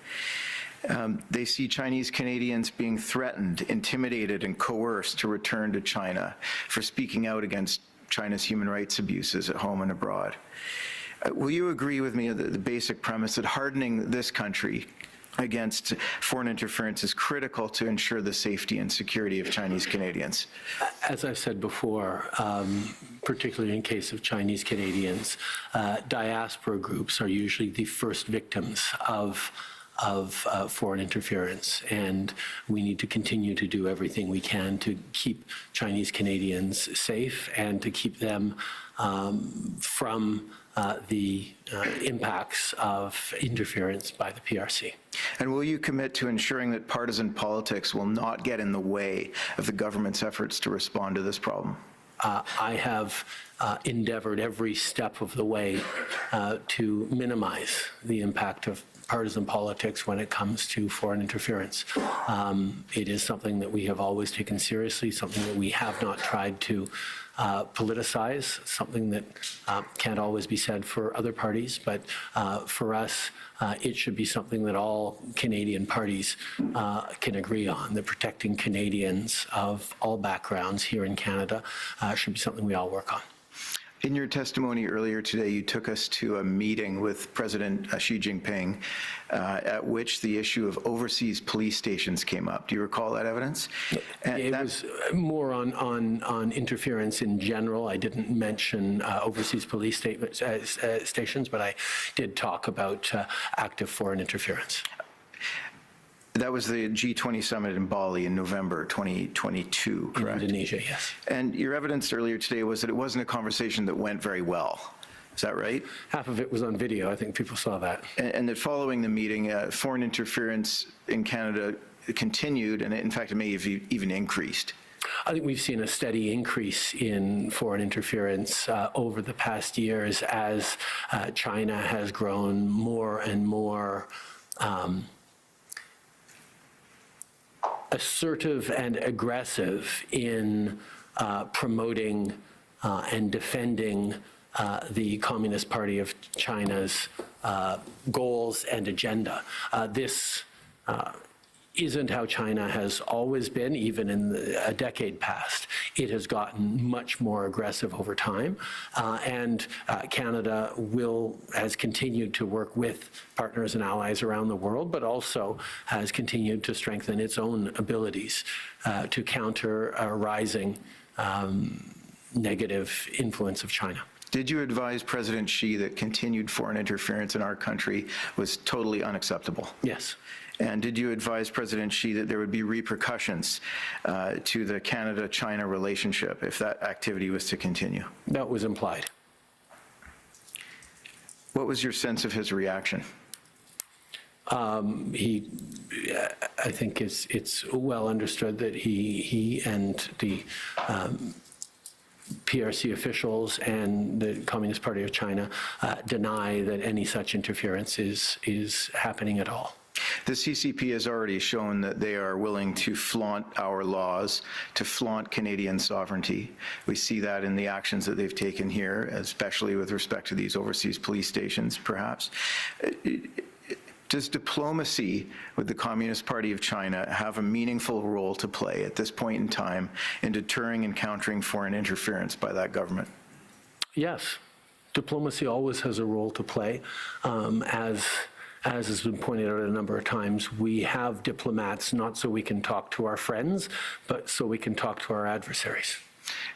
They see Chinese Canadians being threatened, intimidated, and coerced to return to China for speaking out against China's human rights abuses at home and abroad. Will you agree with me that the basic premise that hardening this country against foreign interference is critical to ensure the safety and security of Chinese Canadians?
As I've said before, particularly in case of Chinese Canadians, diaspora groups are usually the first victims of foreign interference, and we need to continue to do everything we can to keep Chinese Canadians safe and to keep them from the impacts of interference by the PRC.
And will you commit to ensuring that partisan politics will not get in the way of the government's efforts to respond to this problem?
I have endeavored every step of the way to minimize the impact of partisan politics when it comes to foreign interference. It is something that we have always taken seriously, something that we have not tried to politicize, something that can't always be said for other parties, but for us, it should be something that all Canadian parties can agree on, that protecting Canadians of all backgrounds here in Canada should be something we all work on.
In your testimony earlier today, you took us to a meeting with President Xi Jinping at which the issue of overseas police stations came up. Do you recall that evidence?
It was more on interference in general. I didn't mention overseas police stations, but I did talk about active foreign interference.
That was the G20 summit in Bali in November 2022, correct?
Indonesia, yes.
And your evidence earlier today was that it wasn't a conversation that went very well. Is that right?
Half of it was on video. I think people saw that.
And that following the meeting, foreign interference in Canada continued, and in fact, it may have even increased.
I think we've seen a steady increase in foreign interference over the past years as China has grown more and more assertive and aggressive in promoting and defending the Communist Party of China's goals and agenda. This isn't how China has always been, even in a decade past. It has gotten much more aggressive over time, and Canada has continued to work with partners and allies around the world, but also has continued to strengthen its own abilities to counter a rising negative influence of China.
Did you advise President Xi that continued foreign interference in our country was totally unacceptable?
Yes.
And did you advise President Xi that there would be repercussions to the Canada-China relationship if that activity was to continue?
That was implied.
What was your sense of his reaction?
I think it's well understood that he and the PRC officials and the Communist Party of China deny that any such interference is happening at all.
The CCP has already shown that they are willing to flaunt our laws, to flaunt Canadian sovereignty. We see that in the actions that they've taken here, especially with respect to these overseas police stations, perhaps. Does diplomacy with the Communist Party of China have a meaningful role to play at this point in time in deterring and countering foreign interference by that government?
Yes. Diplomacy always has a role to play. As has been pointed out a number of times, we have diplomats not so we can talk to our friends, but so we can talk to our adversaries.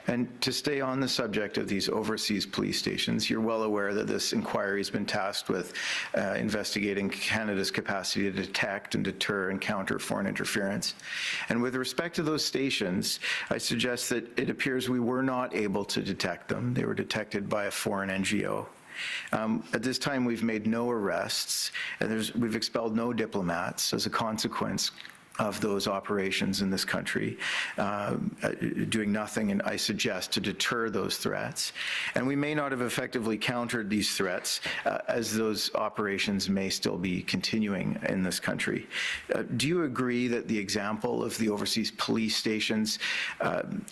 And to stay on the subject of these overseas police stations, you're well aware that this inquiry has been tasked with investigating Canada's capacity to detect and deter and counter foreign interference. And with respect to those stations, I suggest that it appears we were not able to detect them. They were detected by a foreign NGO. At this time, we've made no arrests, and we've expelled no diplomats as a consequence of those operations in this country, doing nothing, and I suggest, to deter those threats. And we may not have effectively countered these threats as those operations may still be continuing in this country. Do you agree that the example of the overseas police stations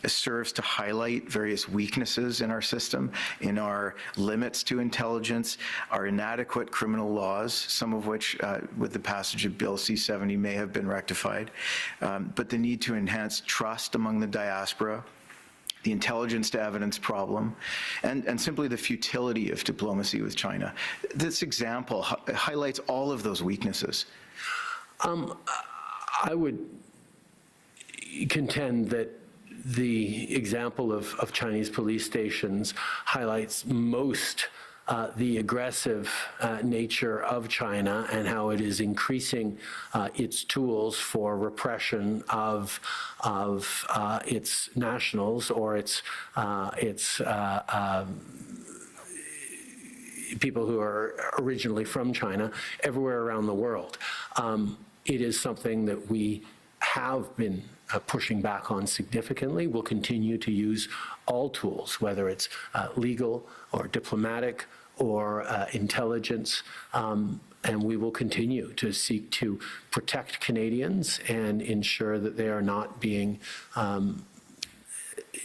serves to highlight various weaknesses in our system, in our limits to intelligence, our inadequate criminal laws, some of which, with the passage of Bill C-70, may have been rectified? But the need to enhance trust among the diaspora, the intelligence to evidence problem, and simply the futility of diplomacy with China. This example highlights all of those weaknesses.
I would contend that the example of Chinese police stations highlights most the aggressive nature of China and how it is increasing its tools for repression of its nationals or its people who are originally from China everywhere around the world. It is something that we have been pushing back on significantly. We'll continue to use all tools, whether it's legal or diplomatic or intelligence, and we will continue to seek to protect Canadians and ensure that they are not being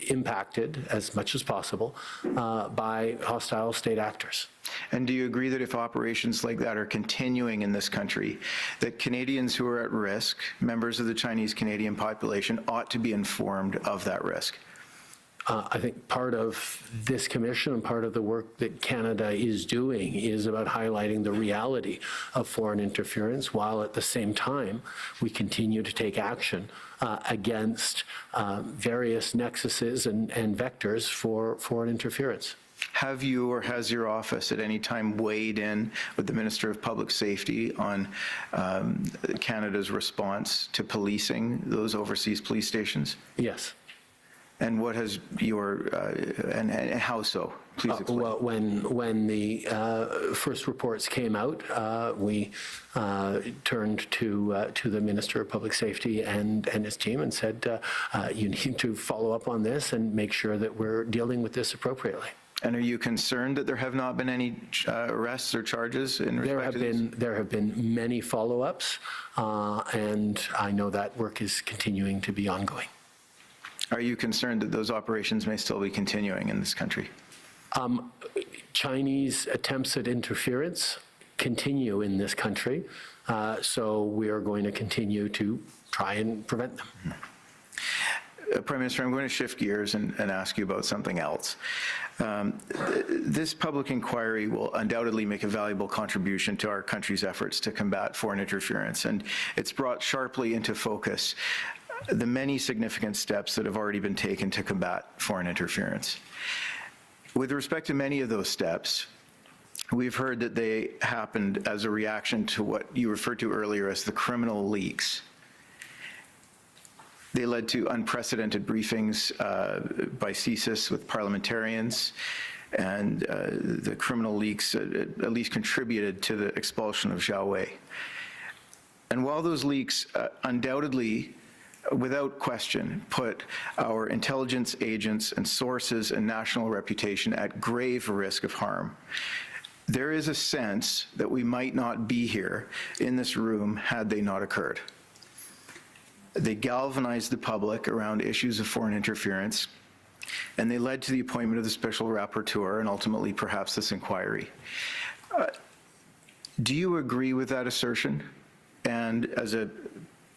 impacted as much as possible by hostile state actors.
And do you agree that if operations like that are continuing in this country, that Canadians who are at risk, members of the Chinese Canadian population, ought to be informed of that risk?
I think part of this commission and part of the work that Canada is doing is about highlighting the reality of foreign interference, while at the same time we continue to take action against various nexuses and vectors for foreign interference.
Have you or has your office at any time weighed in with the Minister of Public Safety on Canada's response to policing those overseas police stations?
Yes.
And what has your, and how so? Please explain.
Well, when the first reports came out, we turned to the Minister of Public Safety and his team and said, you need to follow up on this and make sure that we're dealing with this appropriately.
And are you concerned that there have not been any arrests or charges in respect to this?
There have been many follow-ups, and I know that work is continuing to be ongoing.
Are you concerned that those operations may still be continuing in this country?
Chinese attempts at interference continue in this country. So we are going to continue to try and prevent them.
Prime Minister, I'm going to shift gears and ask you about something else. This public inquiry will undoubtedly make a valuable contribution to our country's efforts to combat foreign interference, and it's brought sharply into focus the many significant steps that have already been taken to combat foreign interference. With respect to many of those steps, we've heard that they happened as a reaction to what you referred to earlier as the criminal leaks. They led to unprecedented briefings by CSIS with parliamentarians, and the criminal leaks at least contributed to the expulsion of Zhao Wei. And while those leaks undoubtedly, without question, put our intelligence agents and sources and national reputation at grave risk of harm, there is a sense that we might not be here in this room had they not occurred. They galvanized the public around issues of foreign interference, and they led to the appointment of the special rapporteur and ultimately perhaps this inquiry. Do you agree with that assertion? And as a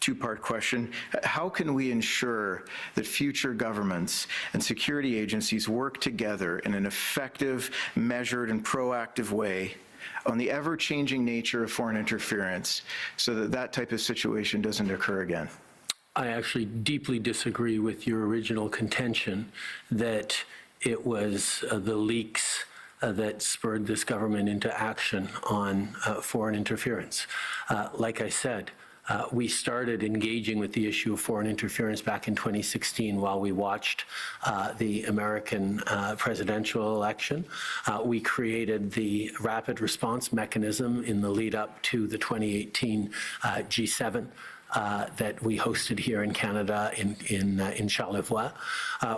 two-part question, how can we ensure that future governments and security agencies work together in an effective, measured, and proactive way on the ever-changing nature of foreign interference so that that type of situation doesn't occur again?
I actually deeply disagree with your original contention that it was the leaks that spurred this government into action on foreign interference. Like I said, we started engaging with the issue of foreign interference back in 2016 while we watched the American presidential election. We created the rapid response mechanism in the lead up to the 2018 G7 that we hosted here in Canada in Charlevoix.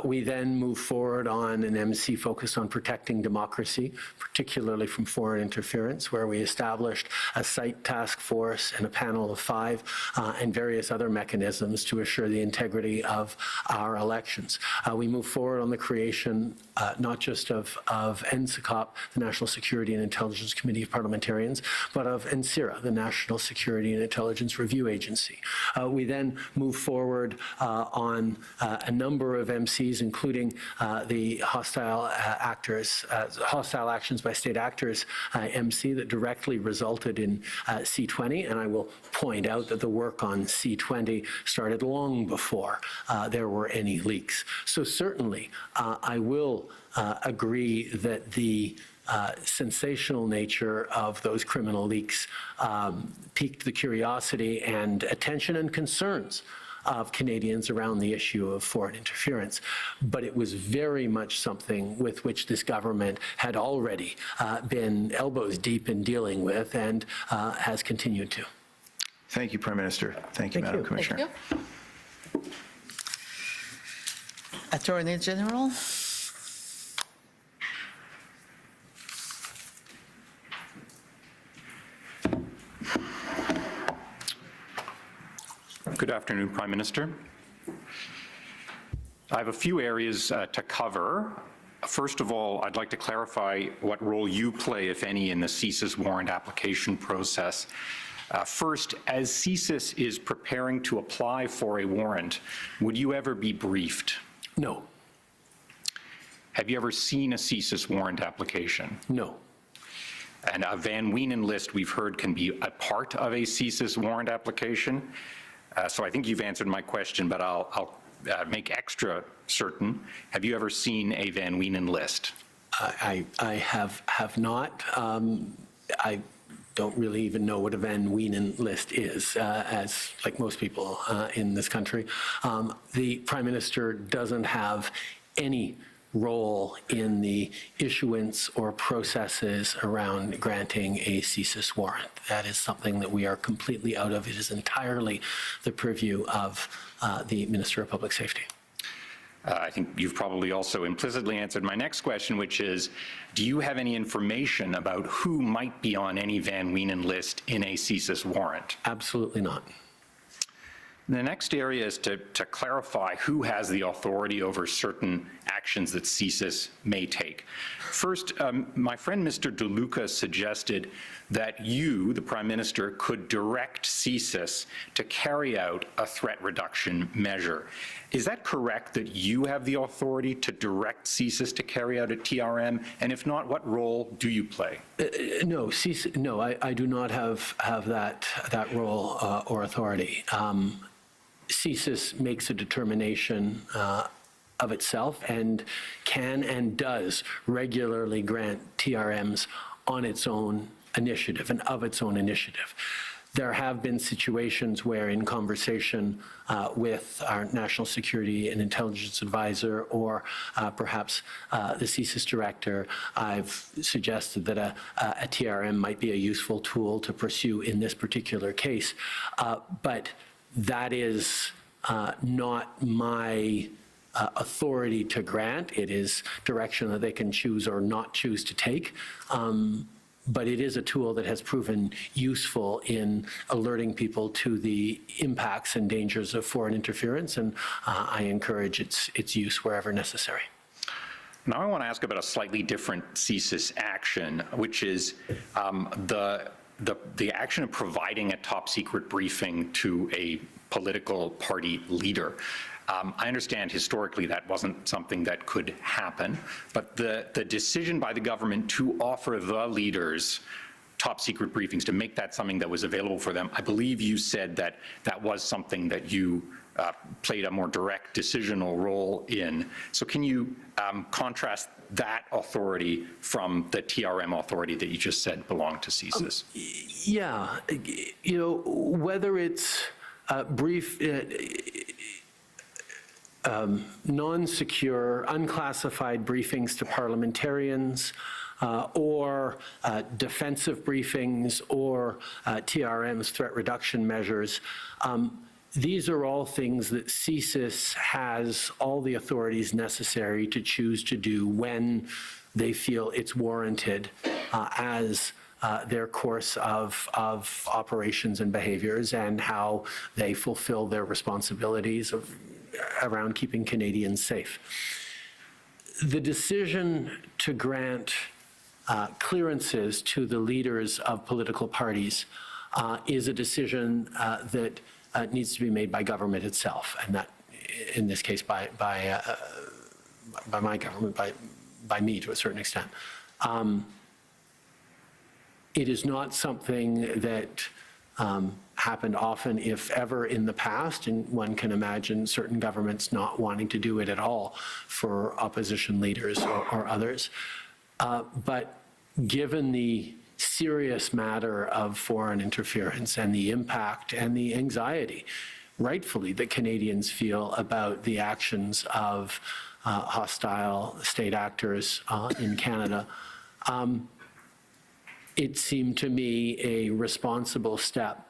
We then moved forward on an MC focused on protecting democracy, particularly from foreign interference, where we established a site task force and a panel of 5 and various other mechanisms to assure the integrity of our elections. We moved forward on the creation not just of NSICOP, the National Security and Intelligence Committee of Parliamentarians, but of NSIRA, the National Security and Intelligence Review Agency. We then moved forward on a number of MCs, including the hostile actions by state actors MC that directly resulted in C-20, and I will point out that the work on C-20 started long before there were any leaks. So certainly, I will agree that the sensational nature of those criminal leaks piqued the curiosity and attention and concerns of Canadians around the issue of foreign interference. But it was very much something with which this government had already been elbows deep in dealing with and has continued to.
Thank you, Prime Minister. Thank you, Madam Commissioner.
Thank you. Attorney General.
Good afternoon, Prime Minister. I have a few areas to cover. First of all, I'd like to clarify what role you play, if any, in the CSIS warrant application process. First, as CSIS is preparing to apply for a warrant, would you ever be briefed?
No.
Have you ever seen a CSIS warrant application?
No.
And a Van Wienen list, we've heard, can be a part of a CSIS warrant application. So I think you've answered my question, but I'll make extra certain. Have you ever seen a Van Wienen list?
I have not. I don't really even know what a Van Wienen list is, as like most people in this country. The Prime Minister doesn't have any role in the issuance or processes around granting a CSIS warrant. That is something that we are completely out of. It is entirely the purview of the Minister of Public Safety.
I think you've probably also implicitly answered my next question, which is, do you have any information about who might be on any Van Wienen list in a CSIS warrant?
Absolutely not.
The next area is to clarify who has the authority over certain actions that CSIS may take. First, my friend Mr. DeLuca suggested that you, the Prime Minister, could direct CSIS to carry out a threat reduction measure. Is that correct, that you have the authority to direct CSIS to carry out a TRM? And if not, what role do you play?
No, CSIS, no, I do not have that role or authority. CSIS makes a determination of itself and can and does regularly grant TRMs on its own initiative and of its own initiative. There have been situations where, in conversation with our National Security and Intelligence Advisor or perhaps the CSIS Director, I've suggested that a TRM might be a useful tool to pursue in this particular case. But that is not my authority to grant. It is direction that they can choose or not choose to take. But it is a tool that has proven useful in alerting people to the impacts and dangers of foreign interference, and I encourage its use wherever necessary.
Now I want to ask about a slightly different CSIS action, which is the action of providing a top secret briefing to a political party leader. I understand historically that wasn't something that could happen, but the decision by the government to offer the leaders top secret briefings, to make that something that was available for them, I believe you said that that was something that you played a more direct decisional role in. So can you contrast that authority from the TRM authority that you just said belonged to CSIS?
Yeah, you know, whether it's brief, non-secure, unclassified briefings to parliamentarians, or defensive briefings, or TRMs, threat reduction measures. These are all things that CSIS has all the authorities necessary to choose to do when they feel it's warranted as their course of operations and behaviors, and how they fulfill their responsibilities around keeping Canadians safe. The decision to grant clearances to the leaders of political parties is a decision that needs to be made by government itself, and that, in this case, by my government, by me to a certain extent. It is not something that happened often, if ever, in the past, and one can imagine certain governments not wanting to do it at all for opposition leaders or others. But given the serious matter of foreign interference and the impact and the anxiety, rightfully, that Canadians feel about the actions of hostile state actors in Canada, it seemed to me a responsible step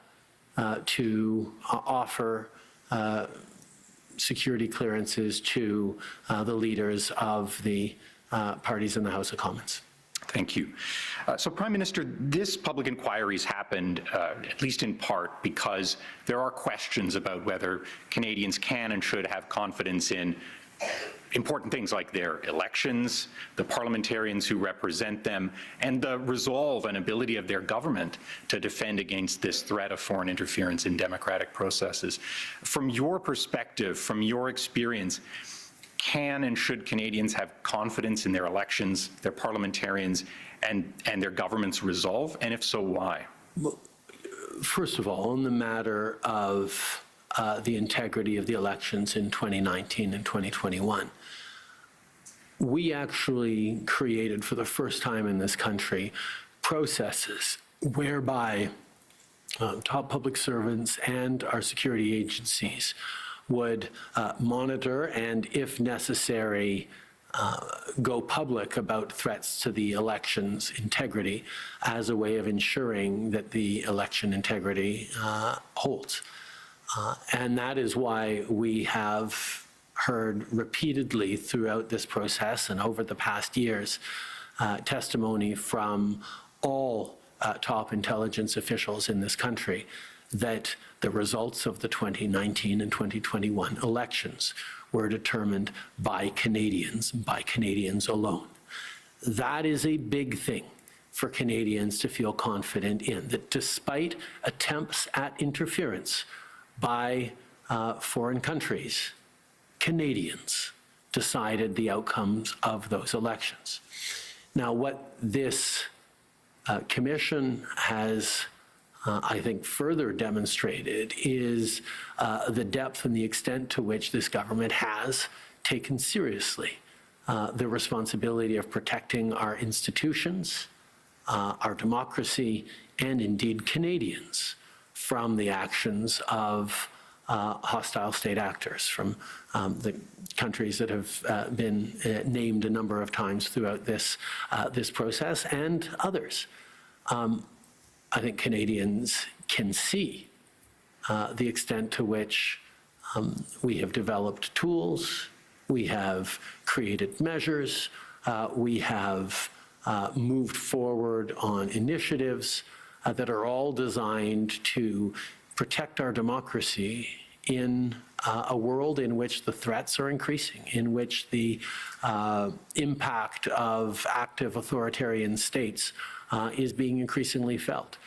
to offer security clearances to the leaders of the parties in the House of Commons.
Thank you. So, Prime Minister, this public inquiry's happened, at least in part, because there are questions about whether Canadians can and should have confidence in important things like their elections, the parliamentarians who represent them, and the resolve and ability of their government to defend against this threat of foreign interference in democratic processes. From your perspective, from your experience, can and should Canadians have confidence in their elections, their parliamentarians, and their government's resolve? And if so, why?
Well, first of all, on the matter of the integrity of the elections in 2019 and 2021, we actually created, for the first time in this country, processes whereby top public servants and our security agencies would monitor and, if necessary, go public about threats to the election's integrity as a way of ensuring that the election integrity holds. And that is why we have heard repeatedly throughout this process and over the past years testimony from all top intelligence officials in this country that the results of the 2019 and 2021 elections were determined by Canadians alone. That is a big thing for Canadians to feel confident in, that despite attempts at interference by foreign countries, Canadians decided the outcomes of those elections. Now, what this commission has, I think, further demonstrated is the depth and the extent to which this government has taken seriously the responsibility of protecting our institutions, our democracy, and indeed Canadians from the actions of hostile state actors, from the countries that have been named a number of times throughout this process, and others. I think Canadians can see the extent to which we have developed tools, we have created measures, we have moved forward on initiatives that are all designed to protect our democracy in a world in which the threats are increasing, in which the impact of active authoritarian states is being increasingly felt,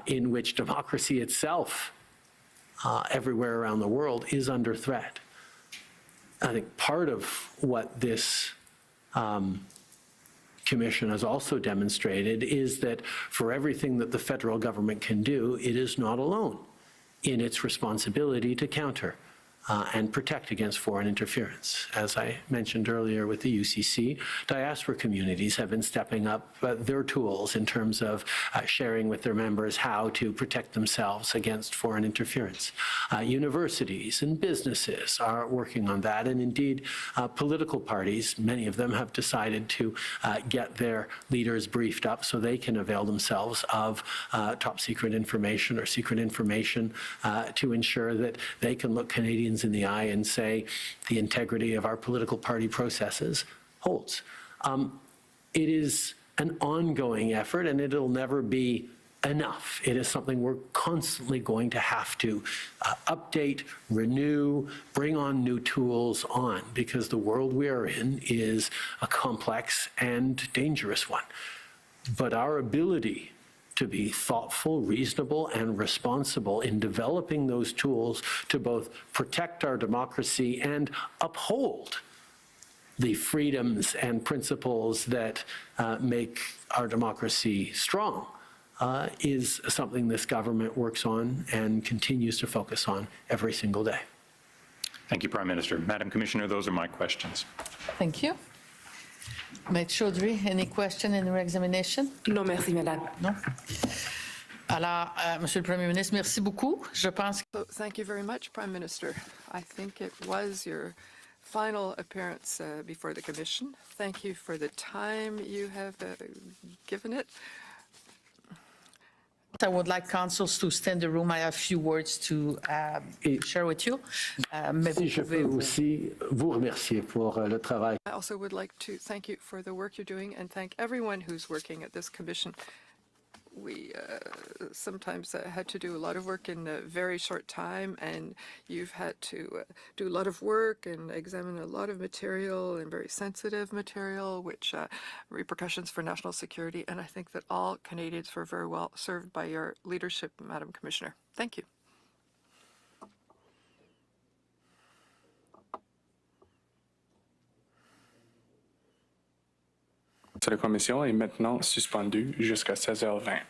in which democracy itself everywhere around the world is under threat. I think part of what this commission has also demonstrated is that for everything that the federal government can do, it is not alone in its responsibility to counter and protect against foreign interference. As I mentioned earlier with the UCC, diaspora communities have been stepping up their tools in terms of sharing with their members how to protect themselves against foreign interference. Universities and businesses are working on that, and indeed political parties, many of them have decided to get their leaders briefed up so they can avail themselves of top secret information or secret information to ensure that they can look Canadians in the eye and say the integrity of our political party processes holds. It is an ongoing effort, and it'll never be enough. It is something we're constantly going to have to update, renew, bring on new tools on, because the world we are in is a complex and dangerous one. But our ability to be thoughtful, reasonable, and responsible in developing those tools to both protect our democracy and uphold the freedoms and principles that make our democracy strong is something this government works on and continues to focus on every single day.
Thank you, Prime Minister. Madam Commissioner, those are my questions.
Thank you. Maître Chaudry, any question in your examination?
Non, merci, Madame.
Non? Alors, Monsieur le Premier ministre, merci beaucoup. Je pense que...
So, thank you very much, Prime Minister. I think it was your final appearance before the Commission. Thank you for the time you have given it.
I would like councils to stay in the room. I have a few words to share with you.
Si je peux aussi vous remercier pour le travail.
I also would like to thank you for the work you're doing and thank everyone who's working at this Commission. We sometimes had to do a lot of work in a very short time, and you've had to do a lot of work and examine a lot of material and very sensitive material, which repercussions for national security. And I think that all Canadians were very well served by your leadership, Madam Commissioner. Thank you.
La commission est maintenant suspendue jusqu'à 16h20.